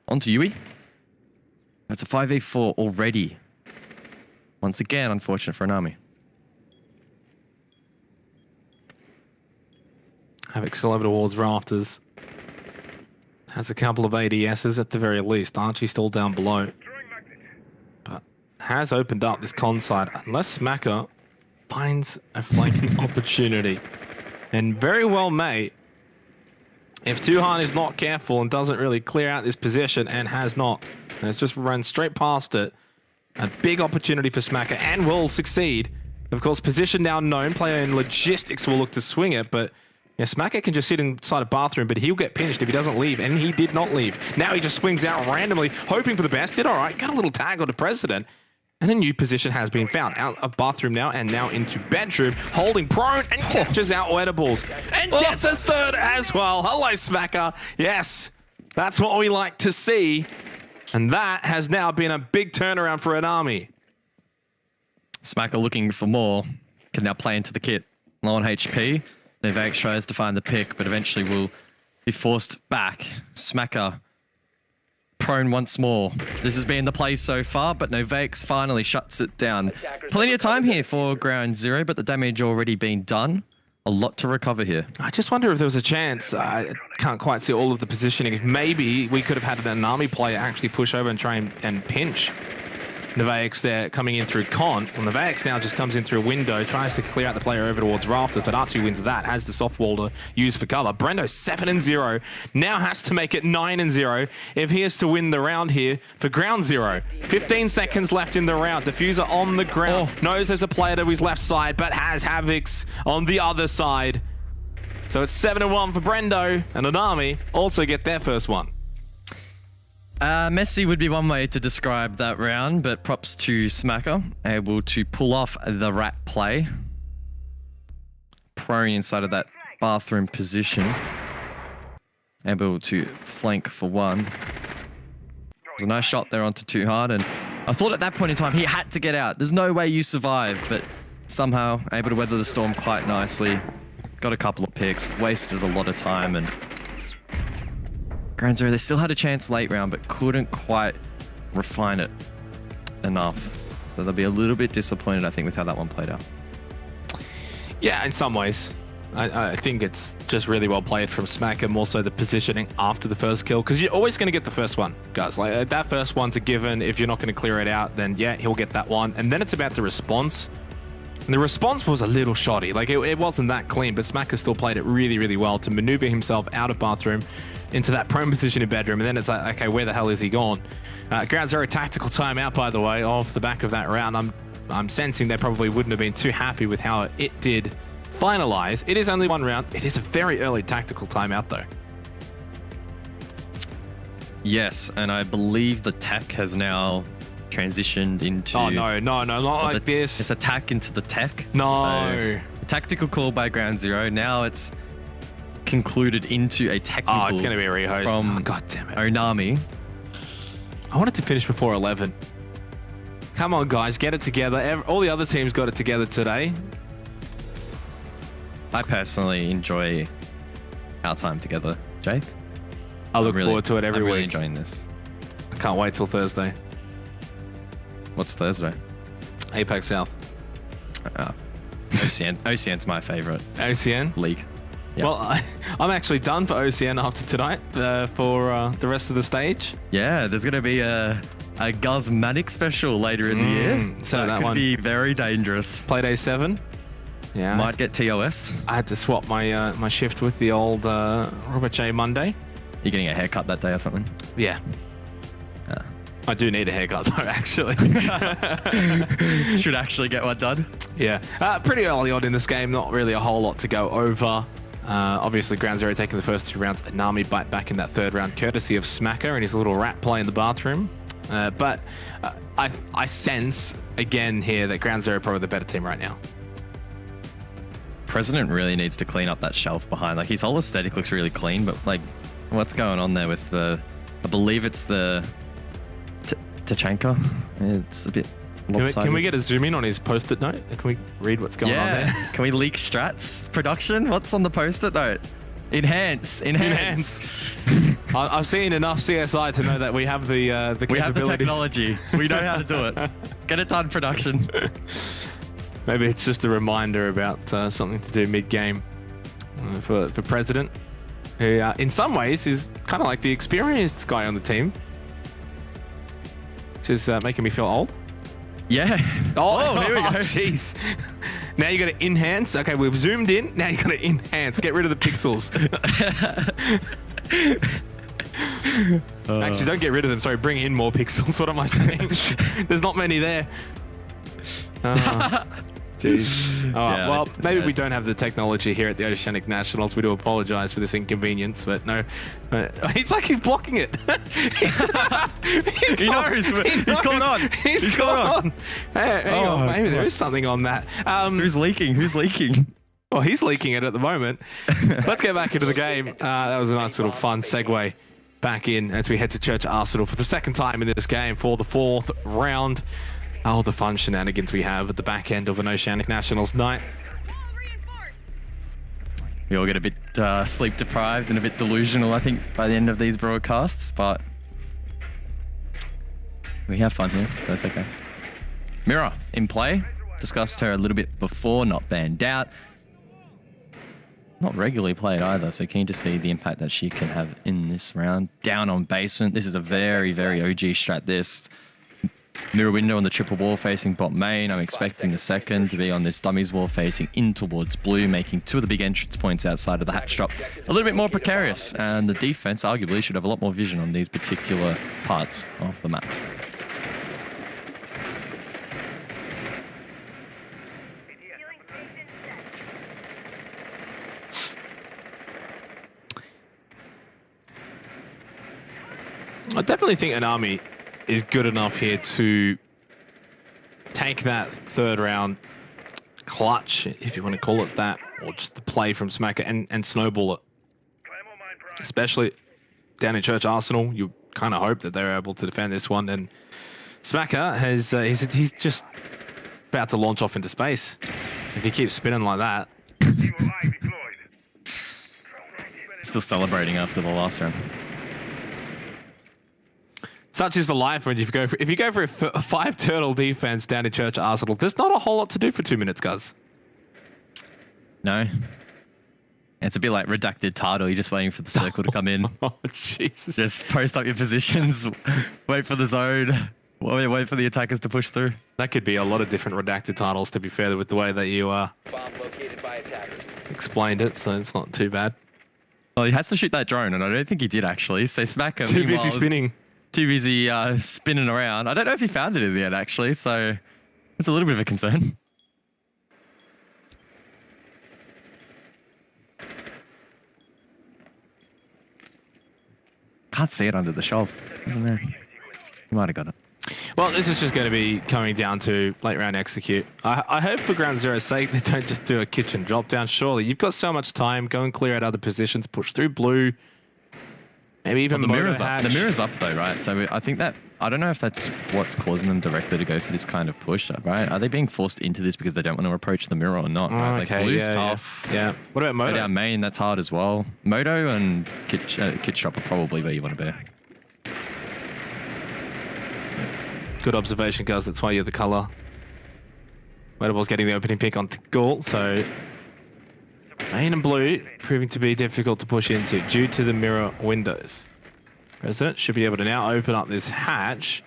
onto Yui. That's a 5v4 already. Once again, unfortunate for Anami. Havoc still over towards Rafters. Has a couple of ADSs at the very least. Archie still down below. But has opened up this con side, unless Smacker finds a flanking opportunity. And very well may, if Tuhan is not careful and doesn't really clear out this position, and has not, and has just run straight past it, a big opportunity for Smacker, and will succeed. Of course, position now known, player in logistics will look to swing it, but yeah, Smacker can just sit inside a bathroom, but he'll get pinched if he doesn't leave, and he did not leave. Now he just swings out randomly, hoping for the best. Did all right, got a little tag on the President, and a new position has been found. Out of bathroom now, and now into bedroom, holding prone, and catches out edibles, and gets a third as well. Hello, Smacker. Yes, that's what we like to see, and that has now been a big turnaround for Anami. Smacker looking for more, can now play into the kit. Low on HP. Novak tries to find the pick, but eventually will be forced back. Smacker prone once more. This has been the play so far, but Novak finally shuts it down. Plenty of time here for Ground Zero, but the damage already been done. A lot to recover here. I just wonder if there was a chance. I can't quite see all of the positioning. If maybe we could have had an Anami player actually push over and try and pinch Nevaix there coming in through con. Well, Nevaix now just comes in through a window, tries to clear out the player over towards Rafters, but Archie wins that, has the soft wall to use for cover. Brendo 7-0, now has to make it 9-0 if he is to win the round here for Ground Zero. 15 seconds left in the round. Diffuser on the ground, knows there's a player to his left side, but has Havocs on the other side. So it's 7-1 for Brendo, and Anami also get their first one. Messy would be one way to describe that round, but props to Smacker, able to pull off the rat play. Prone inside of that bathroom position. Able to flank for one. There's a nice shot there onto Too Hard, and I thought at that point in time he had to get out. There's no way you survive, but somehow able to weather the storm quite nicely. Got a couple of picks, wasted a lot of time, and Ground Zero, they still had a chance late round, but couldn't quite refine it enough. So they'll be a little bit disappointed, I think, with how that one played out. Yeah, in some ways. I think it's just really well played from Smack, and more so the positioning after the first kill, because you're always going to get the first one, guys. Like that first one's a given. If you're not going to clear it out, then yeah, he'll get that one. And then it's about the response. And the response was a little shoddy. Like it wasn't that clean, but Smack has still played it really, really well to maneuver himself out of bathroom into that prone position in bedroom. And then it's like, okay, where the hell is he gone? Ground Zero tactical timeout, by the way, off the back of that round. I'm sensing they probably wouldn't have been too happy with how it did finalize. It is only one round. It is a very early tactical timeout, though. Yes, and I believe the tech has now transitioned into... Oh, no, not like this. It's attack into the tech. No. So, a tactical call by Ground Zero. Now it's concluded into a technical... Oh, it's going to be a rehost. From God damn it. Onami. I wanted to finish before 11. Come on, guys, get it together. All the other teams got it together today. I personally enjoy our time together, Jake. I look forward to it every I'm week. really enjoying this. I can't wait till Thursday. What's Thursday? Apex South. OCN's my favorite. OCN? League. Yep. Well, I'm actually done for OCN after tonight for the rest of the stage. Yeah, there's going to be a Guzmanic special later in the year. So that could one be very dangerous. Playday 7. Yeah, Might get TOS. I had to swap my my shift with the old Robert J Monday. You're getting a haircut that day or something? Yeah. I do need a haircut though, actually. Should actually get one done. Yeah. Pretty early on in this game, not really a whole lot to go over. Obviously, Ground Zero taking the first 2 rounds. Nami bite back in that 3rd round, courtesy of Smacker and his little rat play in the bathroom. But I sense, again here, that Ground Zero are probably the better team right now. President really needs to clean up that shelf behind. Like, his whole aesthetic looks really clean, but like, what's going on there with the... I believe it's the... Tachanka. It's a bit lopsided. Can we get a zoom in on his post-it note? Can we read what's going on there? Can we leak strats? Production? What's on the post-it note? Enhance. I've seen enough CSI to know that we have the capabilities. We have the technology. We know how to do it. Get it done, production. Maybe it's just a reminder about something to do mid-game for President, who in some ways is kind of like the experienced guy on the team. Which is making me feel old. Yeah. Oh, here we go. Jeez. Now you got to enhance. Okay, we've zoomed in. Now you got to enhance. Get rid of the pixels. Actually, don't get rid of them. Sorry, bring in more pixels. What am I saying? There's not many there. Jeez. All right, well, maybe we don't have the technology here at the Oceanic Nationals. We do apologize for this inconvenience, but no. It's like he's blocking it. He knows. He's caught on. He's caught on. Hey, hang on. Maybe there is something on that. Who's leaking? Well, he's leaking it at the moment. Let's get back into the game. That was a nice little fun segue back in as we head to Church Arsenal for the 2nd time in this game for the 4th round. Oh, the fun shenanigans we have at the back end of an Oceanic Nationals night. We all get a bit sleep deprived and a bit delusional, I think, by the end of these broadcasts, but we have fun here, so it's okay. Mira in play. Discussed her a little bit before, not banned out. Not regularly played either, so keen to see the impact that she can have in this round. Down on basement. This is a very, very OG strat this. Mirror window on the triple wall facing bot main. I'm expecting the second to be on this dummies wall facing in towards blue, making 2 of the big entrance points outside of the hatch drop a little bit more precarious. And the defense arguably should have a lot more vision on these particular parts of the map. I definitely think an army is good enough here to take that 3rd round clutch, if you want to call it that, or just the play from Smacker and snowball it. Especially down in Church Arsenal, you kind of hope that they're able to defend this one. And Smacker has he's just about to launch off into space. If he keeps spinning like that. Still celebrating after the last round. Such is the life when if you go for a 5 turtle defense down in Church Arsenal. There's not a whole lot to do for 2 minutes, guys. No. It's a bit like redacted title. You're just waiting for the circle to come in. Oh, Jesus. Just post up your positions. Wait for the zone. Wait for the attackers to push through. That could be a lot of different redacted titles, to be fair, with the way that you Bomb located by attackers. explained it, so it's not too bad. Well, he has to shoot that drone, and I don't think he did actually. So Smacker, Too busy meanwhile, spinning. Too busy spinning around. I don't know if he found it in the end, actually, so it's a little bit of a concern. Can't see it under the shelf. I don't know. He might have got it. Well, this is just going to be coming down to late round execute. I hope for Ground Zero's sake they don't just do a kitchen drop down. Surely you've got so much time. Go and clear out other positions. Push through blue. Maybe even Well, the mirror's Moto up. hatch. The mirror's up though, right? So I think that I don't know if that's what's causing them directly to go for this kind of push, right? Are they being forced into this because they don't want to approach the mirror or not? Right? Okay, Like blue's yeah, tough. yeah. What about Moto? Go down main, that's hard as well. Moto and Kit Shop are probably where you want to be. Good observation, Gus. That's why you're the colour. Motorball's getting the opening pick on Ghoul, so main and blue proving to be difficult to push into due to the mirror windows. President should be able to now open up this hatch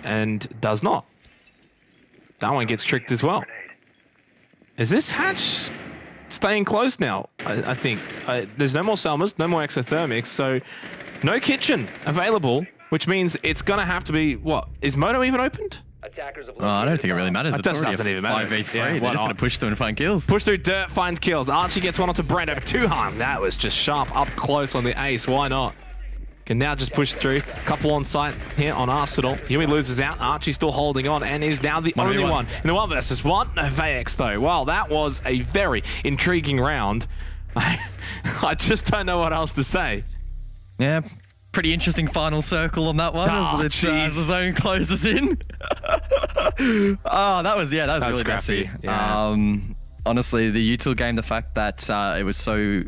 and does not. That one gets tricked as well. Is this hatch staying closed now? I think. There's no more Selmas, no more exothermics, so no kitchen available, which means it's going to have to be, what? Is Moto even opened? I don't think it really matters. It doesn't even matter. 5v3. Yeah, They're why just going not? to push through and find kills. Push through dirt, finds kills. Archie gets one onto Brando. Two-harm. That was just sharp up close on the ace. Why not? Can now just push through. Couple on site here on Arsenal. Yumi loses out. Archie still holding on and is now the only one in the 1v1. No Vax though. Well, that was a very intriguing round. I just don't know what else to say. Yeah. Pretty interesting final circle on that one as the zone closes in. That was really scrappy. messy. Yeah. Honestly, the util game, the fact that it was so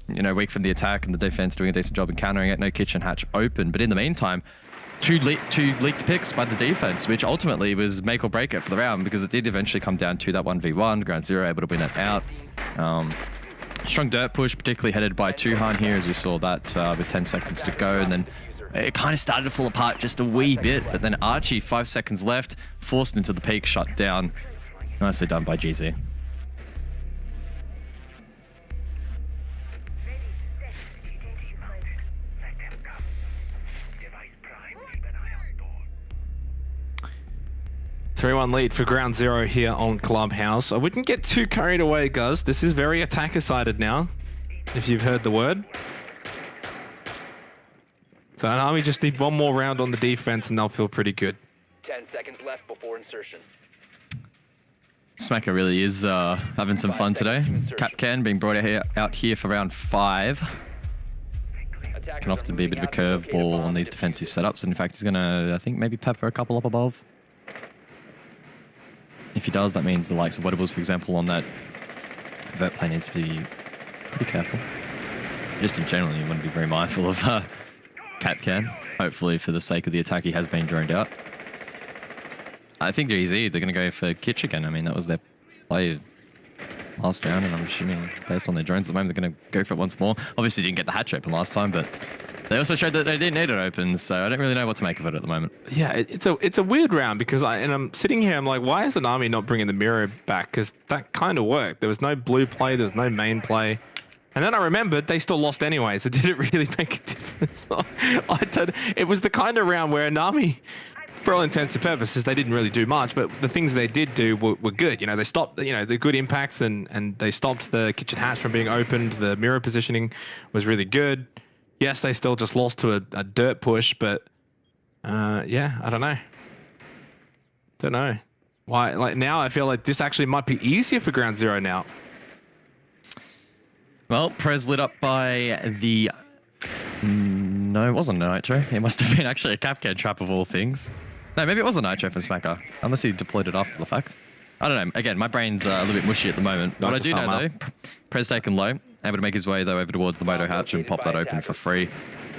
weak from the attack and the defense doing a decent job in countering it, no kitchen hatch open. But in the meantime, two leaked picks by the defense, which ultimately was make or break it for the round because it did eventually come down to that 1v1. Ground Zero able to win it out. Strong dirt push, particularly headed by Tuhan here, as we saw that with 10 seconds to go. And then it kind of started to fall apart just a wee bit. But then Archie, 5 seconds left, forced into the peak, shut down. Nicely done by GZ. Three-1 lead for Ground Zero here on Clubhouse. I wouldn't get too carried away, Guz. This is very attacker-sided now, if you've heard the word. So Army just need one more round on the defense and they'll feel pretty good. 10 seconds left before insertion. Smacker really is having some fun today. Capcan being brought out here for round 5. Can often be a bit of a curveball on these defensive setups. And in fact, he's going to, I think, maybe pepper a couple up above. If he does, that means the likes of Wettables, for example, on that vert plane needs to be pretty careful. Just in general, you want to be very mindful of Capcan. Hopefully, for the sake of the attack, he has been droned out. I think GZ, they're going to go for Kitsch again. I mean, that was their play last round, and I'm assuming based on their drones at the moment, they're going to go for it once more. Obviously, didn't get the hatch open last time, but they also showed that they didn't need it open, so I don't really know what to make of it at the moment. Yeah, it's a weird round because I'm sitting here, I'm like, why is an Army not bringing the mirror back? Because that kind of worked. There was no blue play, there was no main play. And then I remembered they still lost anyway, so did it really make a difference? It was the kind of round where an Army, for all intents and purposes, they didn't really do much, but the things they did do were good. You know, they stopped, the good impacts and they stopped the kitchen hatch from being opened. The mirror positioning was really good. Yes, they still just lost to a dirt push, but yeah, I don't know. Why? Like now, I feel like this actually might be easier for Ground Zero now. Well, Prez lit up by the... No, it wasn't a Nitro. It must have been actually a Capcan trap of all things. No, maybe it was a Nitro from Smacker, unless he deployed it after the fact. I don't know. Again, my brain's a little bit mushy at the moment. What I do know, though, Prez taken low, able to make his way, though, over towards the Moto hatch and pop that open for free,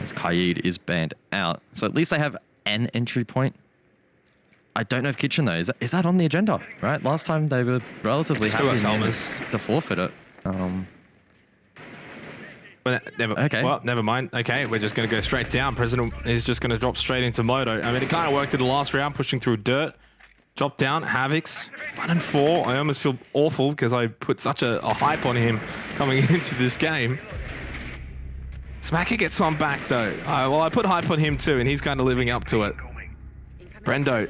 as Kaid is banned out. So at least they have an entry point. I don't know if Kitchen though is that on the agenda, right? Last time they were relatively Still happy got in Selmas. to forfeit it. But never. Okay. Well, never mind. Okay, we're just going to go straight down. President is just going to drop straight into Moto. I mean, it kind of worked in the last round, pushing through dirt. Drop down, Havocs, 1 and 4. I almost feel awful because I put such a hype on him coming into this game. Smacker gets one back though. Well, I put hype on him too, and he's kind of living up to it. Brendo,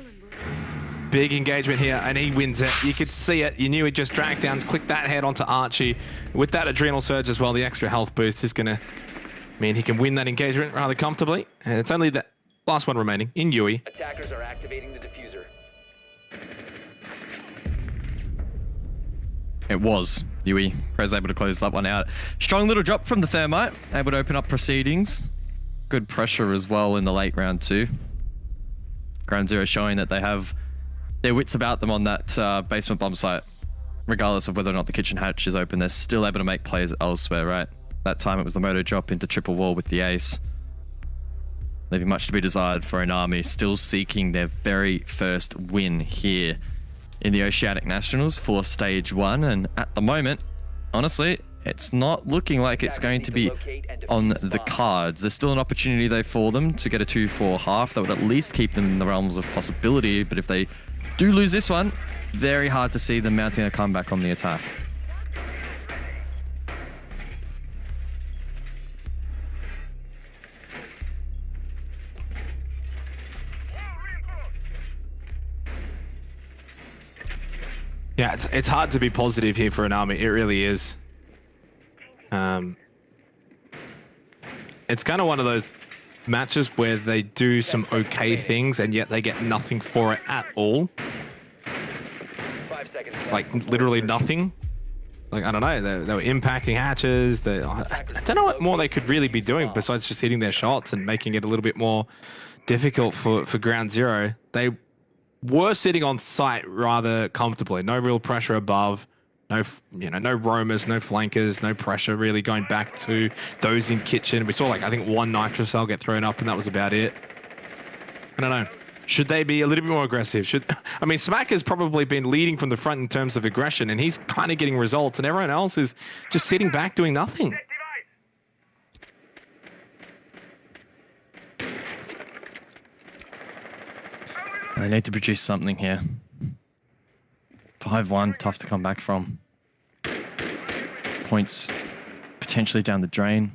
big engagement here, and he wins it. You could see it. You knew he'd just dragged down, click that head onto Archie. With that adrenal surge as well, the extra health boost is going to mean he can win that engagement rather comfortably. And it's only the last one remaining in Yui. Attackers are activating the diffuser. It was Yui. Prez able to close that one out. Strong little drop from the Thermite. Able to open up proceedings. Good pressure as well in the late round too. Ground Zero showing that they have their wits about them on that basement bomb site. Regardless of whether or not the kitchen hatch is open, they're still able to make plays elsewhere, right? That time it was the Moto drop into triple wall with the ace. Leaving much to be desired for an army still seeking their very first win here in the Oceanic Nationals for Stage 1. And at the moment, honestly, it's not looking like it's going to be on the cards. There's still an opportunity though for them to get a 2-4 half. That would at least keep them in the realms of possibility. But if they do lose this one, very hard to see them mounting a comeback on the attack. Yeah, it's hard to be positive here for an army. It really is. It's kind of one of those matches where they do some okay things and yet they get nothing for it at all. Like literally nothing. Like, I don't know, they were impacting hatches. I don't know what more they could really be doing besides just hitting their shots and making it a little bit more difficult for Ground Zero. They were sitting on site rather comfortably. No real pressure above. No, no roamers, no flankers, no pressure really going back to those in kitchen. We saw like, I think one nitro cell get thrown up and that was about it. I don't know. Should they be a little bit more aggressive? I mean, Smack has probably been leading from the front in terms of aggression and he's kind of getting results and everyone else is just sitting back doing nothing. They need to produce something here. 5-1, tough to come back from. Points potentially down the drain.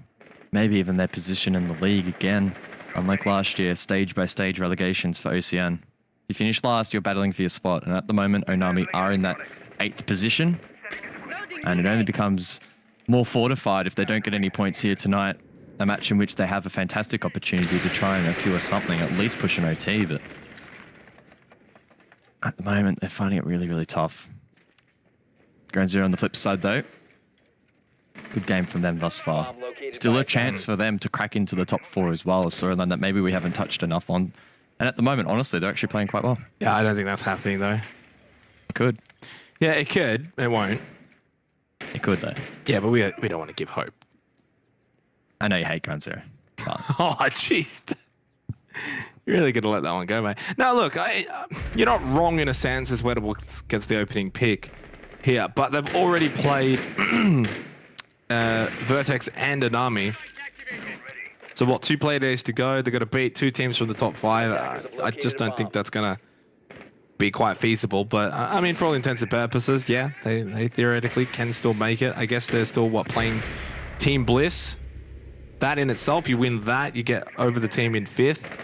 Maybe even their position in the league again. Unlike last year, stage by stage relegations for OCN. You finish last, you're battling for your spot. And at the moment, Onami are in that 8th position. And it only becomes more fortified if they don't get any points here tonight. A match in which they have a fantastic opportunity to try and accrue something, at least push an OT, but at the moment, they're finding it really, really tough. Ground Zero on the flip side, though. Good game from them thus far. Still a chance for them to crack into the top 4 as well, a storyline that maybe we haven't touched enough on. And at the moment, honestly, they're actually playing quite well. Yeah, I don't think that's happening, though. It could. Yeah, it could. It won't. It could, though. Yeah, but we don't want to give hope. I know you hate Ground Zero. But Oh, jeez. You're really going to let that one go, mate. Now, look, you're not wrong in a sense as Wettables gets the opening pick here, but they've already played Vertex and Anami. So, what, 2 play days to go? They've got to beat 2 teams from the top 5. I just don't think that's going to be quite feasible. But, I mean, for all intents and purposes, yeah, they theoretically can still make it. I guess they're still, playing Team Bliss. That in itself, you win that, you get over the team in 5th.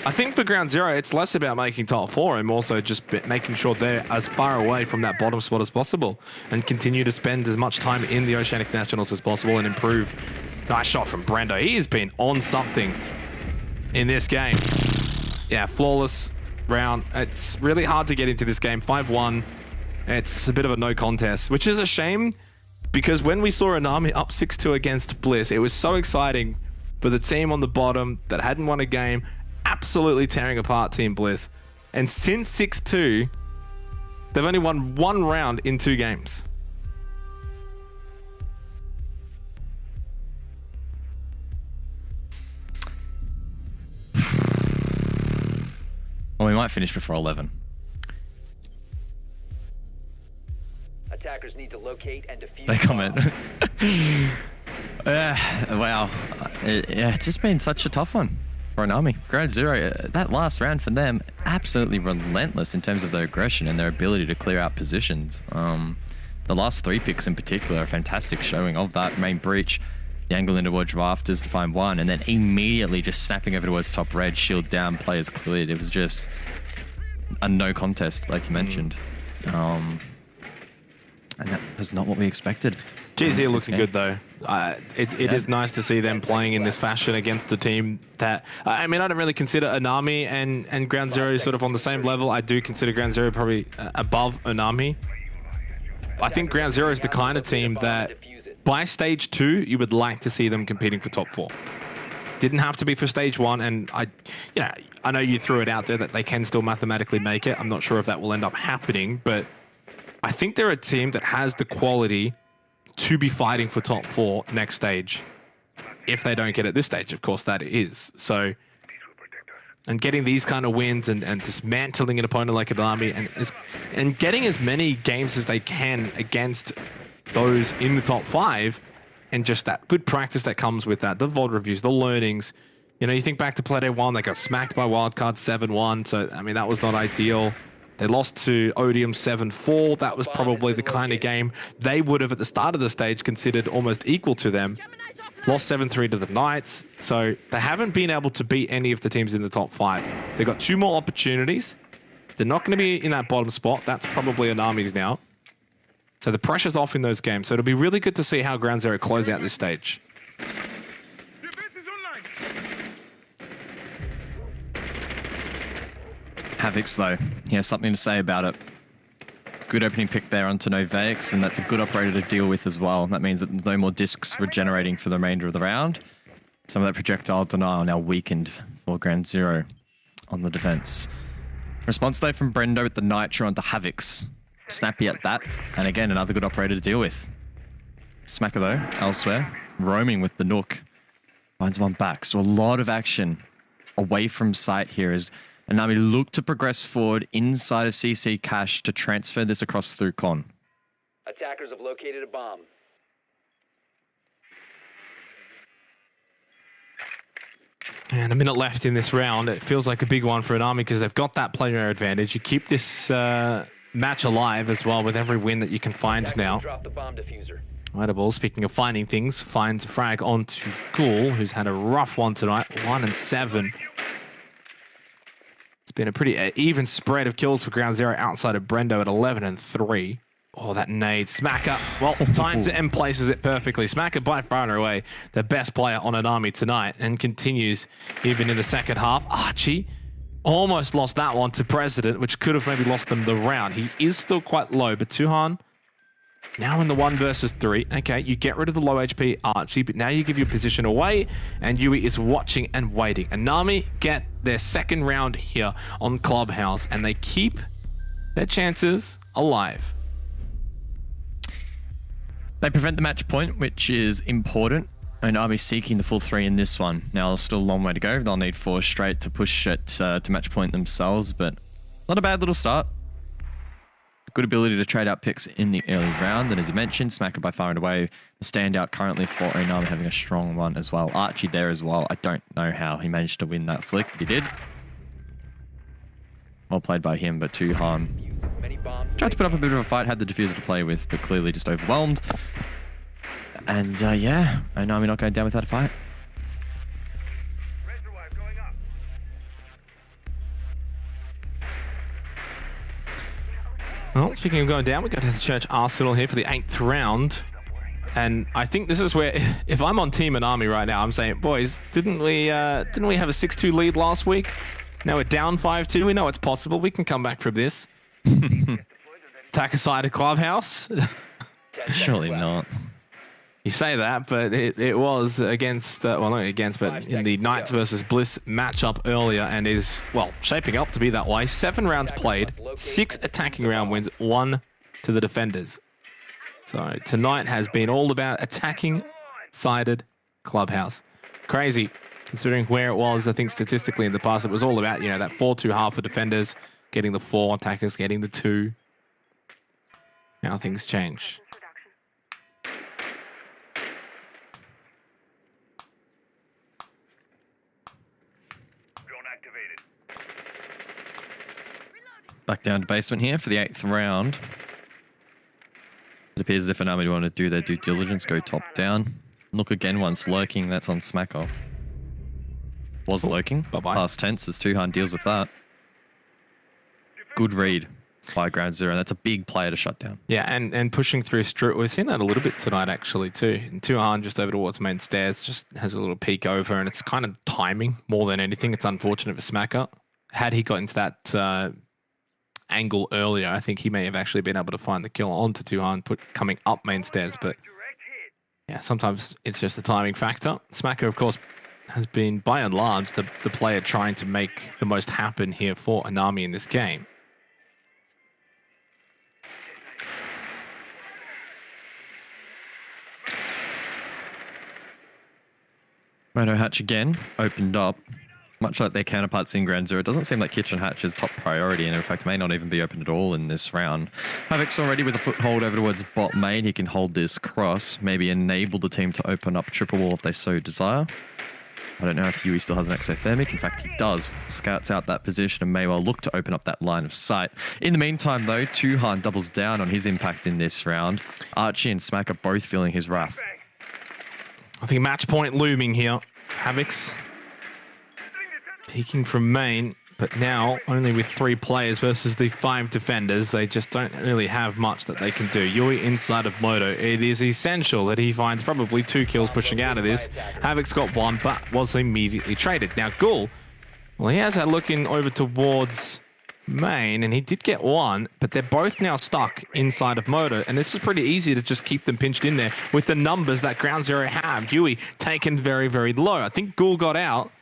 I think for Ground Zero, it's less about making top 4 and more so just making sure they're as far away from that bottom spot as possible and continue to spend as much time in the Oceanic Nationals as possible and improve. Nice shot from Brendo. He has been on something in this game. Yeah, flawless round. It's really hard to get into this game. 5-1. It's a bit of a no contest, which is a shame because when we saw Anami up 6-2 against Bliss, it was so exciting for the team on the bottom that hadn't won a game, absolutely tearing apart Team Bliss. And since 6-2, they've only won 1 round in 2 games. we might finish before 11. Attackers need to locate and defuse. They comment. Wow. It's just been such a tough one for an army. Ground Zero, that last round for them, absolutely relentless in terms of their aggression and their ability to clear out positions. The last 3 picks in particular, a fantastic showing of that main breach. The angle into towards rafters to find one, and then immediately just snapping over towards top red, shield down, players cleared. It was just a no contest, like you mentioned. And that was not what we expected. GZ looking good though. It is nice to see them playing in this fashion against a team that, I mean, I don't really consider Anami and Ground Zero sort of on the same level. I do consider Ground Zero probably above Anami. I think Ground Zero is the kind of team that by stage 2, you would like to see them competing for top 4. Didn't have to be for stage 1, and I know you threw it out there that they can still mathematically make it. I'm not sure if that will end up happening, but I think they're a team that has the quality to be fighting for top 4 next stage. If they don't get it this stage, of course, that is. So, and getting these kind of wins and dismantling an opponent like Anami and getting as many games as they can against those in the top 5, and just that good practice that comes with that, the VOD reviews, the learnings. You know, you think back to Playday 1, they got smacked by Wildcard 7-1, so, I mean, that was not ideal. They lost to Odium 7-4. That was probably the kind of game they would have, at the start of the stage, considered almost equal to them. Lost 7-3 to the Knights, so they haven't been able to beat any of the teams in the top 5. They've got 2 more opportunities. They're not going to be in that bottom spot. That's probably Anami's now. So the pressure's off in those games. So it'll be really good to see how Ground Zero close out this stage. Havix, though, he has something to say about it. Good opening pick there onto Novaix, and that's a good operator to deal with as well. That means that no more discs regenerating for the remainder of the round. Some of that projectile denial now weakened for Ground Zero on the defense. Response, though, from Brendo with the Nitro onto Havix. Snappy at that, and again, another good operator to deal with. Smacker, though, elsewhere, roaming with the Nook. Finds one back, so a lot of action away from sight here as Anami look to progress forward inside of CC Cash to transfer this across through Con. Attackers have located a bomb. And a minute left in this round. It feels like a big one for Anami because they've got that player advantage. You keep this match alive as well with every win that you can find now. Drop the bomb diffuser. Ightable, speaking of finding things, finds a frag onto Ghoul, who's had a rough one tonight, 1-7. It's been a pretty even spread of kills for Ground Zero outside of Brendo at 11-3. Oh, that nade. Smacker, well, times it and places it perfectly. Smacker by far and away the best player on Anami tonight and continues even in the second half. Archie almost lost that one to President, which could have maybe lost them the round. He is still quite low, but Tuhan now in the 1 versus 3. Okay, you get rid of the low HP Archie, but now you give your position away, and Yui is watching and waiting. Anami get their second round here on Clubhouse, and they keep their chances alive. They prevent the match point, which is important. And Army seeking the full 3 in this one. Now, there's still a long way to go. They'll need 4 straight to push it to match point themselves, but not a bad little start. Good ability to trade out picks in the early round. And as you mentioned, Smacker by far and away the standout currently for Onami, having a strong one as well. Archie there as well. I don't know how he managed to win that flick, but he did. Well played by him, but Tuhan tried to put up a bit of a fight, had the diffuser to play with, but clearly just overwhelmed. And yeah, Onami not going down without a fight. Well, speaking of going down, we go to the Church Arsenal here for the 8th round. And I think this is where, if I'm on Team Anami right now, I'm saying, boys, didn't we have a 6-2 lead last week? Now we're down 5-2. We know it's possible. We can come back from this. Attack aside a Clubhouse. Surely not. You say that, but it was against, well, not against, but in the Knights versus Bliss matchup earlier, and is, well, shaping up to be that way. 7 rounds played, 6 attacking round wins, 1 to the defenders. So tonight has been all about attacking sided Clubhouse. Crazy. considering where it was. I think statistically in the past, it was all about, that 4-2 half for defenders, getting the 4, attackers getting the 2. Now things change. Back down to basement here for the 8th round. It appears as if Anami want to do their due diligence, go top down. Look again once lurking, that's on Smacker. Was lurking. Bye-bye. Past tense as Tuhan deals with that. Good read by Ground Zero. That's a big player to shut down. Yeah, and pushing through Strut. We've seen that a little bit tonight, actually, too. And Tuhan just over towards main stairs, just has a little peek over, and it's kind of timing more than anything. It's unfortunate for Smacker. Had he got into that angle earlier, I think he may have actually been able to find the kill onto Tuhan coming up main stairs, but yeah, sometimes it's just a timing factor. Smacker, of course, has been by and large the player trying to make the most happen here for Anami in this game. Moto Hatch again opened up. Much like their counterparts in Ground Zero, it doesn't seem like Kitchen Hatch is top priority, and in fact may not even be open at all in this round. Havoc's already with a foothold over towards bot main. He can hold this cross, maybe enable the team to open up triple wall if they so desire. I don't know if Yui still has an exothermic. In fact, he does. Scouts out that position and may well look to open up that line of sight. In the meantime, though, Tuhan doubles down on his impact in this round. Archie and Smack are both feeling his wrath. I think match point looming here. Havoc's peeking from main, but now only with 3 players versus the 5 defenders. They just don't really have much that they can do. Yui inside of Moto. It is essential that he finds probably 2 kills pushing out of this. Havoc's got 1, but was immediately traded. Now Ghoul, well, he has that looking over towards main, and he did get 1, but they're both now stuck inside of Moto, and this is pretty easy to just keep them pinched in there with the numbers that Ground Zero have. Yui taken very, very low. I think Ghoul got out,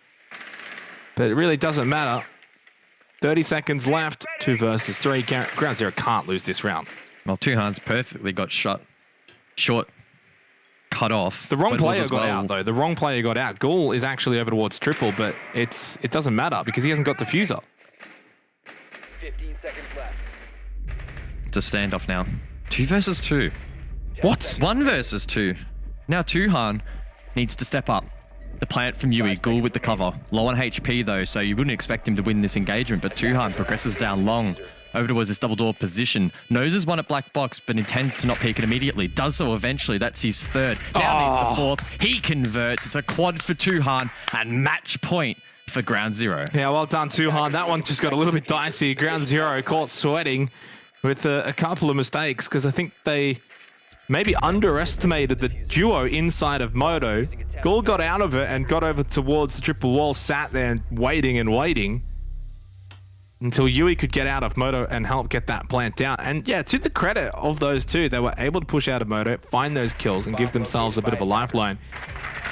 but it really doesn't matter. 30 seconds left, 2 versus 3. Ground Zero can't lose this round. Well, Tuhan's perfectly got short, cut off. The wrong player got out, though. The wrong player got out. Ghoul is actually over towards triple, but it doesn't matter because he hasn't got diffuser. 15 seconds left. It's a standoff now. 2 versus 2. What? 1 versus 2. Now Tuhan needs to step up. The plant from Yui, Ghoul with the cover. Low on HP though, so you wouldn't expect him to win this engagement, but Tuhan progresses down long. Over towards this double door position. Noses 1 at black box, but intends to not peek it immediately. Does so eventually. That's his 3rd. Now needs the 4th. He converts. It's a quad for Tuhan and match point for Ground Zero. Yeah, well done, Tuhan. That one just got a little bit dicey. Ground Zero caught sweating with a couple of mistakes because I think they maybe underestimated the duo inside of Moto. Ghoul got out of it and got over towards the triple wall, sat there waiting and waiting until Yui could get out of Moto and help get that plant down. And yeah, to the credit of those two, they were able to push out of Moto, find those kills and give themselves a bit of a lifeline.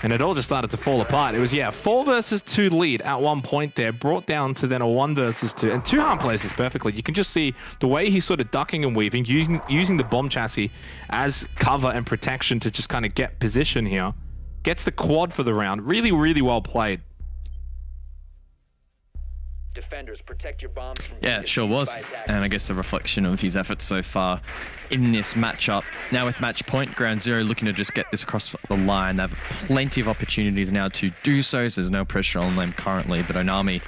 And it all just started to fall apart. It was, 4 versus 2 lead at one point there, brought down to then a 1 versus 2. And Tuhan plays this perfectly. You can just see the way he's sort of ducking and weaving, using the bomb chassis as cover and protection to just kind of get position here. Gets the quad for the round. Really, really well played. Defenders, protect your bombs from Yeah, it sure was. And I guess a reflection of his efforts so far in this matchup. Now with match point, Ground Zero looking to just get this across the line. They have plenty of opportunities now to do so, so there's no pressure on them currently. But Onami,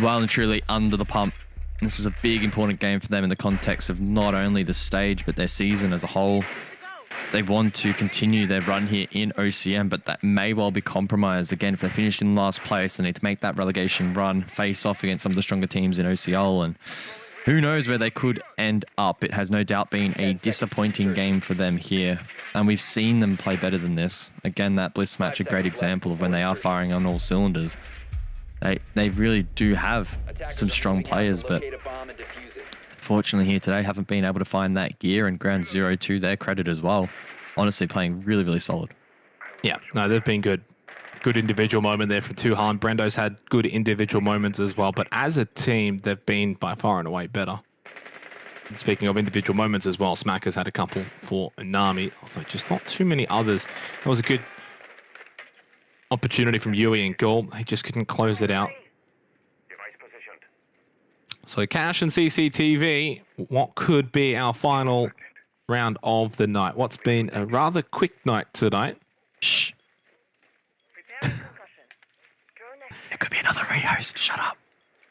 well and truly under the pump. This is a big, important game for them in the context of not only the stage, but their season as a whole. They want to continue their run here in OCN, but that may well be compromised. Again, if they finished in last place, they need to make that relegation run, face off against some of the stronger teams in OCL, and who knows where they could end up. It has no doubt been a disappointing game for them here, and we've seen them play better than this. Again, that Bliss match, a great example of when they are firing on all cylinders. They really do have some strong players, but fortunately here today haven't been able to find that gear, and Ground Zero to their credit as well. Honestly, playing really, really solid. Yeah, no, they've been good. Good individual moment there for Tuhan. Brendo's had good individual moments as well, but as a team, they've been by far and away better. And speaking of individual moments as well, Smack has had a couple for Anami, although just not too many others. That was a good opportunity from Yui and Gul. He just couldn't close it out. So Cash and CCTV, what could be our final round of the night? What's been a rather quick night tonight? Shh. It could be another rehost. Shut up.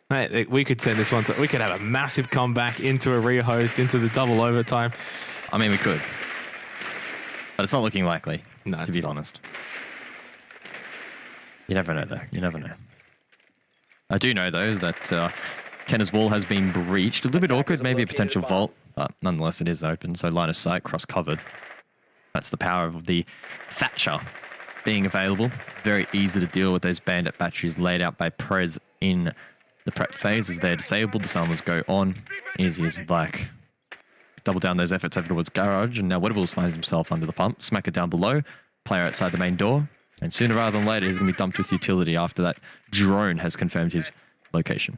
Mate, we could send this one to... We could have a massive comeback into a rehost, into the double overtime. I mean, we could. But it's not looking likely, to be honest. You never know, though. You never know. I do know, though, that Kenner's wall has been breached. A little bit awkward, maybe a potential vault, but nonetheless it is open. So line of sight, cross-covered. That's the power of the Thatcher being available. Very easy to deal with those bandit batteries laid out by Prez in the prep phase as they're disabled. The summers go on. Easy as like. Double down those efforts over towards garage, and now Wettables finds himself under the pump. Smacker down below. Player outside the main door. And sooner rather than later, he's going to be dumped with utility after that drone has confirmed his location.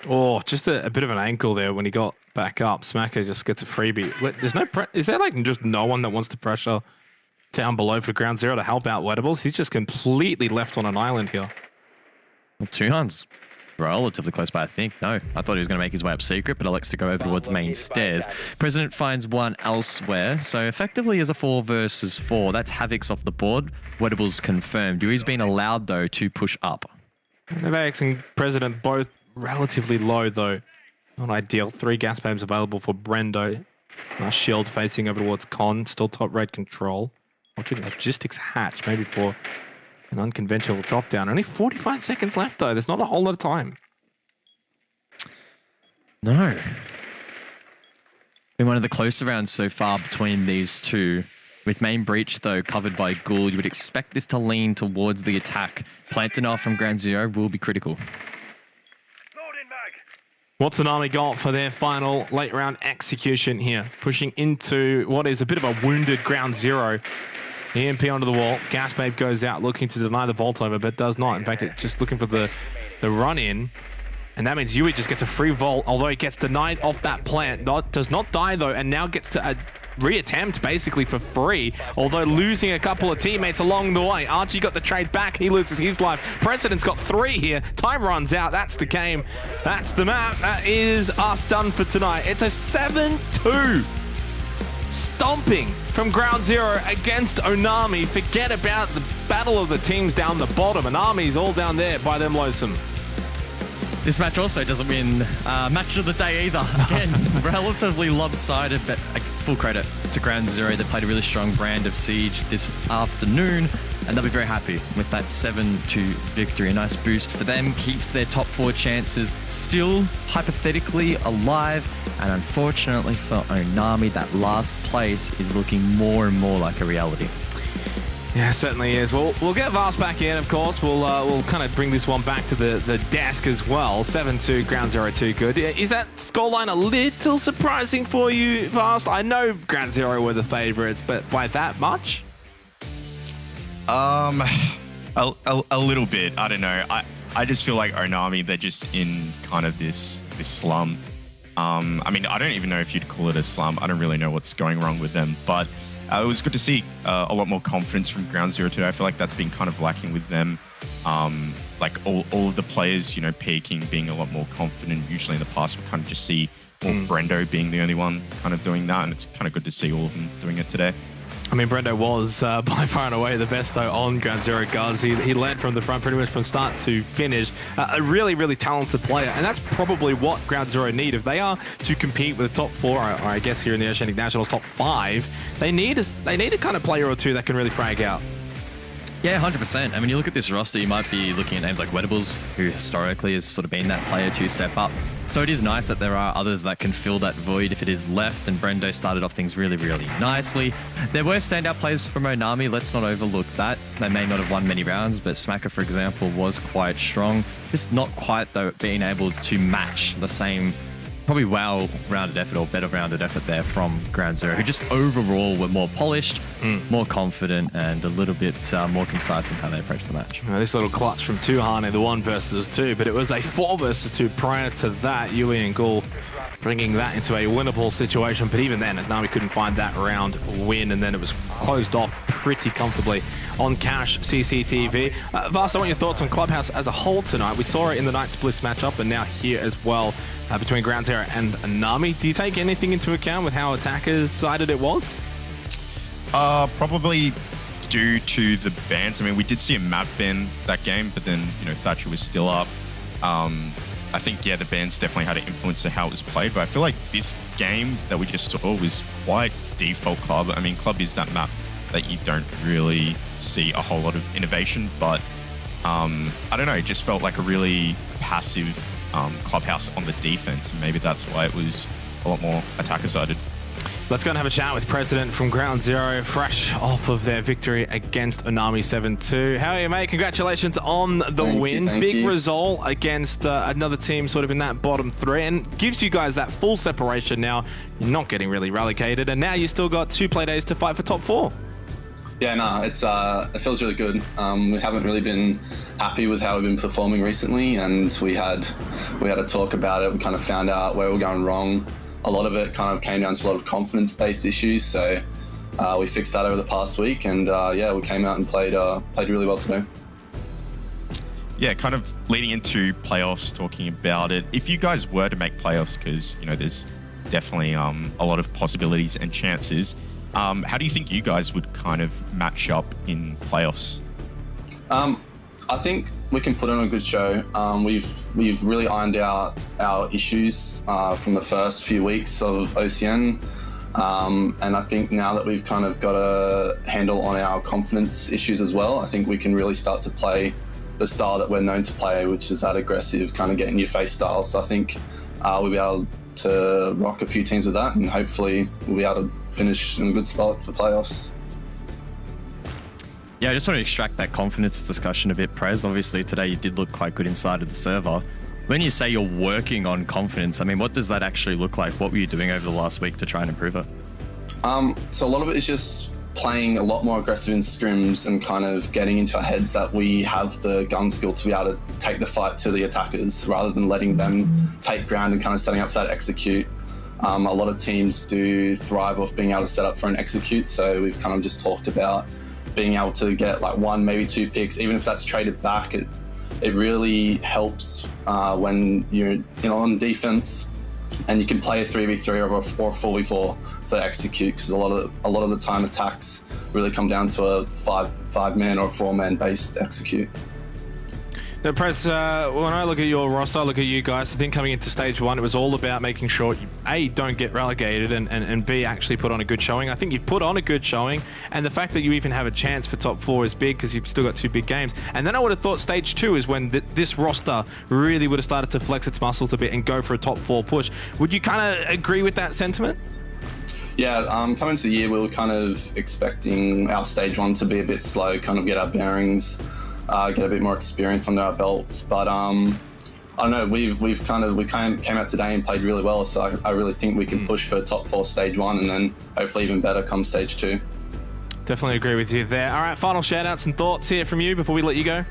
Oh, just a bit of an ankle there when he got back up. Smacker just gets a freebie. There's no is there like just no one that wants to pressure down below for ground zero to help out Wettables? He's just completely left on an island here. Well, Tuhan's relatively close by, I think. No, I thought he was going to make his way up secret, but elects to go over towards main stairs. President finds one elsewhere, so effectively is a 4 versus 4. That's Havoc's off the board. Wettables confirmed. He's been allowed, though, to push up. Avax and President both relatively low, though. Not ideal. 3 gas bombs available for Brendo. Shield facing over towards Con. Still top red control. Watching logistics hatch, maybe for an unconventional drop down. Only 45 seconds left, though. There's not a whole lot of time. No. Been one of the closer rounds so far between these two. With main breach, though, covered by Ghoul, you would expect this to lean towards the attack. Planting off from Ground Zero will be critical. What's an army got for their final late round execution here? Pushing into what is a bit of a wounded Ground Zero. EMP onto the wall. Gas Babe goes out looking to deny the vault over, but does not. In fact, it's just looking for the run in. And that means Yui just gets a free vault, although he gets denied off that plant. Does not die, though, and now gets to reattempt basically for free, although losing a couple of teammates along the way. Archie got the trade back. He loses his life. President's got 3 here. Time runs out. That's the game. That's the map. That is us done for tonight. It's a 7-2 stomping from Ground Zero against Onami. Forget about the battle of the teams down the bottom. Onami's all down there by them lonesome. This match also doesn't win match of the day either. Again, relatively lopsided, but full credit to Ground Zero. They played a really strong brand of Siege this afternoon, and they'll be very happy with that 7-2 victory. A nice boost for them, keeps their top 4 chances still hypothetically alive, and unfortunately for Onami, that last place is looking more and more like a reality. Yeah, certainly is. We'll get Vars back in, of course. We'll kind of bring this one back to the desk as well. 7-2, Ground Zero 2 good. Is that scoreline a little surprising for you, Vars? I know Ground Zero were the favourites, but by that much? A little bit. I don't know. I just feel like Onami, they're just in kind of this slump. I mean, I don't even know if you'd call it a slump. I don't really know what's going wrong with them, but it was good to see a lot more confidence from Ground Zero today. I feel like that's been kind of lacking with them. Like all of the players, you know, peaking, being a lot more confident. Usually in the past, we kind of just see Brendo being the only one kind of doing that, and it's kind of good to see all of them doing it today. I mean, Brendo was by far and away the best, though, on Ground Zero guards. He led from the front pretty much from start to finish. A really, really talented player, and that's probably what Ground Zero need. If they are to compete with the top 4, or I guess here in the Oceanic Nationals, top 5, they need a kind of player or two that can really frag out. Yeah, 100%. I mean, you look at this roster, you might be looking at names like Wettables, who historically has sort of been that player to step up. So it is nice that there are others that can fill that void if it is left, and Brendo started off things really, really nicely. There were standout players from Onami, let's not overlook that. They may not have won many rounds, but Smacker, for example, was quite strong. Just not quite, though, being able to match the same, probably well-rounded effort or better-rounded effort there from Ground Zero, who just overall were more polished, more confident, and a little bit more concise in how they approach the match. This little clutch from Tuhane, the 1 versus 2, but it was a 4 versus 2 prior to that. Yui and Ghoul bringing that into a winnable situation, but even then, Onami couldn't find that round win, and then it was closed off pretty comfortably on Cash CCTV. Vast, I want your thoughts on Clubhouse as a whole tonight. We saw it in the Knights Bliss matchup and now here as well between Ground Zero and Anami. Do you take anything into account with how attackers sided it was? Probably due to the bans. I mean, we did see a map ban that game, but then, Thatcher was still up. I think, the bans definitely had an influence on how it was played, but I feel like this game that we just saw was quite default Club. I mean, Club is that map that you don't really see a whole lot of innovation, but I don't know, it just felt like a really passive Clubhouse on the defense, and maybe that's why it was a lot more attacker-sided. Let's go and have a chat with President from Ground Zero, fresh off of their victory against Onami 7-2. How are you, mate? Congratulations on the win. Big result against another team sort of in that bottom three, and gives you guys that full separation now. You're not getting really relegated, and now you still got 2 play days to fight for top 4. Yeah, no, it feels really good. We haven't really been happy with how we've been performing recently, and we had a talk about it. We kind of found out where we were going wrong. A lot of it kind of came down to a lot of confidence-based issues, so we fixed that over the past week, and we came out and played really well today. Yeah, kind of leading into playoffs, talking about it. If you guys were to make playoffs, because there's definitely a lot of possibilities and chances, how do you think you guys would kind of match up in playoffs? I think we can put on a good show. We've really ironed out our issues from the first few weeks of OCN, and I think now that we've kind of got a handle on our confidence issues as well, I think we can really start to play the style that we're known to play, which is that aggressive kind of get in your face style. So I think we'll be able to rock a few teams with that, and hopefully we'll be able to finish in a good spot for playoffs. Yeah, I just want to extract that confidence discussion a bit, Prez. Obviously, today you did look quite good inside of the server. When you say you're working on confidence, I mean, what does that actually look like? What were you doing over the last week to try and improve it? So a lot of it is just playing a lot more aggressive in scrims and kind of getting into our heads that we have the gun skill to be able to take the fight to the attackers rather than letting them take ground and kind of setting up for that execute. A lot of teams do thrive off being able to set up for an execute, so we've kind of just talked about being able to get like 1, maybe 2 picks, even if that's traded back. It really helps when you're on defense and you can play a 3v3 or a 4v4 to execute, because a lot of the time attacks really come down to a 5-man or a 4-man based execute. Now, Prez, when I look at your roster, I look at you guys, I think coming into stage 1, it was all about making sure you, A, don't get relegated, and B, actually put on a good showing. I think you've put on a good showing, and the fact that you even have a chance for top 4 is big, because you've still got 2 big games. And then I would have thought stage 2 is when this roster really would have started to flex its muscles a bit and go for a top 4 push. Would you kind of agree with that sentiment? Yeah, coming into the year, we were kind of expecting our stage 1 to be a bit slow, kind of get our bearings, get a bit more experience under our belts, but I don't know. We came out today and played really well, so I really think we can push for top 4 stage 1, and then hopefully even better come stage 2. Definitely agree with you there. All right, final shout outs and thoughts here from you before we let you go.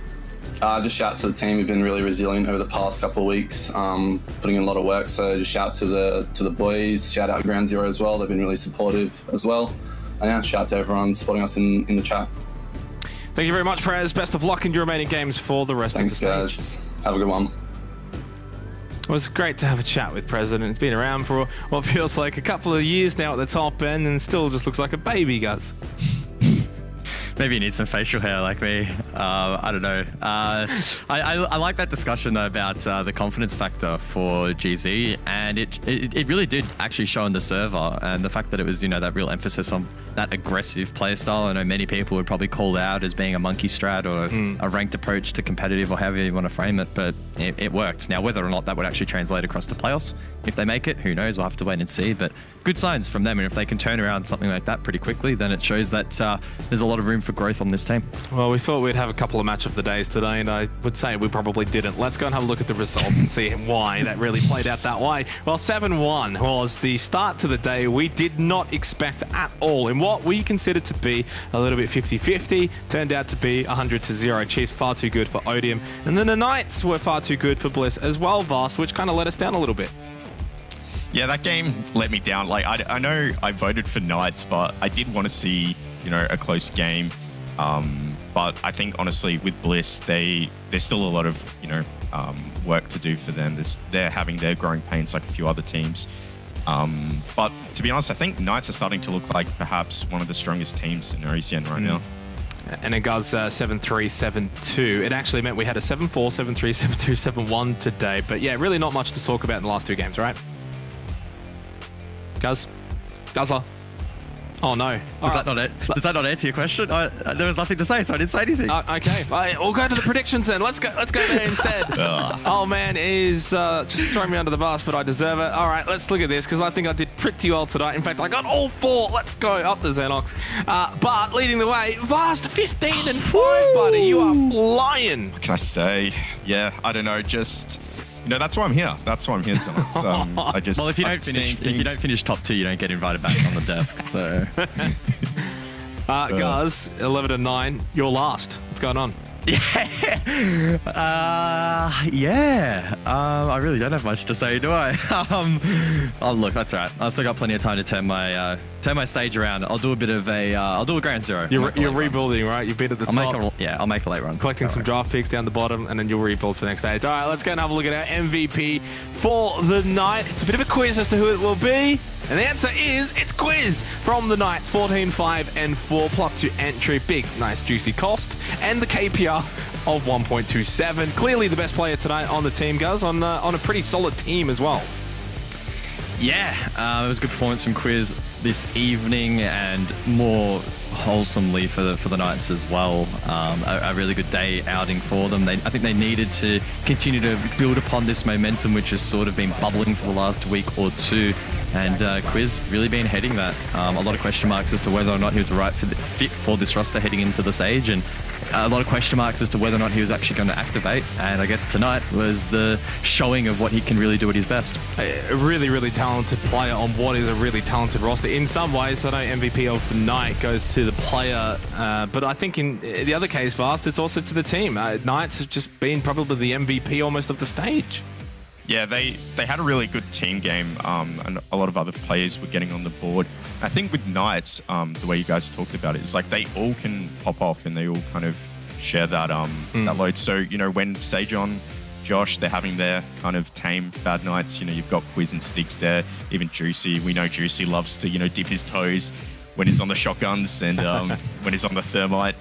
Just shout out to the team. We've been really resilient over the past couple of weeks, putting in a lot of work. So just shout out to the boys. Shout out Ground Zero as well. They've been really supportive as well. And yeah, shout out to everyone supporting us in the chat. Thank you very much, Prez. Best of luck in your remaining games for the rest of the stage. Thanks, guys. Have a good one. It was great to have a chat with President. It's been around for what feels like a couple of years now at the top end, and still just looks like a baby, Gus. Maybe you need some facial hair like me. I don't know. I like that discussion though about the confidence factor for GZ, and it really did actually show in the server, and the fact that it was that real emphasis on that aggressive play style. I know many people would probably call it out as being a monkey strat or a ranked approach to competitive, or however you want to frame it, but it worked. Now, whether or not that would actually translate across to playoffs, if they make it, who knows? We'll have to wait and see, but good signs from them, and if they can turn around something like that pretty quickly, then it shows that there's a lot of room for growth on this team. Well, we thought we'd have a couple of match of the days today, and I would say we probably didn't. Let's go and have a look at the results and see why that really played out that way. Well, 7-1 was the start to the day we did not expect at all in what we considered to be a little bit 50-50. Turned out to be 100-0. Chiefs far too good for Odium, and then the Knights were far too good for Bliss as well, Vast, which kind of let us down a little bit. Yeah, that game let me down. Like, I know I voted for Knights, but I did want to see, a close game. But I think, honestly, with Bliss, there's still a lot of, work to do for them. They're having their growing pains like a few other teams. But to be honest, I think Knights are starting to look like perhaps one of the strongest teams in OCN right now. And it goes 7-3, 7-2. It actually meant we had a 7-4, 7-3, 7-2, 7-1 today. But yeah, really not much to talk about in the last two games, right? Guzzler. Oh no! Does that not answer your question? There was nothing to say, so I didn't say anything. Okay, we'll go to the predictions then. Let's go there instead. Oh man is just throwing me under the bus, but I deserve it. All right, let's look at this because I think I did pretty well tonight. In fact, I got all 4. Let's go up to Xenox. But leading the way, Vast 15-5, buddy. You are flying. What can I say? Yeah, I don't know. Just. That's why I'm here. Xenox. I just. Well, if you don't finish top 2, you don't get invited back on the desk. So. Guz, 11-9. You're last. What's going on? I really don't have much to say, do I? Oh, look, that's all right. I've still got plenty of time to turn my stage around. I'll do a bit of I'll do a ground zero. You're rebuilding, right? You've been at the top. I'll make a late run. Collecting some draft picks down the bottom, and then you'll rebuild for the next stage. All right, let's go and have a look at our MVP for the night. It's a bit of a quiz as to who it will be. And the answer is, it's Quiz from the Knights, 14-5-4, +2 entry, big, nice, juicy cost, and the KPR of 1.27. Clearly the best player tonight on the team, Guz, on a pretty solid team as well. Yeah, it was a good performance from Quiz this evening, and more wholesomely for the Knights as well. A really good day outing for them. I think they needed to continue to build upon this momentum, which has sort of been bubbling for the last week or two. And Quiz really been heading that. A lot of question marks as to whether or not he was the right fit for this roster heading into the stage, and a lot of question marks as to whether or not he was actually going to activate. And I guess tonight was the showing of what he can really do at his best. A really, really talented player on what is a really talented roster. In some ways, I know MVP of the night goes to the player, but I think in the other case, Vast, it's also to the team. Knights have just been probably the MVP almost of the stage. Yeah, they had a really good team game, and a lot of other players were getting on the board. I think with Knights, the way you guys talked about it, is like they all can pop off and they all kind of share that that load. So, when Sejon, Josh, they're having their kind of tame bad nights, you've got Quiz and Sticks there, even Juicy. We know Juicy loves to, dip his toes when he's on the shotguns and when he's on the thermite.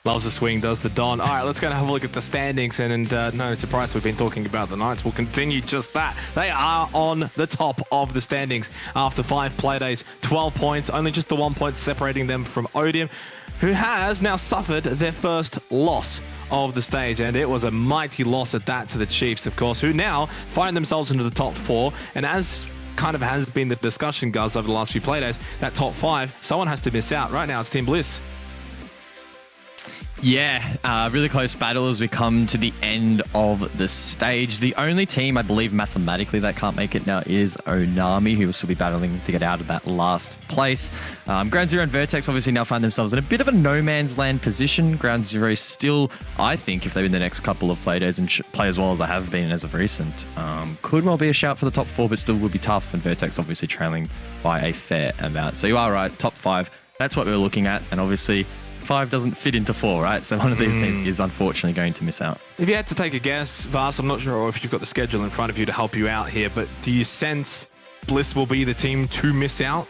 Loves the swing, does the Don. All right, let's go and have a look at the standings. And no surprise, we've been talking about the Knights. We'll continue just that. They are on the top of the standings after 5 playdays, 12 points. Only just the 1 point separating them from Odium, who has now suffered their first loss of the stage. And it was a mighty loss at that to the Chiefs, of course, who now find themselves into the top 4. And as kind of has been the discussion, guys, over the last few playdays, that top 5, someone has to miss out. Right now, it's Team Bliss. Yeah, really close battle as we come to the end of the stage. The only team, I believe, mathematically that can't make it now is Onami, who will still be battling to get out of that last place. Ground Zero and Vertex obviously now find themselves in a bit of a no man's land position. Ground Zero still, I think, if they win the next couple of playdays and play as well as they have been as of recent, could well be a shout for the top 4, but still will be tough. And Vertex obviously trailing by a fair amount. So you are right, top 5, that's what we're looking at. And obviously 5 doesn't fit into 4, right? So one of these teams is unfortunately going to miss out. If you had to take a guess, Vast, I'm not sure if you've got the schedule in front of you to help you out here, but do you sense Bliss will be the team to miss out?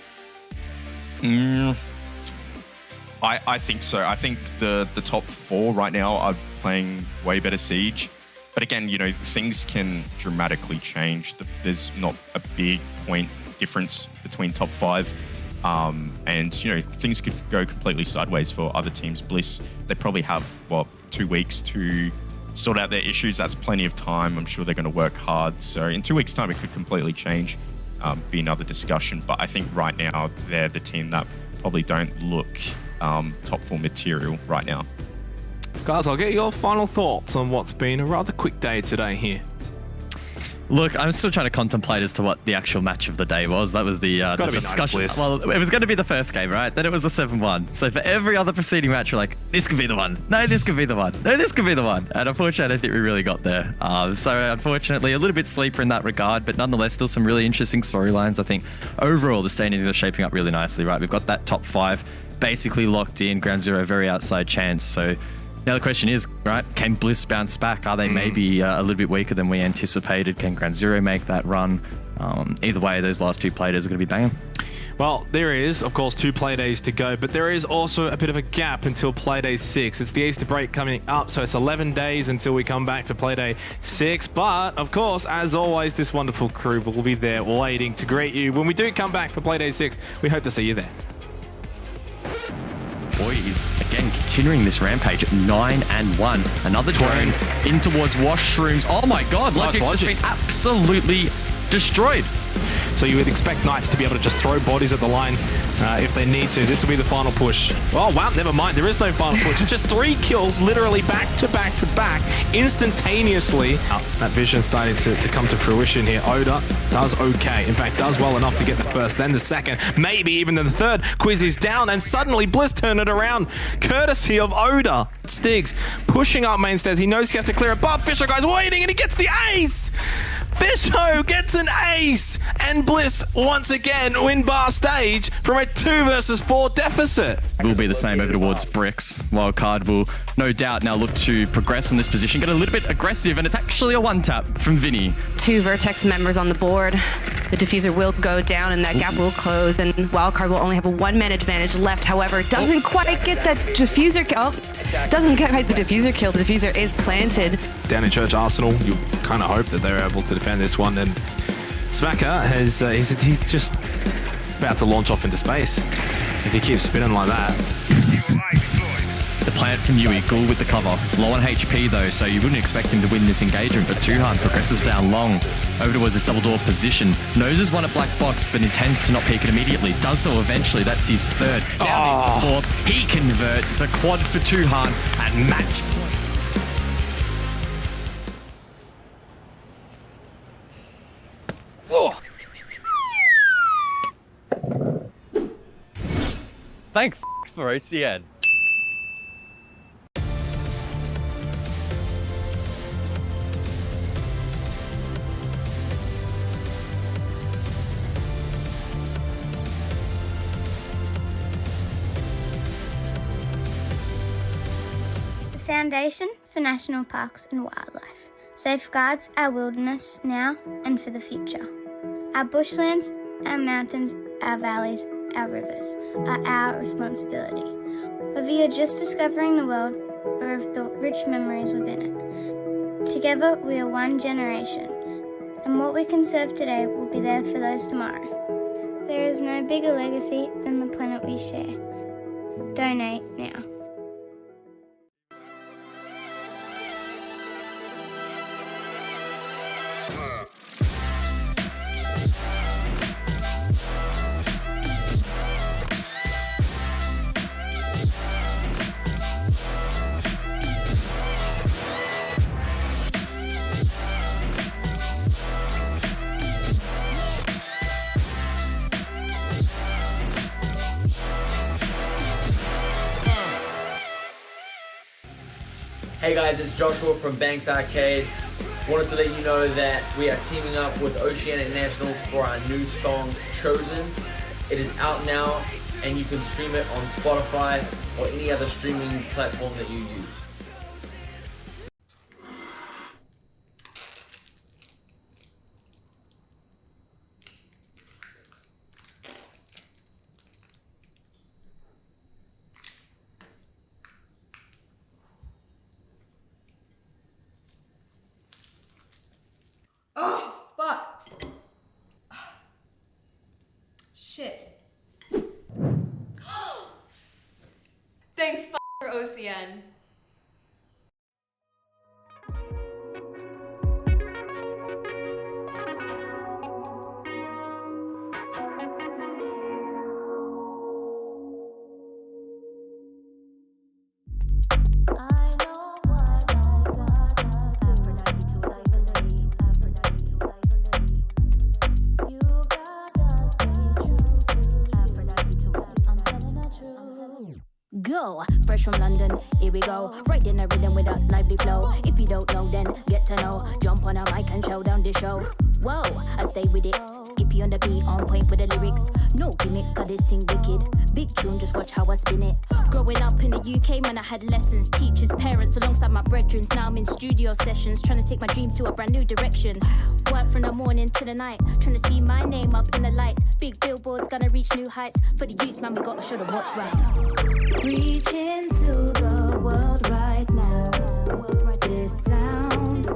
I think so. I think the top 4 right now are playing way better Siege. But again, things can dramatically change. There's not a big point difference between top 5. And things could go completely sideways for other teams. Bliss, they probably have 2 weeks to sort out their issues. That's plenty of time. I'm sure they're going to work hard. So in 2 weeks' time, it could completely change, be another discussion. But I think right now they're the team that probably don't look top 4 material right now. Guys, I'll get your final thoughts on what's been a rather quick day today here. Look, I'm still trying to contemplate as to what the actual match of the day was. That was the discussion. Nice, well, it was going to be the first game, right? Then it was a 7-1. So for every other preceding match, we're like, this could be the one. No, this could be the one. No, this could be the one. And unfortunately, I don't think we really got there. So unfortunately, a little bit sleeper in that regard, but nonetheless, still some really interesting storylines. I think overall, the standings are shaping up really nicely, right? We've got that top 5 basically locked in. Ground Zero, very outside chance. So now the question is, right, can Bliss bounce back? Are they maybe a little bit weaker than we anticipated? Can Ground Zero make that run? Either way, those last 2 Playdays are going to be banging. Well, there is, of course, 2 Playdays to go, but there is also a bit of a gap until Playday 6. It's the Easter break coming up, so it's 11 days until we come back for Playday 6. But, of course, as always, this wonderful crew will be there waiting to greet you. When we do come back for Playday 6, we hope to see you there. Boys, again, continuing this rampage at 9-1. Another drone in towards washrooms. Oh my god, Logic has been absolutely destroyed. So you would expect Knights to be able to just throw bodies at the line if they need to. This will be the final push. Oh, wow, never mind. There is no final push. It's just 3 kills literally back to back to back instantaneously. That vision starting to come to fruition here. Oda does okay. In fact, does well enough to get the first, then the second, maybe even the third. Quiz is down, and suddenly Bliss turn it around. Courtesy of Oda. Stiggs pushing up main stairs. He knows he has to clear it, but Fisher guy's waiting, and he gets the ace! Fisho gets an ace, and Bliss once again win bar stage from a 2 versus 4 deficit. It will be the same over towards Bricks. Wildcard will no doubt now look to progress in this position, get a little bit aggressive, and it's actually a 1-tap from Vinny. 2 Vertex members on the board. The diffuser will go down and that gap will close, and Wildcard will only have a 1-man advantage left. However, doesn't quite get that diffuser kill. Doesn't quite the diffuser kill. The diffuser is planted. Down in Church Arsenal, you kind of hope that they're able to defend this one. And Smacker has he's just about to launch off into space if he keeps spinning like that. The plant from Yui, Ghoul with the cover. Low on HP though, so you wouldn't expect him to win this engagement, but Tuhan progresses down long, over towards this double door position. Noses one at Black Box, but intends to not peek it immediately. Does so eventually, that's his 3rd. Now it's the 4th. He converts, it's a quad for Tuhan, and match point. Thank for OCN. The Foundation for National Parks and Wildlife safeguards our wilderness now and for the future. Our bushlands, our mountains, our valleys, our rivers are our responsibility. Whether you're just discovering the world or have built rich memories within it, together we are one generation, and what we conserve today will be there for those tomorrow. There is no bigger legacy than the planet we share. Donate now. Hey guys, it's Joshua from Banks Arcade. Wanted to let you know that we are teaming up with Oceanic Nationals for our new song, Chosen. It is out now, and you can stream it on Spotify or any other streaming platform that you use. Oh, fuck. Shit. Thank fuck for OCN. from London. Here we go, right in a rhythm with a lively flow. If you don't know, then get to know. Jump on a mic and show down the show. Whoa, I stay with it. Skippy on the beat, on point with the lyrics. No gimmicks, got this thing wicked. Big tune, just watch how I spin it. Growing up in the UK, man, I had lessons, teachers, parents, alongside my brethren. Now I'm in studio sessions, trying to take my dreams to a brand new direction. Work from the morning to the night, trying to see my name up in the lights. Big billboards, gonna reach new heights. For the youths, man, we gotta show them what's right. Reach into the world right now. This sound,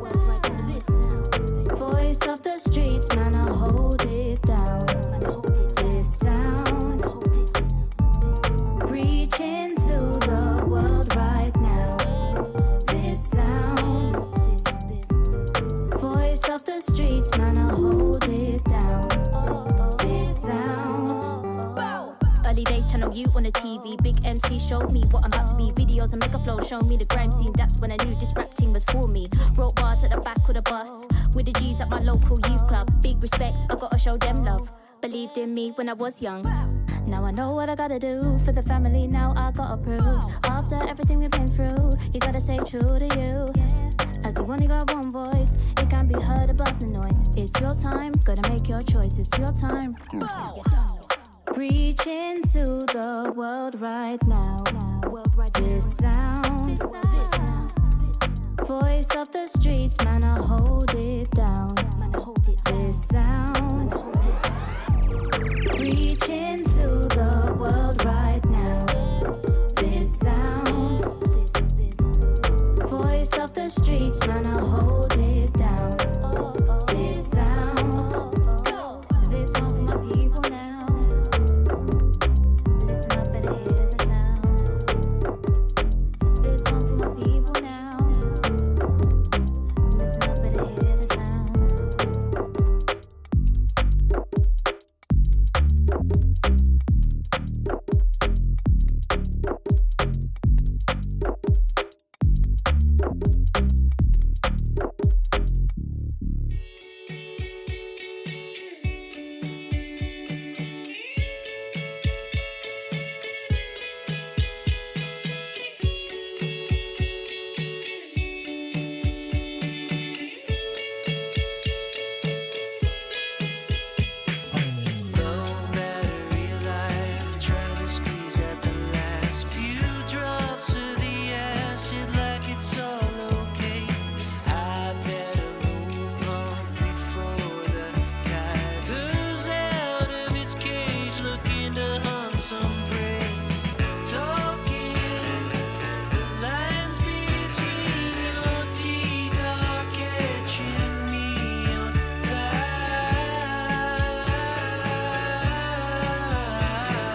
voice of the streets, man, I hold it down. This sound, reach into the world right now. This sound, voice of the streets, man, I hold it down. This sound. Early days, channel you on the TV. Big MC showed me what I'm about to be. Videos and mega flow showed me the grime scene. That's when I knew this rap team was for me. Wrote bars at the back of the bus with the G's at my local youth club. Big respect, I gotta show them love. Believed in me when I was young. Now I know what I gotta do for the family. Now I gotta prove. After everything we've been through, you gotta stay true to you. As you only got one voice, it can't be heard above the noise. It's your time, gotta make your choice. It's your time. Reach into the world right now. This sound, voice of the streets, man, I hold it down. This sound, reach in.